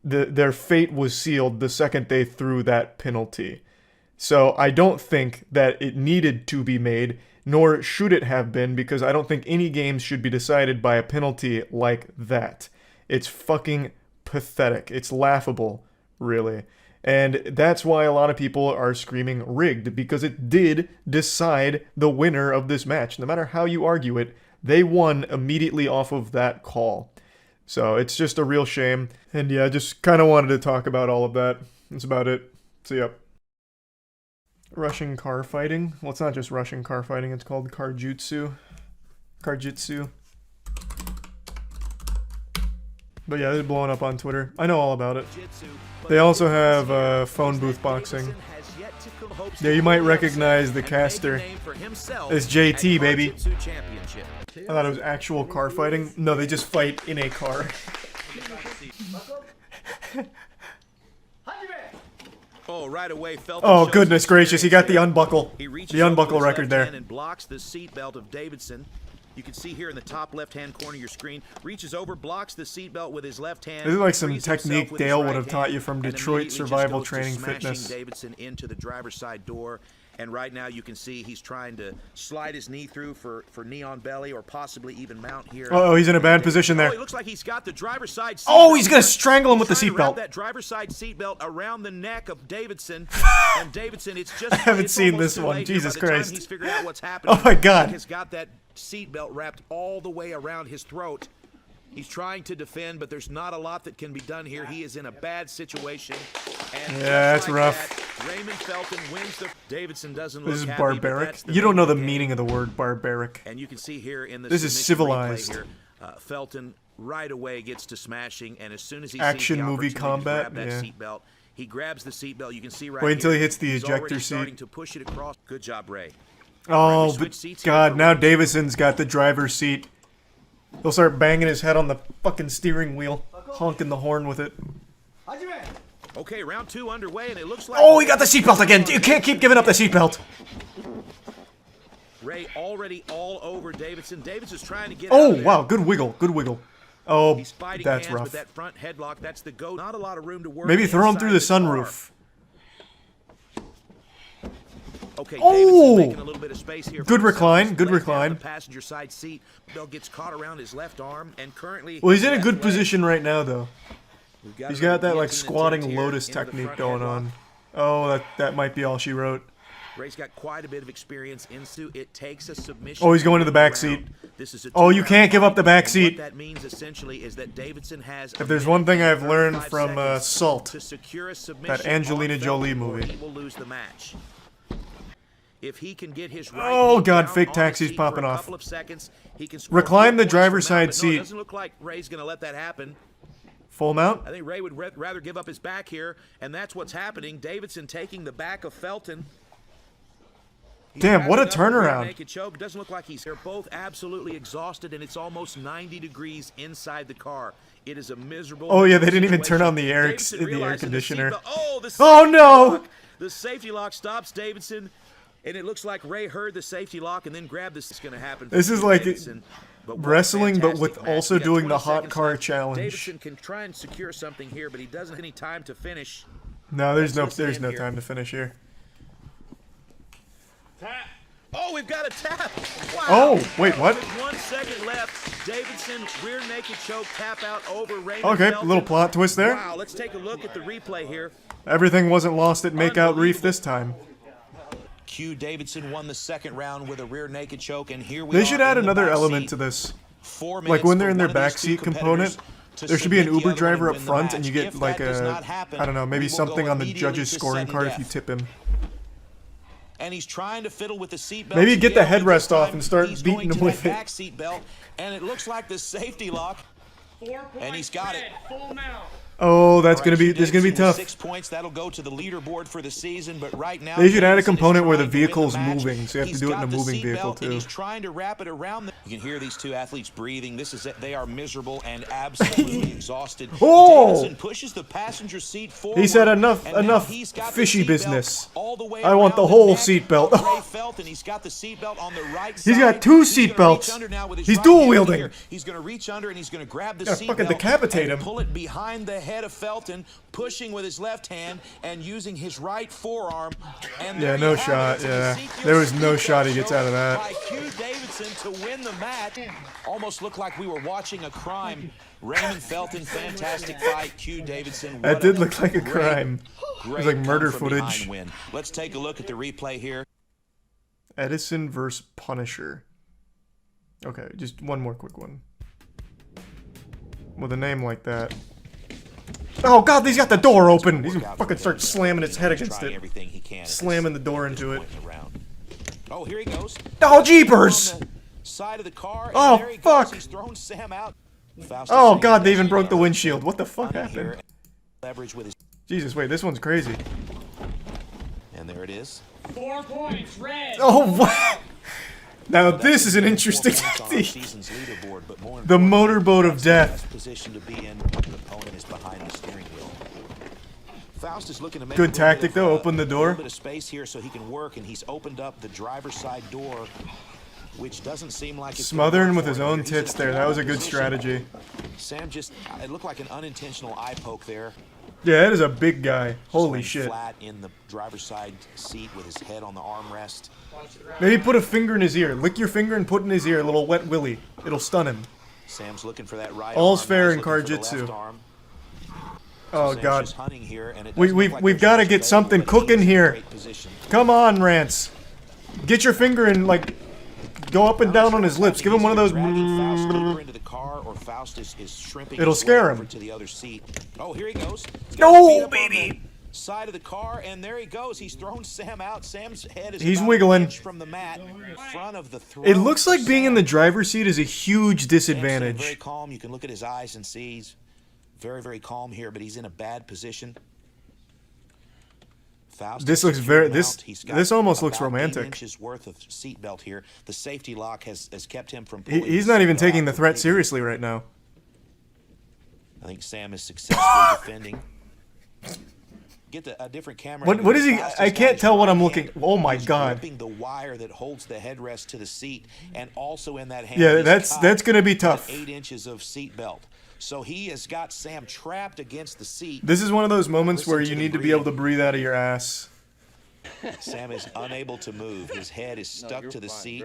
[SPEAKER 1] Their fate was sealed the second they threw that penalty. So I don't think that it needed to be made, nor should it have been, because I don't think any games should be decided by a penalty like that. It's fucking pathetic. It's laughable, really. And that's why a lot of people are screaming rigged, because it did decide the winner of this match. No matter how you argue it, they won immediately off of that call. So it's just a real shame. And yeah, I just kind of wanted to talk about all of that. That's about it. So yep. Russian car fighting. Well, it's not just Russian car fighting, it's called karjutsu. Karjutsu. But yeah, they're blowing up on Twitter. I know all about it. They also have phone booth boxing. Yeah, you might recognize the caster as JT, baby. I thought it was actual car fighting. No, they just fight in a car. Oh, goodness gracious, he got the unbuckle. The unbuckle record there.
[SPEAKER 4] And blocks the seatbelt of Davidson. You can see here in the top left-hand corner of your screen, reaches over, blocks the seatbelt with his left hand.
[SPEAKER 1] This is like some technique Dale would have taught you from Detroit Survival Training Fitness.
[SPEAKER 4] Davidson into the driver's side door, and right now you can see he's trying to slide his knee through for knee on belly or possibly even mount here.
[SPEAKER 1] Oh, he's in a bad position there.
[SPEAKER 4] Oh, he looks like he's got the driver's side seatbelt.
[SPEAKER 1] Oh, he's gonna strangle him with the
[SPEAKER 4] Wrap
[SPEAKER 1] seatbelt.
[SPEAKER 4] that driver's side seatbelt around the neck of Davidson, and Davidson, it's just
[SPEAKER 1] I haven't
[SPEAKER 4] it's
[SPEAKER 1] seen
[SPEAKER 4] almost
[SPEAKER 1] this
[SPEAKER 4] too
[SPEAKER 1] one.
[SPEAKER 4] late here.
[SPEAKER 1] Jesus
[SPEAKER 4] By the time
[SPEAKER 1] Christ.
[SPEAKER 4] he's figured out what's happening,
[SPEAKER 1] Oh my God.
[SPEAKER 4] He has got that seatbelt wrapped all the way around his throat. He's trying to defend, but there's not a lot that can be done here. He is in a bad situation. And
[SPEAKER 1] Yeah, that's
[SPEAKER 4] like
[SPEAKER 1] rough.
[SPEAKER 4] that, Raymond Felton wins the. Davidson doesn't
[SPEAKER 1] This
[SPEAKER 4] look
[SPEAKER 1] is
[SPEAKER 4] happy, but
[SPEAKER 1] barbaric.
[SPEAKER 4] that's the
[SPEAKER 1] You don't know the
[SPEAKER 4] main game.
[SPEAKER 1] meaning of the word barbaric.
[SPEAKER 4] And you can see here in the
[SPEAKER 1] This is
[SPEAKER 4] submission replay
[SPEAKER 1] civilized.
[SPEAKER 4] here, Felton right away gets to smashing, and as soon as he
[SPEAKER 1] Action
[SPEAKER 4] sees the
[SPEAKER 1] movie
[SPEAKER 4] opportunity to
[SPEAKER 1] combat,
[SPEAKER 4] grab that
[SPEAKER 1] yeah.
[SPEAKER 4] seatbelt, he grabs the seatbelt. You can see right
[SPEAKER 1] Wait until
[SPEAKER 4] here,
[SPEAKER 1] he hits the
[SPEAKER 4] he's
[SPEAKER 1] ejector
[SPEAKER 4] already
[SPEAKER 1] seat.
[SPEAKER 4] starting to push it across. Good job, Ray.
[SPEAKER 1] Oh, but God, now Davidson's got the driver's seat. He'll start banging his head on the fucking steering wheel, honking the horn with it.
[SPEAKER 4] Okay, round 2 underway, and it looks like.
[SPEAKER 1] Oh, he got the seatbelt again. You can't keep giving up the seatbelt.
[SPEAKER 4] Ray already all over Davidson. Davidson's trying to get.
[SPEAKER 1] Oh,
[SPEAKER 4] out of there.
[SPEAKER 1] wow, good wiggle, good wiggle. Oh,
[SPEAKER 4] He's fighting
[SPEAKER 1] that's
[SPEAKER 4] hands with
[SPEAKER 1] rough.
[SPEAKER 4] that front headlock. That's the go. Not a lot of room to work.
[SPEAKER 1] Maybe throw him
[SPEAKER 4] inside
[SPEAKER 1] through the
[SPEAKER 4] car.
[SPEAKER 1] sunroof.
[SPEAKER 4] Okay,
[SPEAKER 1] Oh!
[SPEAKER 4] Davidson's making a little bit of space here for
[SPEAKER 1] Good
[SPEAKER 4] himself.
[SPEAKER 1] recline,
[SPEAKER 4] He's
[SPEAKER 1] good
[SPEAKER 4] laid down
[SPEAKER 1] recline.
[SPEAKER 4] The passenger side seat. Belt gets caught around his left arm, and currently.
[SPEAKER 1] Well, he's in a
[SPEAKER 4] left
[SPEAKER 1] good
[SPEAKER 4] leg.
[SPEAKER 1] position right now, though.
[SPEAKER 4] We've got
[SPEAKER 1] He's
[SPEAKER 4] a
[SPEAKER 1] got that like
[SPEAKER 4] guillotine
[SPEAKER 1] squatting
[SPEAKER 4] attempt here
[SPEAKER 1] lotus
[SPEAKER 4] into the
[SPEAKER 1] technique
[SPEAKER 4] front
[SPEAKER 1] going
[SPEAKER 4] headlock.
[SPEAKER 1] on. Oh, that might be all she wrote.
[SPEAKER 4] Ray's got quite a bit of experience into it. Takes a submission.
[SPEAKER 1] Oh, he's going to the back
[SPEAKER 4] round.
[SPEAKER 1] seat.
[SPEAKER 4] This is a
[SPEAKER 1] Oh, you
[SPEAKER 4] 2-round
[SPEAKER 1] can't give up the back
[SPEAKER 4] fight, and
[SPEAKER 1] seat.
[SPEAKER 4] What that means essentially is that Davidson has.
[SPEAKER 1] If there's one thing I've learned from Salt,
[SPEAKER 4] to secure a submission
[SPEAKER 1] that Angelina
[SPEAKER 4] on
[SPEAKER 1] Jolie
[SPEAKER 4] Felton, or
[SPEAKER 1] movie.
[SPEAKER 4] He will lose the match. If he can get his right
[SPEAKER 1] Oh,
[SPEAKER 4] knee
[SPEAKER 1] God,
[SPEAKER 4] down
[SPEAKER 1] fake
[SPEAKER 4] on the
[SPEAKER 1] taxi's
[SPEAKER 4] seat
[SPEAKER 1] popping
[SPEAKER 4] for a
[SPEAKER 1] off.
[SPEAKER 4] couple of seconds, he can score
[SPEAKER 1] Recline
[SPEAKER 4] 4
[SPEAKER 1] the
[SPEAKER 4] points
[SPEAKER 1] driver's
[SPEAKER 4] from that,
[SPEAKER 1] side
[SPEAKER 4] but
[SPEAKER 1] seat.
[SPEAKER 4] No, it doesn't look like Ray's going to let that happen.
[SPEAKER 1] Full mount?
[SPEAKER 4] I think Ray would rather give up his back here, and that's what's happening. Davidson taking the back of Felton. He's
[SPEAKER 1] Damn, what a
[SPEAKER 4] wrapping up the rear
[SPEAKER 1] turnaround.
[SPEAKER 4] naked choke. Doesn't look like they're both absolutely exhausted, and it's almost 90 degrees inside the car. It is a miserable.
[SPEAKER 1] Oh yeah, they didn't even turn
[SPEAKER 4] situation.
[SPEAKER 1] on the air
[SPEAKER 4] Davidson
[SPEAKER 1] in the air
[SPEAKER 4] realizing
[SPEAKER 1] conditioner.
[SPEAKER 4] seatbelt- Oh, the
[SPEAKER 1] Oh
[SPEAKER 4] safety
[SPEAKER 1] no!
[SPEAKER 4] lock. The safety lock stops Davidson, and it looks like Ray heard the safety lock and then grabbed this. It's going to happen.
[SPEAKER 1] This
[SPEAKER 4] for
[SPEAKER 1] is like
[SPEAKER 4] Davidson. But what a
[SPEAKER 1] wrestling, but with
[SPEAKER 4] fantastic match.
[SPEAKER 1] also
[SPEAKER 4] We got
[SPEAKER 1] doing the
[SPEAKER 4] 20
[SPEAKER 1] hot
[SPEAKER 4] seconds
[SPEAKER 1] car
[SPEAKER 4] left.
[SPEAKER 1] challenge.
[SPEAKER 4] Davidson can try and secure something here, but he doesn't have any time to finish.
[SPEAKER 1] No, there's
[SPEAKER 4] Let's
[SPEAKER 1] no
[SPEAKER 4] listen in here.
[SPEAKER 1] time to finish here.
[SPEAKER 4] Oh, we've got a tap. Wow.
[SPEAKER 1] Oh, wait, what?
[SPEAKER 4] With 1 second left. Davidson rear naked choke tap out over Raymond
[SPEAKER 1] Okay,
[SPEAKER 4] Felton.
[SPEAKER 1] little plot twist there.
[SPEAKER 4] Wow, let's take a look at the replay here.
[SPEAKER 1] Everything wasn't lost at Makeout Reef this time.
[SPEAKER 4] Q Davidson won the second round with a rear naked choke, and here we
[SPEAKER 1] They
[SPEAKER 4] are
[SPEAKER 1] should add
[SPEAKER 4] in the
[SPEAKER 1] another
[SPEAKER 4] back
[SPEAKER 1] element
[SPEAKER 4] seat.
[SPEAKER 1] to this.
[SPEAKER 4] 4
[SPEAKER 1] Like
[SPEAKER 4] minutes
[SPEAKER 1] when they're
[SPEAKER 4] for
[SPEAKER 1] in their
[SPEAKER 4] one of these two
[SPEAKER 1] backseat component,
[SPEAKER 4] competitors to
[SPEAKER 1] there should be an
[SPEAKER 4] submit the
[SPEAKER 1] Uber
[SPEAKER 4] other one
[SPEAKER 1] driver
[SPEAKER 4] and
[SPEAKER 1] up
[SPEAKER 4] win the
[SPEAKER 1] front, and
[SPEAKER 4] match.
[SPEAKER 1] you get
[SPEAKER 4] If
[SPEAKER 1] like
[SPEAKER 4] that does
[SPEAKER 1] a,
[SPEAKER 4] not happen,
[SPEAKER 1] I don't know, maybe
[SPEAKER 4] we will
[SPEAKER 1] something
[SPEAKER 4] go
[SPEAKER 1] on the
[SPEAKER 4] immediately
[SPEAKER 1] judge's
[SPEAKER 4] to
[SPEAKER 1] scoring
[SPEAKER 4] sudden
[SPEAKER 1] card if
[SPEAKER 4] death.
[SPEAKER 1] you tip him.
[SPEAKER 4] And he's trying to fiddle with the seatbelt.
[SPEAKER 1] Maybe get the
[SPEAKER 4] again, but this
[SPEAKER 1] headrest off
[SPEAKER 4] time
[SPEAKER 1] and start
[SPEAKER 4] he's
[SPEAKER 1] beating
[SPEAKER 4] going
[SPEAKER 1] him
[SPEAKER 4] to
[SPEAKER 1] with
[SPEAKER 4] that
[SPEAKER 1] it.
[SPEAKER 4] back seat belt, and it looks like the safety lock. And he's got it.
[SPEAKER 1] Oh, that's gonna be
[SPEAKER 4] Davidson
[SPEAKER 1] gonna be
[SPEAKER 4] with
[SPEAKER 1] tough.
[SPEAKER 4] 6 points. That'll go to the leaderboard for the season. But right now,
[SPEAKER 1] They should add a
[SPEAKER 4] Davidson is
[SPEAKER 1] component where the
[SPEAKER 4] trying to win
[SPEAKER 1] vehicle's
[SPEAKER 4] match.
[SPEAKER 1] moving, so you have to
[SPEAKER 4] He's
[SPEAKER 1] do it in
[SPEAKER 4] got
[SPEAKER 1] a
[SPEAKER 4] the
[SPEAKER 1] moving
[SPEAKER 4] seat
[SPEAKER 1] vehicle
[SPEAKER 4] belt, and
[SPEAKER 1] too.
[SPEAKER 4] he's trying to wrap it around them. You can hear these two athletes breathing. This is it. They are miserable and absolutely exhausted.
[SPEAKER 1] Oh!
[SPEAKER 4] Davidson pushes the passenger seat forward.
[SPEAKER 1] He said enough
[SPEAKER 4] and now
[SPEAKER 1] enough
[SPEAKER 4] he's got the
[SPEAKER 1] fishy
[SPEAKER 4] seatbelt
[SPEAKER 1] business.
[SPEAKER 4] all the way
[SPEAKER 1] I want the
[SPEAKER 4] around
[SPEAKER 1] whole
[SPEAKER 4] neck
[SPEAKER 1] seatbelt.
[SPEAKER 4] of Ray Felton. He's got the seatbelt on the right side.
[SPEAKER 1] He's got two
[SPEAKER 4] He's gonna reach
[SPEAKER 1] seatbelts.
[SPEAKER 4] under now with his
[SPEAKER 1] He's
[SPEAKER 4] right
[SPEAKER 1] dual
[SPEAKER 4] hand
[SPEAKER 1] wielding.
[SPEAKER 4] here. He's going to reach under and he's going to grab the
[SPEAKER 1] Gotta fucking
[SPEAKER 4] seatbelt
[SPEAKER 1] decapitate
[SPEAKER 4] and
[SPEAKER 1] him.
[SPEAKER 4] pull it behind the head of Felton, pushing with his left hand and using his right forearm. And
[SPEAKER 1] Yeah,
[SPEAKER 4] there
[SPEAKER 1] no
[SPEAKER 4] you have
[SPEAKER 1] shot.
[SPEAKER 4] it. It's an
[SPEAKER 1] Yeah,
[SPEAKER 4] Ezekiel
[SPEAKER 1] there was no
[SPEAKER 4] seatbelt
[SPEAKER 1] shot he gets out of that.
[SPEAKER 4] by Q Davidson to win the match. Almost looked like we were watching a crime. Raymond Felton, fantastic fight. Q Davidson.
[SPEAKER 1] That
[SPEAKER 4] what
[SPEAKER 1] did
[SPEAKER 4] a
[SPEAKER 1] look like a
[SPEAKER 4] great,
[SPEAKER 1] crime. It was
[SPEAKER 4] great
[SPEAKER 1] like murder
[SPEAKER 4] come-from-behind
[SPEAKER 1] footage.
[SPEAKER 4] win. Let's take a look at the replay here.
[SPEAKER 1] Edison versus Punisher. Okay, just one more quick one. With a name like that. Oh god, he's got the door open! He's gonna fucking start slamming his head against it. Slamming the door into it.
[SPEAKER 4] Oh, here he goes.
[SPEAKER 1] Oh, jeepers!
[SPEAKER 4] On the side of the car, and
[SPEAKER 1] Oh,
[SPEAKER 4] there he
[SPEAKER 1] fuck!
[SPEAKER 4] Goes. He's thrown Sam out.
[SPEAKER 1] Oh god, they even broke the windshield. What the fuck happened?
[SPEAKER 4] Leverage with his
[SPEAKER 1] Jesus, wait, this one's crazy.
[SPEAKER 5] And there it is.
[SPEAKER 21] 4 points, red.
[SPEAKER 1] Oh, what? Now this is an interesting
[SPEAKER 5] season's leaderboard, but more
[SPEAKER 1] the motorboat of death.
[SPEAKER 5] position to be in. The opponent is behind the steering wheel. Faust is looking to make
[SPEAKER 1] Good
[SPEAKER 5] a little
[SPEAKER 1] tactic
[SPEAKER 5] bit of,
[SPEAKER 1] though. Open the
[SPEAKER 5] A
[SPEAKER 1] door.
[SPEAKER 5] little bit of space here so he can work, and he's opened up the driver's side door, which doesn't seem like it's
[SPEAKER 1] Smother him
[SPEAKER 5] gonna
[SPEAKER 1] with
[SPEAKER 5] work
[SPEAKER 1] his
[SPEAKER 5] for him
[SPEAKER 1] own
[SPEAKER 5] here. He's in
[SPEAKER 1] tits
[SPEAKER 5] a
[SPEAKER 1] there. That was a good
[SPEAKER 5] position.
[SPEAKER 1] strategy.
[SPEAKER 5] Sam just, it looked like an unintentional eye poke there.
[SPEAKER 1] Yeah, that is a big guy. Holy
[SPEAKER 5] Laying
[SPEAKER 1] shit.
[SPEAKER 5] Flat in the driver's side seat with his head on the armrest.
[SPEAKER 1] Maybe put a finger in his ear. Lick your finger and put in his ear a little wet willy. It'll stun him.
[SPEAKER 5] Sam's looking for that right
[SPEAKER 1] All's
[SPEAKER 5] arm.
[SPEAKER 1] fair
[SPEAKER 5] Now he's
[SPEAKER 1] in
[SPEAKER 5] looking for the
[SPEAKER 1] Karjitsu.
[SPEAKER 5] left arm.
[SPEAKER 1] Oh
[SPEAKER 5] Sam's
[SPEAKER 1] god.
[SPEAKER 5] just hunting here, and it
[SPEAKER 1] We,
[SPEAKER 5] doesn't
[SPEAKER 1] we've
[SPEAKER 5] look like
[SPEAKER 1] we've
[SPEAKER 5] there's
[SPEAKER 1] got to
[SPEAKER 5] much
[SPEAKER 1] get
[SPEAKER 5] available,
[SPEAKER 1] something
[SPEAKER 5] but he's
[SPEAKER 1] cooking
[SPEAKER 5] in
[SPEAKER 1] here.
[SPEAKER 5] great position.
[SPEAKER 1] Come on, Rance. Get your finger and like go up and down on his lips. Give him one of those.
[SPEAKER 5] Into the car, or Faust is shrimping
[SPEAKER 1] It'll
[SPEAKER 5] his way
[SPEAKER 1] scare
[SPEAKER 5] over
[SPEAKER 1] him.
[SPEAKER 5] to the other seat. Oh, here he goes.
[SPEAKER 1] No, baby.
[SPEAKER 5] Side of the car, and there he goes. He's thrown Sam out. Sam's head is
[SPEAKER 1] He's
[SPEAKER 5] about
[SPEAKER 1] wiggling.
[SPEAKER 5] an inch from the mat, front of the throne.
[SPEAKER 1] It looks like being in the driver's seat is a huge
[SPEAKER 5] Sam's very
[SPEAKER 1] disadvantage.
[SPEAKER 5] calm. You can look at his eyes and see he's very, very calm here, but he's in a bad position. Faust
[SPEAKER 1] This
[SPEAKER 5] is
[SPEAKER 1] looks
[SPEAKER 5] secure
[SPEAKER 1] very-
[SPEAKER 5] mount.
[SPEAKER 1] this-
[SPEAKER 5] He's got
[SPEAKER 1] this almost looks
[SPEAKER 5] about 8
[SPEAKER 1] romantic.
[SPEAKER 5] inches worth of seat belt here. The safety lock has kept him from.
[SPEAKER 1] He,
[SPEAKER 5] pulling
[SPEAKER 1] he's
[SPEAKER 5] the
[SPEAKER 1] not even
[SPEAKER 5] seatbelt
[SPEAKER 1] taking
[SPEAKER 5] out
[SPEAKER 1] the threat
[SPEAKER 5] completely.
[SPEAKER 1] seriously right now.
[SPEAKER 5] I think Sam is successfully defending. Get a different camera.
[SPEAKER 1] What is he?
[SPEAKER 5] Faust
[SPEAKER 1] I
[SPEAKER 5] has got
[SPEAKER 1] can't
[SPEAKER 5] his
[SPEAKER 1] tell what
[SPEAKER 5] right
[SPEAKER 1] I'm
[SPEAKER 5] hand.
[SPEAKER 1] looking. Oh my
[SPEAKER 5] He's
[SPEAKER 1] god.
[SPEAKER 5] gripping the wire that holds the headrest to the seat, and also in that hand.
[SPEAKER 1] Yeah,
[SPEAKER 5] he's
[SPEAKER 1] that's
[SPEAKER 5] caught
[SPEAKER 1] gonna be
[SPEAKER 5] with
[SPEAKER 1] tough.
[SPEAKER 5] 8 inches of seat belt. So he has got Sam trapped against the seat.
[SPEAKER 1] This is one of those moments
[SPEAKER 5] Listen
[SPEAKER 1] where
[SPEAKER 5] to
[SPEAKER 1] you
[SPEAKER 5] the
[SPEAKER 1] need to be able to breathe out of your ass.
[SPEAKER 5] Sam is unable to move. His head is stuck to the seat.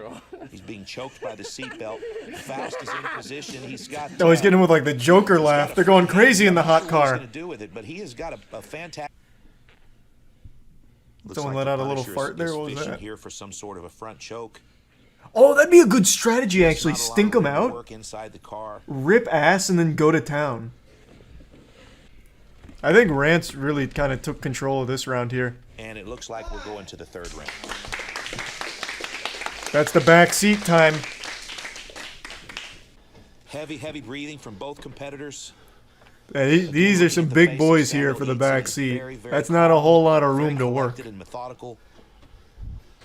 [SPEAKER 5] He's being choked by the seat belt. Faust is in position. He's got.
[SPEAKER 1] Oh, he's getting with like the Joker laugh. They're going crazy in the hot car.
[SPEAKER 5] To do with it, but he has got a fantastic.
[SPEAKER 1] Someone let out a little fart there. What was that?
[SPEAKER 5] Here for some sort of a front choke.
[SPEAKER 1] Oh, that'd be a good strategy actually.
[SPEAKER 5] Not a lot
[SPEAKER 1] Stink
[SPEAKER 5] of
[SPEAKER 1] them
[SPEAKER 5] room to
[SPEAKER 1] out,
[SPEAKER 5] work inside the car.
[SPEAKER 1] rip ass, and then go to town. I think Rance really kind of took control of this round here.
[SPEAKER 5] And it looks like we're going to the third round.
[SPEAKER 1] That's the back seat time.
[SPEAKER 5] Heavy breathing from both competitors.
[SPEAKER 1] Yeah, these are some big boys here for the back seat. That's not a whole lot of room to work.
[SPEAKER 5] And methodical.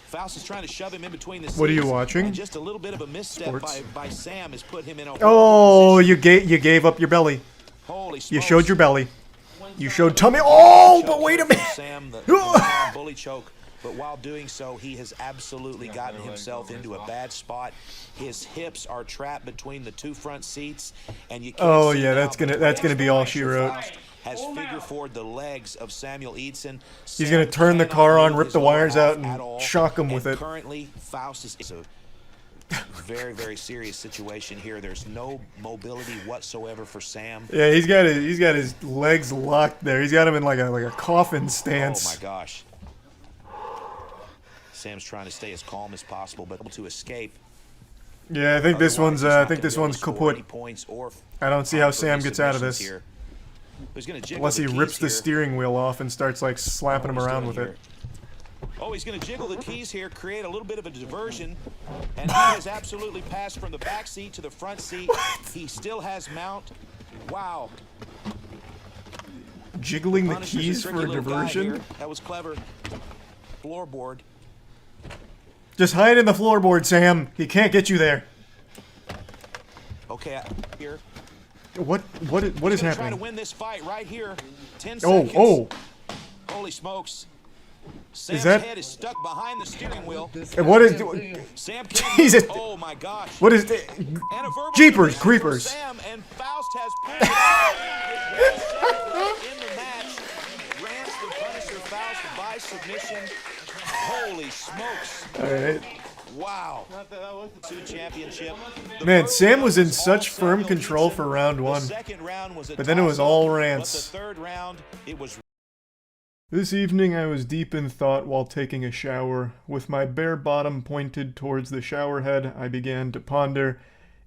[SPEAKER 5] Faust is trying to shove him in between the seats.
[SPEAKER 1] What are you watching?
[SPEAKER 5] And just a little bit of a misstep by Sam has put him in a
[SPEAKER 1] Oh, you gave up your belly.
[SPEAKER 5] Holy
[SPEAKER 1] You
[SPEAKER 5] smokes.
[SPEAKER 1] showed your belly. You showed tummy. Oh, but wait a minute.
[SPEAKER 5] Sam, the bully choke. But while doing so, he has absolutely gotten himself into a bad spot. His hips are trapped between the two front seats, and you can't
[SPEAKER 1] Oh
[SPEAKER 5] see
[SPEAKER 1] yeah,
[SPEAKER 5] now,
[SPEAKER 1] that's gonna be all she wrote.
[SPEAKER 5] has figure forward the legs of Samuel Eidson.
[SPEAKER 1] He's gonna turn the car on, rip the wires out, and shock him with it.
[SPEAKER 5] Currently, Faust is a very, very serious situation here. There's no mobility whatsoever for Sam.
[SPEAKER 1] Yeah, he's got his legs locked there. He's got him in like a coffin stance.
[SPEAKER 5] Oh my gosh. Sam's trying to stay as calm as possible, but able to escape.
[SPEAKER 1] Yeah, I think this one's kaput. I don't see how Sam gets out of this. Unless he rips the steering wheel off and starts like slapping him around with it.
[SPEAKER 5] Oh, he's going to jiggle the keys here, create a little bit of a diversion. And he has absolutely passed from the back seat to the front seat. He still has mount. Wow.
[SPEAKER 1] Jiggling the
[SPEAKER 5] Punisher's
[SPEAKER 1] keys
[SPEAKER 5] a
[SPEAKER 1] for
[SPEAKER 5] tricky
[SPEAKER 1] a
[SPEAKER 5] little guy
[SPEAKER 1] diversion?
[SPEAKER 5] here. That was clever. Floorboard.
[SPEAKER 1] Just hide in the floorboard, Sam. He can't get you there.
[SPEAKER 5] Okay, here.
[SPEAKER 1] What is
[SPEAKER 5] He's gonna try to
[SPEAKER 1] happening?
[SPEAKER 5] win this fight right here. 10
[SPEAKER 1] Oh,
[SPEAKER 5] seconds.
[SPEAKER 1] oh.
[SPEAKER 5] Holy smokes. Sam's
[SPEAKER 1] that-
[SPEAKER 5] head is stuck behind the steering wheel.
[SPEAKER 1] And what is?
[SPEAKER 5] Sam can't
[SPEAKER 1] Jesus.
[SPEAKER 5] move. Oh my gosh.
[SPEAKER 1] What is? Jeepers creepers.
[SPEAKER 5] Sam and Faust has pulled in the match. Rant the Punisher Faust by submission. Holy smokes.
[SPEAKER 1] All right.
[SPEAKER 5] Wow. Two championship.
[SPEAKER 1] Man, Sam was in such firm control for round one, but then it was all Rance.
[SPEAKER 5] Third round, it was.
[SPEAKER 1] This evening I was deep in thought while taking a shower. With my bare bottom pointed towards the shower head, I began to ponder,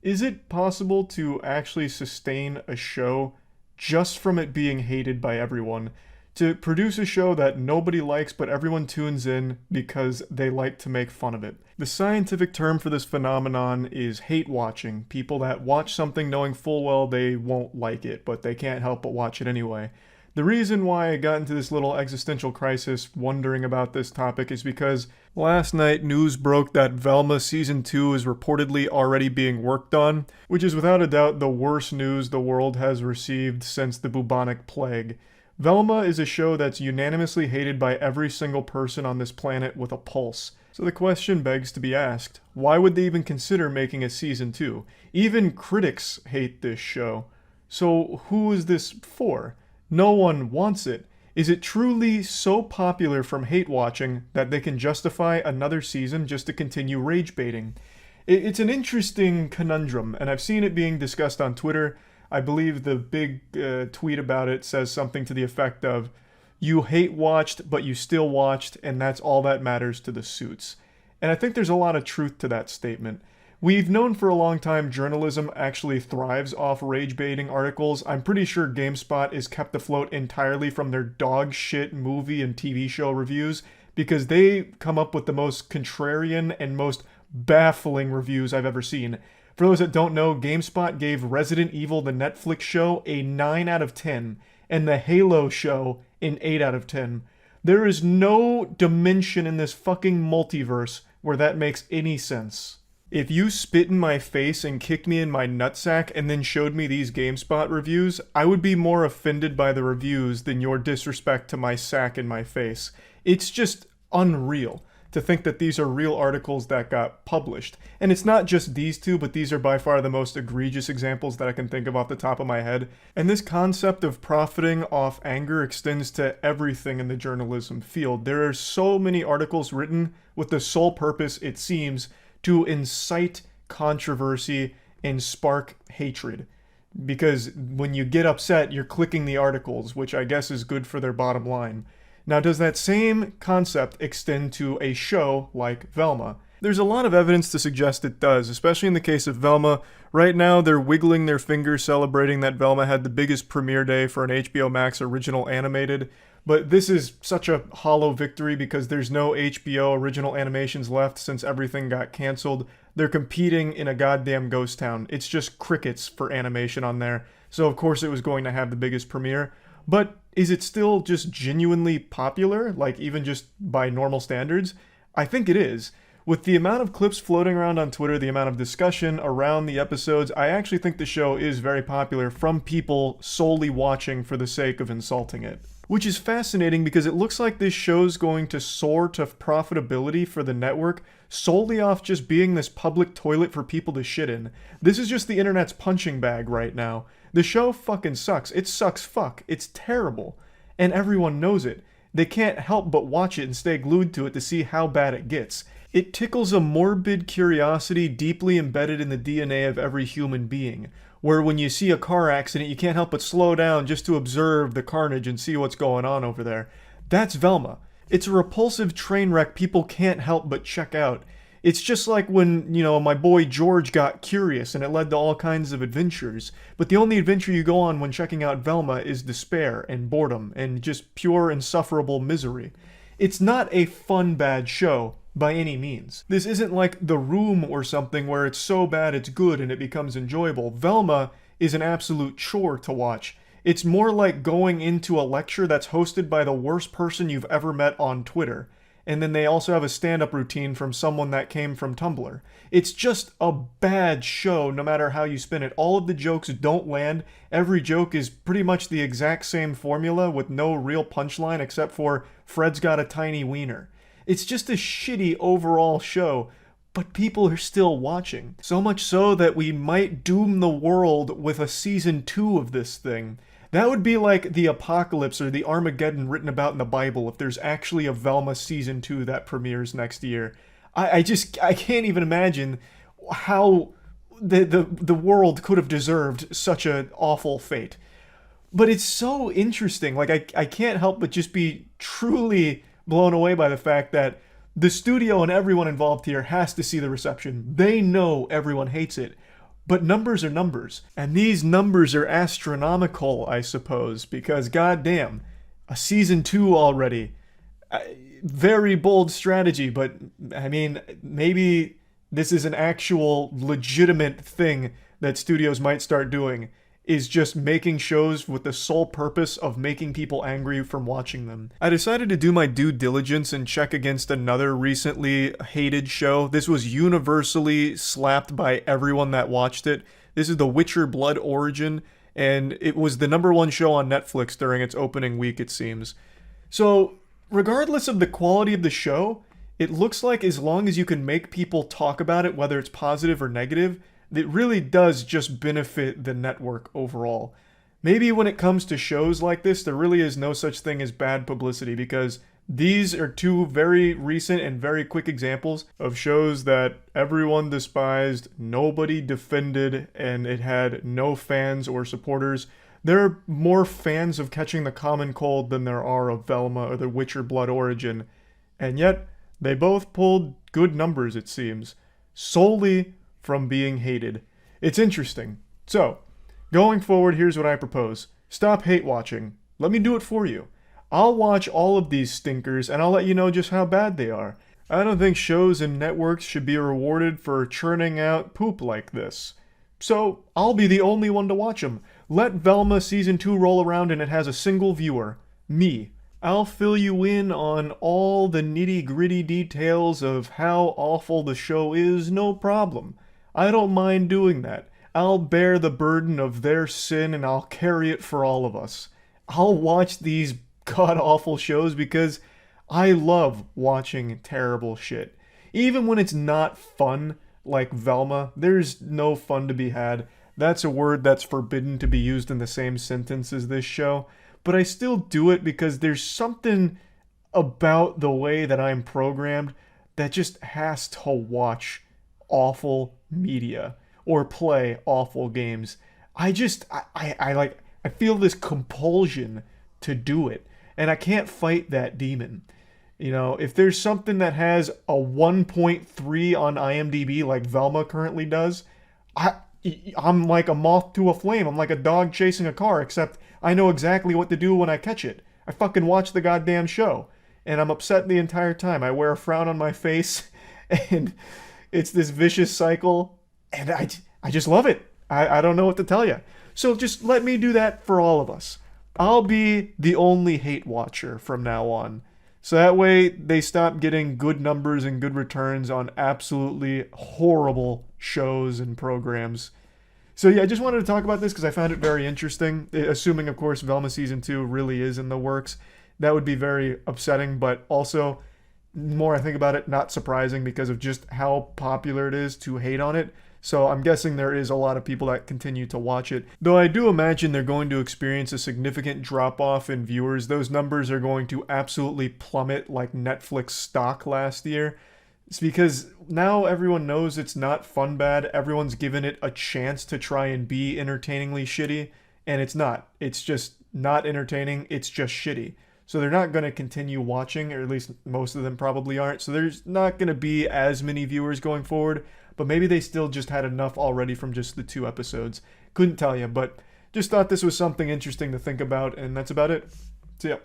[SPEAKER 1] is it possible to actually sustain a show just from it being hated by everyone? To produce a show that nobody likes but everyone tunes in because they like to make fun of it. The scientific term for this phenomenon is hate watching. People that watch something knowing full well they won't like it, but they can't help but watch it anyway. The reason why I got into this little existential crisis wondering about this topic is because last night news broke that Velma Season 2 is reportedly already being worked on, which is without a doubt the worst news the world has received since the bubonic plague. Velma is a show that's unanimously hated by every single person on this planet with a pulse. So the question begs to be asked, why would they even consider making a Season 2? Even critics hate this show. So who is this for? No one wants it. Is it truly so popular from hate watching that they can justify another season just to continue rage baiting? It's an interesting conundrum, and I've seen it being discussed on Twitter. I believe the big tweet about it says something to the effect of, "You hate watched, but you still watched, and that's all that matters to the suits." And I think there's a lot of truth to that statement. We've known for a long time journalism actually thrives off rage-baiting articles. I'm pretty sure GameSpot is kept afloat entirely from their dog shit movie and TV show reviews, because they come up with the most contrarian and most baffling reviews I've ever seen. For those that don't know, GameSpot gave Resident Evil the Netflix show a 9 out of 10, and the Halo show an 8 out of 10. There is no dimension in this fucking multiverse where that makes any sense. If you spit in my face and kicked me in my nutsack and then showed me these GameSpot reviews, I would be more offended by the reviews than your disrespect to my sack in my face. It's just unreal to think that these are real articles that got published. And it's not just these two, but these are by far the most egregious examples that I can think of off the top of my head. And this concept of profiting off anger extends to everything in the journalism field. There are so many articles written with the sole purpose, it seems, to incite controversy and spark hatred. Because when you get upset, you're clicking the articles, which I guess is good for their bottom line. Now, does that same concept extend to a show like Velma? There's a lot of evidence to suggest it does, especially in the case of Velma. Right now, they're wiggling their fingers celebrating that Velma had the biggest premiere day for an HBO Max original animated. But this is such a hollow victory because there's no HBO original animations left since everything got canceled. They're competing in a goddamn ghost town. It's just crickets for animation on there. So of course it was going to have the biggest premiere. But is it still just genuinely popular, like even just by normal standards? I think it is. With the amount of clips floating around on Twitter, the amount of discussion around the episodes, I actually think the show is very popular from people solely watching for the sake of insulting it. Which is fascinating because it looks like this show's going to soar to profitability for the network solely off just being this public toilet for people to shit in. This is just the internet's punching bag right now. The show fucking sucks. It sucks fuck. It's terrible. And everyone knows it. They can't help but watch it and stay glued to it to see how bad it gets. It tickles a morbid curiosity deeply embedded in the DNA of every human being, where when you see a car accident, you can't help but slow down just to observe the carnage and see what's going on over there. That's Velma. It's a repulsive train wreck people can't help but check out. It's just like when, my boy George got curious and it led to all kinds of adventures. But the only adventure you go on when checking out Velma is despair and boredom and just pure insufferable misery. It's not a fun bad show by any means. This isn't like The Room or something where it's so bad it's good and it becomes enjoyable. Velma is an absolute chore to watch. It's more like going into a lecture that's hosted by the worst person you've ever met on Twitter. And then they also have a stand-up routine from someone that came from Tumblr. It's just a bad show no matter how you spin it. All of the jokes don't land. Every joke is pretty much the exact same formula with no real punchline except for Fred's got a tiny wiener. It's just a shitty overall show, but people are still watching. So much so that we might doom the world with a season 2 of this thing. That would be like the apocalypse or the Armageddon written about in the Bible if there's actually a Velma season 2 that premieres next year. I can't even imagine how the world could have deserved such an awful fate. But it's so interesting. Like, I can't help but just be truly blown away by the fact that the studio and everyone involved here has to see the reception. They know everyone hates it. But numbers are numbers. And these numbers are astronomical, I suppose, because goddamn, a season 2 already. Very bold strategy, but I mean, maybe this is an actual legitimate thing that studios might start doing. is just making shows with the sole purpose of making people angry from watching them. I decided to do my due diligence and check against another recently hated show. This was universally slapped by everyone that watched it. This is The Witcher Blood Origin, and it was the #1 show on Netflix during its opening week, it seems. So, regardless of the quality of the show, it looks like as long as you can make people talk about it, whether it's positive or negative, it really does just benefit the network overall. Maybe when it comes to shows like this, there really is no such thing as bad publicity, because these are two very recent and very quick examples of shows that everyone despised, nobody defended, and it had no fans or supporters. There are more fans of Catching the Common Cold than there are of Velma or The Witcher Blood Origin, and yet they both pulled good numbers, it seems, solely from being hated. It's interesting. So, going forward, here's what I propose. Stop hate watching. Let me do it for you. I'll watch all of these stinkers and I'll let you know just how bad they are. I don't think shows and networks should be rewarded for churning out poop like this. So, I'll be the only one to watch them. Let Velma Season 2 roll around and it has a single viewer. Me. I'll fill you in on all the nitty-gritty details of how awful the show is, no problem. I don't mind doing that. I'll bear the burden of their sin and I'll carry it for all of us. I'll watch these god-awful shows because I love watching terrible shit. Even when it's not fun, like Velma, there's no fun to be had. That's a word that's forbidden to be used in the same sentence as this show. But I still do it because there's something about the way that I'm programmed that just has to watch awful media or play awful games. I feel this compulsion to do it, and I can't fight that demon. You know, if there's something that has a 1.3 on IMDb like Velma currently does, I'm like a moth to a flame. I'm like a dog chasing a car, except I know exactly what to do when I catch it. I fucking watch the goddamn show, and I'm upset the entire time. I wear a frown on my face, and it's this vicious cycle, and I just love it. I don't know what to tell you. So just let me do that for all of us. I'll be the only hate watcher from now on. So that way they stop getting good numbers and good returns on absolutely horrible shows and programs. So yeah, I just wanted to talk about this because I found it very interesting. Assuming, of course, Velma Season 2 really is in the works. That would be very upsetting, but also, the more I think about it, not surprising because of just how popular it is to hate on it. So I'm guessing there is a lot of people that continue to watch it. Though I do imagine they're going to experience a significant drop-off in viewers. Those numbers are going to absolutely plummet like Netflix stock last year. It's because now everyone knows it's not fun bad. Everyone's given it a chance to try and be entertainingly shitty, and it's not. It's just not entertaining. It's just shitty. So they're not going to continue watching, or at least most of them probably aren't. So there's not going to be as many viewers going forward, but maybe they still just had enough already from just the 2 episodes. Couldn't tell you, but just thought this was something interesting to think about, and that's about it. So yeah.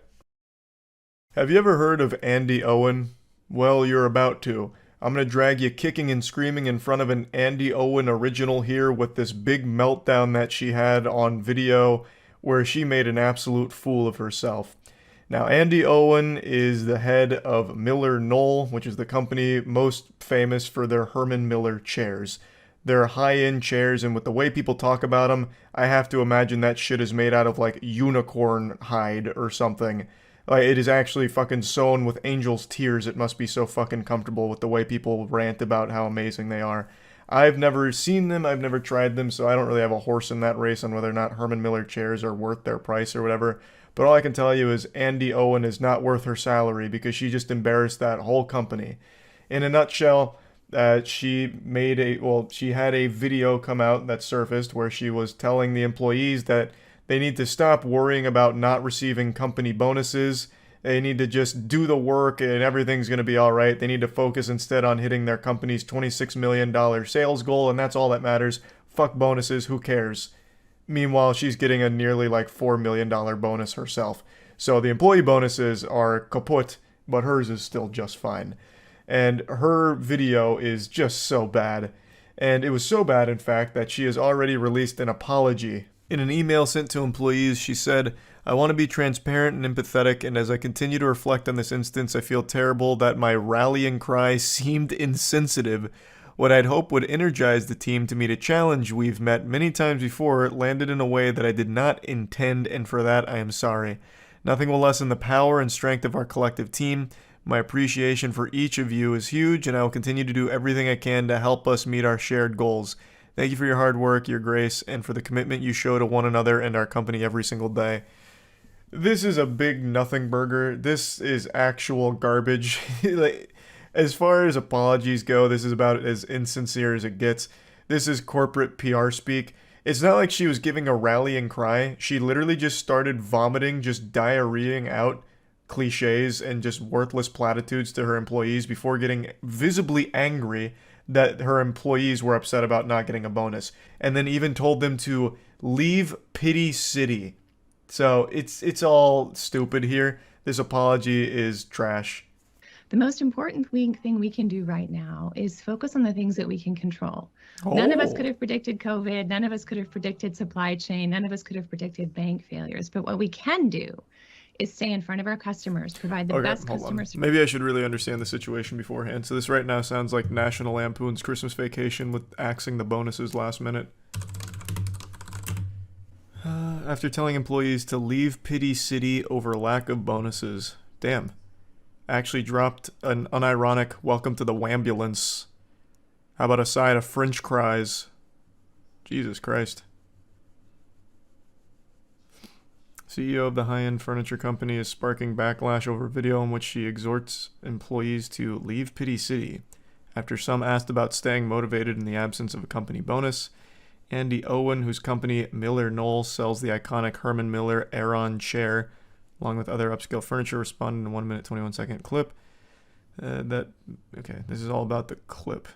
[SPEAKER 1] Have you ever heard of Andy Owen? Well, you're about to. I'm going to drag you kicking and screaming in front of an Andy Owen original here with this big meltdown that she had on video where she made an absolute fool of herself. Now, Andy Owen is the head of Miller Knoll, which is the company most famous for their Herman Miller chairs. They're high-end chairs, and with the way people talk about them, I have to imagine that shit is made out of, like, unicorn hide or something. Like, it is actually fucking sewn with angel's tears. It must be so fucking comfortable with the way people rant about how amazing they are. I've never seen them, I've never tried them, so I don't really have a horse in that race on whether or not Herman Miller chairs are worth their price or whatever. But all I can tell you is Andy Owen is not worth her salary because she just embarrassed that whole company. In a nutshell, she had a video come out that surfaced where she was telling the employees that they need to stop worrying about not receiving company bonuses. They need to just do the work and everything's going to be alright. They need to focus instead on hitting their company's $26 million sales goal, and that's all that matters. Fuck bonuses, who cares? Meanwhile, she's getting a nearly like $4 million bonus herself. So the employee bonuses are kaput, but hers is still just fine. And her video is just so bad. And it was so bad, in fact, that she has already released an apology In an email sent to employees, she said, "I want to be transparent and empathetic, and as I continue to reflect on this instance, I feel terrible that my rallying cry seemed insensitive. What I'd hoped would energize the team to meet a challenge we've met many times before landed in a way that I did not intend, and for that I am sorry. Nothing will lessen the power and strength of our collective team. My appreciation for each of you is huge, and I will continue to do everything I can to help us meet our shared goals. Thank you for your hard work, your grace, and for the commitment you show to one another and our company every single day." This is a big nothing burger. This is actual garbage. Like, as far as apologies go, this is about as insincere as it gets. This is corporate PR speak. It's not like she was giving a rallying cry. She literally just started vomiting, just diarrheaing out cliches and just worthless platitudes to her employees before getting visibly angry that her employees were upset about not getting a bonus, and then even told them to leave Pity City. So it's all stupid here. This apology is trash.
[SPEAKER 6] The most important thing we can do right now is focus on the things that we can control. None of us could have predicted COVID. None of us could have predicted supply chain. None of us could have predicted bank failures. But what we can do is stay in front of our customers, provide the best customer service.
[SPEAKER 1] Maybe I should really understand the situation beforehand. So this right now sounds like National Lampoon's Christmas Vacation with axing the bonuses last minute. After telling employees to leave Pity City over lack of bonuses. Damn. Actually dropped an unironic welcome to the wambulance. How about a side of French fries? Jesus Christ. CEO of the high-end furniture company is sparking backlash over video in which she exhorts employees to leave Pity City. After some asked about staying motivated in the absence of a company bonus, Andy Owen, whose company Miller Knowles sells the iconic Herman Miller Aeron chair, along with other upscale furniture, responded in a 1 minute 21 second clip. Okay, this is all about the clip.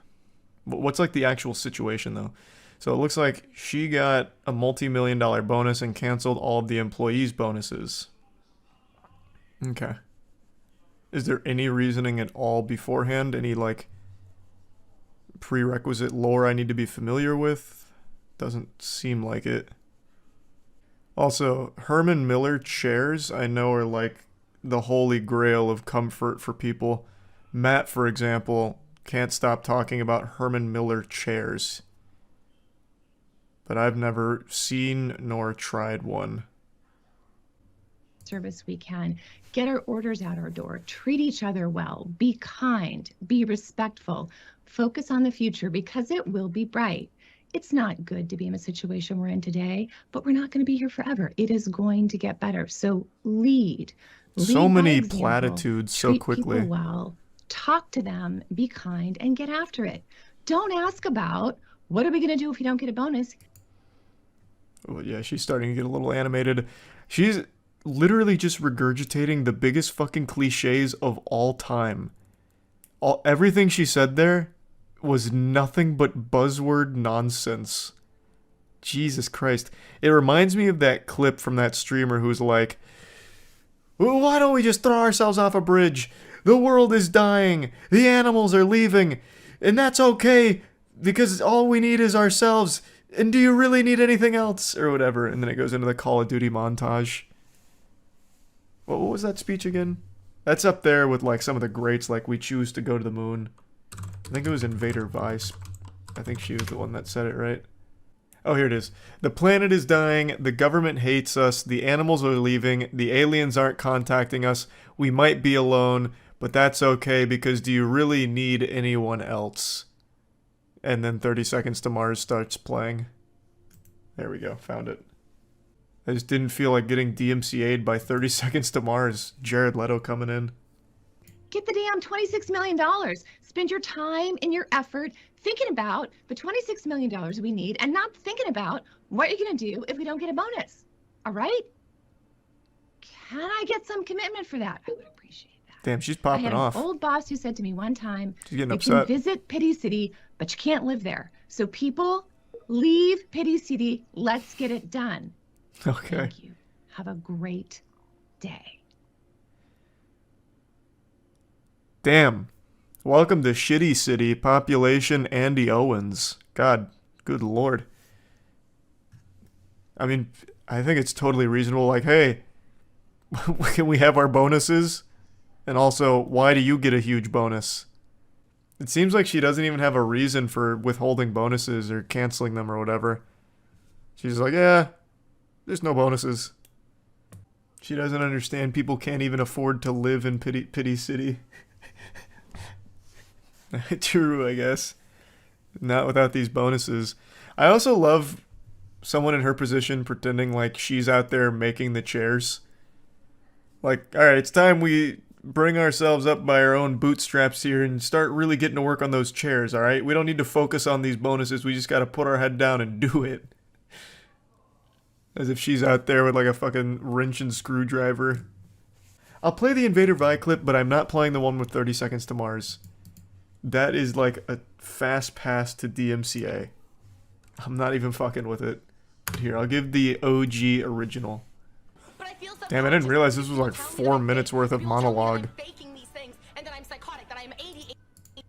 [SPEAKER 1] What's like the actual situation though? So it looks like she got a multi-million-dollar bonus and canceled all of the employees' bonuses. Okay. Is there any reasoning at all beforehand? Any, like, prerequisite lore I need to be familiar with? Doesn't seem like it. Also, Herman Miller chairs, I know, are like the holy grail of comfort for people. Matt, for example, can't stop talking about Herman Miller chairs. But I've never seen nor tried one.
[SPEAKER 6] Service we can. Get our orders out our door. Treat each other well. Be kind. Be respectful. Focus on the future because it will be bright. It's not good to be in a situation we're in today, but we're not going to be here forever. It is going to get better. So lead.
[SPEAKER 1] So
[SPEAKER 6] by
[SPEAKER 1] many
[SPEAKER 6] example.
[SPEAKER 1] platitudes so
[SPEAKER 6] Treat
[SPEAKER 1] quickly.
[SPEAKER 6] people well. Talk to them. Be kind and get after it. Don't ask about what are we going to do if we don't get a bonus.
[SPEAKER 1] Oh, yeah, she's starting to get a little animated. She's literally just regurgitating the biggest fucking cliches of all time. Everything she said there was nothing but buzzword nonsense. Jesus Christ. It reminds me of that clip from that streamer who's like, "Well, why don't we just throw ourselves off a bridge? The world is dying. The animals are leaving. And that's okay because all we need is ourselves. And do you really need anything else?" Or whatever. And then it goes into the Call of Duty montage. What was that speech again? That's up there with like some of the greats, like "We choose to go to the moon." I think it was Invader Vice. I think she was the one that said it, right? Oh, here it is. "The planet is dying. The government hates us. The animals are leaving. The aliens aren't contacting us. We might be alone, but that's okay because do you really need anyone else?" And then 30 Seconds to Mars starts playing. There we go. Found it. I just didn't feel like getting DMCA'd by 30 Seconds to Mars. Jared Leto coming in.
[SPEAKER 6] Get the damn $26 million. Spend your time and your effort thinking about the $26 million we need and not thinking about what you're going to do if we don't get a bonus. All right? Can I get some commitment for that? I would appreciate that.
[SPEAKER 1] Damn, she's popping off.
[SPEAKER 6] I had an old boss who said to me one time,
[SPEAKER 1] She's getting
[SPEAKER 6] "You
[SPEAKER 1] upset.
[SPEAKER 6] can visit Pity City, but you can't live there. So people, leave Pity City. Let's get it done."
[SPEAKER 1] Okay.
[SPEAKER 6] Thank you. Have a great day.
[SPEAKER 1] Damn. Welcome to Shitty City, population Andy Owens. God, good lord. I mean, I think it's totally reasonable. Like, hey, can we have our bonuses? And also, why do you get a huge bonus? It seems like she doesn't even have a reason for withholding bonuses or canceling them or whatever. She's like, yeah, there's no bonuses. She doesn't understand people can't even afford to live in Pity City. True, I guess. Not without these bonuses. I also love someone in her position pretending like she's out there making the chairs. Like, alright, it's time we bring ourselves up by our own bootstraps here and start really getting to work on those chairs, alright? We don't need to focus on these bonuses, we just gotta put our head down and do it. As if she's out there with like a fucking wrench and screwdriver. I'll play the Invader Vi clip, but I'm not playing the one with 30 Seconds to Mars. That is like a fast pass to DMCA. I'm not even fucking with it. Here, I'll give the OG original. Damn, I didn't realize this was like 4 minutes worth of monologue.
[SPEAKER 17] Faking these things, and that I'm psychotic, that I'm 88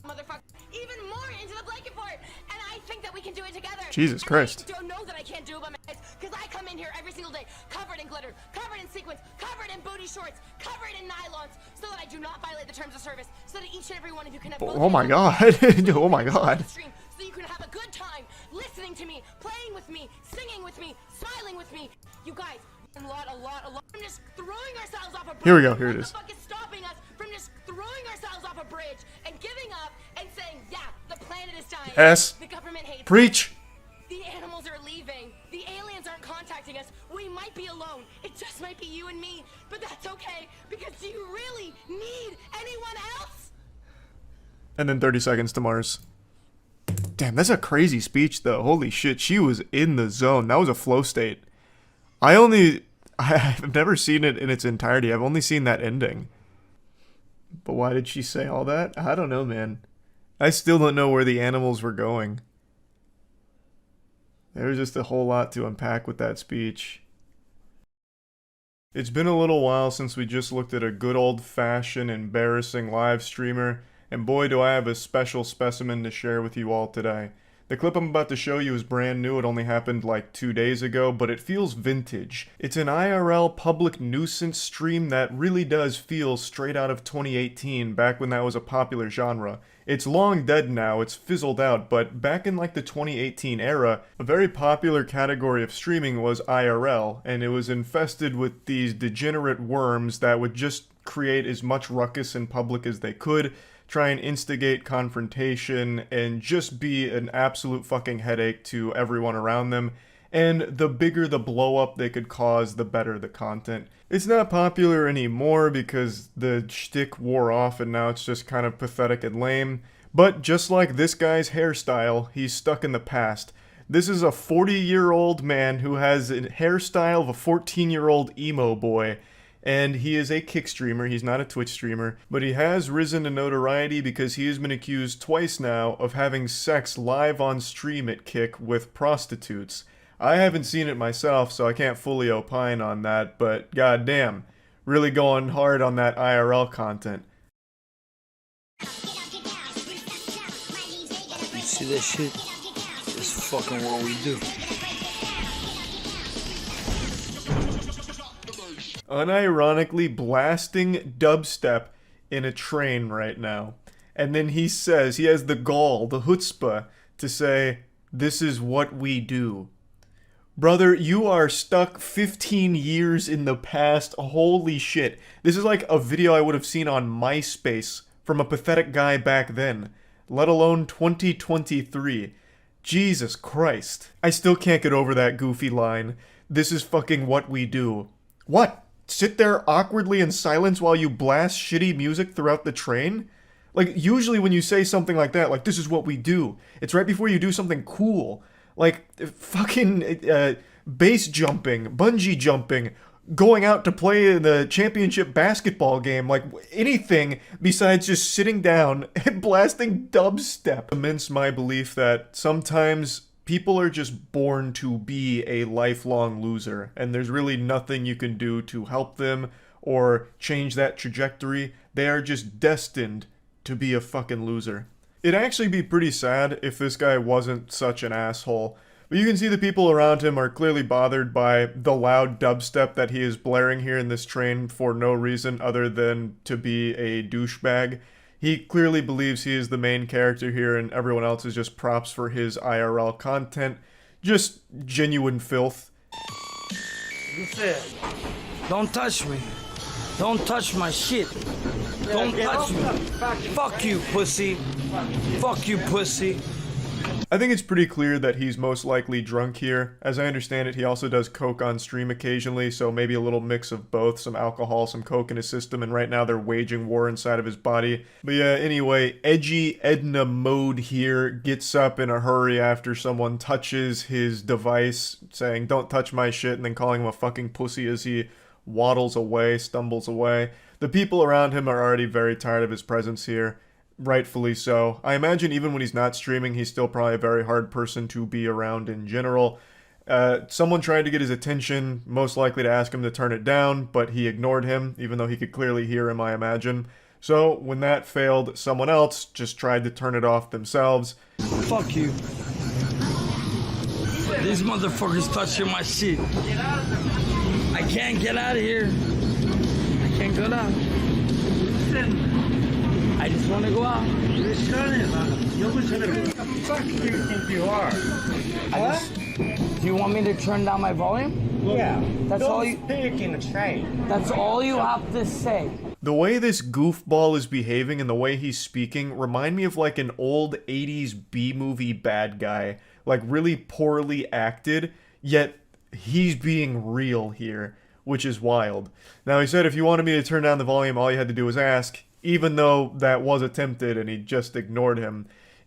[SPEAKER 17] motherfucker, even more into the blanket for it, and I think that we can do it together.
[SPEAKER 1] Jesus Christ.
[SPEAKER 17] I don't know that I can't do it by myself, because I come in here every single day, covered in glitter, covered in sequins, covered in booty shorts, covered in nylons, so that I do not violate the terms of service, so that each and every one of you can have both.
[SPEAKER 1] Oh my god. Oh my god.
[SPEAKER 17] So you can have a good time listening to me, playing with me, singing with me, smiling with me. You guys, a lot from just throwing ourselves off a bridge.
[SPEAKER 1] Here we go, here it is.
[SPEAKER 17] What the fuck is stopping us from just throwing ourselves off a bridge and giving up and saying, yeah, the planet is dying.
[SPEAKER 1] Yes.
[SPEAKER 17] The government hates
[SPEAKER 1] Preach.
[SPEAKER 17] us. The animals are leaving. The aliens aren't contacting us. We might be alone. It just might be you and me. But that's okay, because do you really need anyone else?
[SPEAKER 1] And then 30 Seconds to Mars. Damn, that's a crazy speech though. Holy shit, she was in the zone. That was a flow state. I've never seen it in its entirety. I've only seen that ending. But why did she say all that? I don't know, man. I still don't know where the animals were going. There's just a whole lot to unpack with that speech. It's been a little while since we just looked at a good old-fashioned embarrassing live streamer, and boy do I have a special specimen to share with you all today. The clip I'm about to show you is brand new. It only happened like 2 days ago, but it feels vintage. It's an IRL public nuisance stream that really does feel straight out of 2018, back when that was a popular genre. It's long dead now, it's fizzled out, but back in like the 2018 era, a very popular category of streaming was IRL, and it was infested with these degenerate worms that would just create as much ruckus in public as they could, try and instigate confrontation, and just be an absolute fucking headache to everyone around them. And the bigger the blow up they could cause, the better the content. It's not popular anymore because the shtick wore off and now it's just kind of pathetic and lame. But just like this guy's hairstyle, he's stuck in the past. This is a 40-year-old man who has a hairstyle of a 14-year-old emo boy. And he is a Kick streamer, he's not a Twitch streamer, but he has risen to notoriety because he has been accused twice now of having sex live on stream at Kick with prostitutes. I haven't seen it myself, so I can't fully opine on that, but goddamn, really going hard on that IRL content.
[SPEAKER 15] You see that shit? It's fucking what we do.
[SPEAKER 1] Unironically blasting dubstep in a train right now. And then he says, he has the gall, the chutzpah, to say, this is what we do. Brother, you are stuck 15 years in the past. Holy shit. This is like a video I would have seen on MySpace from a pathetic guy back then, let alone 2023. Jesus Christ. I still can't get over that goofy line. This is fucking what we do. What? Sit there awkwardly in silence while you blast shitty music throughout the train? Like, usually when you say something like that, like, this is what we do, it's right before you do something cool. Like, fucking base jumping, bungee jumping, going out to play in the championship basketball game, like, anything besides just sitting down and blasting dubstep. Cements my belief that sometimes people are just born to be a lifelong loser, and there's really nothing you can do to help them or change that trajectory. They are just destined to be a fucking loser. It'd actually be pretty sad if this guy wasn't such an asshole, But you can see the people around him are clearly bothered by the loud dubstep that he is blaring here in this train for no reason other than to be a douchebag. He clearly believes he is the main character here and everyone else is just props for his IRL content. Just genuine filth.
[SPEAKER 3] Don't touch me. Don't touch my shit. Don't touch me. Fuck you, pussy. Fuck you, pussy.
[SPEAKER 1] I think it's pretty clear that he's most likely drunk here. As I understand it, he also does coke on stream occasionally, so maybe a little mix of both, some alcohol, some coke in his system, and right now they're waging war inside of his body. But yeah, anyway, Edgy Edna Mode here gets up in a hurry after someone touches his device, saying, "Don't touch my shit," and then calling him a fucking pussy as he waddles away, stumbles away. The people around him are already very tired of his presence here. Rightfully so. I imagine even when he's not streaming, he's still probably a very hard person to be around in general. Someone tried to get his attention, most likely to ask him to turn it down, but he ignored him, even though he could clearly hear him, I imagine. So, when that failed, someone else just tried to turn it off themselves.
[SPEAKER 3] Fuck you. These motherfuckers touching my shit. I can't get out of here. I can't go down. I just want to go out. Who the fuck do you think you are? Do you want me to turn down my volume? Yeah. That's all you speak in the train. That's all you have to say.
[SPEAKER 1] The way this goofball is behaving and the way he's speaking remind me of like an old 80s B-movie bad guy. Like really poorly acted, yet he's being real here, which is wild. Now he said if you wanted me to turn down the volume, all you had to do was ask, even though that was attempted and he just ignored him.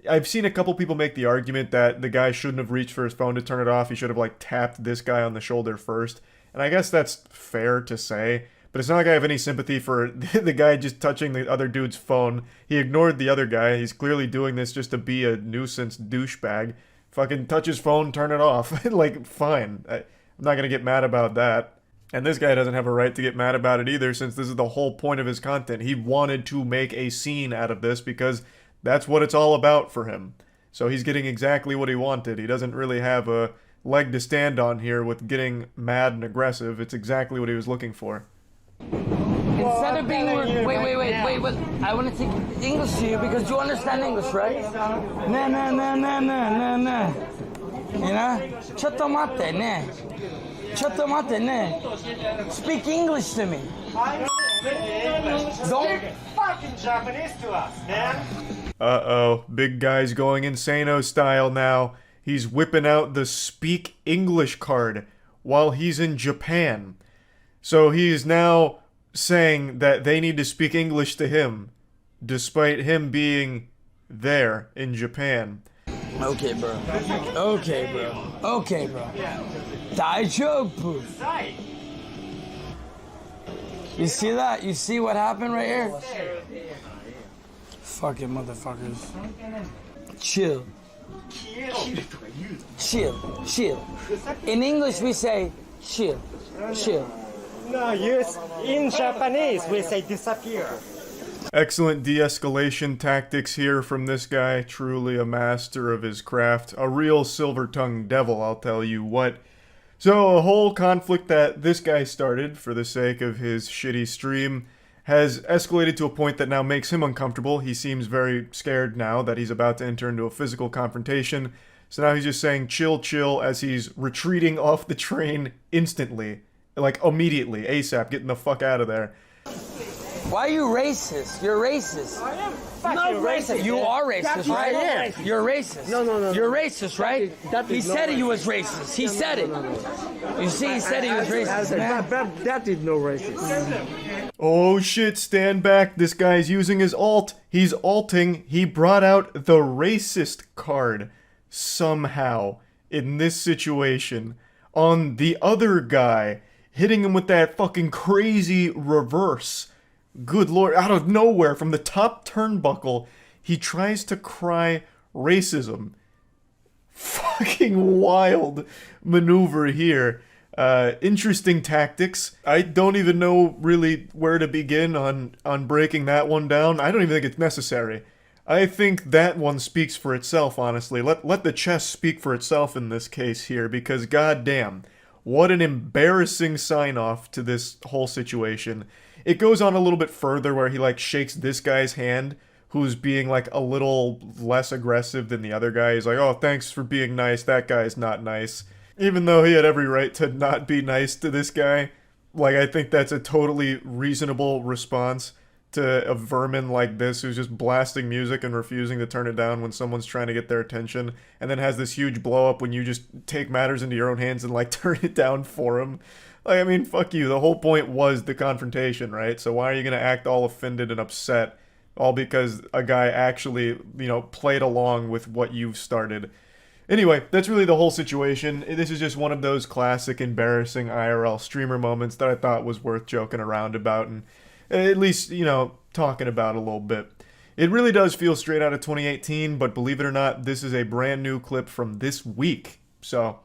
[SPEAKER 1] I've seen a couple people make the argument that the guy shouldn't have reached for his phone to turn it off. He should have like tapped this guy on the shoulder first. And I guess that's fair to say, but it's not like I have any sympathy for the guy just touching the other dude's phone. He ignored the other guy. He's clearly doing this just to be a nuisance douchebag. Fucking touch his phone, turn it off. Like, fine. I'm not gonna get mad about that. And this guy doesn't have a right to get mad about it either, since this is the whole point of his content. He wanted to make a scene out of this because that's what it's all about for him. So he's getting exactly what he wanted. He doesn't really have a leg to stand on here with getting mad and aggressive. It's exactly what he was looking for.
[SPEAKER 3] Instead of being wait. I want to take English to you because you understand English, right? Nah. You know? Chotomate, nah. Chotomate, nah. Speak English to me. Don't fucking Japanese to us, man.
[SPEAKER 1] Uh-oh, big guy's going insano style now. He's whipping out the Speak English card while he's in Japan. So he's now saying that they need to speak English to him, despite him being there in Japan.
[SPEAKER 3] Okay, bro. Daijoubu. You see that? You see what happened right here? Fucking motherfuckers. Chill. In English we say chill.
[SPEAKER 22] No, use in Japanese we say disappear.
[SPEAKER 1] Excellent de-escalation tactics here from this guy, truly a master of his craft. A real silver-tongued devil, I'll tell you what. So a whole conflict that this guy started for the sake of his shitty stream has escalated to a point that now makes him uncomfortable. He seems very scared now that he's about to enter into a physical confrontation. So now he's just saying chill as he's retreating off the train instantly. Like immediately, ASAP, getting the fuck out of there.
[SPEAKER 3] Why are you racist? You're racist.
[SPEAKER 22] I am fucking racist.
[SPEAKER 3] You are racist, right? You're racist.
[SPEAKER 22] No.
[SPEAKER 3] You're racist, right? He said he was racist. He said it. You see, he said he was racist, man.
[SPEAKER 22] That is no racist.
[SPEAKER 1] Oh shit, stand back. This guy's using his alt. He's alting. He brought out the racist card somehow in this situation on the other guy, hitting him with that fucking crazy reverse. Good lord, out of nowhere, from the top turnbuckle, he tries to cry racism. Fucking wild maneuver here. Interesting tactics. I don't even know really where to begin on breaking that one down. I don't even think it's necessary. I think that one speaks for itself, honestly. Let the chess speak for itself in this case here, because goddamn, what an embarrassing sign-off to this whole situation. It goes on a little bit further where he, like, shakes this guy's hand, who's being, like, a little less aggressive than the other guy. He's like, oh, thanks for being nice, that guy's not nice. Even though he had every right to not be nice to this guy. Like, I think that's a totally reasonable response to a vermin like this who's just blasting music and refusing to turn it down when someone's trying to get their attention, and then has this huge blow up when you just take matters into your own hands and, like, turn it down for him. Like, I mean, fuck you. The whole point was the confrontation, right? So why are you gonna act all offended and upset all because a guy actually, you know, played along with what you've started? Anyway, that's really the whole situation. This is just one of those classic embarrassing IRL streamer moments that I thought was worth joking around about and at least, you know, talking about a little bit. It really does feel straight out of 2018, but believe it or not, this is a brand new clip from this week. So,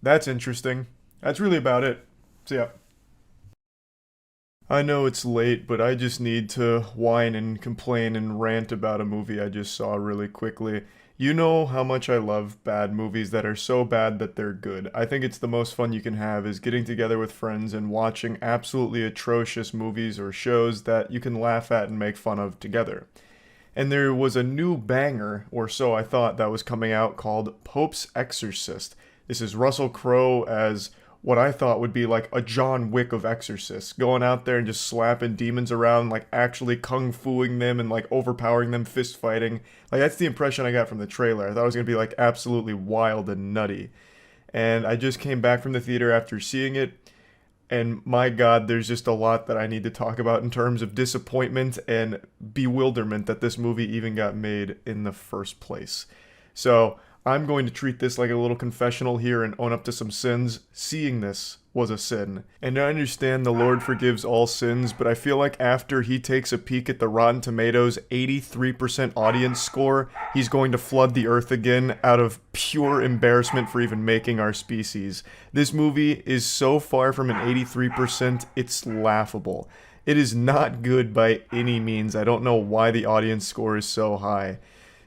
[SPEAKER 1] that's interesting. That's really about it. So yeah. I know it's late, but I just need to whine and complain and rant about a movie I just saw really quickly. You know how much I love bad movies that are so bad that they're good. I think it's the most fun you can have is getting together with friends and watching absolutely atrocious movies or shows that you can laugh at and make fun of together. And there was a new banger, or so I thought, that was coming out called Pope's Exorcist. This is Russell Crowe as what I thought would be like a John Wick of exorcists, going out there and just slapping demons around, like actually kung fuing them and like overpowering them, fist fighting. Like that's the impression I got from the trailer. I thought it was gonna be like absolutely wild and nutty. And I just came back from the theater after seeing it, and my god, there's just a lot that I need to talk about in terms of disappointment and bewilderment that this movie even got made in the first place. So I'm going to treat this like a little confessional here and own up to some sins. Seeing this was a sin. And I understand the Lord forgives all sins, but I feel like after he takes a peek at the Rotten Tomatoes 83% audience score, he's going to flood the earth again out of pure embarrassment for even making our species. This movie is so far from an 83%, it's laughable. It is not good by any means. I don't know why the audience score is so high.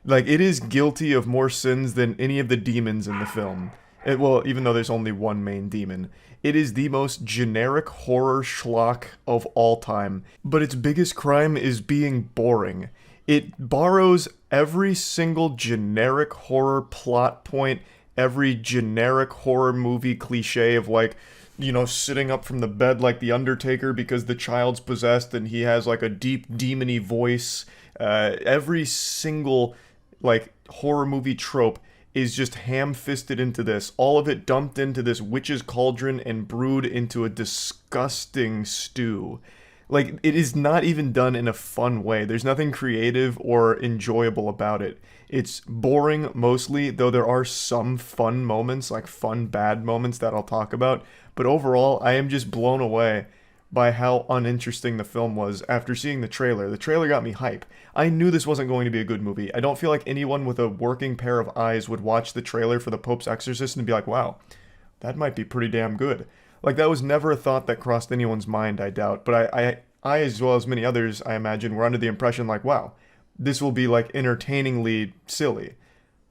[SPEAKER 1] Like, it is guilty of more sins than any of the demons in the film. Well, even though there's only one main demon. It is the most generic horror schlock of all time. But its biggest crime is being boring. It borrows every single generic horror plot point, every generic horror movie cliche of, like, you know, sitting up from the bed like the Undertaker because the child's possessed and he has, like, a deep demony voice. Every single, like, horror movie trope is just ham-fisted into this. All of it dumped into this witch's cauldron and brewed into a disgusting stew. Like, it is not even done in a fun way. There's nothing creative or enjoyable about it. It's boring mostly, though there are some fun moments, like fun bad moments that I'll talk about. But overall, I am just blown away by how uninteresting the film was after seeing the trailer. The trailer got me hype. I knew this wasn't going to be a good movie. I don't feel like anyone with a working pair of eyes would watch the trailer for The Pope's Exorcist and be like, wow, that might be pretty damn good. Like, that was never a thought that crossed anyone's mind, I doubt. But I as well as many others, I imagine, were under the impression like, wow, this will be, like, entertainingly silly.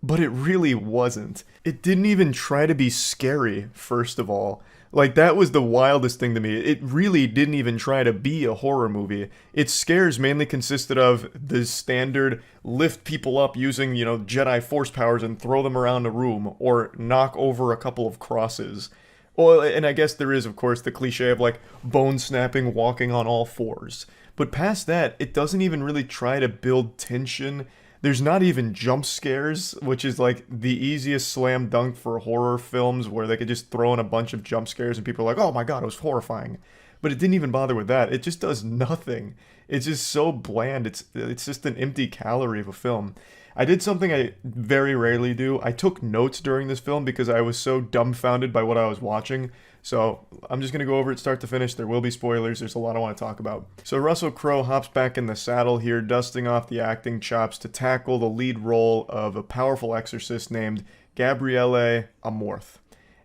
[SPEAKER 1] But it really wasn't. It didn't even try to be scary, first of all. Like, that was the wildest thing to me. It really didn't even try to be a horror movie. Its scares mainly consisted of the standard lift people up using, you know, Jedi force powers and throw them around a room, or knock over a couple of crosses. Well, and I guess there is, of course, the cliche of, like, bone snapping, walking on all fours. But past that, it doesn't even really try to build tension. There's not even jump scares, which is like the easiest slam dunk for horror films where they could just throw in a bunch of jump scares and people are like, oh my god, it was horrifying. But it didn't even bother with that. It just does nothing. It's just so bland. It's just an empty calorie of a film. I did something I very rarely do. I took notes during this film because I was so dumbfounded by what I was watching. So I'm just going to go over it start to finish. There will be spoilers. There's a lot I want to talk about. So Russell Crowe hops back in the saddle here, dusting off the acting chops to tackle the lead role of a powerful exorcist named Gabriele Amorth.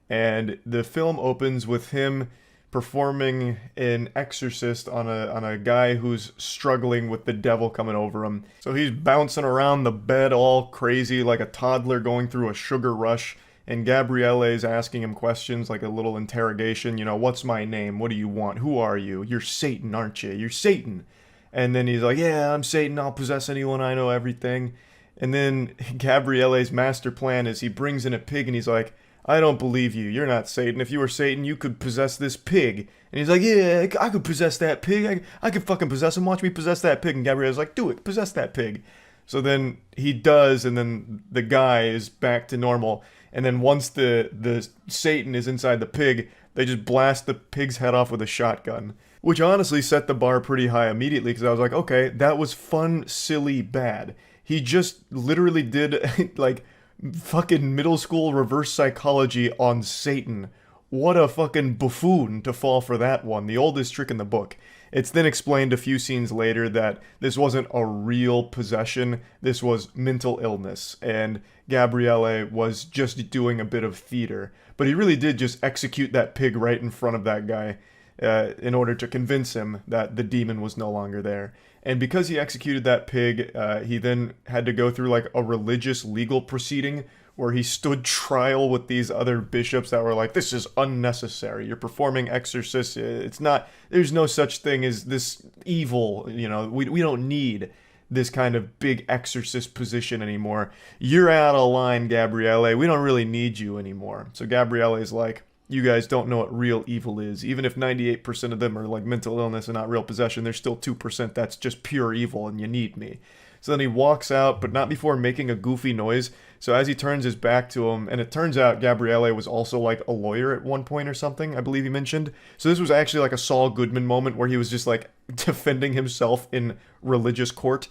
[SPEAKER 1] And the film opens with him performing an exorcist on a guy who's struggling with the devil coming over him. So he's bouncing around the bed all crazy like a toddler going through a sugar rush, and Gabriele's asking him questions like a little interrogation, you know, what's my name? What do you want? Who are you? You're Satan, aren't you? You're Satan. And then he's like, yeah, I'm Satan, I'll possess anyone, I know everything. And then Gabriele's master plan is he brings in a pig and he's like, I don't believe you. You're not Satan. If you were Satan, you could possess this pig. And he's like, yeah, I could possess that pig. I could fucking possess him. Watch me possess that pig. And Gabrielle's like, do it. Possess that pig. So then he does, and then the guy is back to normal. And then once the Satan is inside the pig, they just blast the pig's head off with a shotgun. Which honestly set the bar pretty high immediately, because I was like, okay, that was fun, silly, bad. He just literally did, like, fucking middle school reverse psychology on Satan. What a fucking buffoon to fall for that one. The oldest trick in the book. It's then explained a few scenes later that this wasn't a real possession. This was mental illness. And Gabriele was just doing a bit of theater. But he really did just execute that pig right in front of that guy in order to convince him that the demon was no longer there. And because he executed that pig, he then had to go through like a religious legal proceeding where he stood trial with these other bishops that were like, this is unnecessary. You're performing exorcists. It's not, there's no such thing as this evil, you know, we don't need this kind of big exorcist position anymore. You're out of line, Gabriele. We don't really need you anymore. So Gabriele's like, you guys don't know what real evil is. Even if 98% of them are like mental illness and not real possession, there's still 2% that's just pure evil and you need me. So then he walks out, but not before making a goofy noise. So as he turns his back to him, and it turns out Gabriele was also like a lawyer at one point or something, I believe he mentioned. So this was actually like a Saul Goodman moment where he was just like defending himself in religious court.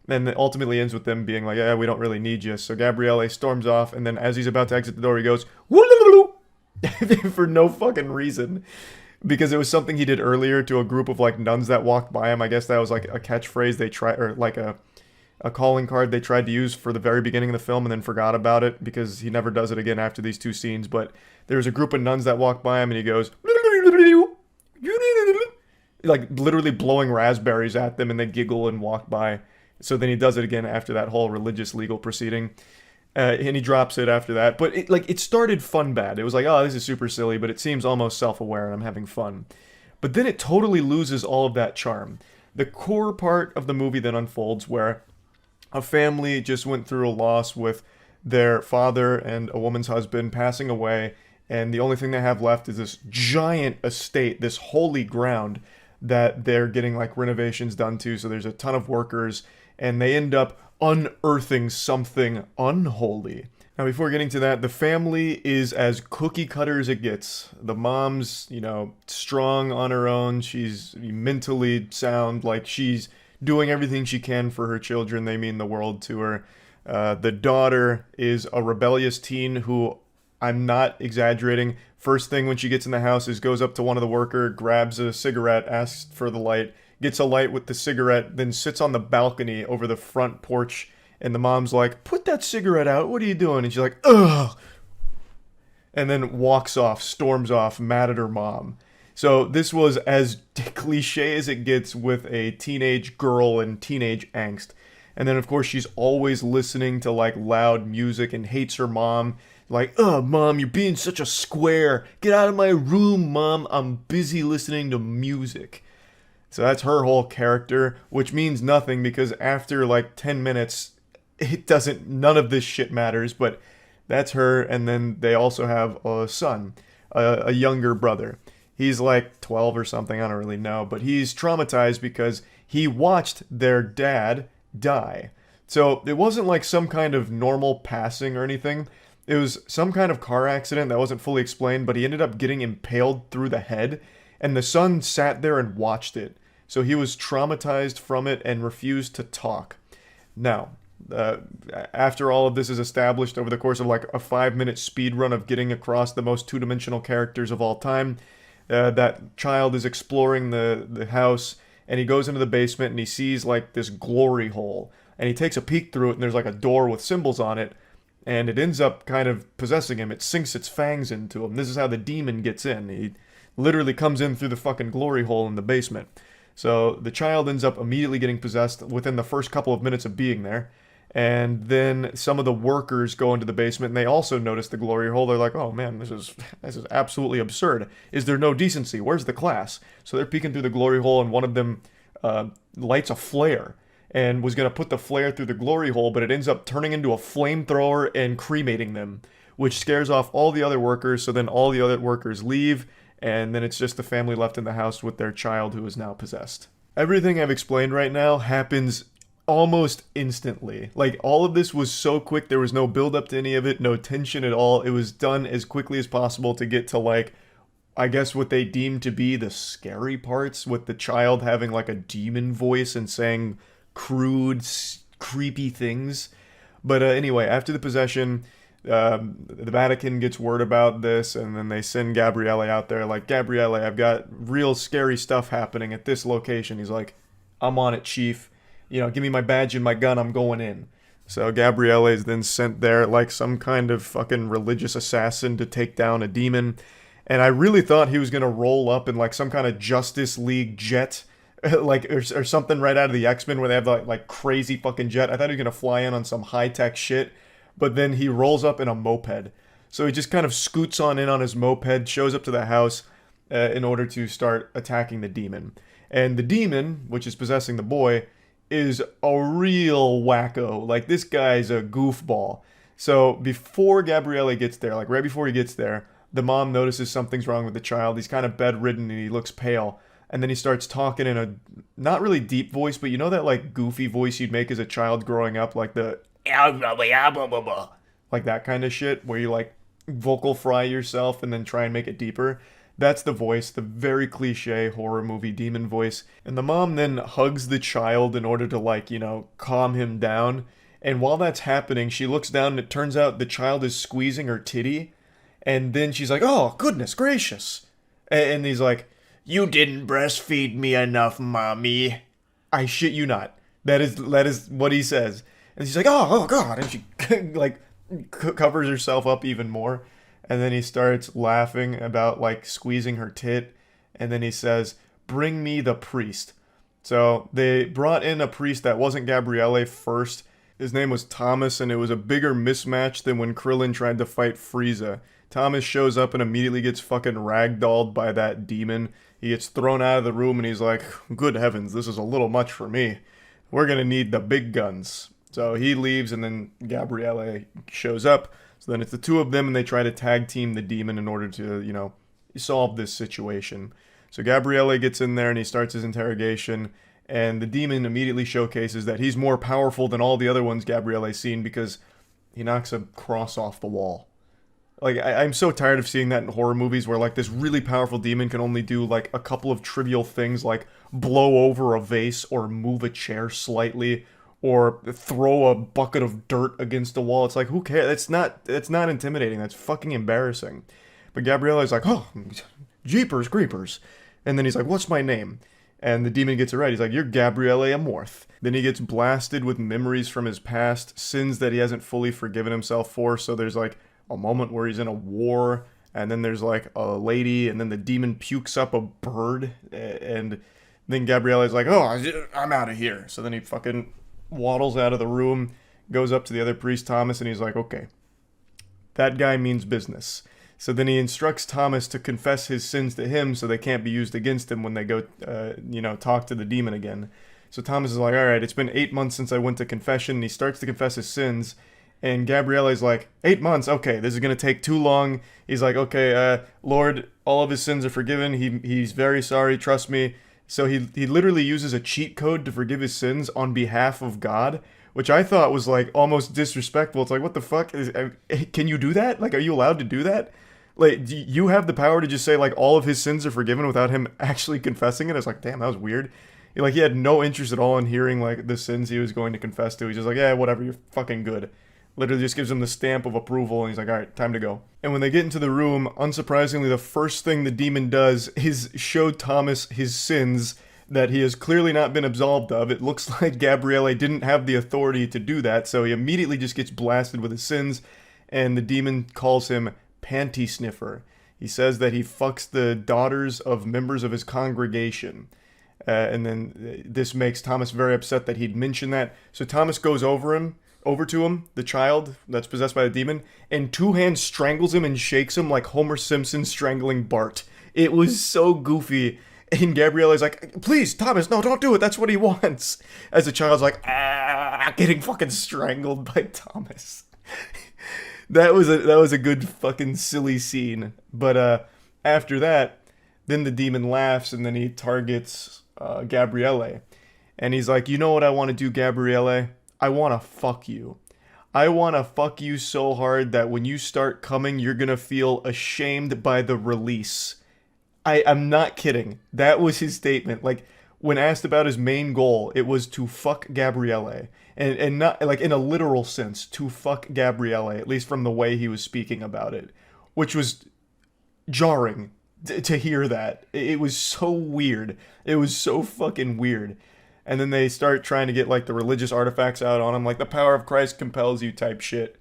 [SPEAKER 1] And it ultimately ends with them being like, yeah, we don't really need you. So Gabriele storms off, and then as he's about to exit the door, he goes, woo-loo-loo-loo, for no fucking reason. Because it was something he did earlier to a group of like nuns that walked by him. I guess that was like a catchphrase they tried, or like a calling card they tried to use for the very beginning of the film and then forgot about it because he never does it again after these two scenes. But there's a group of nuns that walk by him and he goes, like literally blowing raspberries at them, and they giggle and walk by. So then he does it again after that whole religious legal proceeding. And he drops it after that. But it started fun bad. It was like, oh, this is super silly, but it seems almost self-aware and I'm having fun. But then it totally loses all of that charm. The core part of the movie then unfolds where a family just went through a loss with their father and a woman's husband passing away, and the only thing they have left is this giant estate, this holy ground that they're getting like renovations done to. So there's a ton of workers, and they end up unearthing something unholy. Now, before getting to that, the family is as cookie cutter as it gets. The mom's, you know, strong on her own. She's mentally sound, like she's doing everything she can for her children. They mean the world to her. The daughter is a rebellious teen who, I'm not exaggerating, first thing when she gets in the house is goes up to one of the workers, grabs a cigarette, asks for the light, gets a light with the cigarette, then sits on the balcony over the front porch, and the mom's like, put that cigarette out, what are you doing? And she's like, ugh! And then walks off, storms off, mad at her mom. So this was as cliche as it gets with a teenage girl and teenage angst. And then, of course, she's always listening to, like, loud music and hates her mom. Like, oh, Mom, you're being such a square. Get out of my room, Mom. I'm busy listening to music. So that's her whole character, which means nothing because after, like, 10 minutes, none of this shit matters. But that's her, and then they also have a son, a younger brother. He's like 12 or something, I don't really know, but he's traumatized because he watched their dad die. So it wasn't like some kind of normal passing or anything. It was some kind of car accident that wasn't fully explained, but he ended up getting impaled through the head, and the son sat there and watched it. So he was traumatized from it and refused to talk. Now, after all of this is established over the course of like a 5-minute speed run of getting across the most two-dimensional characters of all time, that child is exploring the house, and he goes into the basement and he sees like this glory hole, and he takes a peek through it, and there's like a door with symbols on it, and it ends up kind of possessing him. It sinks its fangs into him. This is how the demon gets in. literally comes in through the fucking glory hole in the basement. So the child ends up immediately getting possessed within the first couple of minutes of being there. And then some of the workers go into the basement and they also notice the glory hole. They're like, oh man, this is absolutely absurd. Is there no decency? Where's the class? So they're peeking through the glory hole and one of them lights a flare and was going to put the flare through the glory hole, but it ends up turning into a flamethrower and cremating them, which scares off all the other workers. So then all the other workers leave, and then it's just the family left in the house with their child who is now possessed. Everything I've explained right now happens almost instantly. Like, all of this was so quick, there was no build up to any of it, no tension at all. It was done as quickly as possible to get to, like, I guess what they deemed to be the scary parts, with the child having like a demon voice and saying crude, creepy things. But anyway, after the possession, the Vatican gets word about this, and then they send Gabriele out there, like, Gabriele, I've got real scary stuff happening at this location. He's like, I'm on it, chief. You know, give me my badge and my gun, I'm going in. So Gabriele is then sent there like some kind of fucking religious assassin to take down a demon. And I really thought he was going to roll up in like some kind of Justice League jet, like, or something right out of the X-Men where they have like crazy fucking jet. I thought he was going to fly in on some high-tech shit, but then he rolls up in a moped. So he just kind of scoots on in on his moped, shows up to the house in order to start attacking the demon. And the demon, which is possessing the boy, is a real wacko. Like, this guy's a goofball. So before Gabriele gets there, like right before he gets there, the mom notices something's wrong with the child. He's kind of bedridden and he looks pale. And then he starts talking in a not really deep voice, but you know that like goofy voice you'd make as a child growing up, like the like that kind of shit where you like vocal fry yourself and then try and make it deeper. That's the voice, the very cliche horror movie demon voice. And the mom then hugs the child in order to, like, you know, calm him down. And while that's happening, she looks down and it turns out the child is squeezing her titty. And then she's like, oh, goodness gracious. And he's like, you didn't breastfeed me enough, mommy. I shit you not. That is what he says. And she's like, oh God. And she, like, covers herself up even more. And then he starts laughing about, like, squeezing her tit. And then he says, bring me the priest. So they brought in a priest that wasn't Gabriele first. His name was Thomas, and it was a bigger mismatch than when Krillin tried to fight Frieza. Thomas shows up and immediately gets fucking ragdolled by that demon. He gets thrown out of the room, and he's like, good heavens, this is a little much for me. We're gonna need the big guns. So he leaves, and then Gabriele shows up. So then it's the two of them, and they try to tag team the demon in order to, you know, solve this situation. So Gabriele gets in there, and he starts his interrogation, and the demon immediately showcases that he's more powerful than all the other ones Gabriele's seen because he knocks a cross off the wall. Like, I'm so tired of seeing that in horror movies where, like, this really powerful demon can only do, like, a couple of trivial things like blow over a vase or move a chair slightly or throw a bucket of dirt against a wall. It's like, who cares? It's not intimidating. That's fucking embarrassing. But Gabriele's like, oh, jeepers creepers. And then he's like, what's my name? And the demon gets it right. He's like, you're Gabriele Amorth. Then he gets blasted with memories from his past, sins that he hasn't fully forgiven himself for. So there's like a moment where he's in a war, and then there's like a lady, and then the demon pukes up a bird, and then Gabriele's like, oh, I'm out of here. So then he fucking waddles out of the room, goes up to the other priest, Thomas, and he's like, okay, that guy means business. So then he instructs Thomas to confess his sins to him so they can't be used against him when they go, talk to the demon again. So Thomas is like, all right, it's been 8 months since I went to confession. And he starts to confess his sins. And Gabriele's like, 8 months? Okay, this is going to take too long. He's like, okay, Lord, all of his sins are forgiven. He's very sorry, trust me. So he literally uses a cheat code to forgive his sins on behalf of God, which I thought was like almost disrespectful. It's like, what the fuck? Can you do that? Like, are you allowed to do that? Like, do you have the power to just say, like, all of his sins are forgiven without him actually confessing it? It's like, damn, that was weird. Like, he had no interest at all in hearing, like, the sins he was going to confess to. He's just like, yeah, whatever, you're fucking good. Literally just gives him the stamp of approval, and he's like, all right, time to go. And when they get into the room, unsurprisingly, the first thing the demon does is show Thomas his sins that he has clearly not been absolved of. It looks like Gabriele didn't have the authority to do that, so he immediately just gets blasted with his sins, and the demon calls him Panty Sniffer. He says that he fucks the daughters of members of his congregation. And then this makes Thomas very upset that he'd mentioned that. So Thomas goes over to him, the child that's possessed by the demon, and two hands strangles him and shakes him like Homer Simpson strangling Bart. It was so goofy. And Gabriella's like, please, Thomas, no, don't do it. That's what he wants. As the child's like, getting fucking strangled by Thomas. That was a good fucking silly scene. But after that, then the demon laughs and then he targets Gabrielle. And he's like, you know what I want to do, Gabrielle? I want to fuck you. I want to fuck you so hard that when you start coming, you're going to feel ashamed by the release. I'm not kidding. That was his statement. Like, when asked about his main goal, it was to fuck Gabrielle. And not, like, in a literal sense, to fuck Gabrielle, at least from the way he was speaking about it. Which was jarring to hear that. It was so weird. It was so fucking weird. And then they start trying to get, like, the religious artifacts out on him, like, the power of Christ compels you type shit.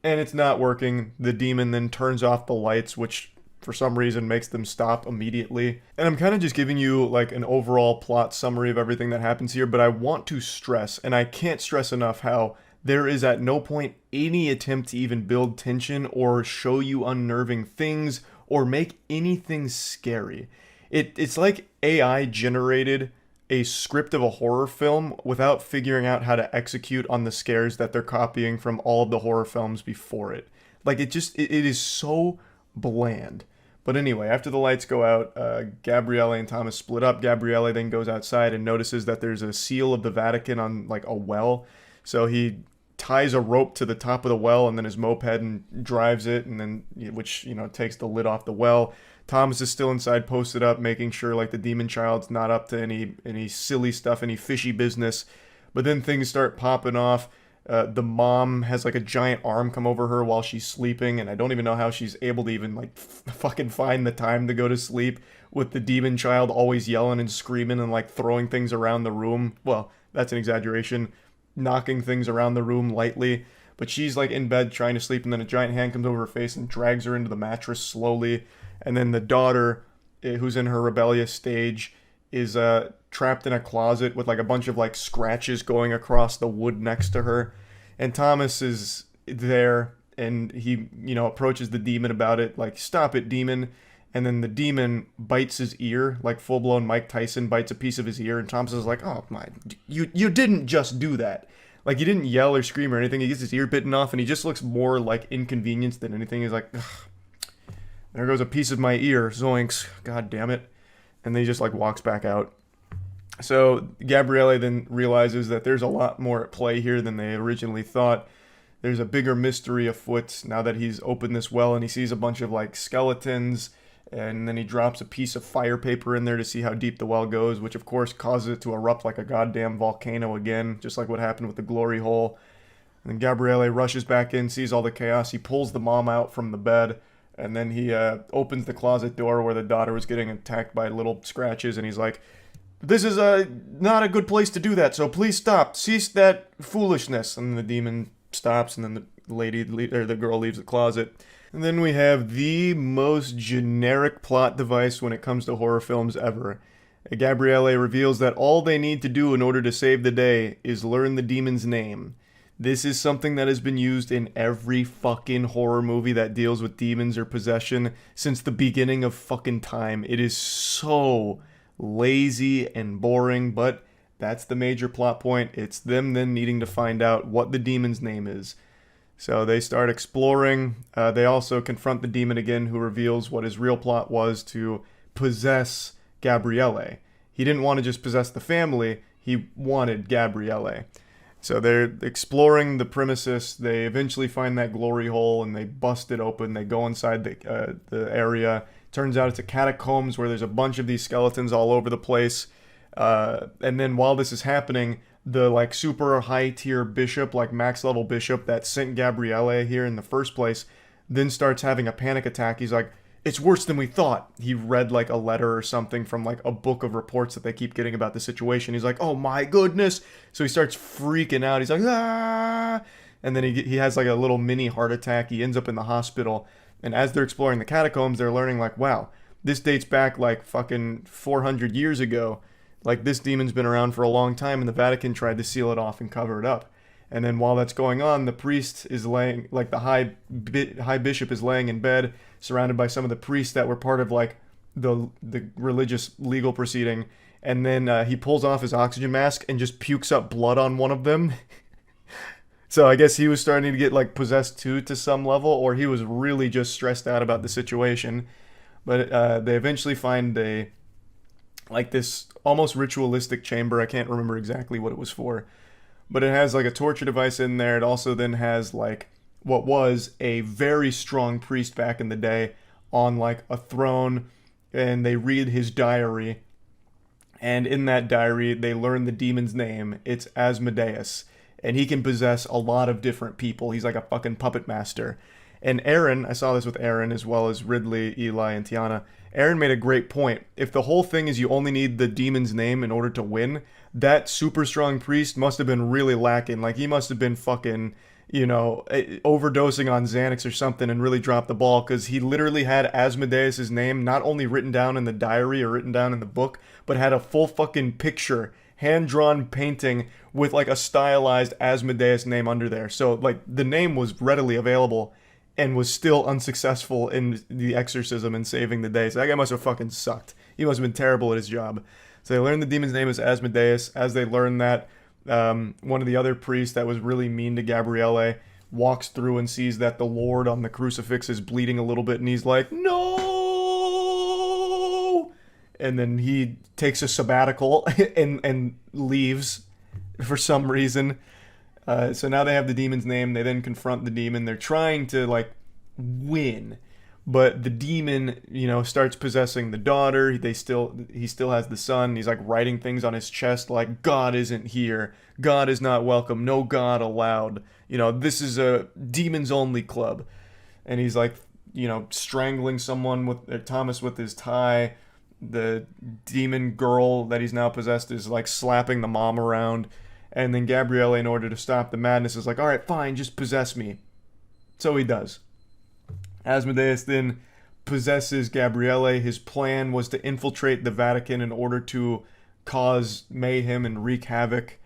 [SPEAKER 1] And it's not working. The demon then turns off the lights, which for some reason makes them stop immediately. And I'm kind of just giving you like an overall plot summary of everything that happens here, but I want to stress, and I can't stress enough, how there is at no point any attempt to even build tension or show you unnerving things or make anything scary. It's like AI generated a script of a horror film without figuring out how to execute on the scares that they're copying from all of the horror films before it. Like, it is so bland. But anyway, after the lights go out, Gabrielle and Thomas split up. Gabrielle then goes outside and notices that there's a seal of the Vatican on, like, a well. So he ties a rope to the top of the well and then his moped and drives it, and then, which, you know, takes the lid off the well. Thomas is still inside, posted up, making sure, like, the demon child's not up to any silly stuff, any fishy business. But then things start popping off. The mom has like a giant arm come over her while she's sleeping, and I don't even know how she's able to even like fucking find the time to go to sleep with the demon child always yelling and screaming and like throwing things around the room. Well, that's an exaggeration. Knocking things around the room lightly. But she's like in bed trying to sleep, and then a giant hand comes over her face and drags her into the mattress slowly. And then the daughter, who's in her rebellious stage, is trapped in a closet with like a bunch of like scratches going across the wood next to her. And Thomas is there, and he, you know, approaches the demon about it, like, stop it, demon. And then the demon bites his ear, like full-blown Mike Tyson bites a piece of his ear, and Thomas is like, oh my, you didn't just do that. Like, he didn't yell or scream or anything. He gets his ear bitten off, and he just looks more like inconvenienced than anything. He's like, ugh, there goes a piece of my ear, zoinks, god damn it. And then he just like walks back out. So Gabrielle then realizes that there's a lot more at play here than they originally thought. There's a bigger mystery afoot now that he's opened this well, and he sees a bunch of like skeletons, and then he drops a piece of fire paper in there to see how deep the well goes, which of course causes it to erupt like a goddamn volcano again, just like what happened with the glory hole. And then Gabrielle rushes back in, sees all the chaos. He pulls the mom out from the bed, and then he opens the closet door where the daughter was getting attacked by little scratches, and he's like, this is not a good place to do that, so please stop. Cease that foolishness. And the demon stops, and then the girl leaves the closet. And then we have the most generic plot device when it comes to horror films ever. Gabrielle reveals that all they need to do in order to save the day is learn the demon's name. This is something that has been used in every fucking horror movie that deals with demons or possession since the beginning of fucking time. It is so lazy and boring, but that's the major plot point. It's them then needing to find out what the demon's name is. So they start exploring. They also confront the demon again, who reveals what his real plot was: to possess Gabrielle. He didn't want to just possess the family, he wanted Gabrielle. So they're exploring the premises. They eventually find that glory hole and they bust it open. They go inside the area. Turns out it's a catacombs where there's a bunch of these skeletons all over the place. And then while this is happening, the like super high tier bishop, like max level bishop that sent Gabrielle here in the first place, then starts having a panic attack. He's like, it's worse than we thought. He read like a letter or something from like a book of reports that they keep getting about the situation. He's like, oh my goodness. So he starts freaking out. He's like, ah. And then he has like a little mini heart attack. He ends up in the hospital. And as they're exploring the catacombs, they're learning like, wow, this dates back like fucking 400 years ago. Like this demon's been around for a long time, and the Vatican tried to seal it off and cover it up. And then while that's going on, the priest is laying, like the high bishop is laying in bed, surrounded by some of the priests that were part of like the religious legal proceeding. And then he pulls off his oxygen mask and just pukes up blood on one of them. So I guess he was starting to get like possessed too to some level, or he was really just stressed out about the situation. But they eventually find this almost ritualistic chamber. I can't remember exactly what it was for, but it has like a torture device in there. It also then has like what was a very strong priest back in the day on like a throne, and they read his diary. And in that diary, they learn the demon's name. It's Asmodeus. And he can possess a lot of different people. He's like a fucking puppet master. And Aaron, I saw this with Aaron as well as Ridley, Eli, and Tiana. Aaron made a great point. If the whole thing is you only need the demon's name in order to win, that super strong priest must have been really lacking. Like, he must have been fucking, overdosing on Xanax or something and really dropped the ball, because he literally had Asmodeus' name not only written down in the diary or written down in the book, but had a full fucking picture, hand-drawn painting with like a stylized Asmodeus name under there. So like the name was readily available and was still unsuccessful in the exorcism and saving the day. So that guy must have fucking sucked. He must have been terrible at his job. So they learn the demon's name is Asmodeus. As they learn that, one of the other priests that was really mean to Gabriele walks through and sees that the Lord on the crucifix is bleeding a little bit, and he's like, no! And then he takes a sabbatical and leaves for some reason. So now they have the demon's name. They then confront the demon. They're trying to like win, but the demon, starts possessing the daughter. He still has the son. He's like writing things on his chest like, God isn't here. God is not welcome. No God allowed. This is a demons only club. And he's like, strangling someone with Thomas with his tie. The demon girl that he's now possessed is like slapping the mom around. And then Gabriele, in order to stop the madness, is like, all right, fine, just possess me. So he does. Asmodeus then possesses Gabriele. His plan was to infiltrate the Vatican in order to cause mayhem and wreak havoc.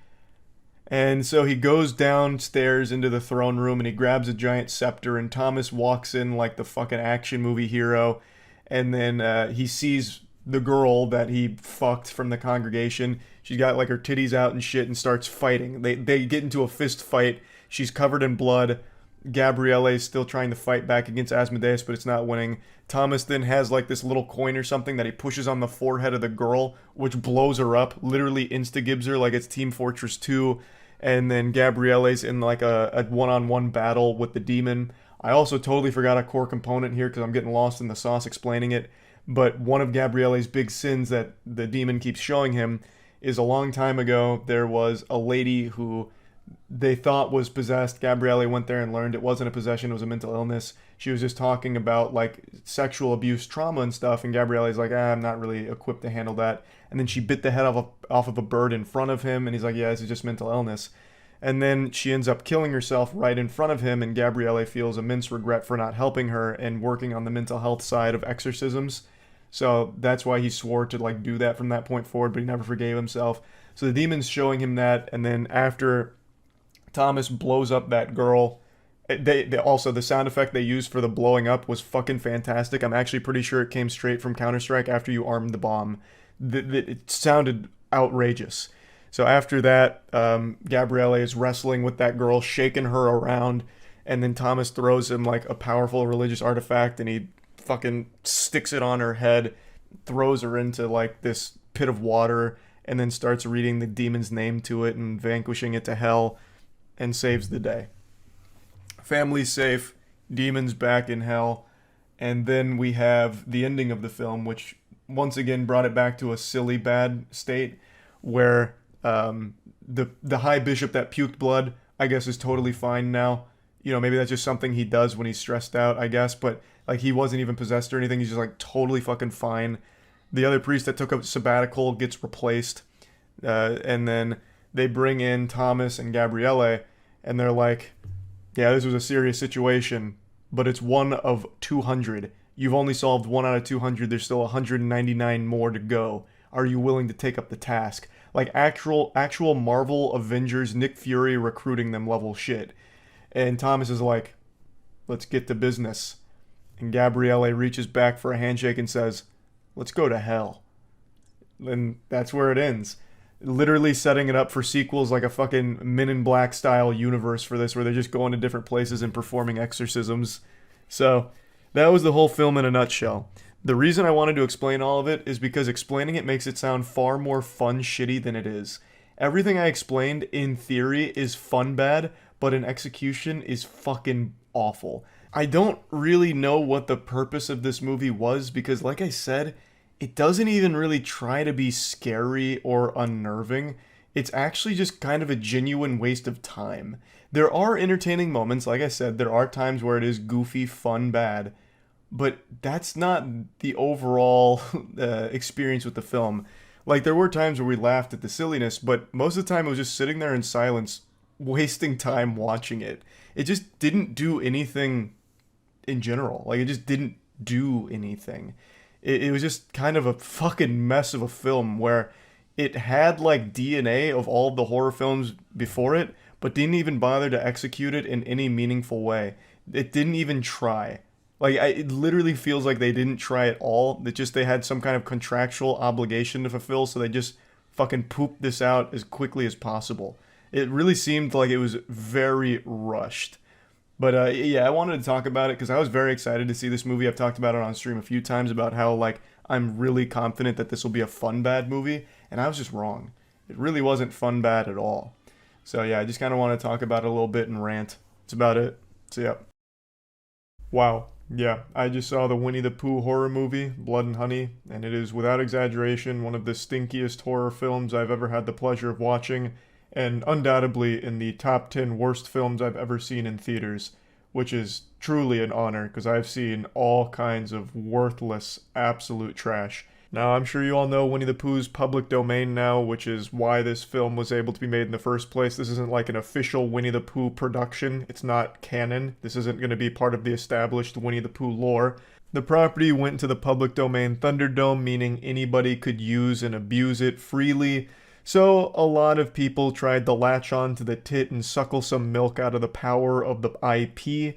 [SPEAKER 1] And so he goes downstairs into the throne room and he grabs a giant scepter, and Thomas walks in like the fucking action movie hero. And then he sees the girl that he fucked from the congregation. She's got like her titties out and shit and starts fighting. They get into a fist fight. She's covered in blood. Gabriele is still trying to fight back against Asmodeus, but it's not winning. Thomas then has like this little coin or something that he pushes on the forehead of the girl, which blows her up, literally insta-gibs her like it's Team Fortress 2. And then Gabriele's in like a one-on-one battle with the demon. I also totally forgot a core component here because I'm getting lost in the sauce explaining it. But one of Gabriele's big sins that the demon keeps showing him is a long time ago, there was a lady who they thought was possessed. Gabriele went there and learned it wasn't a possession, it was a mental illness. She was just talking about like sexual abuse, trauma and stuff, and Gabriele's like, I'm not really equipped to handle that. And then she bit the head off of a bird in front of him, and he's like, yeah, this is just mental illness. And then she ends up killing herself right in front of him, and Gabriele feels immense regret for not helping her and working on the mental health side of exorcisms. So that's why he swore to like do that from that point forward, but he never forgave himself. So the demon's showing him that, and then after Thomas blows up that girl, they also, the sound effect they used for the blowing up was fucking fantastic. I'm actually pretty sure it came straight from Counter-Strike after you armed the bomb. It sounded outrageous. So after that, Gabriele is wrestling with that girl, shaking her around, and then Thomas throws him like a powerful religious artifact, and he fucking sticks it on her head, throws her into like this pit of water, and then starts reading the demon's name to it and vanquishing it to hell, and saves the day. Family's safe, demons back in hell, and then we have the ending of the film, which once again brought it back to a silly bad state, where the high bishop that puked blood, I guess, is totally fine now. Maybe that's just something he does when he's stressed out, I guess, but like he wasn't even possessed or anything. He's just like totally fucking fine. The other priest that took a sabbatical gets replaced, and then they bring in Thomas and Gabriele, and they're like, yeah, this was a serious situation, but it's 1 of 200. You've only solved 1 out of 200. There's still 199 more to go. Are you willing to take up the task? Like actual Marvel Avengers Nick Fury recruiting them level shit. And Thomas is like, let's get to business. And Gabrielle reaches back for a handshake and says, let's go to hell. And that's where it ends. Literally setting it up for sequels, like a fucking Men in Black style universe for this, where they're just going to different places and performing exorcisms. So that was the whole film in a nutshell. The reason I wanted to explain all of it is because explaining it makes it sound far more fun shitty than it is. Everything I explained in theory is fun bad, but in execution is fucking awful. I don't really know what the purpose of this movie was, because like I said, it doesn't even really try to be scary or unnerving. It's actually just kind of a genuine waste of time. There are entertaining moments, like I said, there are times where it is goofy, fun, bad, but that's not the overall experience with the film. Like, there were times where we laughed at the silliness, but most of the time it was just sitting there in silence, wasting time watching it. It just didn't do anything in general. Like, it just didn't do anything. It was just kind of a fucking mess of a film where it had, like, DNA of all of the horror films before it, but didn't even bother to execute it in any meaningful way. It didn't even try. Like, it literally feels like they didn't try at all. That just they had some kind of contractual obligation to fulfill, so they just fucking pooped this out as quickly as possible. It really seemed like it was very rushed. But yeah, I wanted to talk about it because I was very excited to see this movie. I've talked about it on stream a few times about how, like, I'm really confident that this will be a fun bad movie, and I was just wrong. It really wasn't fun bad at all. So yeah, I just kind of want to talk about it a little bit and rant. That's about it. So yeah. Wow. Yeah, I just saw the Winnie the Pooh horror movie, Blood and Honey, and it is without exaggeration one of the stinkiest horror films I've ever had the pleasure of watching, and undoubtedly in the top 10 worst films I've ever seen in theaters, which is truly an honor because I've seen all kinds of worthless, absolute trash. Now, I'm sure you all know Winnie the Pooh's public domain now, which is why this film was able to be made in the first place. This isn't like an official Winnie the Pooh production. It's not canon. This isn't going to be part of the established Winnie the Pooh lore. The property went to the public domain Thunderdome, meaning anybody could use and abuse it freely. So a lot of people tried to latch on to the tit and suckle some milk out of the power of the IP.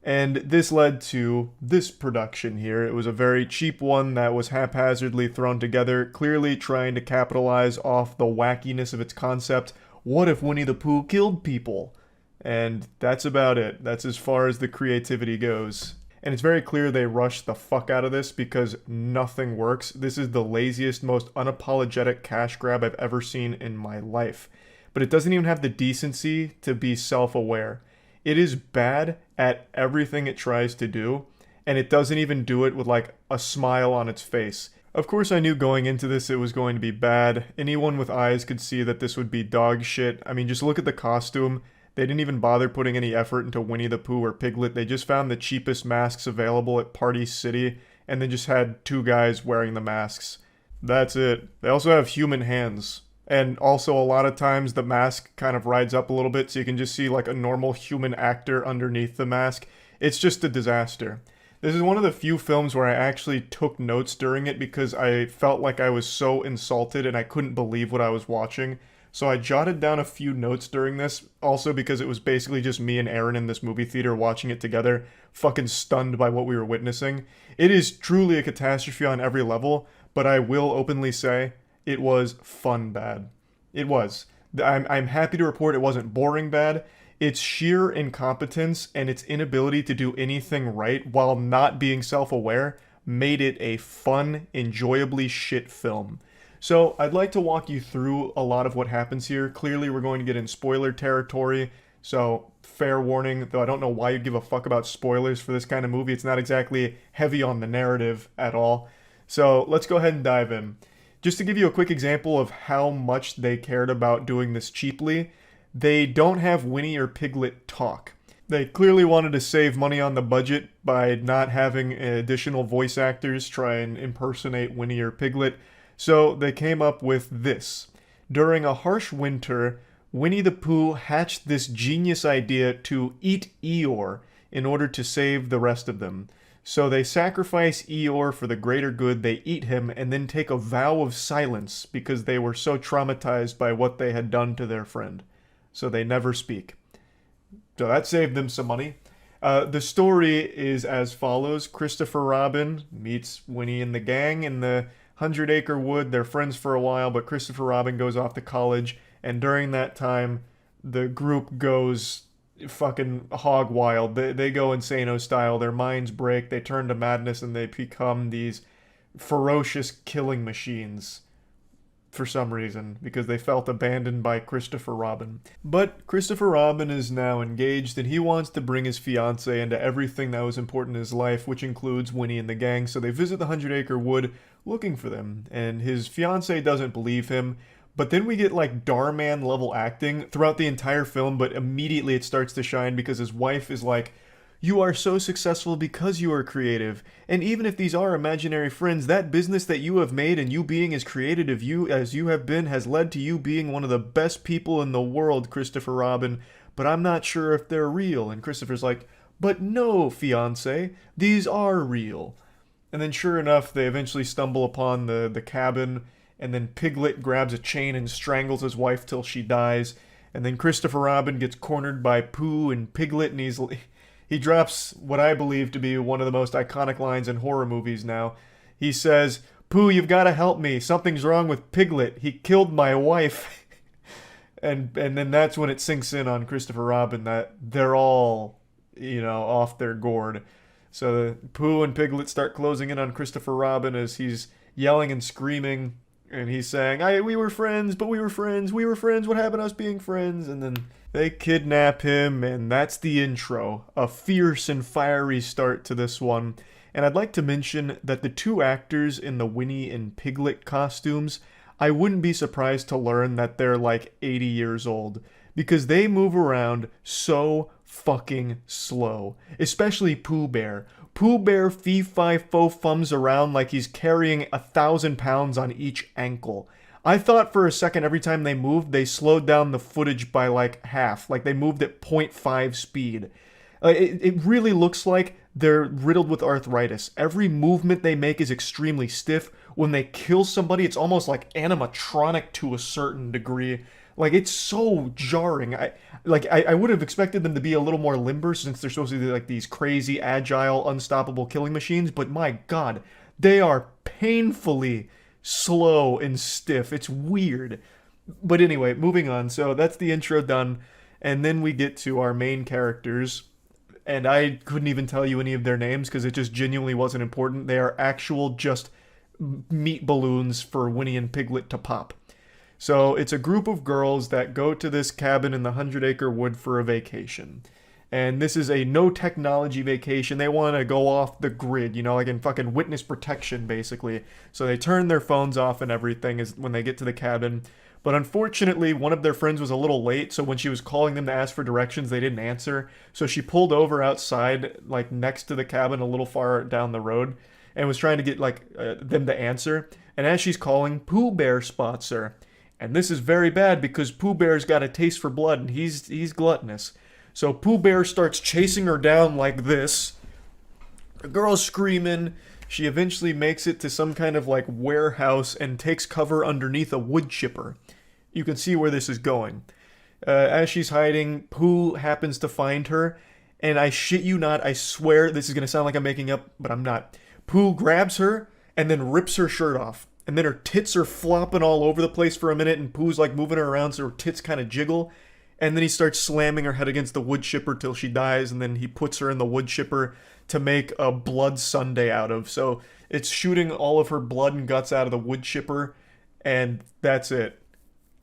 [SPEAKER 1] And this led to this production here. It was a very cheap one that was haphazardly thrown together, clearly trying to capitalize off the wackiness of its concept. What if Winnie the Pooh killed people? And that's about it. That's as far as the creativity goes. And it's very clear they rushed the fuck out of this because nothing works. This is the laziest, most unapologetic cash grab I've ever seen in my life. But it doesn't even have the decency to be self-aware. It is bad at everything it tries to do, and it doesn't even do it with like a smile on its face. Of course I knew going into this it was going to be bad. Anyone with eyes could see that this would be dog shit. I mean, just look at the costume. They didn't even bother putting any effort into Winnie the Pooh or Piglet. They just found the cheapest masks available at Party City, and then just had 2 guys wearing the masks. That's it. They also have human hands. And also a lot of times the mask kind of rides up a little bit so you can just see like a normal human actor underneath the mask. It's just a disaster. This is one of the few films where I actually took notes during it because I felt like I was so insulted and I couldn't believe what I was watching. So I jotted down a few notes during this, also because it was basically just me and Aaron in this movie theater watching it together, fucking stunned by what we were witnessing. It is truly a catastrophe on every level, but I will openly say it was fun bad. It was. I'm happy to report it wasn't boring bad. Its sheer incompetence and its inability to do anything right while not being self-aware made it a fun, enjoyably shit film. So I'd like to walk you through a lot of what happens here. Clearly we're going to get in spoiler territory, so fair warning, though I don't know why you'd give a fuck about spoilers for this kind of movie. It's not exactly heavy on the narrative at all. So let's go ahead and dive in. Just to give you a quick example of how much they cared about doing this cheaply, they don't have Winnie or Piglet talk. They clearly wanted to save money on the budget by not having additional voice actors try and impersonate Winnie or Piglet, so they came up with this. During a harsh winter, Winnie the Pooh hatched this genius idea to eat Eeyore. in order to save the rest of them. So they sacrifice Eeyore for the greater good, they eat him, and then take a vow of silence because they were so traumatized by what they had done to their friend. So they never speak. So that saved them some money. The story is as follows. Christopher Robin meets Winnie and the gang in the 100 Acre Wood. They're friends for a while, but Christopher Robin goes off to college, and during that time, the group goes fucking hog wild. They go Insano style. Their minds break, they turn to madness, and they become these ferocious killing machines for some reason, because they felt abandoned by Christopher Robin. But Christopher Robin is now engaged, and he wants to bring his fiancée into everything that was important in his life, which includes Winnie and the gang. So they visit the 100 Acre Wood looking for them, and his fiancée doesn't believe him. But then we get like Darman level acting throughout the entire film, but immediately it starts to shine because his wife is like, "You are so successful because you are creative. And even if these are imaginary friends, that business that you have made and you being as creative as you have been has led to you being one of the best people in the world, Christopher Robin. But I'm not sure if they're real." And Christopher's like, "But no, fiancé, these are real." And then sure enough, they eventually stumble upon the cabin, and then Piglet grabs a chain and strangles his wife till she dies. And then Christopher Robin gets cornered by Pooh and Piglet, and he drops what I believe to be one of the most iconic lines in horror movies now. He says, "Pooh, you've got to help me. Something's wrong with Piglet. He killed my wife." and then that's when it sinks in on Christopher Robin that they're all, off their gourd. So Pooh and Piglet start closing in on Christopher Robin as he's yelling and screaming. And he's saying, "We were friends, but we were friends. We were friends. What happened to us being friends?" And then they kidnap him, and that's the intro. A fierce and fiery start to this one. And I'd like to mention that the two actors in the Winnie and Piglet costumes, I wouldn't be surprised to learn that they're like 80 years old, because they move around so fucking slow. Especially Pooh Bear. Pooh Bear fee-fi-fo-fums around like he's carrying 1,000 pounds on each ankle. I thought for a second every time they moved, they slowed down the footage by like half. Like they moved at 0.5 speed. It really looks like they're riddled with arthritis. Every movement they make is extremely stiff. When they kill somebody, it's almost like animatronic to a certain degree. Like, it's so jarring. I would have expected them to be a little more limber since they're supposed to be like these crazy, agile, unstoppable killing machines. But my god, they are painfully slow and stiff. It's weird. But anyway, moving on. So that's the intro done. And then we get to our main characters. And I couldn't even tell you any of their names because it just genuinely wasn't important. They are actual just meat balloons for Winnie and Piglet to pop. So it's a group of girls that go to this cabin in the 100 Acre Wood for a vacation. And this is a no technology vacation. They want to go off the grid, like in fucking witness protection, basically. So they turn their phones off and everything is when they get to the cabin. But unfortunately, one of their friends was a little late, so when she was calling them to ask for directions, they didn't answer. So she pulled over outside, like next to the cabin a little far down the road, and was trying to get them to answer. And as she's calling, Pooh Bear spots her. And this is very bad because Pooh Bear's got a taste for blood and he's gluttonous. So Pooh Bear starts chasing her down like this. The girl's screaming. She eventually makes it to some kind of like warehouse and takes cover underneath a wood chipper. You can see where this is going. As she's hiding, Pooh happens to find her. And I shit you not, I swear this is going to sound like I'm making up, but I'm not. Pooh grabs her and then rips her shirt off. And then her tits are flopping all over the place for a minute, and Pooh's like moving her around so her tits kind of jiggle. And then he starts slamming her head against the wood chipper till she dies, and then he puts her in the wood chipper to make a blood sundae out of. So it's shooting all of her blood and guts out of the wood chipper, and that's it.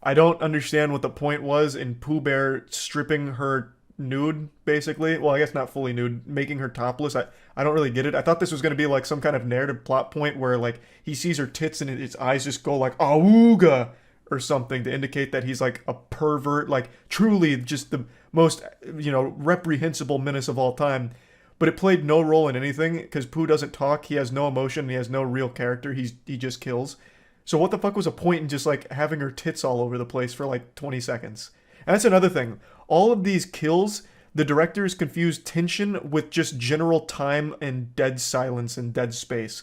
[SPEAKER 1] I don't understand what the point was in Pooh Bear stripping her nude, basically. Well, I guess not fully nude, making her topless. I don't really get it. I thought this was going to be like some kind of narrative plot point where like he sees her tits and his eyes just go like awooga or something to indicate that he's like a pervert, like truly just the most, reprehensible menace of all time. But it played no role in anything because Pooh doesn't talk, he has no emotion, he has no real character, he just kills. So what the fuck was a point in just like having her tits all over the place for like 20 seconds? And that's another thing. All of these kills, the directors confused tension with just general time and dead silence and dead space.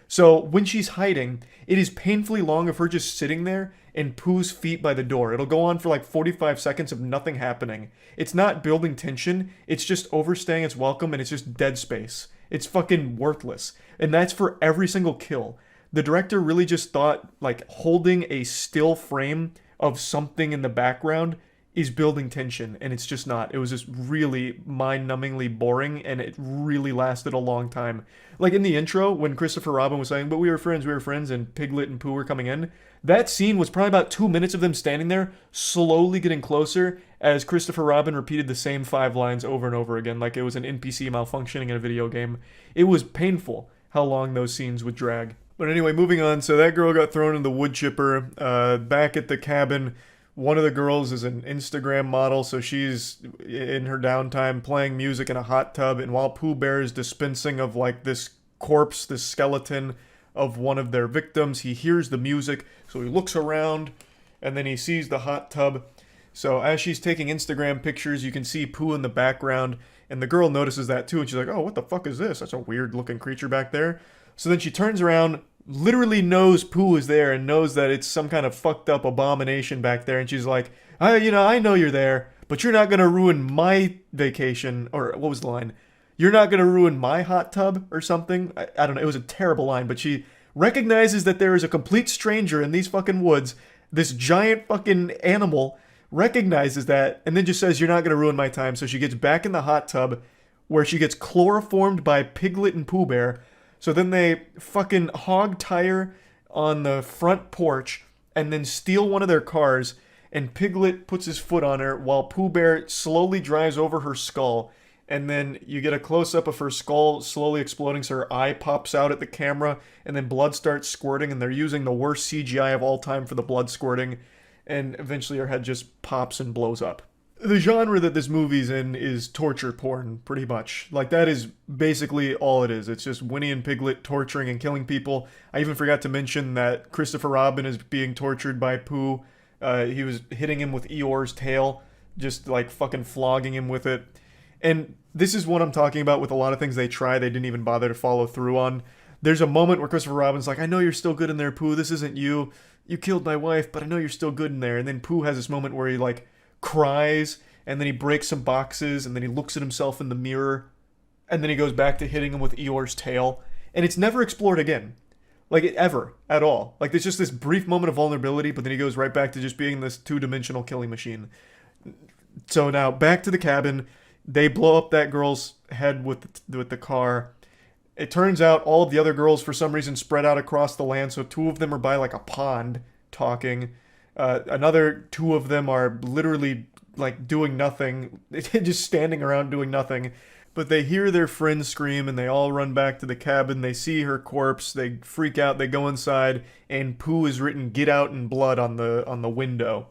[SPEAKER 1] So when she's hiding, it is painfully long of her just sitting there and Pooh's feet by the door. It'll go on for like 45 seconds of nothing happening. It's not building tension, it's just overstaying its welcome, and it's just dead space. It's fucking worthless. And that's for every single kill. The director really just thought like holding a still frame of something in the background is building tension, and it's just not. It was just really mind-numbingly boring, and it really lasted a long time. Like in the intro, when Christopher Robin was saying, but we were friends, and Piglet and Pooh were coming in, that scene was probably about 2 minutes of them standing there, slowly getting closer, as Christopher Robin repeated the same 5 lines over and over again, like it was an NPC malfunctioning in a video game. It was painful how long those scenes would drag. But anyway, moving on, so that girl got thrown in the wood chipper. Back at the cabin, one of the girls is an Instagram model, so she's in her downtime playing music in a hot tub, and while Pooh Bear is dispensing of like this corpse, this skeleton of one of their victims, he hears the music, so he looks around, and then he sees the hot tub. So as she's taking Instagram pictures, you can see Pooh in the background, and the girl notices that too, and she's like, oh, what the fuck is this? That's a weird looking creature back there. So then she turns around, literally knows Pooh is there and knows that it's some kind of fucked up abomination back there, and she's like, I know you're there, but you're not gonna ruin my vacation, or what was the line? You're not gonna ruin my hot tub or something. I don't know, it was a terrible line, but she recognizes that there is a complete stranger in these fucking woods, this giant fucking animal, recognizes that, and then just says, you're not gonna ruin my time. So she gets back in the hot tub, where she gets chloroformed by Piglet and Pooh Bear. So then they fucking hog tire on the front porch and then steal one of their cars, and Piglet puts his foot on her while Pooh Bear slowly drives over her skull, and then you get a close-up of her skull slowly exploding, so her eye pops out at the camera, and then blood starts squirting, and they're using the worst CGI of all time for the blood squirting, and eventually her head just pops and blows up. The genre that this movie's in is torture porn, pretty much. Like, that is basically all it is. It's just Winnie and Piglet torturing and killing people. I even forgot to mention that Christopher Robin is being tortured by Pooh. He was hitting him with Eeyore's tail, just like fucking flogging him with it. And this is what I'm talking about with a lot of things they try they didn't even bother to follow through on. There's a moment where Christopher Robin's like, I know you're still good in there, Pooh. This isn't you. You killed my wife, but I know you're still good in there. And then Pooh has this moment where he like cries, and then he breaks some boxes, and then he looks at himself in the mirror, and then he goes back to hitting him with Eeyore's tail, and it's never explored again. Like, ever. At all. Like, there's just this brief moment of vulnerability, but then he goes right back to just being this two-dimensional killing machine. So now, back to the cabin. They blow up that girl's head with the car. It turns out all of the other girls, for some reason, spread out across the land, so 2 of them are by, like, a pond, talking. Another 2 of them are literally like doing nothing, just standing around doing nothing. But they hear their friend scream, and they all run back to the cabin. They see her corpse, they freak out, they go inside, and Pooh is written "Get out" in blood on the window.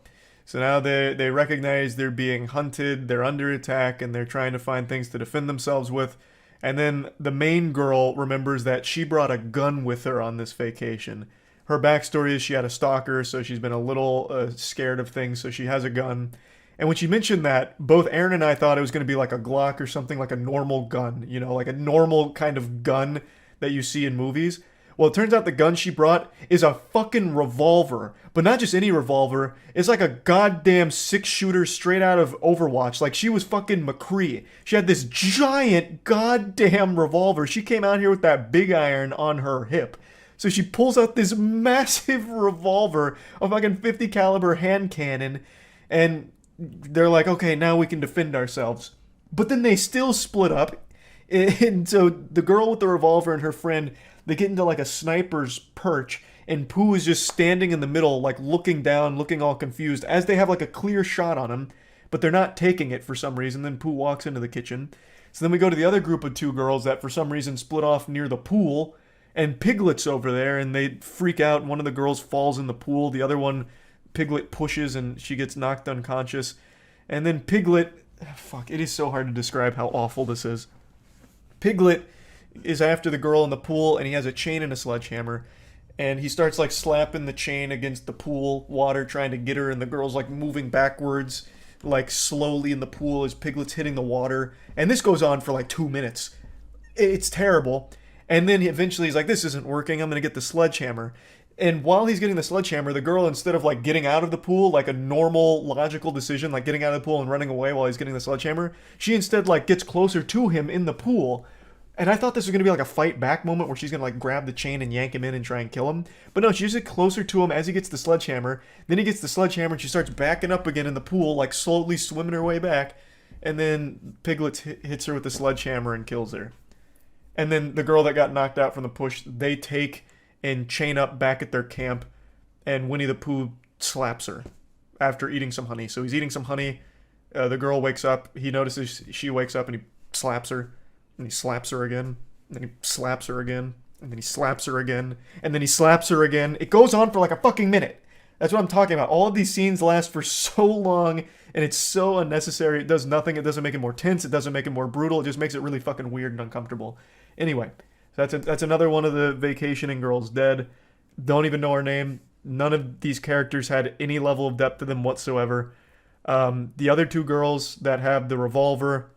[SPEAKER 1] So now they recognize they're being hunted, they're under attack, and they're trying to find things to defend themselves with. And then the main girl remembers that she brought a gun with her on this vacation. Her backstory is she had a stalker, so she's been a little scared of things, so she has a gun. And when she mentioned that, both Aaron and I thought it was going to be like a Glock or something, like a normal gun, you know, like a normal kind of gun that you see in movies. Well, it turns out the gun she brought is a fucking revolver. But not just any revolver, it's like a goddamn 6-shooter straight out of Overwatch. Like, she was fucking McCree. She had this giant goddamn revolver. She came out here with that big iron on her hip. So she pulls out this massive revolver, a fucking 50 caliber hand cannon, and they're like, okay, now we can defend ourselves. But then they still split up, and so the girl with the revolver and her friend, they get into like a sniper's perch, and Pooh is just standing in the middle, like looking down, looking all confused, as they have like a clear shot on him, but they're not taking it for some reason. Then Pooh walks into the kitchen. So then we go to the other group of 2 girls that for some reason split off near the pool, and Piglet's over there, and they freak out. One of the girls falls in the pool, the other one Piglet pushes and she gets knocked unconscious. And then Piglet, fuck, it is so hard to describe how awful this is. Piglet is after the girl in the pool, and he has a chain and a sledgehammer, and he starts like slapping the chain against the pool water trying to get her, and the girl's like moving backwards like slowly in the pool as Piglet's hitting the water. And this goes on for like 2 minutes. It's terrible. And then eventually he's like, this isn't working. I'm going to get the sledgehammer. And while he's getting the sledgehammer, the girl, instead of like getting out of the pool, like a normal logical decision, like getting out of the pool and running away while he's getting the sledgehammer, she instead like gets closer to him in the pool. And I thought this was going to be like a fight back moment where she's going to like grab the chain and yank him in and try and kill him. But no, she's just closer to him as he gets the sledgehammer. Then he gets the sledgehammer and she starts backing up again in the pool, like slowly swimming her way back. And then Piglet hits her with the sledgehammer and kills her. And then the girl that got knocked out from the push, they take and chain up back at their camp. And Winnie the Pooh slaps her after eating some honey. So he's eating some honey. The girl wakes up. He notices she wakes up and he slaps her. And he slaps her again. And then he slaps her again. And then he slaps her again. And then he slaps her again. It goes on for like a fucking minute. That's what I'm talking about. All of these scenes last for so long. And it's so unnecessary. It does nothing. It doesn't make it more tense. It doesn't make it more brutal. It just makes it really fucking weird and uncomfortable. Anyway, that's another one of the vacationing girls dead. Don't even know her name. None of these characters had any level of depth to them whatsoever. The other two girls that have the revolver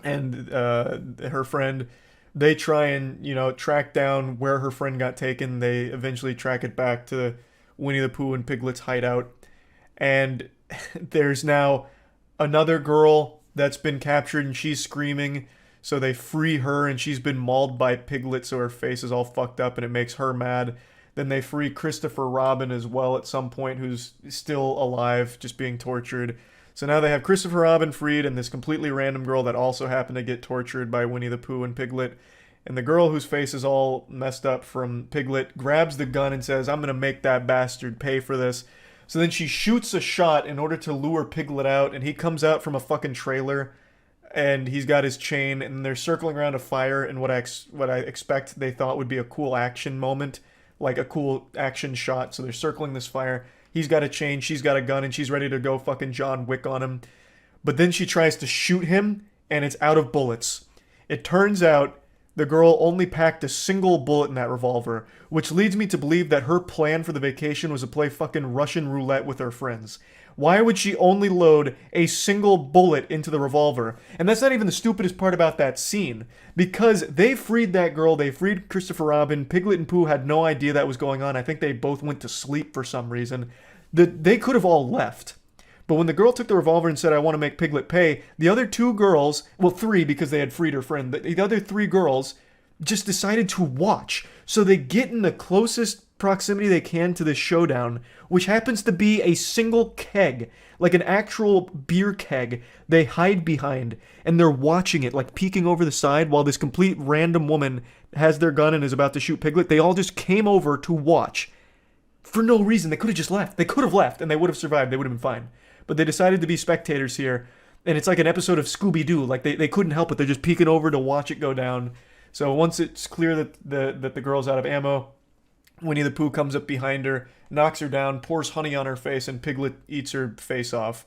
[SPEAKER 1] and her friend, they try and, track down where her friend got taken. They eventually track it back to Winnie the Pooh and Piglet's hideout. And there's now another girl that's been captured and she's screaming. So they free her and she's been mauled by Piglet, so her face is all fucked up and it makes her mad. Then they free Christopher Robin as well at some point, who's still alive, just being tortured. So now they have Christopher Robin freed and this completely random girl that also happened to get tortured by Winnie the Pooh and Piglet. And the girl whose face is all messed up from Piglet grabs the gun and says, I'm going to make that bastard pay for this. So then she shoots a shot in order to lure Piglet out, and he comes out from a fucking trailer. And he's got his chain, and they're circling around a fire in what I expect they thought would be a cool action moment, like a cool action shot. So they're circling this fire. He's got a chain, she's got a gun, and she's ready to go fucking John Wick on him. But then she tries to shoot him, and it's out of bullets. It turns out the girl only packed a single bullet in that revolver, which leads me to believe that her plan for the vacation was to play fucking Russian roulette with her friends. Why would she only load a single bullet into the revolver? And that's not even the stupidest part about that scene. Because they freed that girl, they freed Christopher Robin, Piglet and Pooh had no idea that was going on. I think they both went to sleep for some reason. They could have all left. But when the girl took the revolver and said, I want to make Piglet pay, the other two girls, well, three because they had freed her friend, the other three girls just decided to watch. So they get in the closest proximity they can to this showdown, which happens to be a single keg, like an actual beer keg they hide behind, and they're watching it, like peeking over the side while this complete random woman has their gun and is about to shoot Piglet. They all just came over to watch for no reason. They could have just left. They could have left and they would have survived. They would have been fine. But they decided to be spectators here, and it's like an episode of Scooby-Doo. Like they couldn't help it. They're just peeking over to watch it go down. So once it's clear that the girl's out of ammo, Winnie the Pooh comes up behind her, knocks her down, pours honey on her face, and Piglet eats her face off.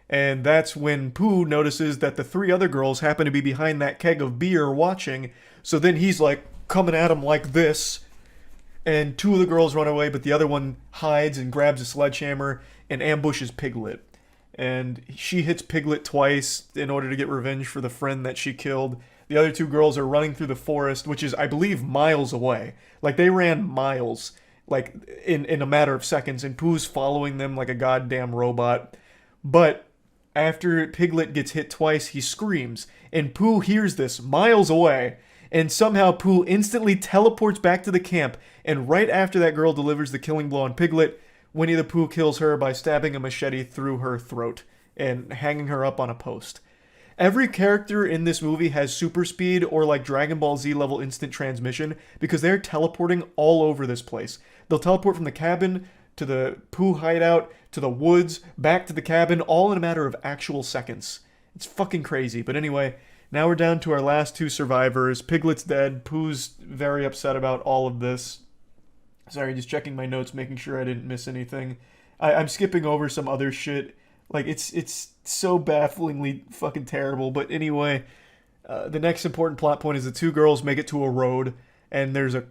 [SPEAKER 1] And that's when Pooh notices that the three other girls happen to be behind that keg of beer watching. So then he's like coming at him like this. And two of the girls run away, but the other one hides and grabs a sledgehammer and ambushes Piglet. And she hits Piglet twice in order to get revenge for the friend that she killed. The other two girls are running through the forest, which is, I believe, miles away. Like, they ran miles, like, in a matter of seconds, and Pooh's following them like a goddamn robot. But after Piglet gets hit twice, he screams, and Pooh hears this miles away, and somehow Pooh instantly teleports back to the camp, and right after that girl delivers the killing blow on Piglet, Winnie the Pooh kills her by stabbing a machete through her throat and hanging her up on a post. Every character in this movie has super speed or like Dragon Ball Z level instant transmission because they're teleporting all over this place. They'll teleport from the cabin to the Pooh hideout to the woods, back to the cabin, all in a matter of actual seconds. It's fucking crazy. But anyway, now we're down to our last two survivors. Piglet's dead. Pooh's very upset about all of this. Sorry, just checking my notes, making sure I didn't miss anything. I'm skipping over some other shit. Like, it's so bafflingly fucking terrible. But anyway, the next important plot point is the two girls make it to a road, and there's a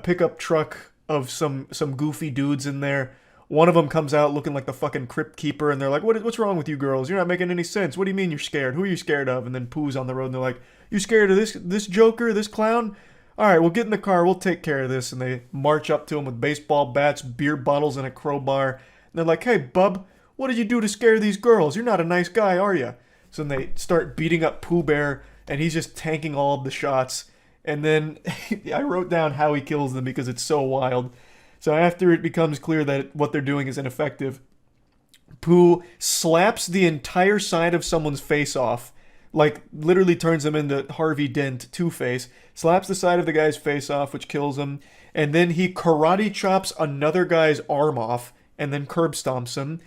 [SPEAKER 1] pickup truck of some goofy dudes in there, One of them comes out looking like the fucking crypt keeper, and they're like, what's wrong with you girls? You're not making any sense. What do you mean you're scared? Who are you scared of? And then Pooh's on the road, and they're like, you scared of this joker, this clown? All right, we'll get in the car. We'll take care of this. And they march up to him with baseball bats, beer bottles, and a crowbar. And they're like, hey, bub, what did you do to scare these girls? You're not a nice guy, are you? So then they start beating up Pooh Bear, and he's just tanking all of the shots. And then I wrote down how he kills them because it's so wild. So after it becomes clear that what they're doing is ineffective, Pooh slaps the entire side of someone's face off. Like, literally turns him into Harvey Dent, Two-Face. Slaps the side of the guy's face off, which kills him. And then he karate chops another guy's arm off, and then curb stomps him.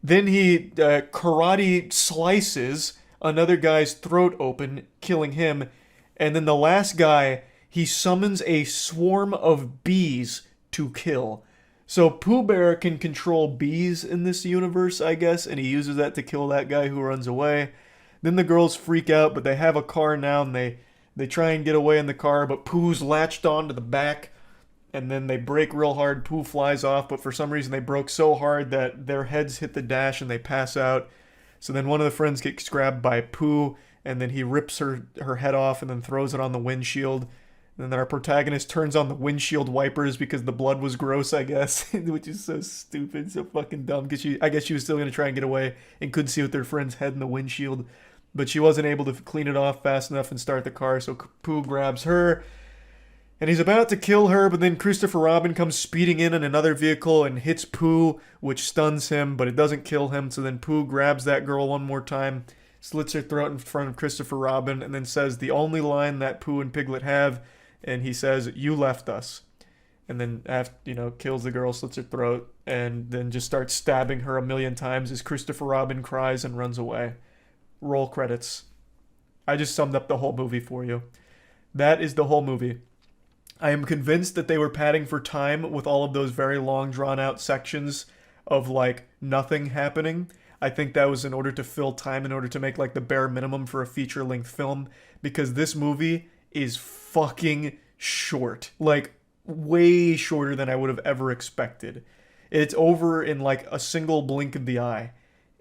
[SPEAKER 1] Then he karate slices another guy's throat open, killing him. And then the last guy, he summons a swarm of bees to kill. So Pooh Bear can control bees in this universe, I guess, and he uses that to kill that guy who runs away. Then the girls freak out, but they have a car now, and they try and get away in the car, but Pooh's latched on to the back, and then they brake real hard. Pooh flies off, but for some reason they broke so hard that their heads hit the dash and they pass out. So then one of the friends gets grabbed by Pooh, and then he rips her head off and then throws it on the windshield. And then our protagonist turns on the windshield wipers because the blood was gross, I guess, which is so stupid, so fucking dumb, because I guess she was still going to try and get away and couldn't see with their friend's head in the windshield. But she wasn't able to clean it off fast enough and start the car, so Pooh grabs her. And he's about to kill her, but then Christopher Robin comes speeding in another vehicle and hits Pooh, which stuns him, but it doesn't kill him. So then Pooh grabs that girl one more time, slits her throat in front of Christopher Robin, and then says the only line that Pooh and Piglet have, and he says, "You left us." And then, after, kills the girl, slits her throat, and then just starts stabbing her a million times as Christopher Robin cries and runs away. Roll credits. I just summed up the whole movie for you. That is the whole movie. I am convinced that they were padding for time with all of those very long, drawn-out sections of, nothing happening. I think that was in order to fill time, in order to make, the bare minimum for a feature-length film, because this movie is fucking short. Way shorter than I would have ever expected. It's over in, a single blink of the eye.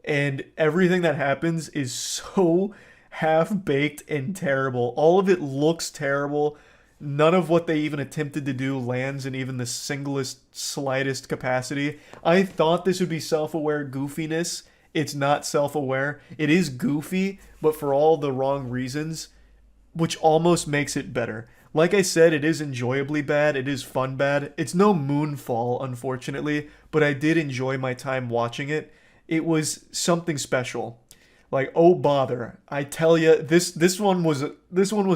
[SPEAKER 1] And everything that happens is so half-baked and terrible. All of it looks terrible. None of what they even attempted to do lands in even the singlest, slightest capacity. I thought this would be self-aware goofiness. It's not self-aware. It is goofy, but for all the wrong reasons, which almost makes it better. Like I said, it is enjoyably bad. It is fun bad. It's no Moonfall, unfortunately, but I did enjoy my time watching it. It was something special. Oh bother. I tell you, this one was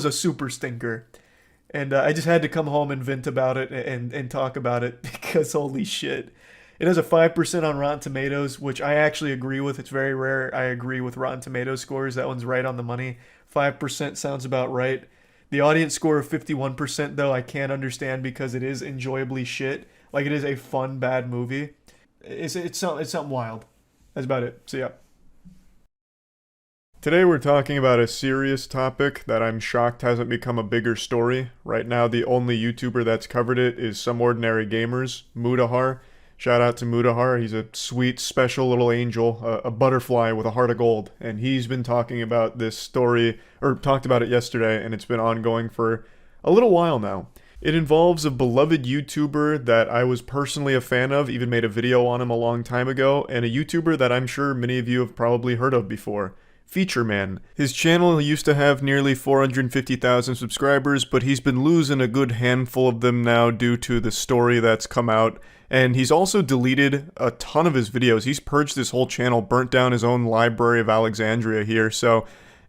[SPEAKER 1] a super stinker. And I just had to come home and vent about it and talk about it because holy shit. It has a 5% on Rotten Tomatoes, which I actually agree with. It's very rare I agree with Rotten Tomatoes scores. That one's right on the money. 5% sounds about right. The audience score of 51%, though, I can't understand because it is enjoyably shit. It is a fun, bad movie. It's something wild. That's about it. So, yeah. Today we're talking about a serious topic that I'm shocked hasn't become a bigger story. Right now the only YouTuber that's covered it is Some Ordinary Gamers, Mudahar. Shout out to Mudahar, he's a sweet, special little angel, a butterfly with a heart of gold. And he's been talking about this story, or talked about it yesterday, and it's been ongoing for a little while now. It involves a beloved YouTuber that I was personally a fan of, even made a video on him a long time ago, and a YouTuber that I'm sure many of you have probably heard of before. Feature Man. His channel used to have nearly 450,000 subscribers, but he's been losing a good handful of them now due to the story that's come out. And he's also deleted a ton of his videos. He's purged his whole channel, burnt down his own Library of Alexandria here, so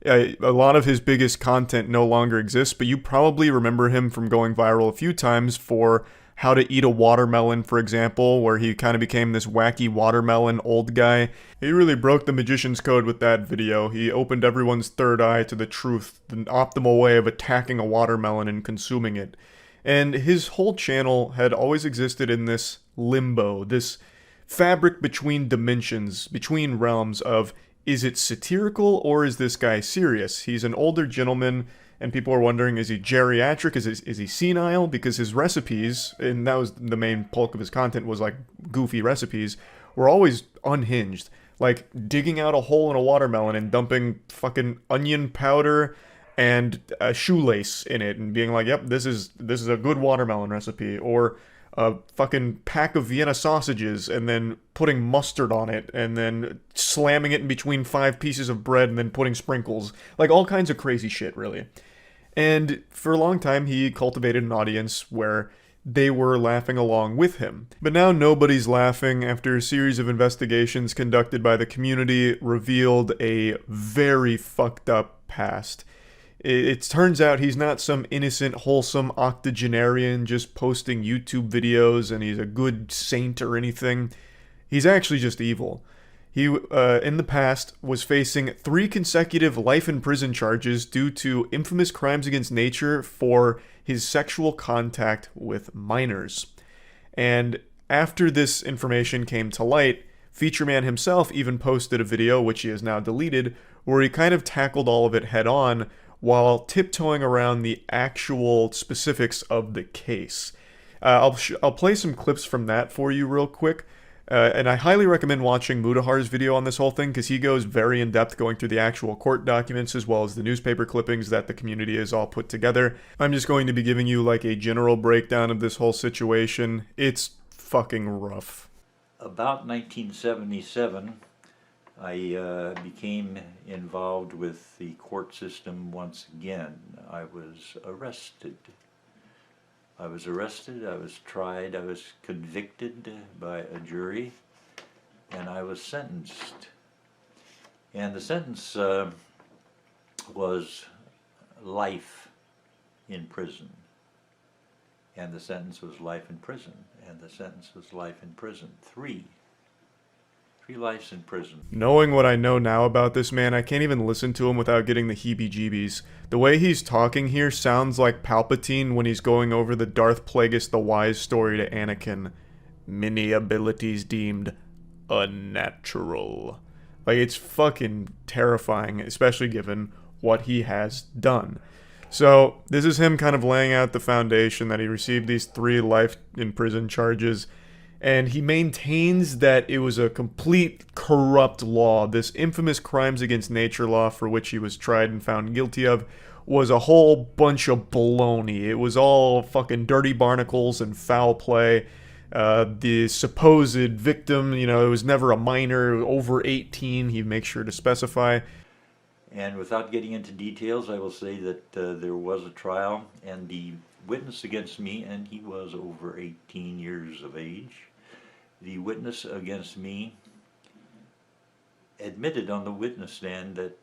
[SPEAKER 1] a lot of his biggest content no longer exists, but you probably remember him from going viral a few times for how to eat a watermelon, for example, where he kind of became this wacky watermelon old guy. He really broke the magician's code with that video. He opened everyone's third eye to the truth, the optimal way of attacking a watermelon and consuming it. And his whole channel had always existed in this limbo, this fabric between dimensions, between realms of, is it satirical or is this guy serious? He's an older gentleman, And people are wondering, is he geriatric? Is he senile? Because his recipes, and that was the main bulk of his content, was like goofy recipes, were always unhinged. Like digging out a hole in a watermelon and dumping fucking onion powder and a shoelace in it and being like, yep, this is a good watermelon recipe. Or a fucking pack of Vienna sausages and then putting mustard on it and then slamming it in between 5 pieces of bread and then putting sprinkles. Like all kinds of crazy shit, really. And for a long time, he cultivated an audience where they were laughing along with him. But now nobody's laughing after a series of investigations conducted by the community revealed a very fucked up past. It turns out he's not some innocent, wholesome octogenarian just posting YouTube videos and he's a good saint or anything. He's actually just evil. He, in the past, was facing 3 consecutive life in prison charges due to infamous crimes against nature for his sexual contact with minors. And after this information came to light, Featureman himself even posted a video, which he has now deleted, where he kind of tackled all of it head on while tiptoeing around the actual specifics of the case. I'll play some clips from that for you real quick. And I highly recommend watching Mudahar's video on this whole thing because he goes very in-depth going through the actual court documents as well as the newspaper clippings that the community has all put together. I'm just going to be giving you like a general breakdown of this whole situation. It's fucking rough.
[SPEAKER 9] About 1977, I became involved with the court system once again. I was arrested. I was tried, I was convicted by a jury, and I was sentenced. And the sentence was life in prison. And the sentence was life in prison. And the sentence was life in prison. Three lives in prison.
[SPEAKER 1] Knowing what I know now about this man, I can't even listen to him without getting the heebie-jeebies. The way he's talking here sounds like Palpatine when he's going over the Darth Plagueis the Wise story to Anakin. Many abilities deemed unnatural. Like, it's fucking terrifying, especially given what he has done. So, this is him kind of laying out the foundation that he received these 3 life in prison charges. And he maintains that it was a complete corrupt law. This infamous crimes against nature law for which he was tried and found guilty of was a whole bunch of baloney. It was all fucking dirty barnacles and foul play. The supposed victim, you know, it was never a minor, over 18, he makes sure to specify.
[SPEAKER 9] And without getting into details, I will say that there was a trial, and the witness against me, and he was over 18 years of age, the witness against me admitted on the witness stand that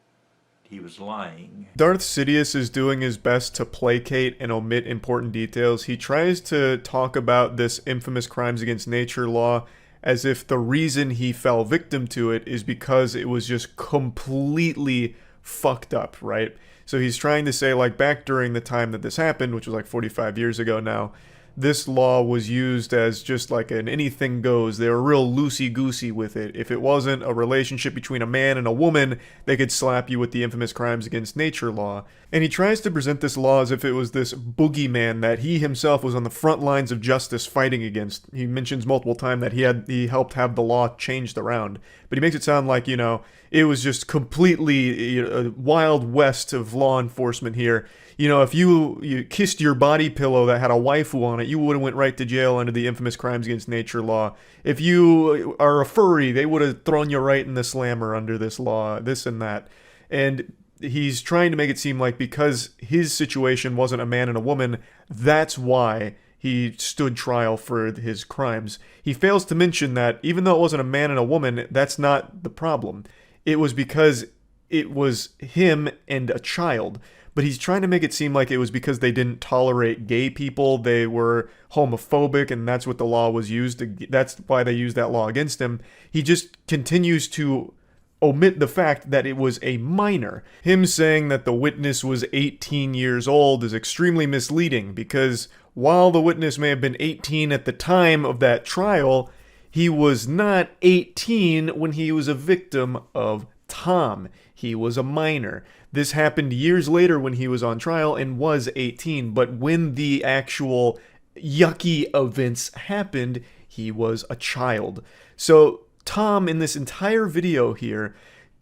[SPEAKER 9] he was lying.
[SPEAKER 1] Darth Sidious is doing his best to placate and omit important details. He tries to talk about this infamous crimes against nature law as if the reason he fell victim to it is because it was just completely fucked up, right? So he's trying to say, like, back during the time that this happened, which was like 45 years ago now, this law was used as just like an anything goes. They were real loosey-goosey with it. If it wasn't a relationship between a man and a woman, they could slap you with the infamous crimes against nature law. And he tries to present this law as if it was this boogeyman that he himself was on the front lines of justice fighting against. He mentions multiple times that he helped have the law changed around. But he makes it sound like, you know, it was just completely a wild west of law enforcement here. You know, if you kissed your body pillow that had a waifu on it, you would have went right to jail under the infamous crimes against nature law. If you are a furry, they would have thrown you right in the slammer under this law, this and that. And he's trying to make it seem like because his situation wasn't a man and a woman, that's why he stood trial for his crimes. He fails to mention that even though it wasn't a man and a woman, that's not the problem. It was because it was him and a child. But he's trying to make it seem like it was because they didn't tolerate gay people, they were homophobic, and that's what the law was used to, that's why they used that law against him. He just continues to omit the fact that it was a minor. Him saying that the witness was 18 years old is extremely misleading because while the witness may have been 18 at the time of that trial, he was not 18 when he was a victim of Tom. he was a minor. This happened years later when he was on trial and was 18, but when the actual yucky events happened, he was a child. So Tom, in this entire video here,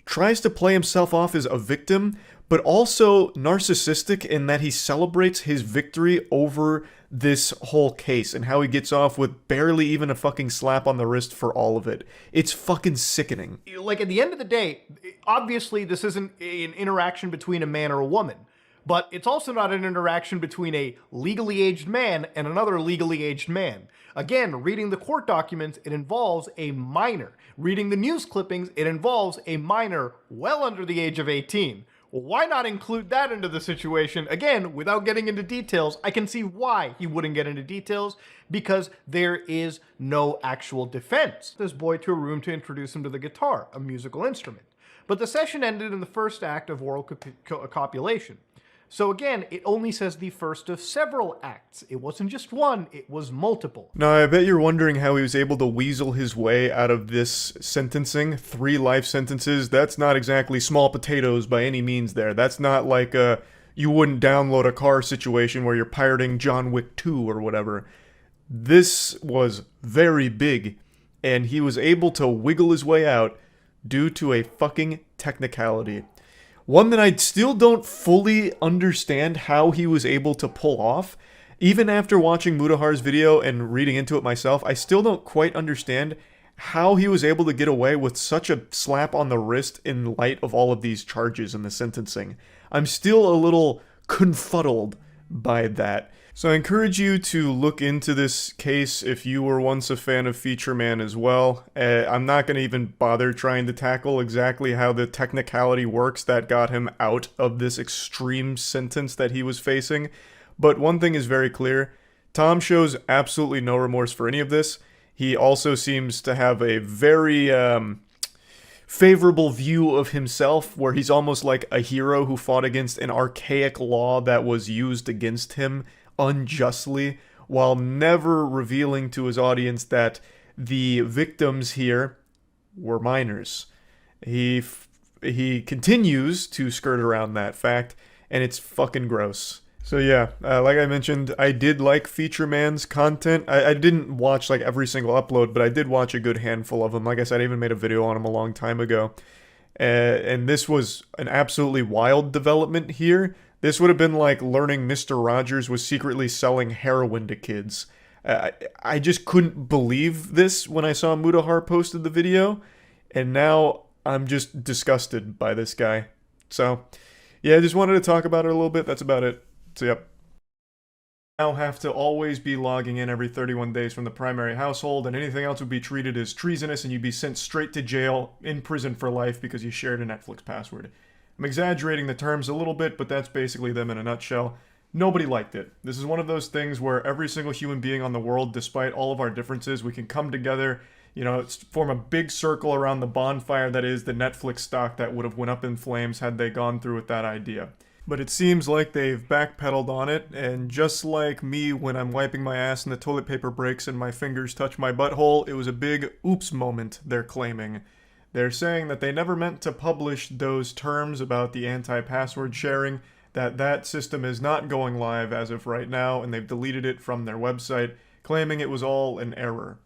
[SPEAKER 1] tries to play himself off as a victim, but also narcissistic in that he celebrates his victory over this whole case and how he gets off with barely even a fucking slap on the wrist for all of it. It's fucking sickening.
[SPEAKER 10] Like, at the end of the day, obviously this isn't an interaction between a man or a woman, but it's also not an interaction between a legally aged man and another legally aged man. Again, reading the court documents, it involves a minor. Reading the news clippings, it involves a minor well under the age of 18. Well, why not include that into the situation? Again, without getting into details, I can see why he wouldn't get into details, because there is no actual defense. This boy to a room to introduce him to the guitar, a musical instrument. But the session ended in the first act of oral copulation. So again, it only says the first of several acts. It wasn't just one, it was multiple.
[SPEAKER 1] Now, I bet you're wondering how he was able to weasel his way out of this sentencing. 3 life sentences, that's not exactly small potatoes by any means there. That's not like a you wouldn't download a car situation where you're pirating John Wick 2 or whatever. This was very big, and he was able to wiggle his way out due to a fucking technicality. One that I still don't fully understand how he was able to pull off. Even after watching Mudahar's video and reading into it myself, I still don't quite understand how he was able to get away with such a slap on the wrist in light of all of these charges in the sentencing. I'm still a little confuddled by that. So I encourage you to look into this case if you were once a fan of Feature Man as well. I'm not going to even bother trying to tackle exactly how the technicality works that got him out of this extreme sentence that he was facing. But one thing is very clear. Tom shows absolutely no remorse for any of this. He also seems to have a very favorable view of himself, where he's almost like a hero who fought against an archaic law that was used against him unjustly, while never revealing to his audience that the victims here were minors. He continues to skirt around that fact, and it's fucking gross. So yeah, like I mentioned, I did like Feature Man's content. I didn't watch like every single upload, but I did watch a good handful of them. Like I said, I even made a video on him a long time ago. And this was an absolutely wild development here. This would have been like learning Mr. Rogers was secretly selling heroin to kids. I just couldn't believe this when I saw Mudahar posted the video, and now I'm just disgusted by this guy. So, yeah, I just wanted to talk about it a little bit. That's about it. So, yep. Now have to always be logging in every 31 days from the primary household, and anything else would be treated as treasonous, and you'd be sent straight to jail, in prison for life, because you shared a Netflix password. I'm exaggerating the terms a little bit, but that's basically them in a nutshell. Nobody liked it. This is one of those things where every single human being on the world, despite all of our differences, we can come together, form a big circle around the bonfire that is the Netflix stock that would have went up in flames had they gone through with that idea. But it seems like they've backpedaled on it, and just like me when I'm wiping my ass and the toilet paper breaks and my fingers touch my butthole, it was a big oops moment, they're claiming. They're saying that they never meant to publish those terms about the anti-password sharing, that system is not going live as of right now, and they've deleted it from their website, claiming it was all an error.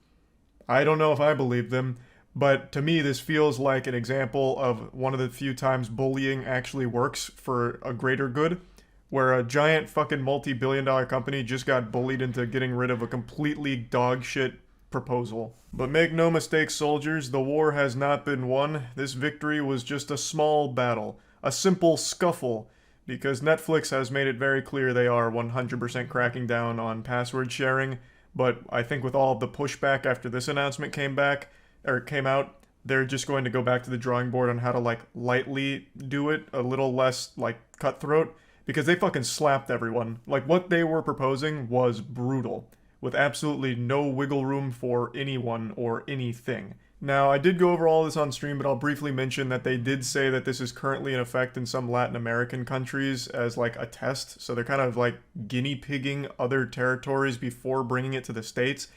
[SPEAKER 1] I don't know if I believe them, but to me this feels like an example of one of the few times bullying actually works for a greater good, where a giant fucking multi-billion-dollar company just got bullied into getting rid of a completely dog-shit proposal. But make no mistake, soldiers, the war has not been won. This victory was just a small battle, a simple scuffle, because Netflix has made it very clear they are 100% cracking down on password sharing, but I think with all of the pushback after this announcement came out, they're just going to go back to the drawing board on how to lightly do it, a little less cutthroat, because they fucking slapped everyone. What they were proposing was brutal, with absolutely no wiggle room for anyone or anything. Now, I did go over all this on stream, but I'll briefly mention that they did say that this is currently in effect in some Latin American countries as a test, so they're kind of guinea pigging other territories before bringing it to the States.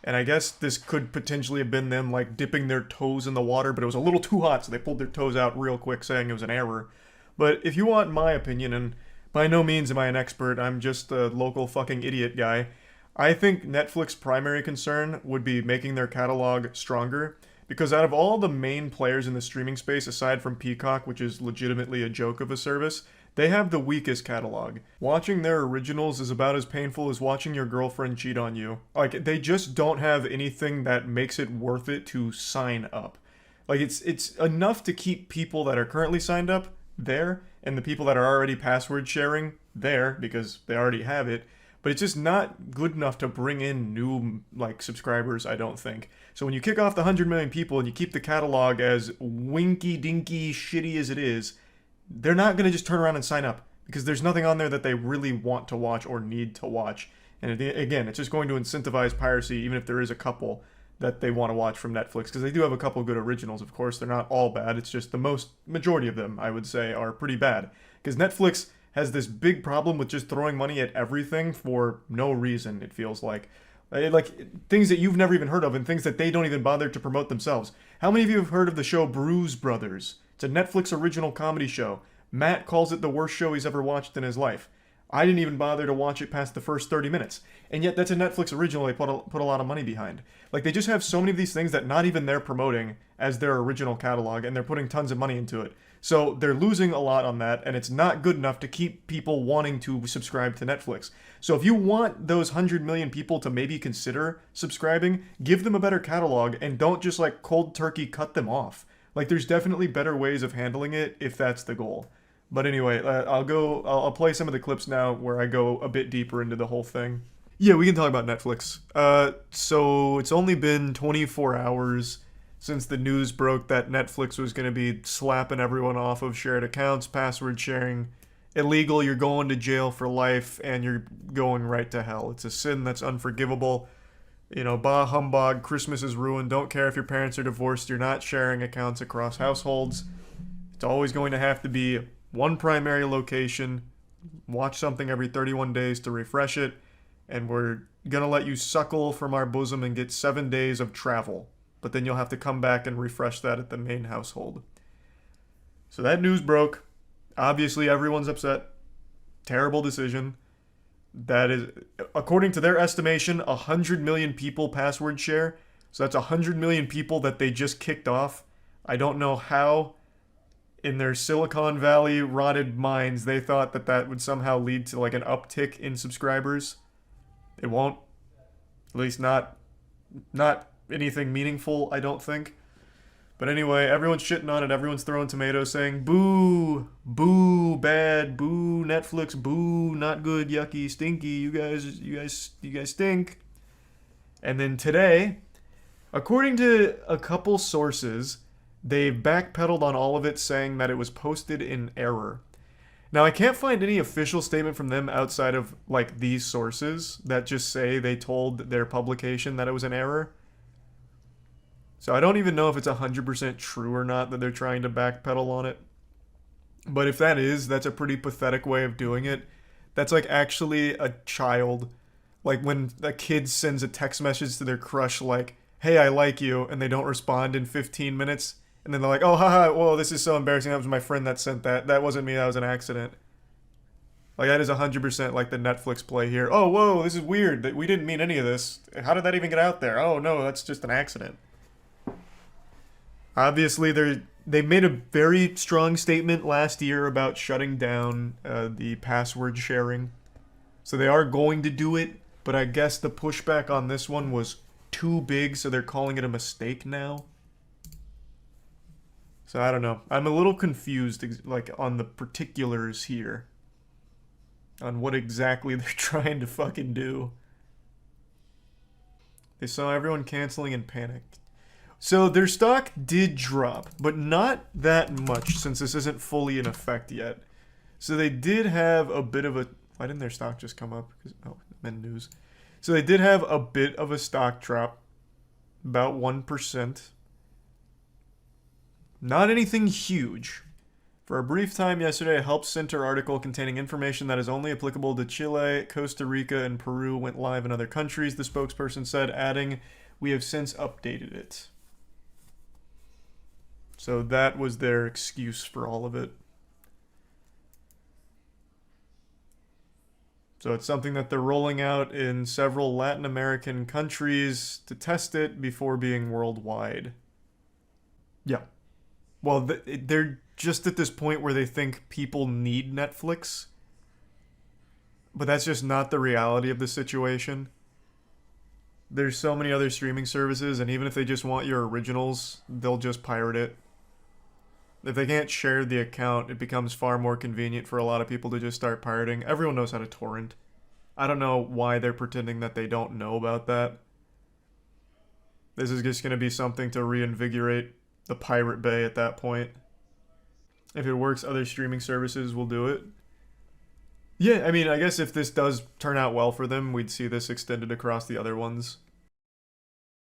[SPEAKER 1] And I guess this could potentially have been them, like, dipping their toes in the water, but it was a little too hot, so they pulled their toes out real quick, saying it was an error. But if you want my opinion, and by no means am I an expert, I'm just a local fucking idiot guy, I think Netflix's primary concern would be making their catalog stronger, because out of all the main players in the streaming space, aside from Peacock, which is legitimately a joke of a service, they have the weakest catalog. Watching their originals is about as painful as watching your girlfriend cheat on you. Like, they just don't have anything that makes it worth it to sign up. Like, it's enough to keep people that are currently signed up there, and the people that are already password sharing there, because they already have it, but it's just not good enough to bring in new, like, subscribers, I don't think. So when you kick off the 100 million people and you keep the catalog as winky-dinky shitty as it is, they're not going to just turn around and sign up, because there's nothing on there that they really want to watch or need to watch. And again, it's just going to incentivize piracy, even if there is a couple that they want to watch from Netflix, because they do have a couple good originals, of course. They're not all bad. It's just the majority of them, I would say, are pretty bad. Because Netflix has this big problem with just throwing money at everything for no reason, it feels like. Like, things that you've never even heard of and things that they don't even bother to promote themselves. How many of you have heard of the show Bruise Brothers? It's a Netflix original comedy show. Matt calls it the worst show he's ever watched in his life. I didn't even bother to watch it past the first 30 minutes. And yet that's a Netflix original they put a lot of money behind. Like, they just have so many of these things that not even they're promoting as their original catalog, and they're putting tons of money into it. So they're losing a lot on that, and it's not good enough to keep people wanting to subscribe to Netflix. So if you want those 100 million people to maybe consider subscribing, give them a better catalog, and don't just, like, cold turkey cut them off. Like, there's definitely better ways of handling it if that's the goal. But anyway, I'll play some of the clips now where I go a bit deeper into the whole thing. Yeah, we can talk about Netflix. So it's only been 24 hours since the news broke that Netflix was going to be slapping everyone off of shared accounts, password sharing. Illegal, you're going to jail for life, and you're going right to hell. It's a sin that's unforgivable. You know, bah humbug, Christmas is ruined. Don't care if your parents are divorced, you're not sharing accounts across households. It's always going to have to be one primary location. Watch something every 31 days to refresh it, and we're gonna let you suckle from our bosom and get 7 days of travel. But then you'll have to come back and refresh that at the main household. So that news broke. Obviously, everyone's upset. Terrible decision. That is, according to their estimation, 100 million people password share. So that's 100 million people that they just kicked off. I don't know how, in their Silicon Valley rotted minds, they thought that that would somehow lead to, like, an uptick in subscribers. It won't. At least not anything meaningful, I don't think. But anyway, everyone's shitting on it. Everyone's throwing tomatoes, saying, boo, boo, bad, boo, Netflix, boo, not good, yucky, stinky, you guys stink. And then today, according to a couple sources, they backpedaled on all of it, saying that it was posted in error. Now, I can't find any official statement from them outside of, like, these sources that just say they told their publication that it was an error. So I don't even know if it's 100% true or not that they're trying to backpedal on it. But if that is, that's a pretty pathetic way of doing it. That's like actually a child. Like when a kid sends a text message to their crush like, hey, I like you, and they don't respond in 15 minutes. And then they're like, oh, haha, whoa, this is so embarrassing. That was my friend that sent that. That wasn't me. That was an accident. Like, that is 100% like the Netflix play here. Oh, whoa, this is weird. We didn't mean any of this. How did that even get out there? Oh, no, that's just an accident. Obviously, they made a very strong statement last year about shutting down the password sharing. So they are going to do it, but I guess the pushback on this one was too big, so they're calling it a mistake now. So I don't know. I'm a little confused, like, on the particulars here. On what exactly they're trying to fucking do. They saw everyone canceling and panicked. So their stock did drop, but not that much since this isn't fully in effect yet. So they did have a bit of a... Why didn't their stock just come up? Oh, I'm in news. So they did have a bit of a stock drop. About 1%. Not anything huge. For a brief time yesterday, a Help Center article containing information that is only applicable to Chile, Costa Rica, and Peru went live in other countries, the spokesperson said, adding, "We have since updated it." So that was their excuse for all of it. So it's something that they're rolling out in several Latin American countries to test it before being worldwide. Yeah. Well, they're just at this point where they think people need Netflix. But that's just not the reality of the situation. There's so many other streaming services, and even if they just want your originals, they'll just pirate it. If they can't share the account, it becomes far more convenient for a lot of people to just start pirating. Everyone knows how to torrent. I don't know why they're pretending that they don't know about that. This is just going to be something to reinvigorate the Pirate Bay at that point. If it works, other streaming services will do it. Yeah, I mean, I guess if this does turn out well for them, we'd see this extended across the other ones.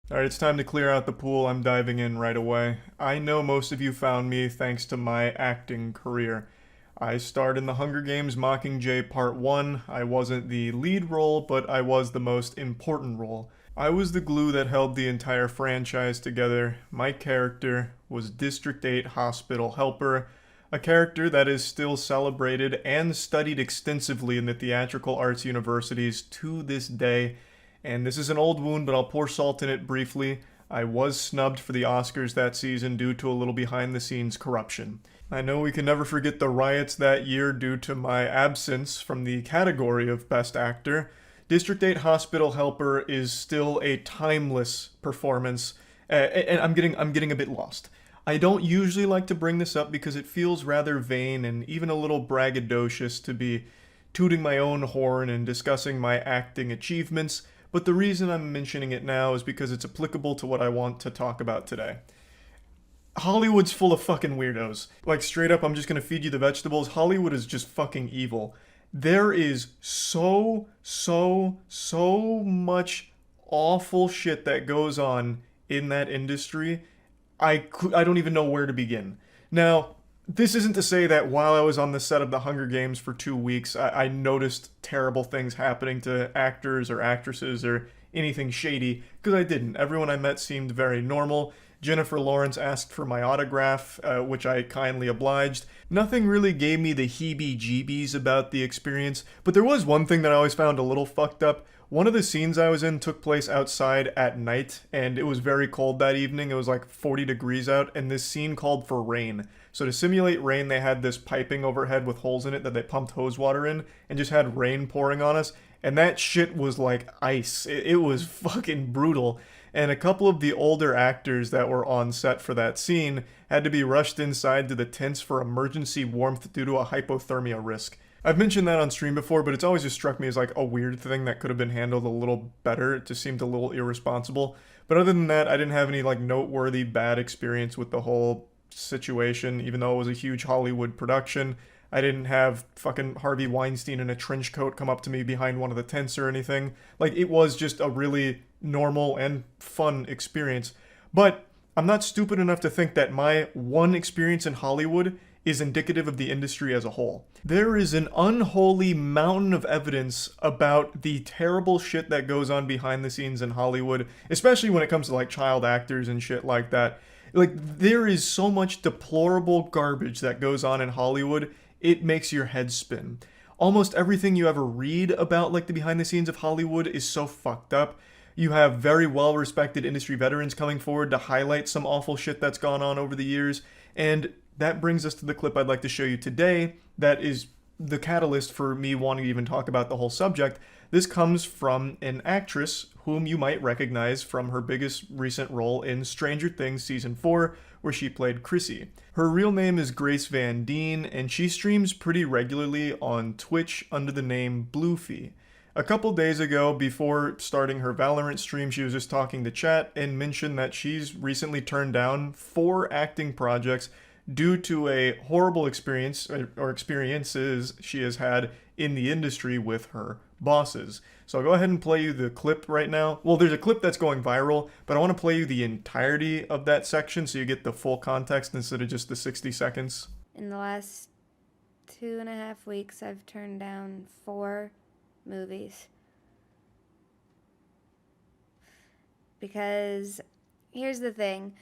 [SPEAKER 1] Alright, it's time to clear out the pool. I'm diving in right away. I know most of you found me thanks to my acting career. I starred in the Hunger Games Mockingjay Part 1. I wasn't the lead role, but I was the most important role. I was the glue that held the entire franchise together. My character was District 8 Hospital Helper, a character that is still celebrated and studied extensively in the theatrical arts universities to this day. And this is an old wound, but I'll pour salt in it briefly. I was snubbed for the Oscars that season due to a little behind-the-scenes corruption. I know we can never forget the riots that year due to my absence from the category of Best Actor. District 8 Hospital Helper is still a timeless performance, and I'm getting a bit lost. I don't usually like to bring this up because it feels rather vain and even a little braggadocious to be tooting my own horn and discussing my acting achievements, but the reason I'm mentioning it now is because it's applicable to what I want to talk about today. Hollywood's full of fucking weirdos. Like, straight up, I'm just gonna feed you the vegetables. Hollywood is just fucking evil. There is so much awful shit that goes on in that industry. I don't even know where to begin. Now, this isn't to say that while I was on the set of The Hunger Games for 2 weeks, I noticed terrible things happening to actors or actresses or anything shady, because I didn't. Everyone I met seemed very normal. Jennifer Lawrence asked for my autograph, which I kindly obliged. Nothing really gave me the heebie-jeebies about the experience, but there was one thing that I always found a little fucked up. One of the scenes I was in took place outside at night, and it was very cold that evening. It was like 40 degrees out, and this scene called for rain. So to simulate rain, they had this piping overhead with holes in it that they pumped hose water in, and just had rain pouring on us, and that shit was like ice. It was fucking brutal. And a couple of the older actors that were on set for that scene had to be rushed inside to the tents for emergency warmth due to a hypothermia risk. I've mentioned that on stream before, but it's always just struck me as like a weird thing that could have been handled a little better. It just seemed a little irresponsible. But other than that, I didn't have any like noteworthy bad experience with the whole situation, even though it was a huge Hollywood production. I didn't have fucking Harvey Weinstein in a trench coat come up to me behind one of the tents or anything. Like, it was just a really normal and fun experience. But I'm not stupid enough to think that my one experience in Hollywood is indicative of the industry as a whole. There is an unholy mountain of evidence about the terrible shit that goes on behind the scenes in Hollywood, especially when it comes to like child actors and shit like that. Like, there is so much deplorable garbage that goes on in Hollywood, it makes your head spin. Almost everything you ever read about like the behind the scenes of Hollywood is so fucked up. You have very well respected industry veterans coming forward to highlight some awful shit that's gone on over the years, and that brings us to the clip I'd like to show you today that is the catalyst for me wanting to even talk about the whole subject. This comes from an actress whom you might recognize from her biggest recent role in Stranger Things Season 4, where she played Chrissy. Her real name is Grace Van Dien, and she streams pretty regularly on Twitch under the name Bluefy. A couple days ago, before starting her Valorant stream, she was just talking to chat and mentioned that she's recently turned down 4 acting projects due to a horrible experience or experiences she has had in the industry with her bosses. So I'll go ahead and play you the clip right now. Well, there's a clip that's going viral, but I want to play you the entirety of that section so you get the full context instead of just the 60 seconds.
[SPEAKER 7] in the last 2.5 weeks, I've turned down 4 movies. Because here's the thing.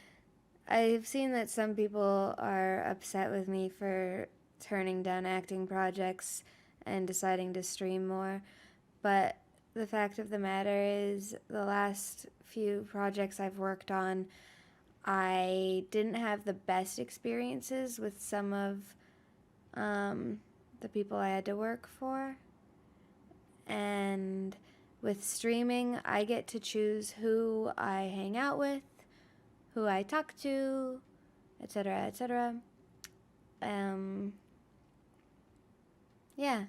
[SPEAKER 7] I've seen that some people are upset with me for turning down acting projects and deciding to stream more. But the fact of the matter is, the last few projects I've worked on, I didn't have the best experiences with some of the people I had to work for. And with streaming, I get to choose who I hang out with, who I talk to, etc., etc. Yeah.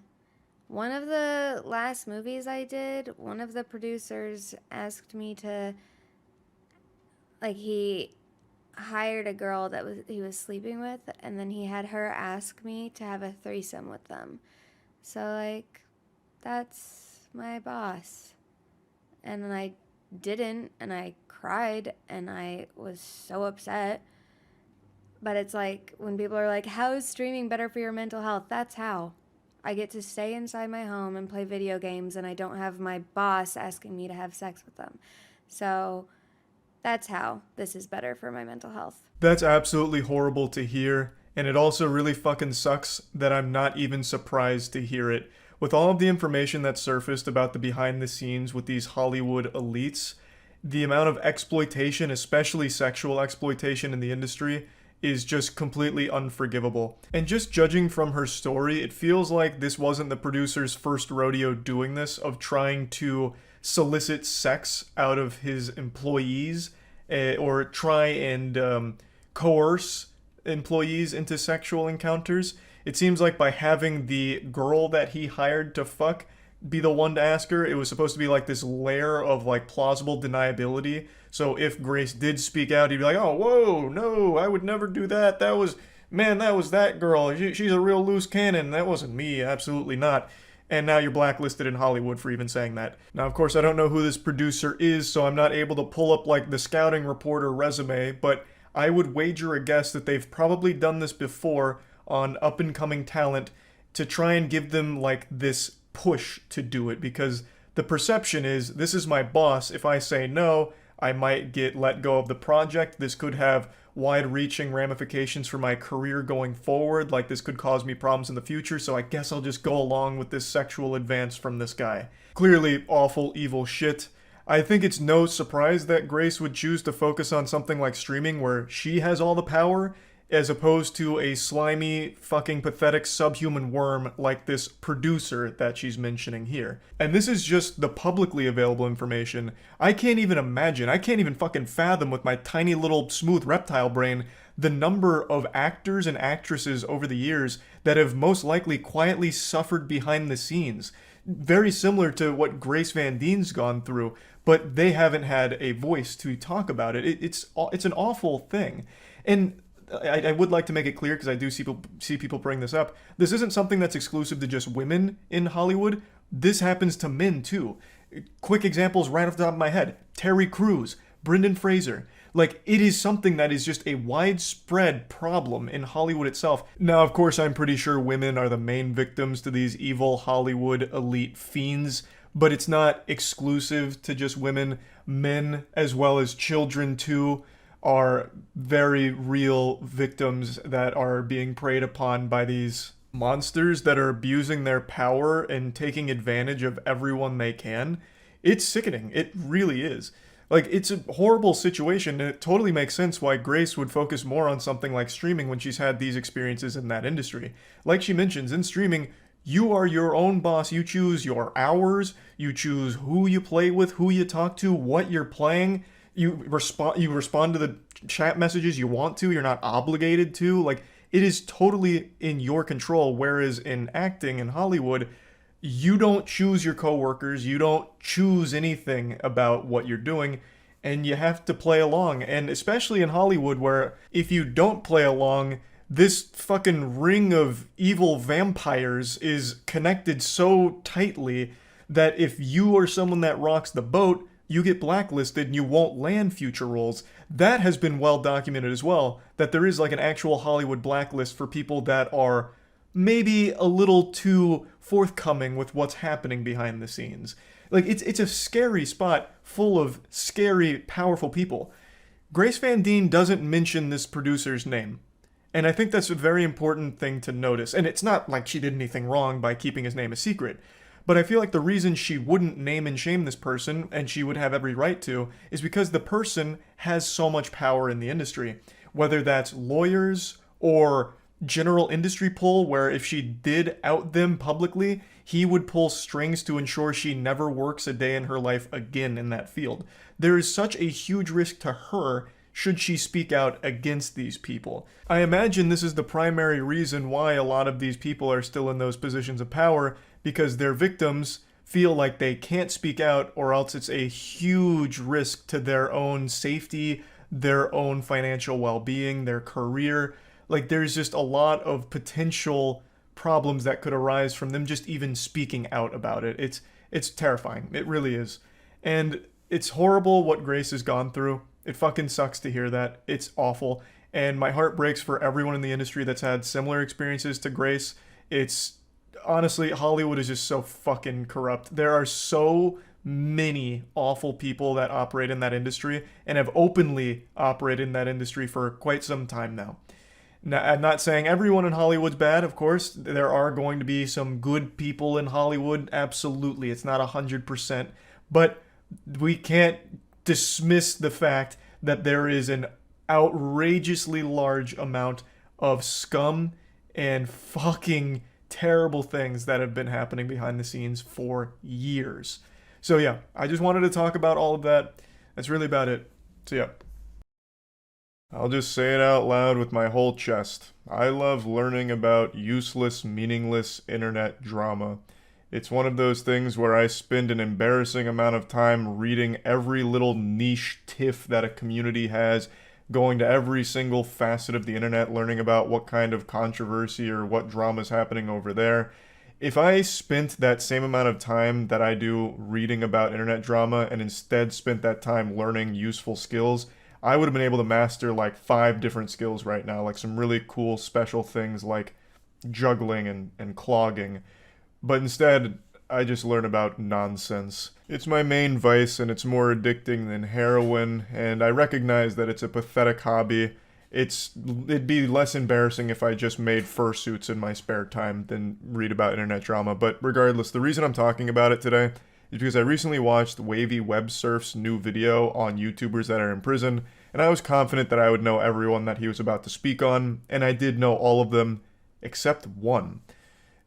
[SPEAKER 7] One of the last movies I did, one of the producers asked me to, like, he hired a girl that he was sleeping with, and then he had her ask me to have a threesome with them. So, like, that's my boss. And then I didn't, and I cried, and I was so upset. But it's like, when people are like, how is streaming better for your mental health? That's how. I get to stay inside my home and play video games, and I don't have my boss asking me to have sex with them. So that's how this is better for my mental health.
[SPEAKER 1] That's absolutely horrible to hear, and it also really fucking sucks that I'm not even surprised to hear it. With all of the information that surfaced about the behind the scenes with these Hollywood elites, the amount of exploitation, especially sexual exploitation in the industry, is just completely unforgivable. And just judging from her story, it feels like this wasn't the producer's first rodeo doing this, of trying to solicit sex out of his employees, or try and coerce employees into sexual encounters. It seems like by having the girl that he hired to fuck be the one to ask her, it was supposed to be like this layer of like plausible deniability. So if Grace did speak out, he'd be like, oh, whoa, no, I would never do that. That was that girl. She's a real loose cannon. That wasn't me. Absolutely not. And now you're blacklisted in Hollywood for even saying that. Now, of course, I don't know who this producer is, so I'm not able to pull up like the scouting report or resume, but I would wager a guess that they've probably done this before on up-and-coming talent to try and give them like this push to do it, because the perception is, this is my boss. If I say no, I might get let go of the project. This could have wide-reaching ramifications for my career going forward. Like, this could cause me problems in the future, so I guess I'll just go along with this sexual advance from this guy. Clearly awful, evil shit. I think it's no surprise that Grace would choose to focus on something like streaming, where she has all the power, as opposed to a slimy, fucking pathetic subhuman worm like this producer that she's mentioning here. And this is just the publicly available information. I can't even imagine, I can't even fucking fathom with my tiny little smooth reptile brain the number of actors and actresses over the years that have most likely quietly suffered behind the scenes. Very similar to what Grace Van Dien's gone through, but they haven't had a voice to talk about it. It's an awful thing. And I would like to make it clear, because I do see people bring this up, this isn't something that's exclusive to just women in Hollywood. This happens to men too. Quick examples right off the top of my head: Terry Crews, Brendan Fraser. Like, it is something that is just a widespread problem in Hollywood itself. Now, of course, I'm pretty sure women are the main victims to these evil Hollywood elite fiends, but it's not exclusive to just women. Men, as well as children too, are very real victims that are being preyed upon by these monsters that are abusing their power and taking advantage of everyone they can. It's sickening. It really is. Like, it's a horrible situation, and it totally makes sense why Grace would focus more on something like streaming when she's had these experiences in that industry. Like she mentions, in streaming, you are your own boss. You choose your hours, you choose who you play with, who you talk to, what you're playing. You respond to the chat messages you want to. You're not obligated to. Like, it is totally in your control. Whereas in acting in Hollywood, you don't choose your coworkers. You don't choose anything about what you're doing, and you have to play along. And especially in Hollywood, where if you don't play along, this fucking ring of evil vampires is connected so tightly that if you are someone that rocks the boat, you get blacklisted and you won't land future roles. That has been well documented as well, that there is like an actual Hollywood blacklist for people that are maybe a little too forthcoming with what's happening behind the scenes. Like, it's a scary spot full of scary, powerful people. Grace Van Dien doesn't mention this producer's name. And I think that's a very important thing to notice. And it's not like she did anything wrong by keeping his name a secret. But I feel like the reason she wouldn't name and shame this person, and she would have every right to, is because the person has so much power in the industry. Whether that's lawyers or general industry pull, where if she did out them publicly, he would pull strings to ensure she never works a day in her life again in that field. There is such a huge risk to her should she speak out against these people. I imagine this is the primary reason why a lot of these people are still in those positions of power, because their victims feel like they can't speak out, or else it's a huge risk to their own safety, their own financial well-being, their career. Like, there's just a lot of potential problems that could arise from them just even speaking out about it. It's terrifying. It really is. And it's horrible what Grace has gone through. It fucking sucks to hear that. It's awful. And my heart breaks for everyone in the industry that's had similar experiences to Grace. It's honestly, Hollywood is just so fucking corrupt. There are so many awful people that operate in that industry and have openly operated in that industry for quite some time now. Now, I'm not saying everyone in Hollywood's bad, of course. There are going to be some good people in Hollywood. Absolutely. It's not 100%. But we can't dismiss the fact that there is an outrageously large amount of scum and fucking terrible things that have been happening behind the scenes for years. So yeah, I just wanted to talk about all of that. That's really about it. So yeah. I'll just say it out loud with my whole chest. I love learning about useless, meaningless internet drama. It's one of those things where I spend an embarrassing amount of time reading every little niche tiff that a community has, going to every single facet of the internet, learning about what kind of controversy or what drama is happening over there. If I spent that same amount of time that I do reading about internet drama and instead spent that time learning useful skills, I would have been able to master like 5 different skills right now, like some really cool special things like juggling and clogging. But instead, I just learn about nonsense. It's my main vice, and it's more addicting than heroin, and I recognize that it's a pathetic hobby. It'd be less embarrassing if I just made fursuits in my spare time than read about internet drama. But regardless, the reason I'm talking about it today is because I recently watched Wavy Web Surf's new video on YouTubers that are in prison, and I was confident that I would know everyone that he was about to speak on, and I did know all of them except one.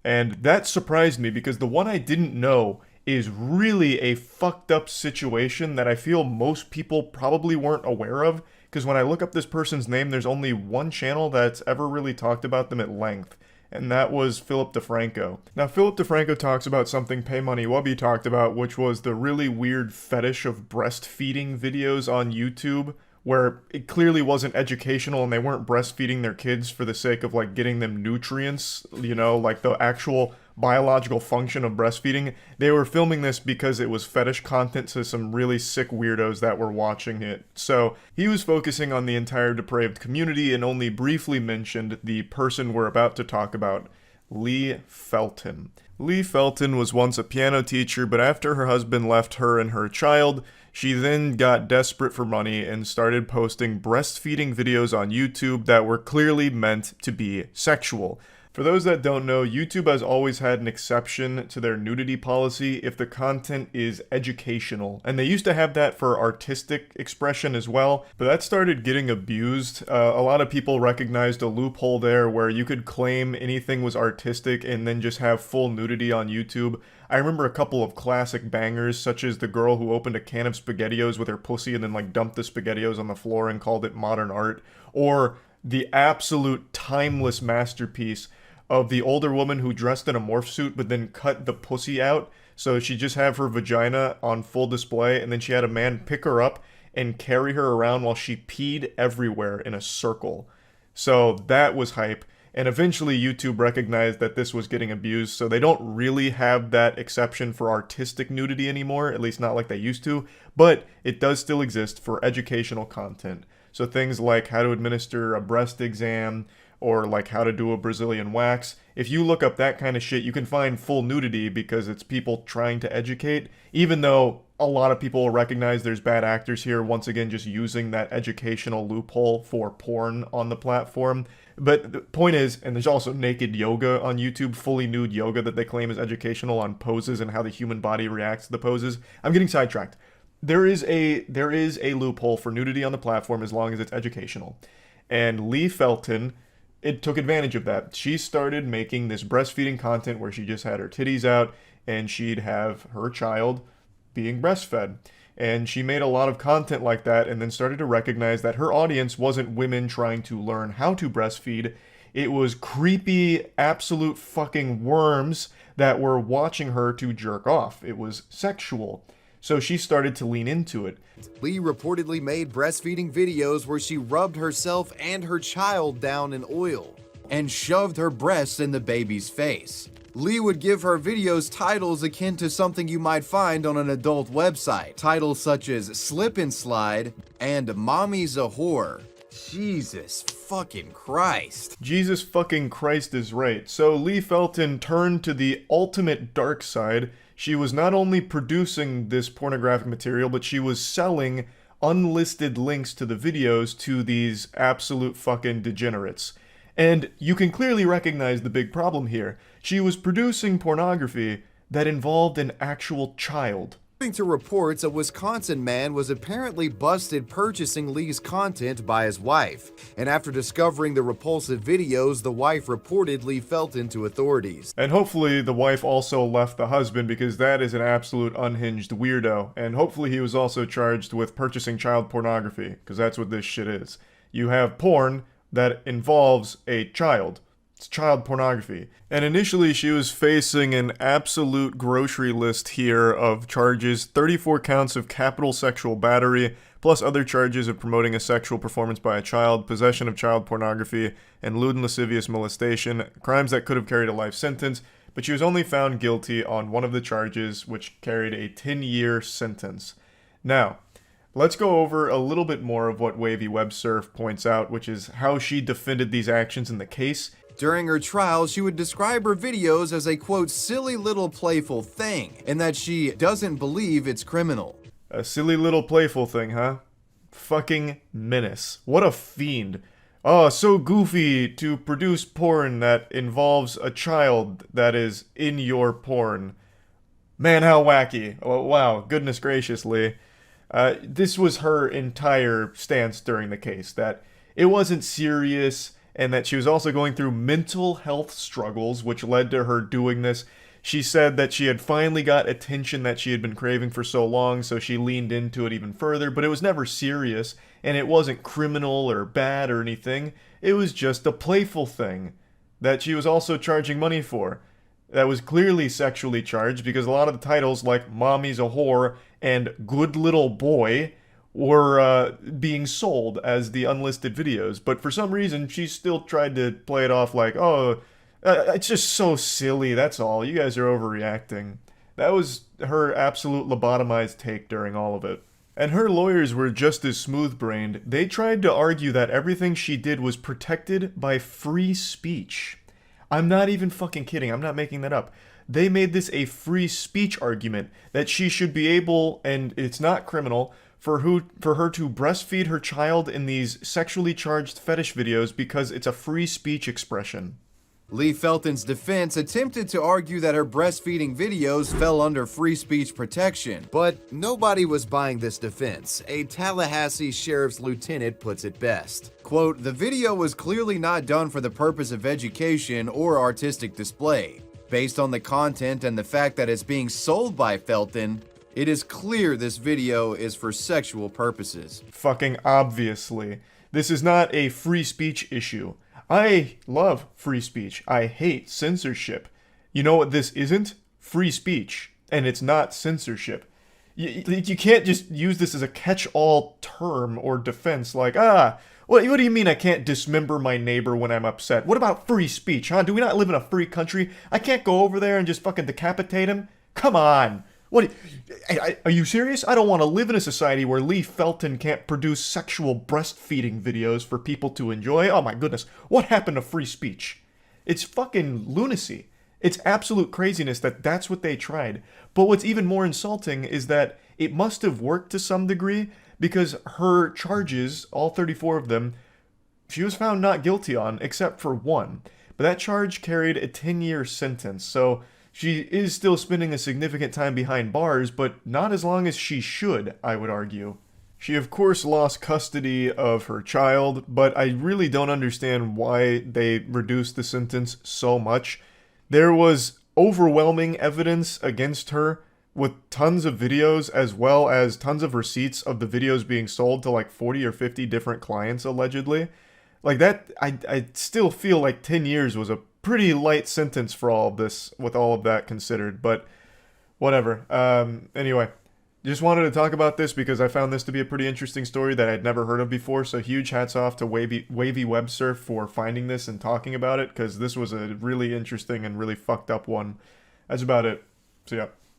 [SPEAKER 1] And that surprised me because the one I didn't know is really a fucked up situation that I feel most people probably weren't aware of, because when I look up this person's name, there's only one channel that's ever really talked about them at length, and that was Philip DeFranco. Now, Philip DeFranco talks about something Pay Money Wubby talked about, which was the really weird fetish of breastfeeding videos on YouTube, where it clearly wasn't educational and they weren't breastfeeding their kids for the sake of like getting them nutrients, you know, like the actual biological function of breastfeeding. They were filming this because it was fetish content to some really sick weirdos that were watching it. So he was focusing on the entire depraved community and only briefly mentioned the person we're about to talk about, Lee Felton. Lee Felton was once a piano teacher, but after her husband left her and her child, she then got desperate for money and started posting breastfeeding videos on YouTube that were clearly meant to be sexual. For those that don't know, YouTube has always had an exception to their nudity policy if the content is educational. And they used to have that for artistic expression as well, but that started getting abused. A lot of people recognized a loophole there where you could claim anything was artistic and then just have full nudity on YouTube. I remember a couple of classic bangers, such as the girl who opened a can of SpaghettiOs with her pussy and then like dumped the SpaghettiOs on the floor and called it modern art, or the absolute timeless masterpiece of the older woman who dressed in a morph suit but then cut the pussy out, so she just have her vagina on full display, and then she had a man pick her up and carry her around while she peed everywhere in a circle. So that was hype. And eventually YouTube recognized that this was getting abused, so they don't really have that exception for artistic nudity anymore, at least not like they used to, but it does still exist for educational content. So things like how to administer a breast exam, or like how to do a Brazilian wax. If you look up that kind of shit, you can find full nudity because it's people trying to educate, even though a lot of people will recognize there's bad actors here, once again just using that educational loophole for porn on the platform. But the point is, and there's also naked yoga on YouTube, fully nude yoga that they claim is educational on poses and how the human body reacts to the poses. I'm getting sidetracked. There is a loophole for nudity on the platform as long as it's educational. And Lee Felton, it took advantage of that. She started making this breastfeeding content where she just had her titties out and she'd have her child being breastfed. And she made a lot of content like that and then started to recognize that her audience wasn't women trying to learn how to breastfeed. It was creepy, absolute fucking worms that were watching her to jerk off. It was sexual. So she started to lean into it.
[SPEAKER 11] Lee reportedly made breastfeeding videos where she rubbed herself and her child down in oil and shoved her breasts in the baby's face. Lee would give her videos titles akin to something you might find on an adult website. Titles such as Slip and Slide and Mommy's a Whore. Jesus fucking Christ.
[SPEAKER 1] Jesus fucking Christ is right. So Lee Felton turned to the ultimate dark side. She was not only producing this pornographic material, but she was selling unlisted links to the videos to these absolute fucking degenerates. And you can clearly recognize the big problem here. She was producing pornography that involved an actual child.
[SPEAKER 11] According to reports, a Wisconsin man was apparently busted purchasing Lee's content by his wife. And after discovering the repulsive videos, the wife reported Lee Felton to authorities.
[SPEAKER 1] And hopefully the wife also left the husband, because that is an absolute unhinged weirdo. And hopefully he was also charged with purchasing child pornography, because that's what this shit is. You have porn that involves a child. It's child pornography. And initially she was facing an absolute grocery list here of charges: 34 counts of capital sexual battery, plus other charges of promoting a sexual performance by a child, possession of child pornography, and lewd and lascivious molestation, crimes that could have carried a life sentence, but she was only found guilty on one of the charges, which carried a 10-year sentence. Now, let's go over a little bit more of what Wavy Web Surf points out, which is how she defended these actions in the case.
[SPEAKER 11] During her trial, she would describe her videos as a, quote, silly little playful thing, and that she doesn't believe it's criminal.
[SPEAKER 1] A silly little playful thing, huh? Fucking menace. What a fiend. Oh, so goofy to produce porn that involves a child that is in your porn. Man, how wacky. Oh, wow, goodness graciously. This was her entire stance during the case, that it wasn't serious, and that she was also going through mental health struggles, which led to her doing this. She said that she had finally got attention that she had been craving for so long, so she leaned into it even further, but it was never serious, and it wasn't criminal or bad or anything. It was just a playful thing that she was also charging money for. That was clearly sexually charged, because a lot of the titles like Mommy's a Whore and Good Little Boy were being sold as the unlisted videos, but for some reason she still tried to play it off like, oh, it's just so silly, that's all, you guys are overreacting. That was her absolute lobotomized take during all of it. And her lawyers were just as smooth-brained. They tried to argue that everything she did was protected by free speech. I'm not even fucking kidding, I'm not making that up. They made this a free speech argument, that she should be able, and it's not criminal, for her to breastfeed her child in these sexually charged fetish videos because it's a free speech expression.
[SPEAKER 11] Lee Felton's defense attempted to argue that her breastfeeding videos fell under free speech protection, but nobody was buying this defense. A Tallahassee sheriff's lieutenant puts it best. Quote, "The video was clearly not done for the purpose of education or artistic display. Based on the content and the fact that it's being sold by Felton, it is clear this video is for sexual purposes."
[SPEAKER 1] Fucking obviously. This is not a free speech issue. I love free speech. I hate censorship. You know what this isn't? Free speech. And it's not censorship. You can't just use this as a catch-all term or defense like, What do you mean I can't dismember my neighbor when I'm upset? What about free speech, huh? Do we not live in a free country? I can't go over there and just fucking decapitate him? Come on. Are you serious? I don't want to live in a society where Lee Felton can't produce sexual breastfeeding videos for people to enjoy. Oh my goodness. What happened to free speech? It's fucking lunacy. It's absolute craziness that that's what they tried. But what's even more insulting is that it must have worked to some degree, because her charges, all 34 of them, she was found not guilty on, except for one. But that charge carried a 10-year sentence, so she is still spending a significant time behind bars, but not as long as she should, I would argue. She of course lost custody of her child, but I really don't understand why they reduced the sentence so much. There was overwhelming evidence against her, with tons of videos as well as tons of receipts of the videos being sold to like 40 or 50 different clients allegedly. Like that, I still feel like 10 years was a pretty light sentence for all of this, with all of that considered, but whatever. Anyway, just wanted to talk about this because I found this to be a pretty interesting story that I'd never heard of before, so huge hats off to Wavy Websurf for finding this and talking about it, because this was a really interesting and really fucked up one. That's about it. So yeah.